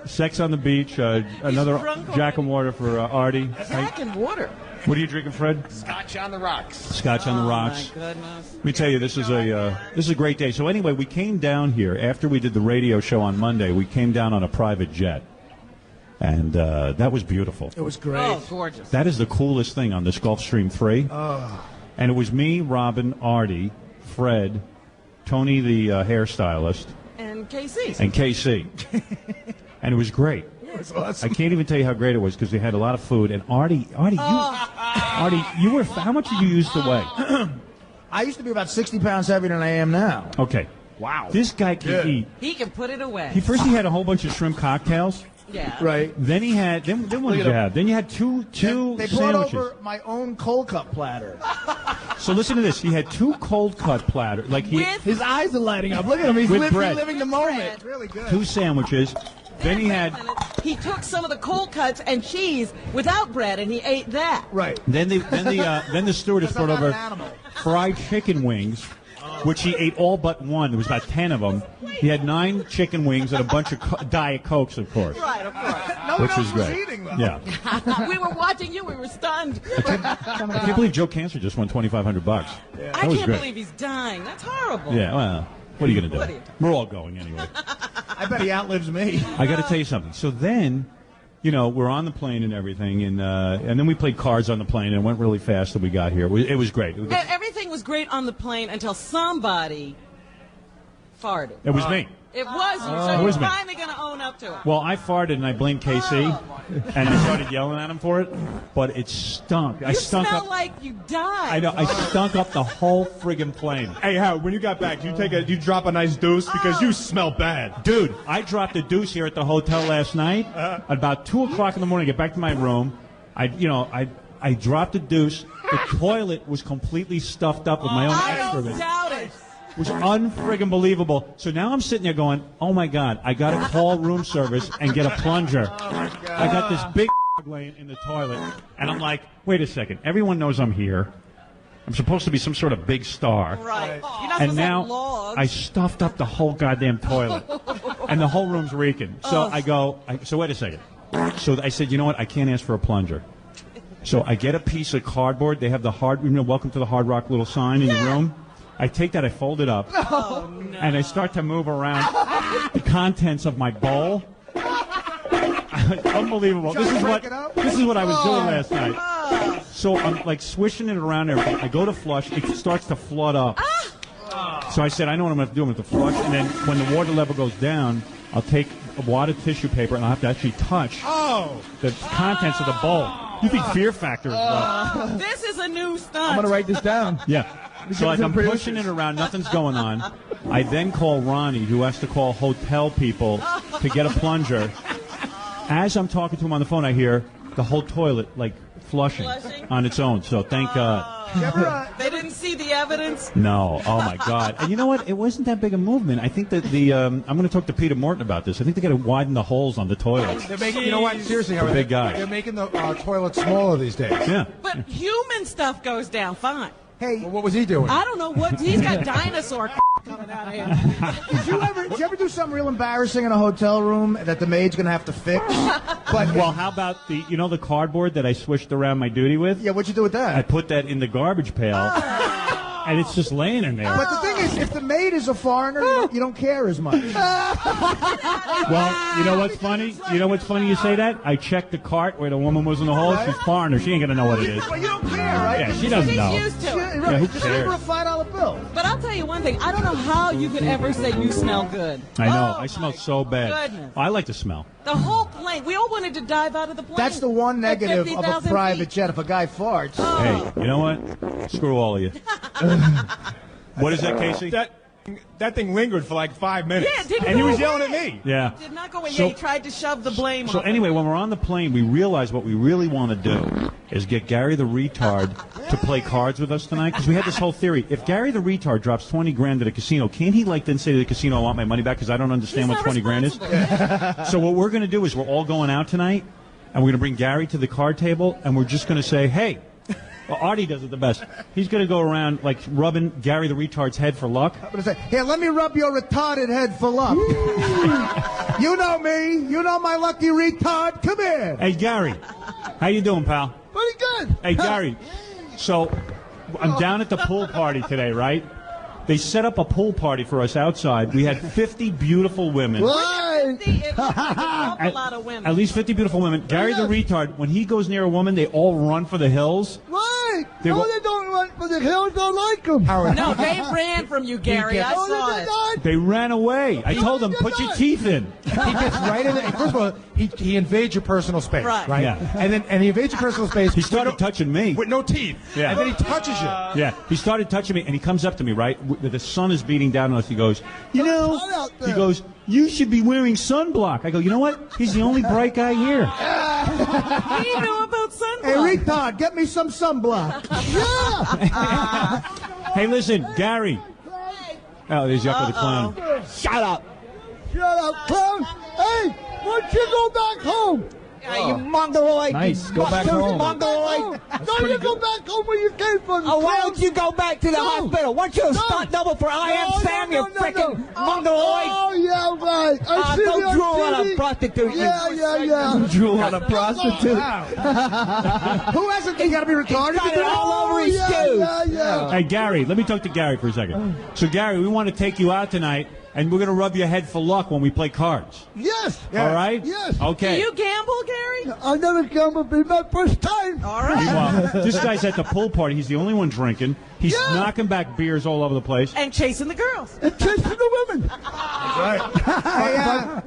Sex on the beach. Another Jack and Water for Artie. Jack and water. What are you drinking, Fred? Scotch on the rocks. Scotch on the rocks. My goodness. Let me tell you, this is a great day. So anyway, we came down here after we did the radio show on Monday. We came down on a private jet, and that was beautiful. It was great. Oh, gorgeous. That is the coolest thing on this Gulfstream 3. Oh. And it was me, Robin, Artie, Fred, Tony the hairstylist, And KC. and KC. And it was great. It was awesome. I can't even tell you how great it was because they had a lot of food. And Artie, you were. How much did you used to weigh? I used to be about 60 pounds heavier than I am now. Okay. Wow. This guy can eat. He can put it away. He had a whole bunch of shrimp cocktails. Yeah. Right. Then he had. Then what did you have? Then you had two They brought sandwiches. over my own cold cup platter. So listen to this. He had two cold cut platters. Like His eyes are lighting up. Look at him. He's With bread. living the moment. It's really good. two sandwiches. Then he had. He took some of the cold cuts and cheese without bread, and he ate that. Right. Then the stewardess brought I'm not over an animal. fried chicken wings, which he ate all but one. There was about 10 of them. He had 9 chicken wings and a bunch of Diet Cokes, of course. Right, of course. No Which one was else was great. eating, though. Yeah. We were watching you. We were stunned. I can't believe Joe Cancer just won $2,500. I That was can't great. believe he's dying. That's horrible. Yeah, well, what are you going to What do? are you- We're all going anyway. I bet he outlives me. I got to tell you something. So then, we're on the plane and everything, and then we played cards on the plane, and it went really fast, and we got here. It was great. Everything was great on the plane until somebody farted. It was me. It was you, so It you're was me. finally going to own up to it. Well, I farted and I blamed KC, and I started yelling at him for it, but it stunk. I You stunk smell up. like you died. I know. I stunk up the whole friggin' plane. Hey, Howard, when you got back, did you drop a nice deuce because you smell bad, dude. I dropped a deuce here at the hotel last night. At about 2:00 in the morning, I get back to my room. I dropped a deuce. The toilet was completely stuffed up with my own excrement. Doubt it. It was unfriggin' believable. So now I'm sitting there going, oh my God, I got to call room service and get a plunger. I got this big laying in the toilet, and I'm like, wait a second. Everyone knows I'm here. I'm supposed to be some sort of big star. Right. You're not And supposed to have now logs. I stuffed up the whole goddamn toilet, and the whole room's reeking. So I go, so wait a second. So I said, you know what? I can't ask for a plunger. So I get a piece of cardboard. They have the welcome to the Hard Rock little sign in your room. I take that, I fold it up, and I start to move around the contents of my bowl. Unbelievable. This is what I was doing last night. So I'm like swishing it around there. I go to flush. It starts to flood up. So I said, I know what I'm going to do. I'm going to flush. And then when the water level goes down, I'll take a wad of tissue paper and I'll have to actually touch the contents of the bowl. You think Fear Factor is what? This is a new stunt. I'm going to write this down. Yeah. So like I'm pushing it around, nothing's going on. I then call Ronnie, who has to call hotel people to get a plunger. As I'm talking to him on the phone, I hear the whole toilet like flushing on its own. So thank God. They didn't see the evidence. No. Oh my God. And you know what? It wasn't that big a movement. I think that I'm going to talk to Peter Morton about this. I think they got to widen the holes on the toilets. They're making, you know what? Seriously, For Howard, big guys. They're making the toilets smaller these days. Yeah. But human stuff goes down fine. Hey, well, what was he doing? I don't know what he's got. Dinosaur. coming out of here. Did you ever do something real embarrassing in a hotel room that the maid's gonna have to fix? Well, how about the cardboard that I swished around my duty with? Yeah, what'd you do with that? I put that in the garbage pail, and it's just laying in there. But the thing is, if the maid is a foreigner, you don't care as much. Well, you know what's funny? You know what's funny you say that? I checked the cart where the woman was in the hole. She's foreigner. She ain't going to know what it is. Well, you don't care, right? Yeah, she doesn't know. She's used to it. Right, Yeah, who just give her a cares? $5 bill. But I'll tell you one thing. I don't know how you could ever say you smell good. I know. I smell so bad. goodness. I like to smell. The whole plane. We all wanted to dive out of the plane. That's the one At negative of a 50,000 private feet. jet. If a guy farts. Hey, you know what? Screw all of you. What is that, Casey? That thing lingered for like 5 minutes. Yeah, it didn't and he go was yelling at away. me. Yeah. Did not go away. So- Yeah, he tried to shove the blame So on anyway, when we're on the plane, we realize what we really want to do is get Gary the retard to play cards with us tonight, because we had this whole theory. If Gary the retard drops 20 grand at a casino, can't he then say to the casino, I want my money back because I don't understand what 20 grand is? So what we're going to do is we're all going out tonight, and we're going to bring Gary to the card table, and we're just going to say, hey, well, Artie does it the best. He's going to go around like rubbing Gary the retard's head for luck. I'm gonna say, here, let me rub your retarded head for luck. You know me. You know my lucky retard. Come here. Hey, Gary, how you doing, pal? Pretty good. Hey, Gary, so I'm down at the pool party today, right? They set up a pool party for us outside. We had 50 beautiful women. a lot of women. At least 50 beautiful women. Gary the retard, when he goes near a woman, they all run for the hills. Right. They No, wa- they don't run for the hills. Don't like them. No, they ran from you, Gary. I saw it. They ran away. I told them, put your teeth in. He gets right in there. First of all, he invades your personal space, Right. Yeah. And he invades your personal space. He started touching me. with no teeth. Yeah. And then he touches you. Yeah, he started touching me, and he comes up to me, right? The sun is beating down on us. He goes, you know, hot out there. he goes, you should be wearing sunblock. I go, you know what? He's the only bright guy here. You know about sunblock. Hey, retard, get me some sunblock. Hey, listen, Gary. Oh, there's Yucko the Clown. Shut up. Shut up, clown. Hey, why don't you go back home? You mongoloid. Nice. Go back home. Mongoloid. No, you go back home where you came from. Oh, why clown. don't you go back to the hospital? Why don't you stunt double for I Am Sam, you frickin' mongoloid? Oh, yeah, right. I see Go you on drool on TV. a prostitute. Yeah. Drool on a prostitute. Who hasn't? You gotta be retarded. Got it all over his shoes. Yeah. Hey, Gary, let me talk to Gary for a second. So, Gary, we want to take you out tonight, and we're going to rub your head for luck when we play cards. Yes. All right? Yes. Okay. Do you gamble, Gary? I never gambled. Be my first time. All right. Meanwhile, this guy's at the pool party. He's the only one drinking. He's knocking back beers all over the place. And chasing the girls. And chasing the women. Hey,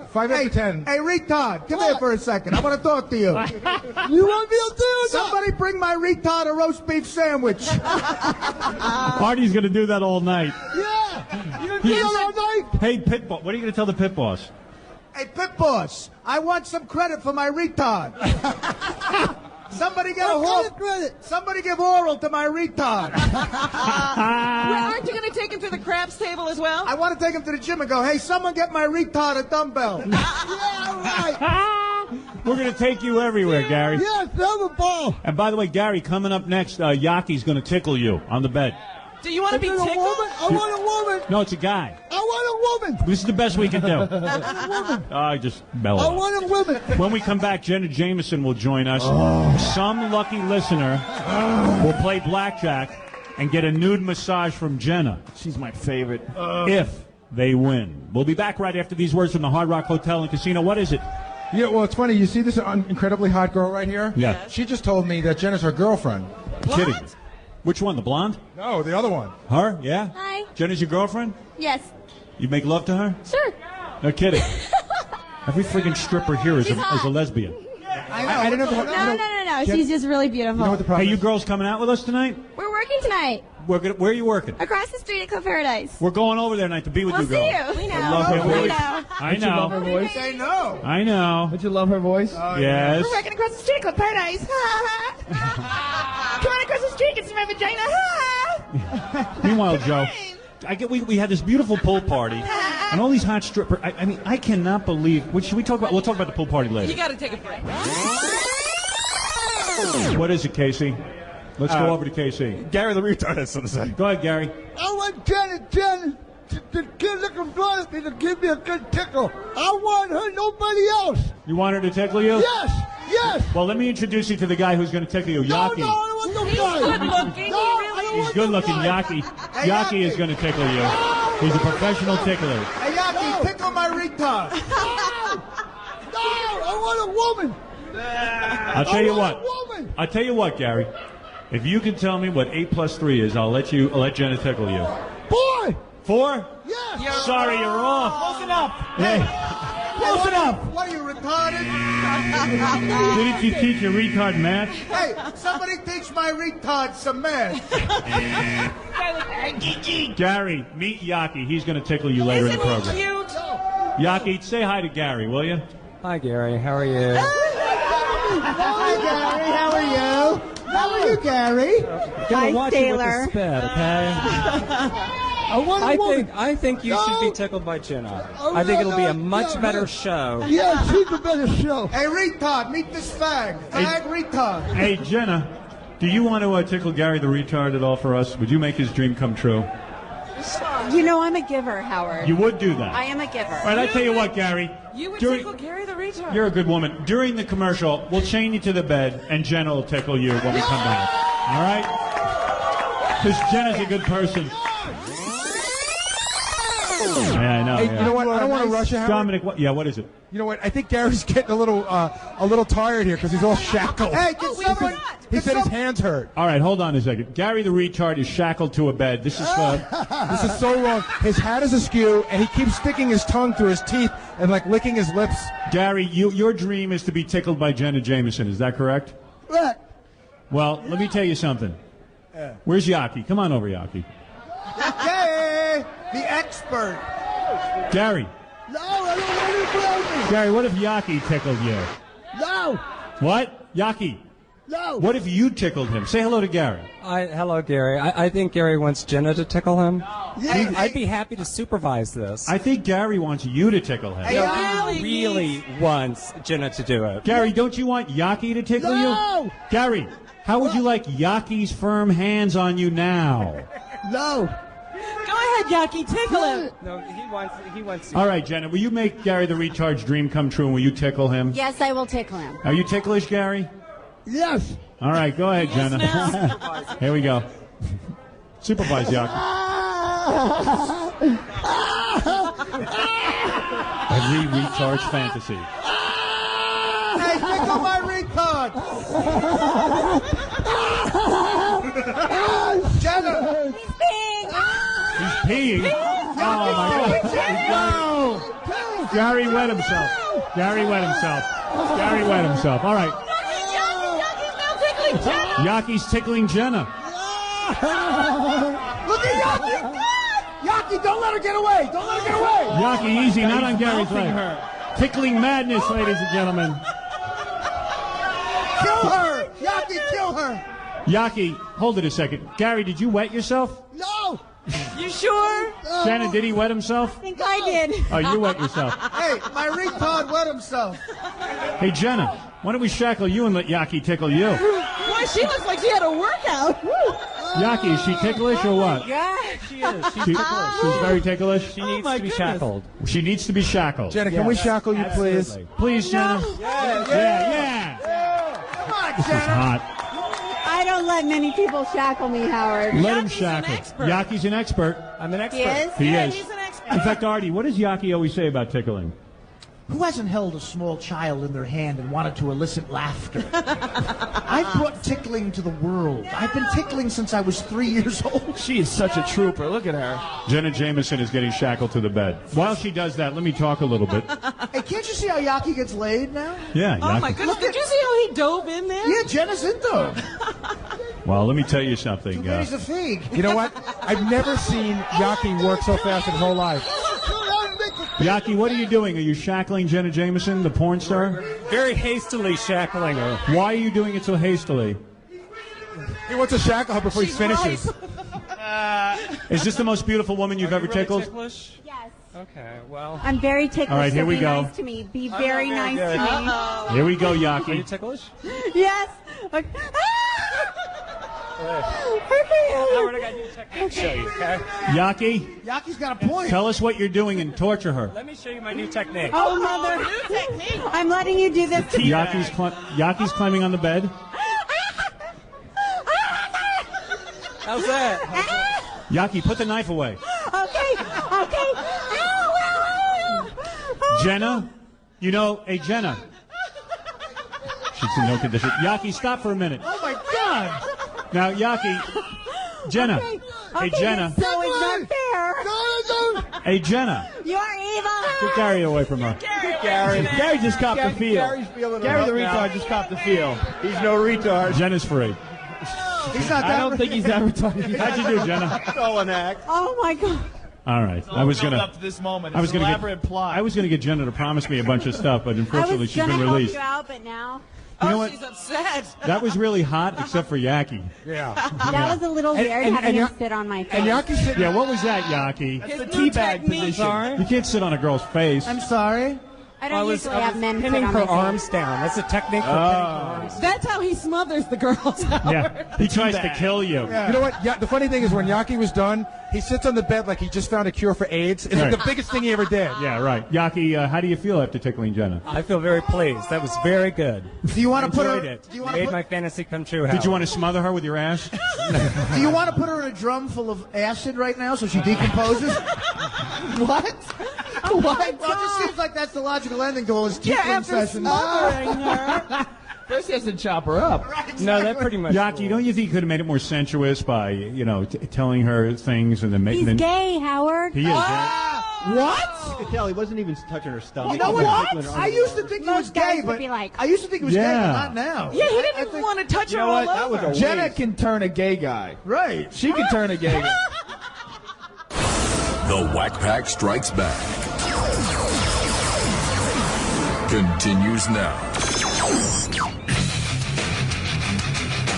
5 after 10. Hey, retard, come here for a second. I want to talk to you. You want me to do it? Somebody bring my retard a roast beef sandwich. Artie's going to do that all night. Yeah. You gonna do that all night? Hey, Pit Boss, what are you going to tell the Pit Boss? Hey, Pit Boss, I want some credit for my retard. Somebody get a What kind oral. of credit? Somebody give oral to my retard. Aren't you going to take him to the craps table as well? I want to take him to the gym and go, hey, someone get my retard a dumbbell. Yeah, right. We're going to take you everywhere, Gary. Yes, have a ball. And by the way, Gary, coming up next, Yaki's going to tickle you on the bed. Do you want to be Is it a tickled? woman? I want a woman. No, it's a guy. I want a woman. This is the best we can do. I want a woman. I just bellow. I want a woman. When we come back, Jenna Jameson will join us. Some lucky listener will play blackjack and get a nude massage from Jenna. She's my favorite. If they win. We'll be back right after these words from the Hard Rock Hotel and Casino. What is it? Yeah, well, it's funny. You see this incredibly hot girl right here? Yeah. She just told me that Jenna's her girlfriend. Kidding. Which one? The blonde? No, the other one. Her? Yeah? Hi. Jenna's your girlfriend? Yes. You make love to her? Sure. No kidding. Every friggin' stripper here is She's a hot. lesbian. I didn't know. No. Jen- She's just really beautiful. You know what the Hey, problem you is? girls coming out with us tonight? We're working tonight. Where are you working? Across the street at Club Paradise. We're going over there tonight to be with We'll you see girls. you. We I know. love her We voice. know. I Don't you love her know. voice? Say no. I know. Don't you love her voice? Yes. We're working across the street at Club Paradise. Come on across the street, get some my vagina. Meanwhile, Joe, we had this beautiful pool party, and all these hot strippers. I mean, I cannot believe. Should we talk about? We'll talk about the pool party later. You got to take a break. What is it, Casey? Let's go over to Casey. Gary the retard has something to say. Go ahead, Gary. I want Janet. the kid looking blonde to give me a good tickle. I want her, nobody else. You want her to tickle you? Yes, yes. Well, let me introduce you to the guy who's going to tickle you, Yaki. No, I want no He's guy. good looking. No, He really I He's good looking, Yaki. Yaki is going to tickle you. He's a professional tickler. Hey, Yaki, tickle my retard. No, I want a woman. I'll tell you what. I'll tell you what, Gary. If you can tell me what 8 plus 3 is, I'll let Jenna tickle you. Boy. 4? Yes. Sorry, you're wrong. Close enough. Hey. Close enough. What are you, retarded? Didn't you teach your retard math? Hey, somebody teach my retard some math. Gary, meet Yaki. He's going to tickle you later in the program. Isn't he cute? Yaki, say hi to Gary, will you? Hi, Gary. How are you? Hi, Gary. How are you? How are you, Gary? Gonna watch you with the spit, okay? I think you should be tickled by Jenna. I think it'll be a much better show. Yeah, she's a better show. Hey, retard, meet this fag. Fag retard. Hey, Jenna, do you want to tickle Gary the retard at all for us? Would you make his dream come true? You know, I'm a giver, Howard. You would do that. I am a giver. All right, I tell you what, Gary. You would During- tickle Gary the retard. You're a good woman. During the commercial, we'll chain you to the bed, and Jenna will tickle you when we come back. All right? Because Jenna's a good person. Yeah, I know. Hey, yeah. you know what? I don't want to rush you, Howard. Dominic, what is it? You know what? I think Gary's getting a little tired here because he's all shackled. Hey, can someone... He said his hands hurt. All right, hold on a second. Gary the retard is shackled to a bed. This is This is so wrong. His hat is askew, and he keeps sticking his tongue through his teeth and like licking his lips. Gary, your dream is to be tickled by Jenna Jameson. Is that correct? Right. Well, let me tell you something. Where's Yaki? Come on over, Yaki. Okay, the expert. Gary. No, I don't want to play me. Gary, what if Yaki tickled you? No. What? Yaki. No. What if you tickled him? Say hello to Gary. Hello, Gary. I think Gary wants Jenna to tickle him. Yeah. I'd be happy to supervise this. I think Gary wants you to tickle him. No, he really wants Jenna to do it. Gary, don't you want Yaki to tickle you? Gary, how would you like Yaki's firm hands on you now? No. Go ahead, Yaki, tickle him. No, he wants. All right, Jenna, will you make Gary the retard's dream come true and will you tickle him? Yes, I will tickle him. Are you ticklish, Gary? Yes. All right, go ahead, Jenna. Here we go. Supervise, Yaki. Every retard's fantasy. Hey, tickle my retard. Jenna. He's peeing. He's peeing. Oh, my God. No. Gary wet himself. Gary wet himself. Gary wet himself. All right. Yaki's tickling Jenna. Look at Yaki. Yaki, don't let her get away. Don't let her get away. Yaki, easy, not on Gary's leg. Tickling madness, ladies and gentlemen. Kill her. Yaki, kill her. Yaki, hold it a second. Gary, did you wet yourself? No. You sure? Shannon, did he wet himself? I think I did. Oh, you wet yourself. Hey, my retard wet himself. Hey, Jenna, why don't we shackle you and let Yaki tickle you? Boy, she looks like she had a workout. Yaki, is she ticklish or what? Yeah, she is. She's ticklish. She's very ticklish? She needs to be shackled. She needs to be shackled. Jenna, can we shackle you, please? Absolutely. Please, Jenna. Yeah. Come on, This is Jenna. hot. I don't let many people shackle me, Howard. Let him shackle. Yaki's an expert. I'm an expert. He is? He Yeah, is. he's an expert. In fact, Artie, what does Yaki always say about tickling? Who hasn't held a small child in their hand and wanted to elicit laughter? I've brought tickling to the world. I've been tickling since I was 3 years old. She is such a trooper. Look at her. Jenna Jameson is getting shackled to the bed. While she does that, let me talk a little bit. Hey, can't you see how Yaki gets laid now? Yeah, Oh Yaki. my goodness! Did you see how he dove in there? Yeah, Jenna's into him. Well, let me tell you something. He's a fig. You know what? I've never seen Yaki work so fast in his whole life. Yaki, what are you doing? Are you shackling Jenna Jameson, the porn star? Very hastily shackling her. Why are you doing it so hastily? He wants to shackle her before he finishes. Is this the most beautiful woman you've ever tickled? Ticklish? Yes. Okay, well. I'm very ticklish. All right, here so we be go. nice to me. Be very nice to me. Here we go, Are you Yaki. ticklish? Yes. Okay. Howard, I got a new technique to show you, okay? Yaki, Yaki's got a point. tell us what you're doing and torture her. Let me show you my new technique. Oh, Mother. New technique. I'm letting you do this. Yaki's climbing on the bed. How's that? Yaki, put the knife away. Okay. Jenna, you know, hey, Jenna. She's in no condition. Yaki, stop for a minute. Oh, my God. Now, Yaki, Jenna. Hey, Jenna. So it's not fair. Hey, Jenna. You're evil. Get Gary away from her. Gary just copped the feel. Gary the retard just copped the feel. He's no retard. Jenna's free. He's not that. I don't think he's that retarded. How'd you do, Jenna? It's all an act. Oh, my God. All right. I was gonna. Up to this moment. I was It's an gonna elaborate plot. I was gonna get Jenna to promise me a bunch of stuff, but unfortunately she's been released. You out, but now. You know what? She's upset. That was really hot, except for Yaki. Yeah. That was a little weird having him sit on my face. And Yaki said, Yeah, what was that, Yaki? That's the teabag position. You can't sit on a girl's face. I'm sorry. I don't usually have men sit pinning on her my face. arms down. That's a technique for pinning her arms. That's how he smothers the girls. Yeah, he tries to kill you. You know what? Yeah, the funny thing is when Yaki was done, he sits on the bed like he just found a cure for AIDS. It's like the biggest thing he ever did. Yeah, right. Yaki, how do you feel after tickling Jenna? I feel very pleased. That was very good. Do you want to put her? Enjoyed it. Do you want Made my fantasy come true. Did you want to smother her with your ass? Do you want to put her in a drum full of acid right now so she decomposes? What? What? Well, it just seems like that's the logical ending to all his tickling sessions. Smothering her. First he has to chop her up. Right, No, that pretty much. Yaki, don't you think you could have made it more sensuous by, telling her things and then making He's gay, Howard. He is. What? You could tell he wasn't even touching her stomach. You know what? I used to think he was Most guys gay, would but be like, I used to think he was gay, but not now. Yeah, he didn't even want to touch her all That was over. a Jenna can turn a gay guy. Right. She can turn a gay guy. The Wack Pack Strikes Back continues now.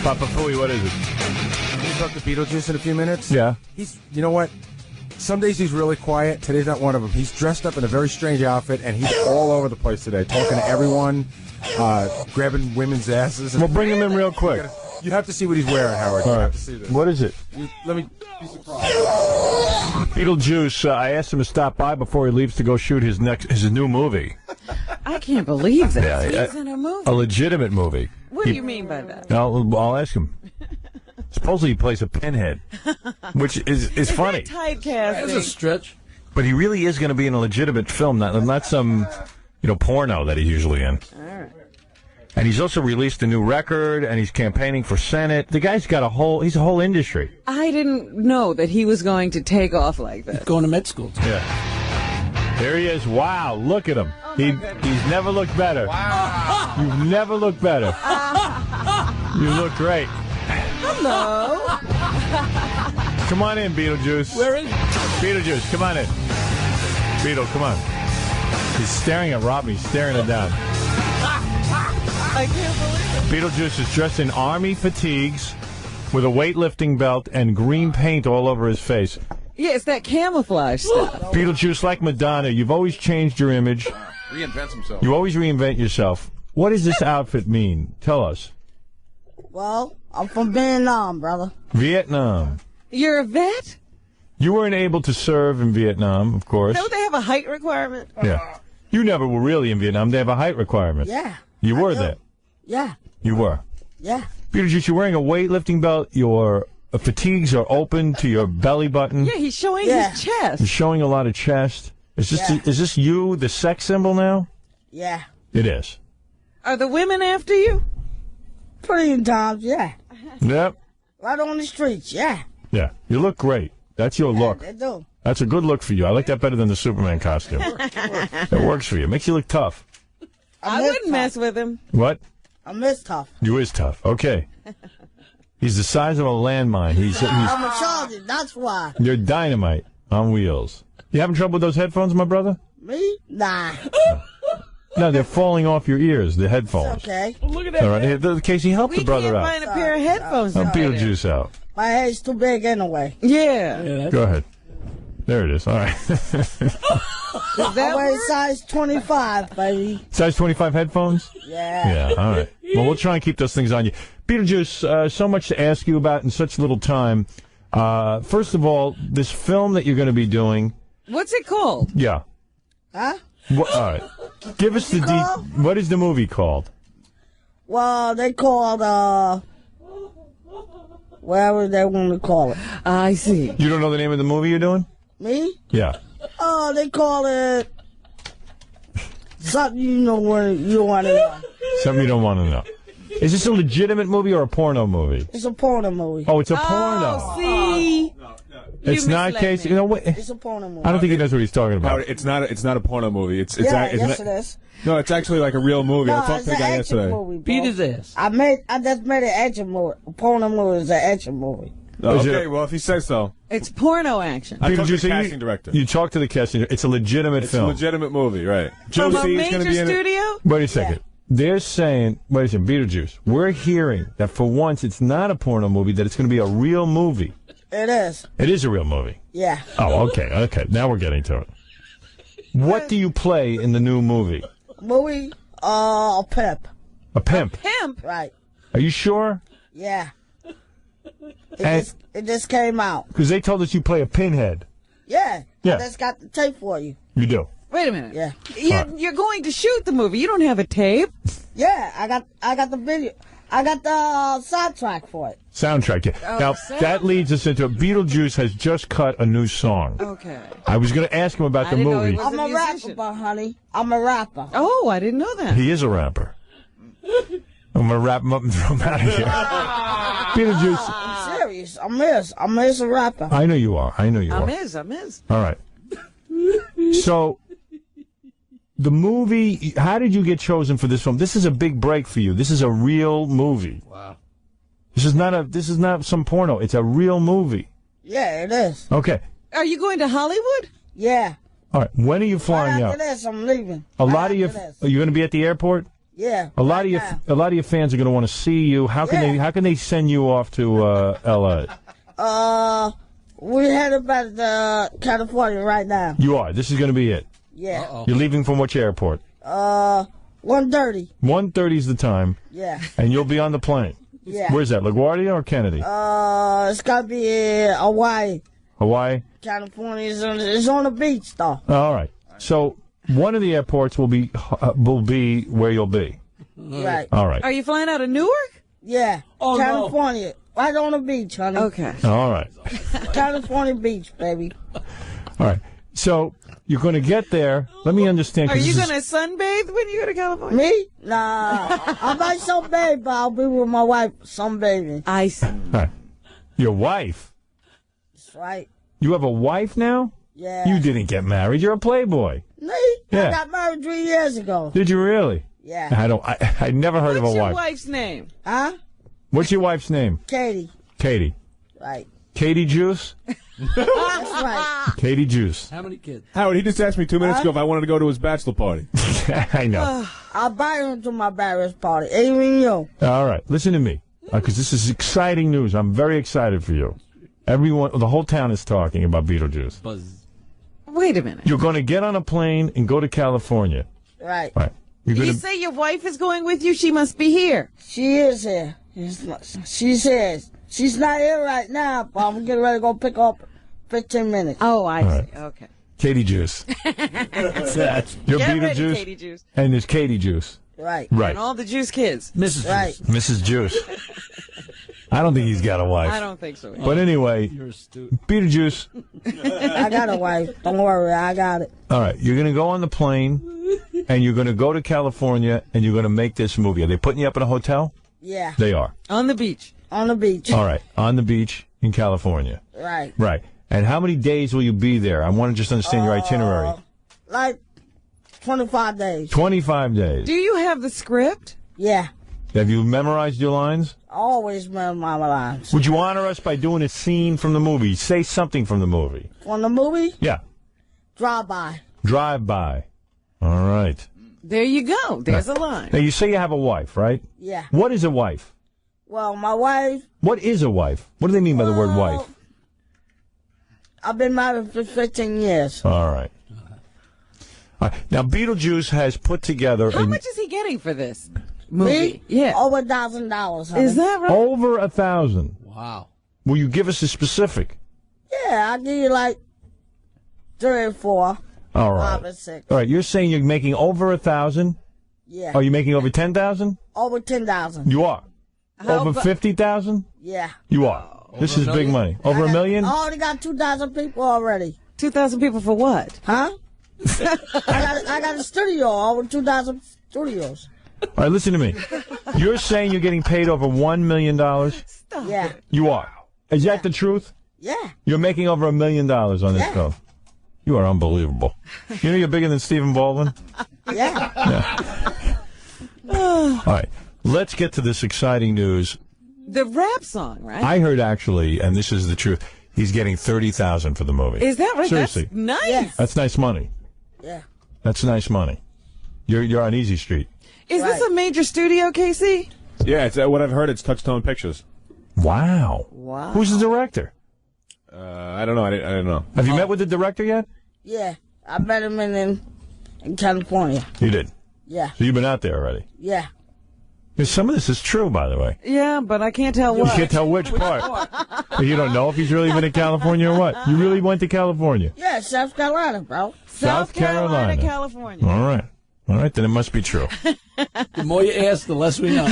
Papa Fooey, what is it? Can you talk to Beetlejuice in a few minutes? Yeah. You know what? Some days he's really quiet. Today's not one of them. He's dressed up in a very strange outfit, and he's all over the place today, talking to everyone, grabbing women's asses. Well, bring him in real quick. You have to see what he's wearing, Howard. You have to see this. What is it? Let me be surprised. Beetlejuice, I asked him to stop by before he leaves to go shoot his new movie. I can't believe that. Yeah, He's in a movie. A legitimate movie. What do you mean by that? I'll ask him. Supposedly he plays a pinhead, which is funny. Typecasting. That's a stretch. But he really is going to be in a legitimate film, not some, porno that he's usually in. All right. And he's also released a new record, and he's campaigning for Senate. The guy's got he's a whole industry. I didn't know that he was going to take off like that. Going to med school. Yeah. There he is. Wow, look at him. He's never looked better. Wow. You've never looked better. You look great. Hello. Come on in, Beetlejuice. Where is he? Beetlejuice, come on in. Beetle, come on. He's staring at Robin. He's staring her down. I can't believe it. Beetlejuice is dressed in army fatigues with a weightlifting belt and green paint all over his face. Yeah, it's that camouflage stuff. Beetlejuice, like Madonna, you've always changed your image. Reinvents himself. You always reinvent yourself. What does this outfit mean? Tell us. Well, I'm from Vietnam, brother. Vietnam. You're a vet? You weren't able to serve in Vietnam, of course. Don't they have a height requirement? Yeah. You never were really in Vietnam. They have a height requirement. Yeah. You were there. Yeah. You were. Yeah. Beetlejuice, you're wearing a weightlifting belt. Your fatigues are open to your belly button. Yeah, he's showing his chest. You're showing a lot of chest. Is this you, the sex symbol now? Yeah. It is. Are the women after you? Pretty times, yeah. Yep. Right on the streets, yeah. Yeah. You look great. That's your look. They do. That's a good look for you. I like that better than the Superman costume. It works for you. Makes you look tough. I wouldn't mess with him. What? I'm this tough. You is tough. Okay. He's the size of a landmine. I'm a charger, that's why. You're dynamite on wheels. You having trouble with those headphones, my brother? Me? Nah. No, they're falling off your ears, the headphones. Okay. Look at that. All right, here, Casey, help the brother out. Find a pair of headphones. Help Beetlejuice out. My head's too big anyway. Yeah. Go ahead. There it is. All right. I wear size 25, baby. Size 25 headphones? Yeah. Yeah, all right. Well, we'll try and keep those things on you. Beetlejuice, so much to ask you about in such little time. First of all, this film that you're going to be doing. What's it called? Yeah. Huh? All right. Give us the what is the movie called? Well, they called, whatever they want to call it. I see. You don't know the name of the movie you're doing? Me? Yeah. Oh, they call it something you know what you want to know. Something you don't want to know. Is this a legitimate movie or a porno movie? It's a porno movie. Oh, it's a porno. See? It's not case. You know what? It's a porno movie. I don't think he knows what he's talking about. It's not a porno movie. It's yes, it is. No, it's actually like a real movie. I talked to the guy yesterday. Beat his ass. I just made an action movie. A porno movie is an action movie. Oh, okay, well, if he says so. It's porno action. I talked to the casting director. You talked to the casting director. It's a legitimate film. It's a legitimate movie, right. From a major studio? Wait a second. They're saying, wait a second, Beetlejuice, we're hearing that for once it's not a porno movie, that it's going to be a real movie. It is. It is a real movie? Yeah. Oh, okay, okay. Now we're getting to it. What do you play in the new movie? Movie? A pimp. A pimp? Pimp? Right. Are you sure? Yeah. It just came out. Because they told us you play a pinhead. Yeah. Yeah. I just got the tape for you. You do? Wait a minute. Yeah. You're going to shoot the movie. You don't have a tape. Yeah, I got the video. I got the soundtrack for it. Soundtrack, yeah. Oh, now, that leads us into Beetlejuice has just cut a new song. Okay. I was going to ask him about the movie. I'm a rapper, honey. I'm a rapper. Oh, I didn't know that. He is a rapper. I'm going to wrap him up and throw him out of here. Beetlejuice. I'm serious. I'm a rapper. I know you are. I know you are. I'm is. All right. So, the movie, how did you get chosen for this film? This is a big break for you. This is a real movie. Wow. This is not some porno. It's a real movie. Yeah, it is. Okay. Are you going to Hollywood? Yeah. All right. When are you flying Right out? after this, I'm leaving. A lot of you. Are you going to be at the airport? Yeah. A lot of your fans are going to want to see you. How can they send you off to L.A.? We're headed back to California right now. You are. This is going to be it. Yeah. You're leaving from which airport? 1:30. 1:30 is the time. Yeah. And you'll be on the plane. Yeah. Where's that? LaGuardia or Kennedy? It's got to be Hawaii. Hawaii? California is on the beach, though. All right. So one of the airports will be where you'll be. Right. All right. Are you flying out of Newark? Yeah. Oh, California. Right on the beach, honey. Okay. All right. California beach, baby. All right. So you're going to get there. Let me understand. Are you going to sunbathe when you go to California? Me? Nah. I might sunbathe, but I'll be with my wife sunbathing. I see. All right. Your wife? That's right. You have a wife now? Yeah. You didn't get married. You're a playboy. Me? Yeah. I got married 3 years ago. Did you really? Yeah. I never heard of a What's your wife. wife's name? Huh? What's your wife's name? Katie. Katie. Right. Katie Juice? That's right. Katie Juice. How many kids? Howard, he just asked me 2 minutes ago if I wanted to go to his bachelor party. I know. I'll buy him to my bachelor party. Even you. All right. Listen to me. Because this is exciting news. I'm very excited for you. Everyone, the whole town is talking about Beetlejuice. Buzz. Wait a minute. You're going to get on a plane and go to California. Right. Right. You say your wife is going with you? She must be here. She is here. She says she's not here right now, but I'm getting ready to go pick her up 15 minutes. Oh, I see. Right. Okay. Katie Juice. That's that. You're Get ready, Beetlejuice. Katie Juice. And there's Katie Juice. Right. Right. And all the Juice kids. Mrs. Right. Mrs. Juice. I don't think he's got a wife. I don't think so. But anyway, Beetlejuice. I got a wife. Don't worry, I got it. All right. You're going to go on the plane, and you're going to go to California, and you're going to make this movie. Are they putting you up in a hotel? Yeah. They are. On the beach. On the beach. All right. On the beach in California. Right. Right. And how many days will you be there? I want to just understand your itinerary. Like 25 days. 25 days. Do you have the script? Yeah. Have you memorized your lines? Always remember my lines. Would you honor us by doing a scene from the movie? Say something from the movie. From the movie? Yeah. Drive by. Drive by. All right. There you go. There's a line. Now, you say you have a wife, right? Yeah. What is a wife? Well, my wife. What is a wife? What do they mean by the word wife? I've been married for 15 years. All right. All right. Now, Beetlejuice has put together... How much is he getting for this? movie? Yeah. Over $1,000. Is that right? Over 1,000. Wow. Will you give us a specific? Yeah, I'll give you like 3 or 4. All right. 5 or 6. All right, you're saying you're making over 1,000? Yeah. Are you making over 10,000? Over 10,000. You are. Over 50,000? Yeah. You are. This is big money. Over $1 million? I already got 2,000 people already. 2,000 people for what? Huh? I got a studio, over 2,000 studios. All right, listen to me. You're saying you're getting paid over $1 million? Yeah. You are. Is that the truth? Yeah. You're making over $1 million on this show. You are unbelievable. You know you're bigger than Stephen Baldwin? Yeah. All right. Let's get to this exciting news. The rap song, right? I heard actually, and this is the truth, he's getting $30,000 for the movie. Is that right? Seriously. That's nice. Yeah. That's nice money. Yeah. That's nice money. You're on Easy Street. Is this a major studio, Casey? Yeah, it's what I've heard. It's Touchstone Pictures. Wow. Wow. Who's the director? I don't know. I don't know. Have you met with the director yet? Yeah. I met him in California. You did? Yeah. So you've been out there already? Yeah. Some of this is true, by the way. Yeah, but I can't tell You what. can't tell which part. You don't know if he's really been in California or what? You really went to California? Yeah, South Carolina, bro. South Carolina. California. All right. All right, then it must be true. The more you ask, the less we know.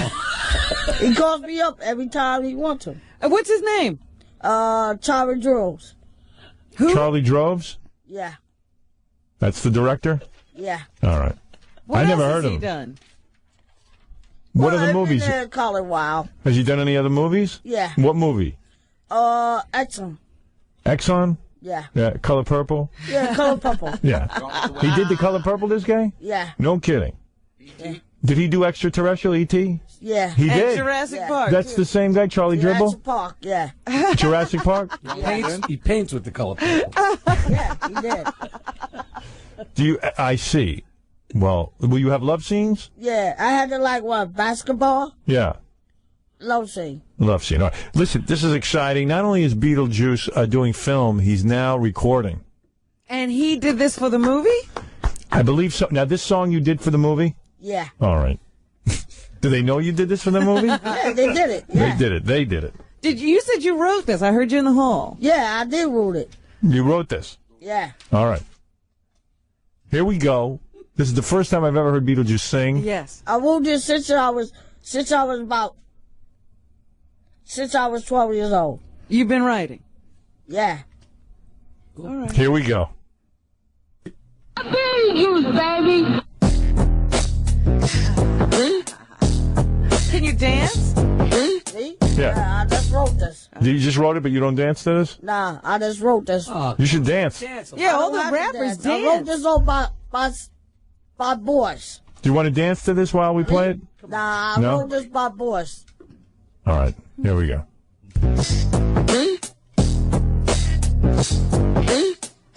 He calls me up every time he wants to. What's his name? Charlie Droves. Who? Charlie Droves? Yeah. That's the director? Yeah. All right. What I never else heard has of he him. done? What other movies? Been there call it Wow. Has he done any other movies? Yeah. What movie? Exxon. Exxon? Yeah. Yeah, Color Purple? Yeah, Color Purple. Yeah. He did the Color Purple, this guy? Yeah. No kidding. Yeah. Did he do Extraterrestrial, E.T.? Yeah. He And did? Jurassic Yeah. Park. That's the same guy, Charlie Dribble? Jurassic Park, yeah. Jurassic Park? He paints with the color purple. Yeah, he did. Do you? I see. Well, will you have love scenes? Yeah, I had to like what, basketball? Yeah. Love scene. Love scene. All right. Listen, this is exciting. Not only is Beetlejuice doing film, he's now recording. And he did this for the movie? I believe so. Now, this song you did for the movie? Yeah. All right. Do they know you did this for the movie? Yeah, they did it. Yeah. They did it. They did it. You said you wrote this. I heard you in the hall. Yeah, I did wrote it. You wrote this. Yeah. All right. Here we go. This is the first time I've ever heard Beetlejuice sing. Yes. I wrote this since I was 12 years old. You've been writing? Yeah. All right. Here we go. Beetlejuice, baby. Can you dance? See? Yeah. I just wrote this. You just wrote it, but you don't dance to this? Nah, I just wrote this. You should dance. Yeah, all the rappers dance. I wrote this all by boys. Do you want to dance to this while we play it? Nah, I No? wrote this by boys. All right. Here we go.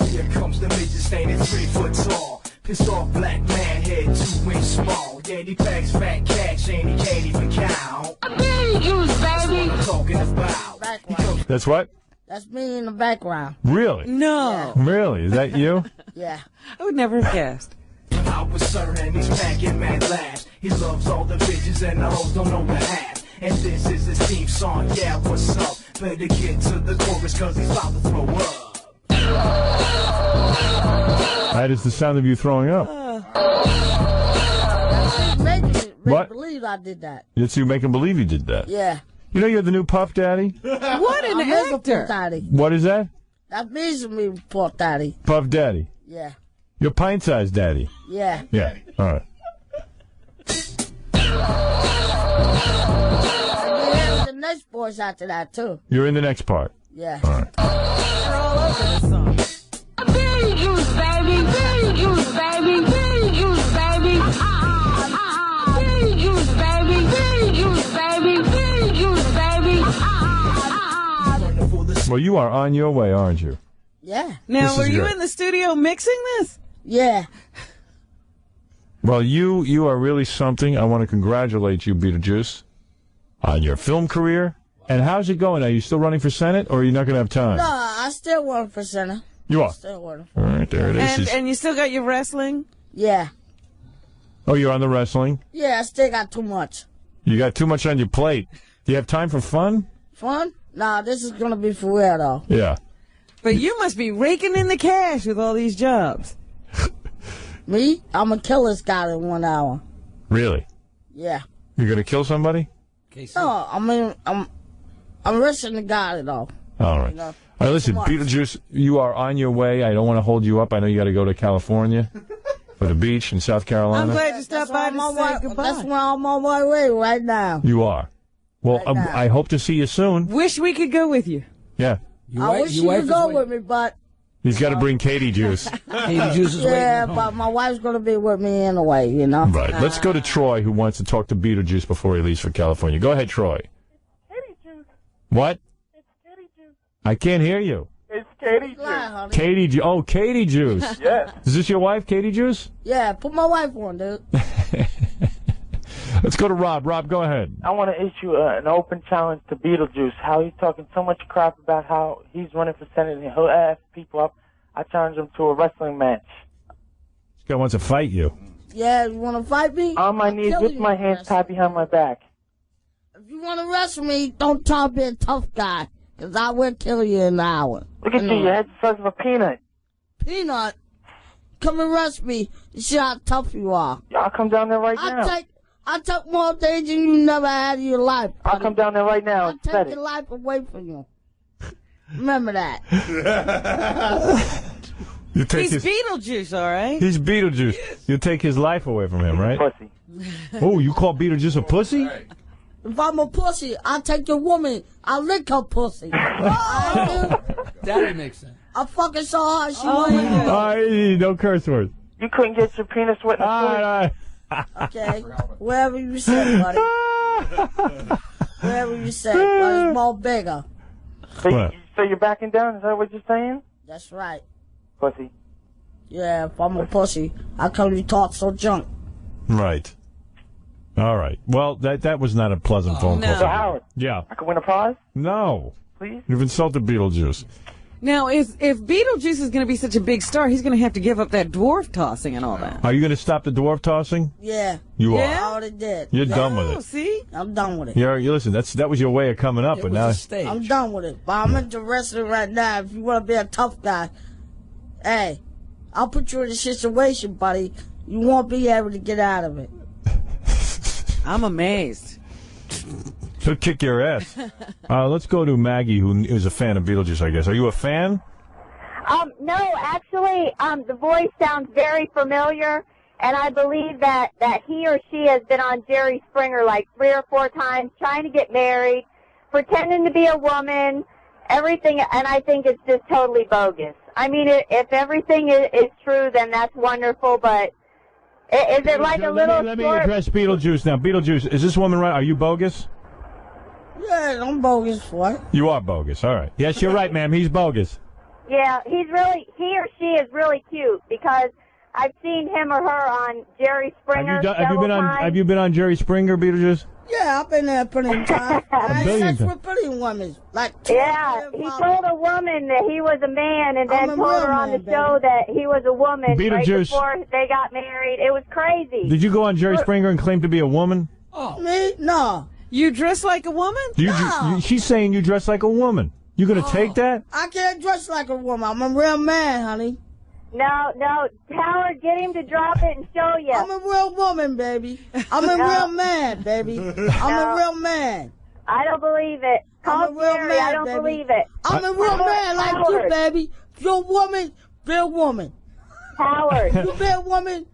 Here comes the midget standing 3 foot tall. Pissed off black man, head 2 inch small. Yeah, he packs fat cash and he can't even count. Beetlejuice, baby. That's what I'm talking about. That's what? That's me in the background. Really? No. Really? Is that you? Yeah. I would never have guessed. I was certain he's packing mad laughs. He loves all the bitches and the hoes don't know the half. And this is his theme song, yeah, what's up? Better get to the chorus cause he's about to throw up. That is the sound of you throwing up. What? Believe I did that. It's you make him believe you did that. Yeah. You know you're the new Puff Daddy? What an actor. Daddy. What is that? That means to me, Puff Daddy. Puff Daddy. Yeah. You're pint-sized daddy. Yeah. Yeah. All right. And the next boys after that, too. You're in the next part. Yeah. All right. They're all over this song. Beetlejuice, baby. Beetlejuice, baby. Beetlejuice, baby. Beetlejuice, baby. Beetlejuice, baby. Beetlejuice, baby. Well, you are on your way, aren't you? Yeah. Now, This were is you good. in the studio mixing this? Yeah. Well, you are really something. I want to congratulate you, Beetlejuice, on your film career. And how's it going? Are you still running for Senate, or are you not going to have time? No, I still want for center. You are? Still want. All right, there it is. And you still got your wrestling? Yeah. Oh, you're on the wrestling? Yeah, I still got too much. You got too much on your plate. Do you have time for fun? Fun? Nah, this is gonna be for real though. Yeah. But you must be raking in the cash with all these jobs. Me? I'm gonna kill this guy in 1 hour. Really? Yeah. You're gonna kill somebody? No, I mean, I'm wrestling the guy though. All right. You know? All right, listen, Come on. Beetlejuice, you are on your way. I don't want to hold you up. I know you got to go to California for the beach in South Carolina. I'm glad you stopped by to say goodbye. That's where I'm on my way right now. You are. Well, Right now. I hope to see you soon. Wish we could go with you. Yeah. I wish you could go with me, but He's got to bring Katie Juice. Katie Juice is waiting yeah, at home. but my wife's gonna be with me anyway. You know. Right. Let's go to Troy, who wants to talk to Beetlejuice before he leaves for California. Go ahead, Troy. What? I can't hear you. It's Katie Juice. Katie Juice. Oh, Katie Juice. Yes. Is this your wife, Katie Juice? Yeah, put my wife on, dude. Let's go to Rob. Rob, go ahead. I want to issue an open challenge to Beetlejuice. How he's talking so much crap about how he's running for Senate and he'll ask people up. I challenge him to a wrestling match. This guy wants to fight you. Yeah, you wanna fight me? On my knees kill with you my for hands wrestling. tied behind my back. If you wanna wrestle me, don't try to be a tough guy, 'cause I will kill you in an hour. Look at you, your head's the size of a peanut. Peanut, come and wrestle me and see how tough you are. I'll come down there right now. I took more danger than you never had in your life. I'll come down there right now I'll and set take it. your life away from you. Remember that. You take He's his, Beetlejuice, all right? he's Beetlejuice. You take his life away from him, right? Pussy. Oh, you call Beetlejuice a pussy? If I'm a pussy, I'll take your woman. I'll lick her pussy. That makes sense. I fucking saw her. She Oh, wanted my to. No curse words. You couldn't get your penis wet in All the right. Okay, wherever you say, buddy. Wherever you say, but it's more bigger. So you're backing down? Is that what you're saying? That's right. Pussy. Yeah, if I'm a pussy, how come you talk so junk? Right. All right. Well, that was not a pleasant phone call. So Howard, Yeah. I can win a prize? No. Please? You've insulted Beetlejuice. Now, if Beetlejuice is going to be such a big star, he's going to have to give up that dwarf tossing and all that. Are you going to stop the dwarf tossing? Yeah. You are. I already did. You're done with it. See? I'm done with it. You listen. That was your way of coming up, but now I'm done with it. But I'm into wrestling right now. If you want to be a tough guy, hey, I'll put you in a situation, buddy. You won't be able to get out of it. I'm amazed. he'll kick your ass. Let's go to Maggie, who is a fan of Beetlejuice, I guess. Are you a fan? No, actually, the voice sounds very familiar, and I believe that he or she has been on Jerry Springer like 3 or 4 times, trying to get married, pretending to be a woman, everything, and I think it's just totally bogus. I mean, if everything is true, then that's wonderful, but is it like a little Let me short... address Beetlejuice now. Beetlejuice, is this woman right? Are you bogus? Yeah, I'm bogus for it. You are bogus. All right. Yes, you're right, ma'am. He's bogus. Yeah, he or she is really cute because I've seen him or her on Jerry Springer several times. Have you been on Jerry Springer, Beetlejuice? Yeah, I've been there plenty of times. I had billion sex times. with plenty of women. Like, Yeah, he told a woman that he was a man and then I'm a told her real on the man, show that he was a woman right Beetlejuice. before they got married. It was crazy. Did you go on Jerry Springer and claim to be a woman? Me? No. You dress like a woman? She's saying you dress like a woman. You gonna take that? I can't dress like a woman. I'm a real man, honey. No, Howard, get him to drop it and show you. I'm a real woman, baby. I'm a real man, baby. I'm a real man. I don't believe it. Call I'm a real Jerry. man, I don't baby. believe it. I'm a real man like you, Howard. baby. You're a woman, be a woman. Howard. You be a woman,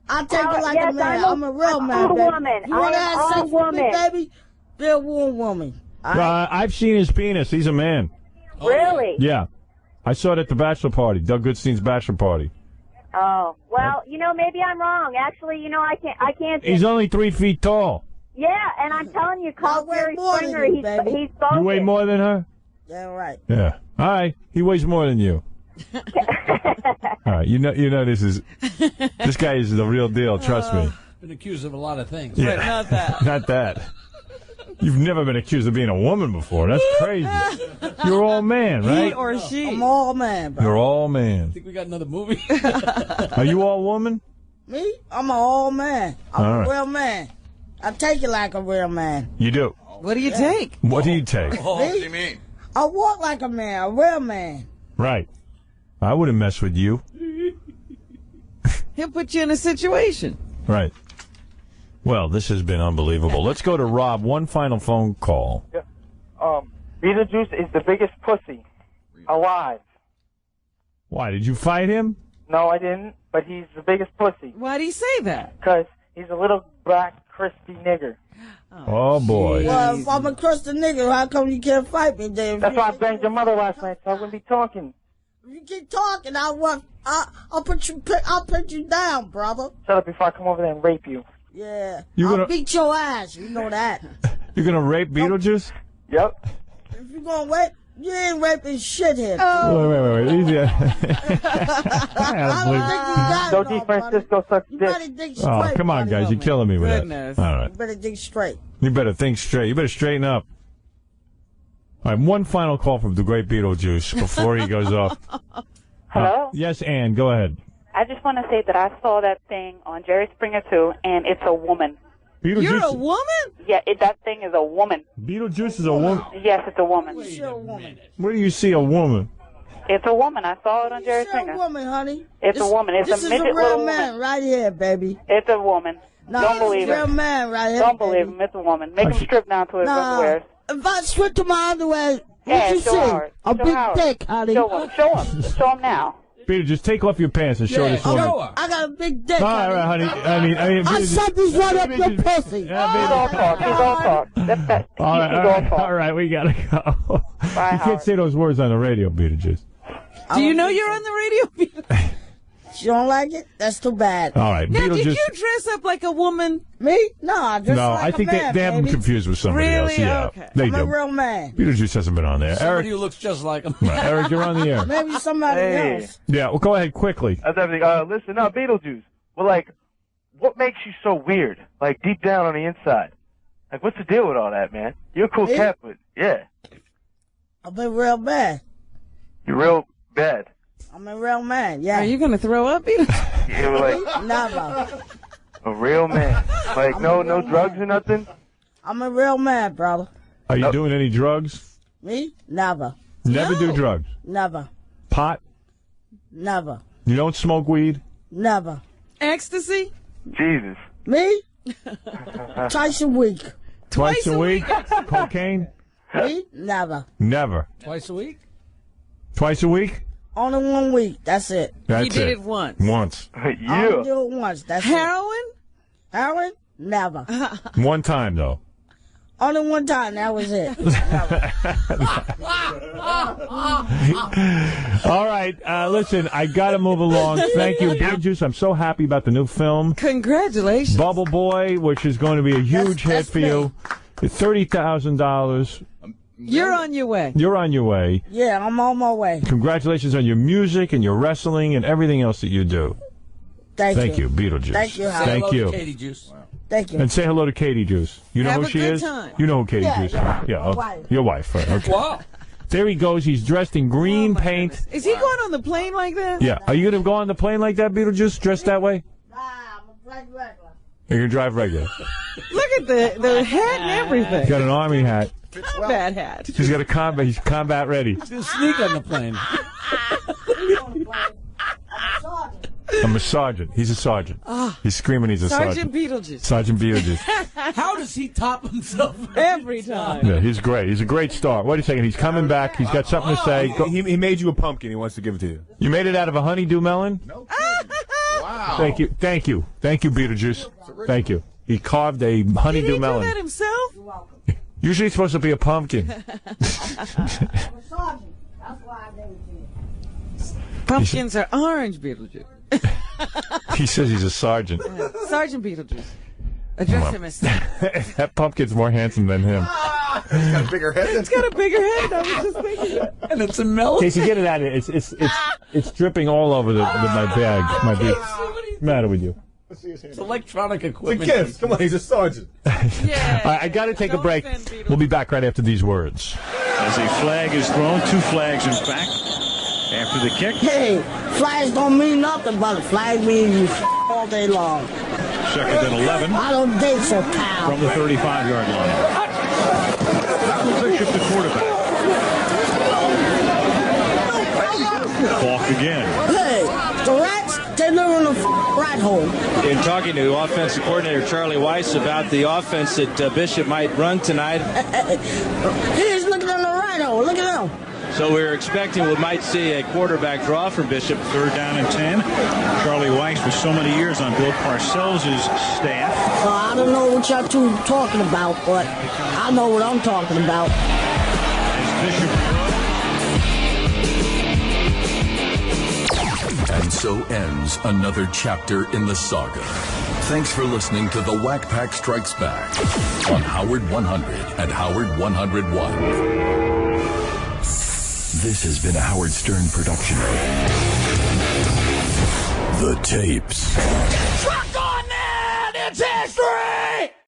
I take Howard, it like yes, a man. I'm a real man, I'm a baby. woman. You want to I am have sex a with me, woman. baby? Be a woman. I've seen his penis. He's a man. Really? Yeah. I saw it at the bachelor party, Doug Goodstein's bachelor party. Oh, well, maybe I'm wrong. Actually, I can't. He's only 3 feet tall. Yeah, and I'm telling you, call Jerry more than Springer. you, He's baby. bogus. You weigh more than her? Yeah, right. Yeah. All right. He weighs more than you. All right. You know this guy is the real deal. Trust me. Been accused of a lot of things. Yeah. But not that. Not that. You've never been accused of being a woman before. That's crazy. You're all man, right? He or she. I'm all man, bro. You're all man. I think we got another movie. Are you all woman? Me? I'm an old man. I'm All a right. real man. I take it like a real man. You do. What do you take? What do you take? Me? I walk like a man, a real man. Right. I wouldn't mess with you. He'll put you in a situation. Right. Well, this has been unbelievable. Let's go to Rob. One final phone call. Beetlejuice is the biggest pussy alive. Why, did you fight him? No, I didn't, but he's the biggest pussy. Why do you say that? Because he's a little black, crispy nigger. Oh, boy. Well, if I'm a Christian nigga, how come you can't fight me, Dave? That's why I banged your mother last night, so I wouldn't be talking. If you keep talking, I'll put you down, brother. Shut up before I come over there and rape you. Yeah. You I'll gonna- beat your ass. You know that. You're going to rape Beetlejuice? Yep. If you're gonna rape, you ain't raping shit here. Wait. Easy. Don't Di Francisco suck You dick. better dig straight. Oh, come on, guys. You're killing me with Goodness. that. All right. You better dig straight. You better think straight. You better straighten up. All right, one final call from the great Beetlejuice before he goes off. Hello? Yes, Ann, go ahead. I just want to say that I saw that thing on Jerry Springer too, and it's a woman. Beetlejuice. You're a woman? Yeah, that thing is a woman. Beetlejuice is a woman. Yes, it's a woman. Where do you see a woman? It's a woman. I saw it on Jerry It's Springer. a woman, honey. It's a woman. It's this a is midget a real little man woman. right here, baby. It's a woman. No, Don't believe it's a real it. man right here. Don't believe him. It's a woman. Make him strip down to his underwear. If I strip to my underwear, Yeah, what you show see? Howard. A Show big Howard. dick, honey. Show him. Show him now. Peter, just take off your pants and show this woman. I got a big dick. All right, honey. I mean, I shot this right up your pussy. He's all talk. He's all talk. That's All right, we gotta go. You can't say those words on the radio, Beetlejuice. Do you know you're on the radio? You don't like it? That's too bad. All right, Now, did Beetlejuice. you dress up like a woman? Me? No, I dress No, like I think a man, they have him baby. confused with somebody else. Really? Yeah, Okay. they I'm do. a real man. Beetlejuice hasn't been on there. Somebody Eric, who looks just like him. Right, Eric, you're on the air. Maybe somebody else. Yeah, well, go ahead quickly. That's everything. Listen, no, Beetlejuice. Well, like, what makes you so weird? Like, deep down on the inside. Like, what's the deal with all that, man? You're a cool Me? cat, but, yeah. I'm a real man. You're real bad. I'm a real man, yeah. Are you going to throw up? You're like Never. a real man. Like, no drugs or nothing? I'm a real man, brother. Are you doing any drugs? Me? Never. Never do drugs. Never. Pot? Never. You don't smoke weed? Never. Ecstasy? Jesus. Me? Twice a week. Twice a week? Cocaine? Me? Never. Never. Twice a week? Twice a week? Only 1 week. That's it. That's He did it once. Once. I only do it once. That's Heroin? it. Heroin? Never. One time, though. Only one time. That was it. All right, listen, I got to move along. Thank you, Beetlejuice. I'm so happy about the new film. Congratulations. Bubble Boy, which is going to be a huge hit for you. $30,000. You're on your way. You're on your way. Yeah, I'm on my way. Congratulations on your music and your wrestling and everything else that you do. Thank you, Beetlejuice. Thank you, Howard. Thank you. Katie Juice. Thank you. And say hello to Katie Juice. You know Have who a she good is? time. You know who Katie Yeah, Juice is? yeah. Yeah, My wife. your wife. Right, okay. Wow. There he goes. He's dressed in green paint. Is he going on the plane like that? Yeah. Are you going to go on the plane like that, Beetlejuice, dressed that way? Nah, I'm a black regular. You're going to drive regular. Look at the hat and everything. He's got an army hat. Combat hat. He's got a combat. He's combat ready. He's going to sneak on the plane. I'm a sergeant. He's a sergeant. Ah. He's screaming he's a Sergeant sergeant. Beetlejuice. Sergeant Beetlejuice. How does he top himself Every time. Yeah, he's great. He's a great star. Wait a second. He's coming back. He's got something to say. Go. He made you a pumpkin. He wants to give it to you. You made it out of a honeydew melon? Wow. Thank you. Thank you. Thank you, Beetlejuice. Thank you. He carved a honeydew Did he melon. do that himself? Usually it's supposed to be a pumpkin. Pumpkins are orange, Beetlejuice. He says he's a sergeant. Sergeant Beetlejuice. Address him as That pumpkin's more handsome than him. He's got a bigger head. It's got a bigger head. I was just thinking that. And it's a melon. Casey, get it out of it. It's dripping all over my bag. My beak. What's the matter with you? It's electronic It's a equipment. gift. Come on, he's a sergeant. Yeah. All right, I got to take a break. We'll be back right after these words. As a flag is thrown, 2 flags in fact, after the kick. Hey, flags don't mean nothing, but a flag means you all all day long. Second and 11. I don't date so, pal. From the 35-yard line. Bishop, the quarterback. Falk again. Hey, the rats, they live in a rat hole. In talking to offensive coordinator Charlie Weiss about the offense that Bishop might run tonight. He's looking in the rat hole. Look at him. So we're expecting we might see a quarterback draw from Bishop. Third down and 10. Charlie Weiss for so many years on Bill Parcells' staff. I don't know what y'all two talking about, but I know what I'm talking about. And so ends another chapter in the saga. Thanks for listening to the Wack Pack Strikes Back on Howard 100 and Howard 101. This has been a Howard Stern production. The Tapes. Truck on that! It's history!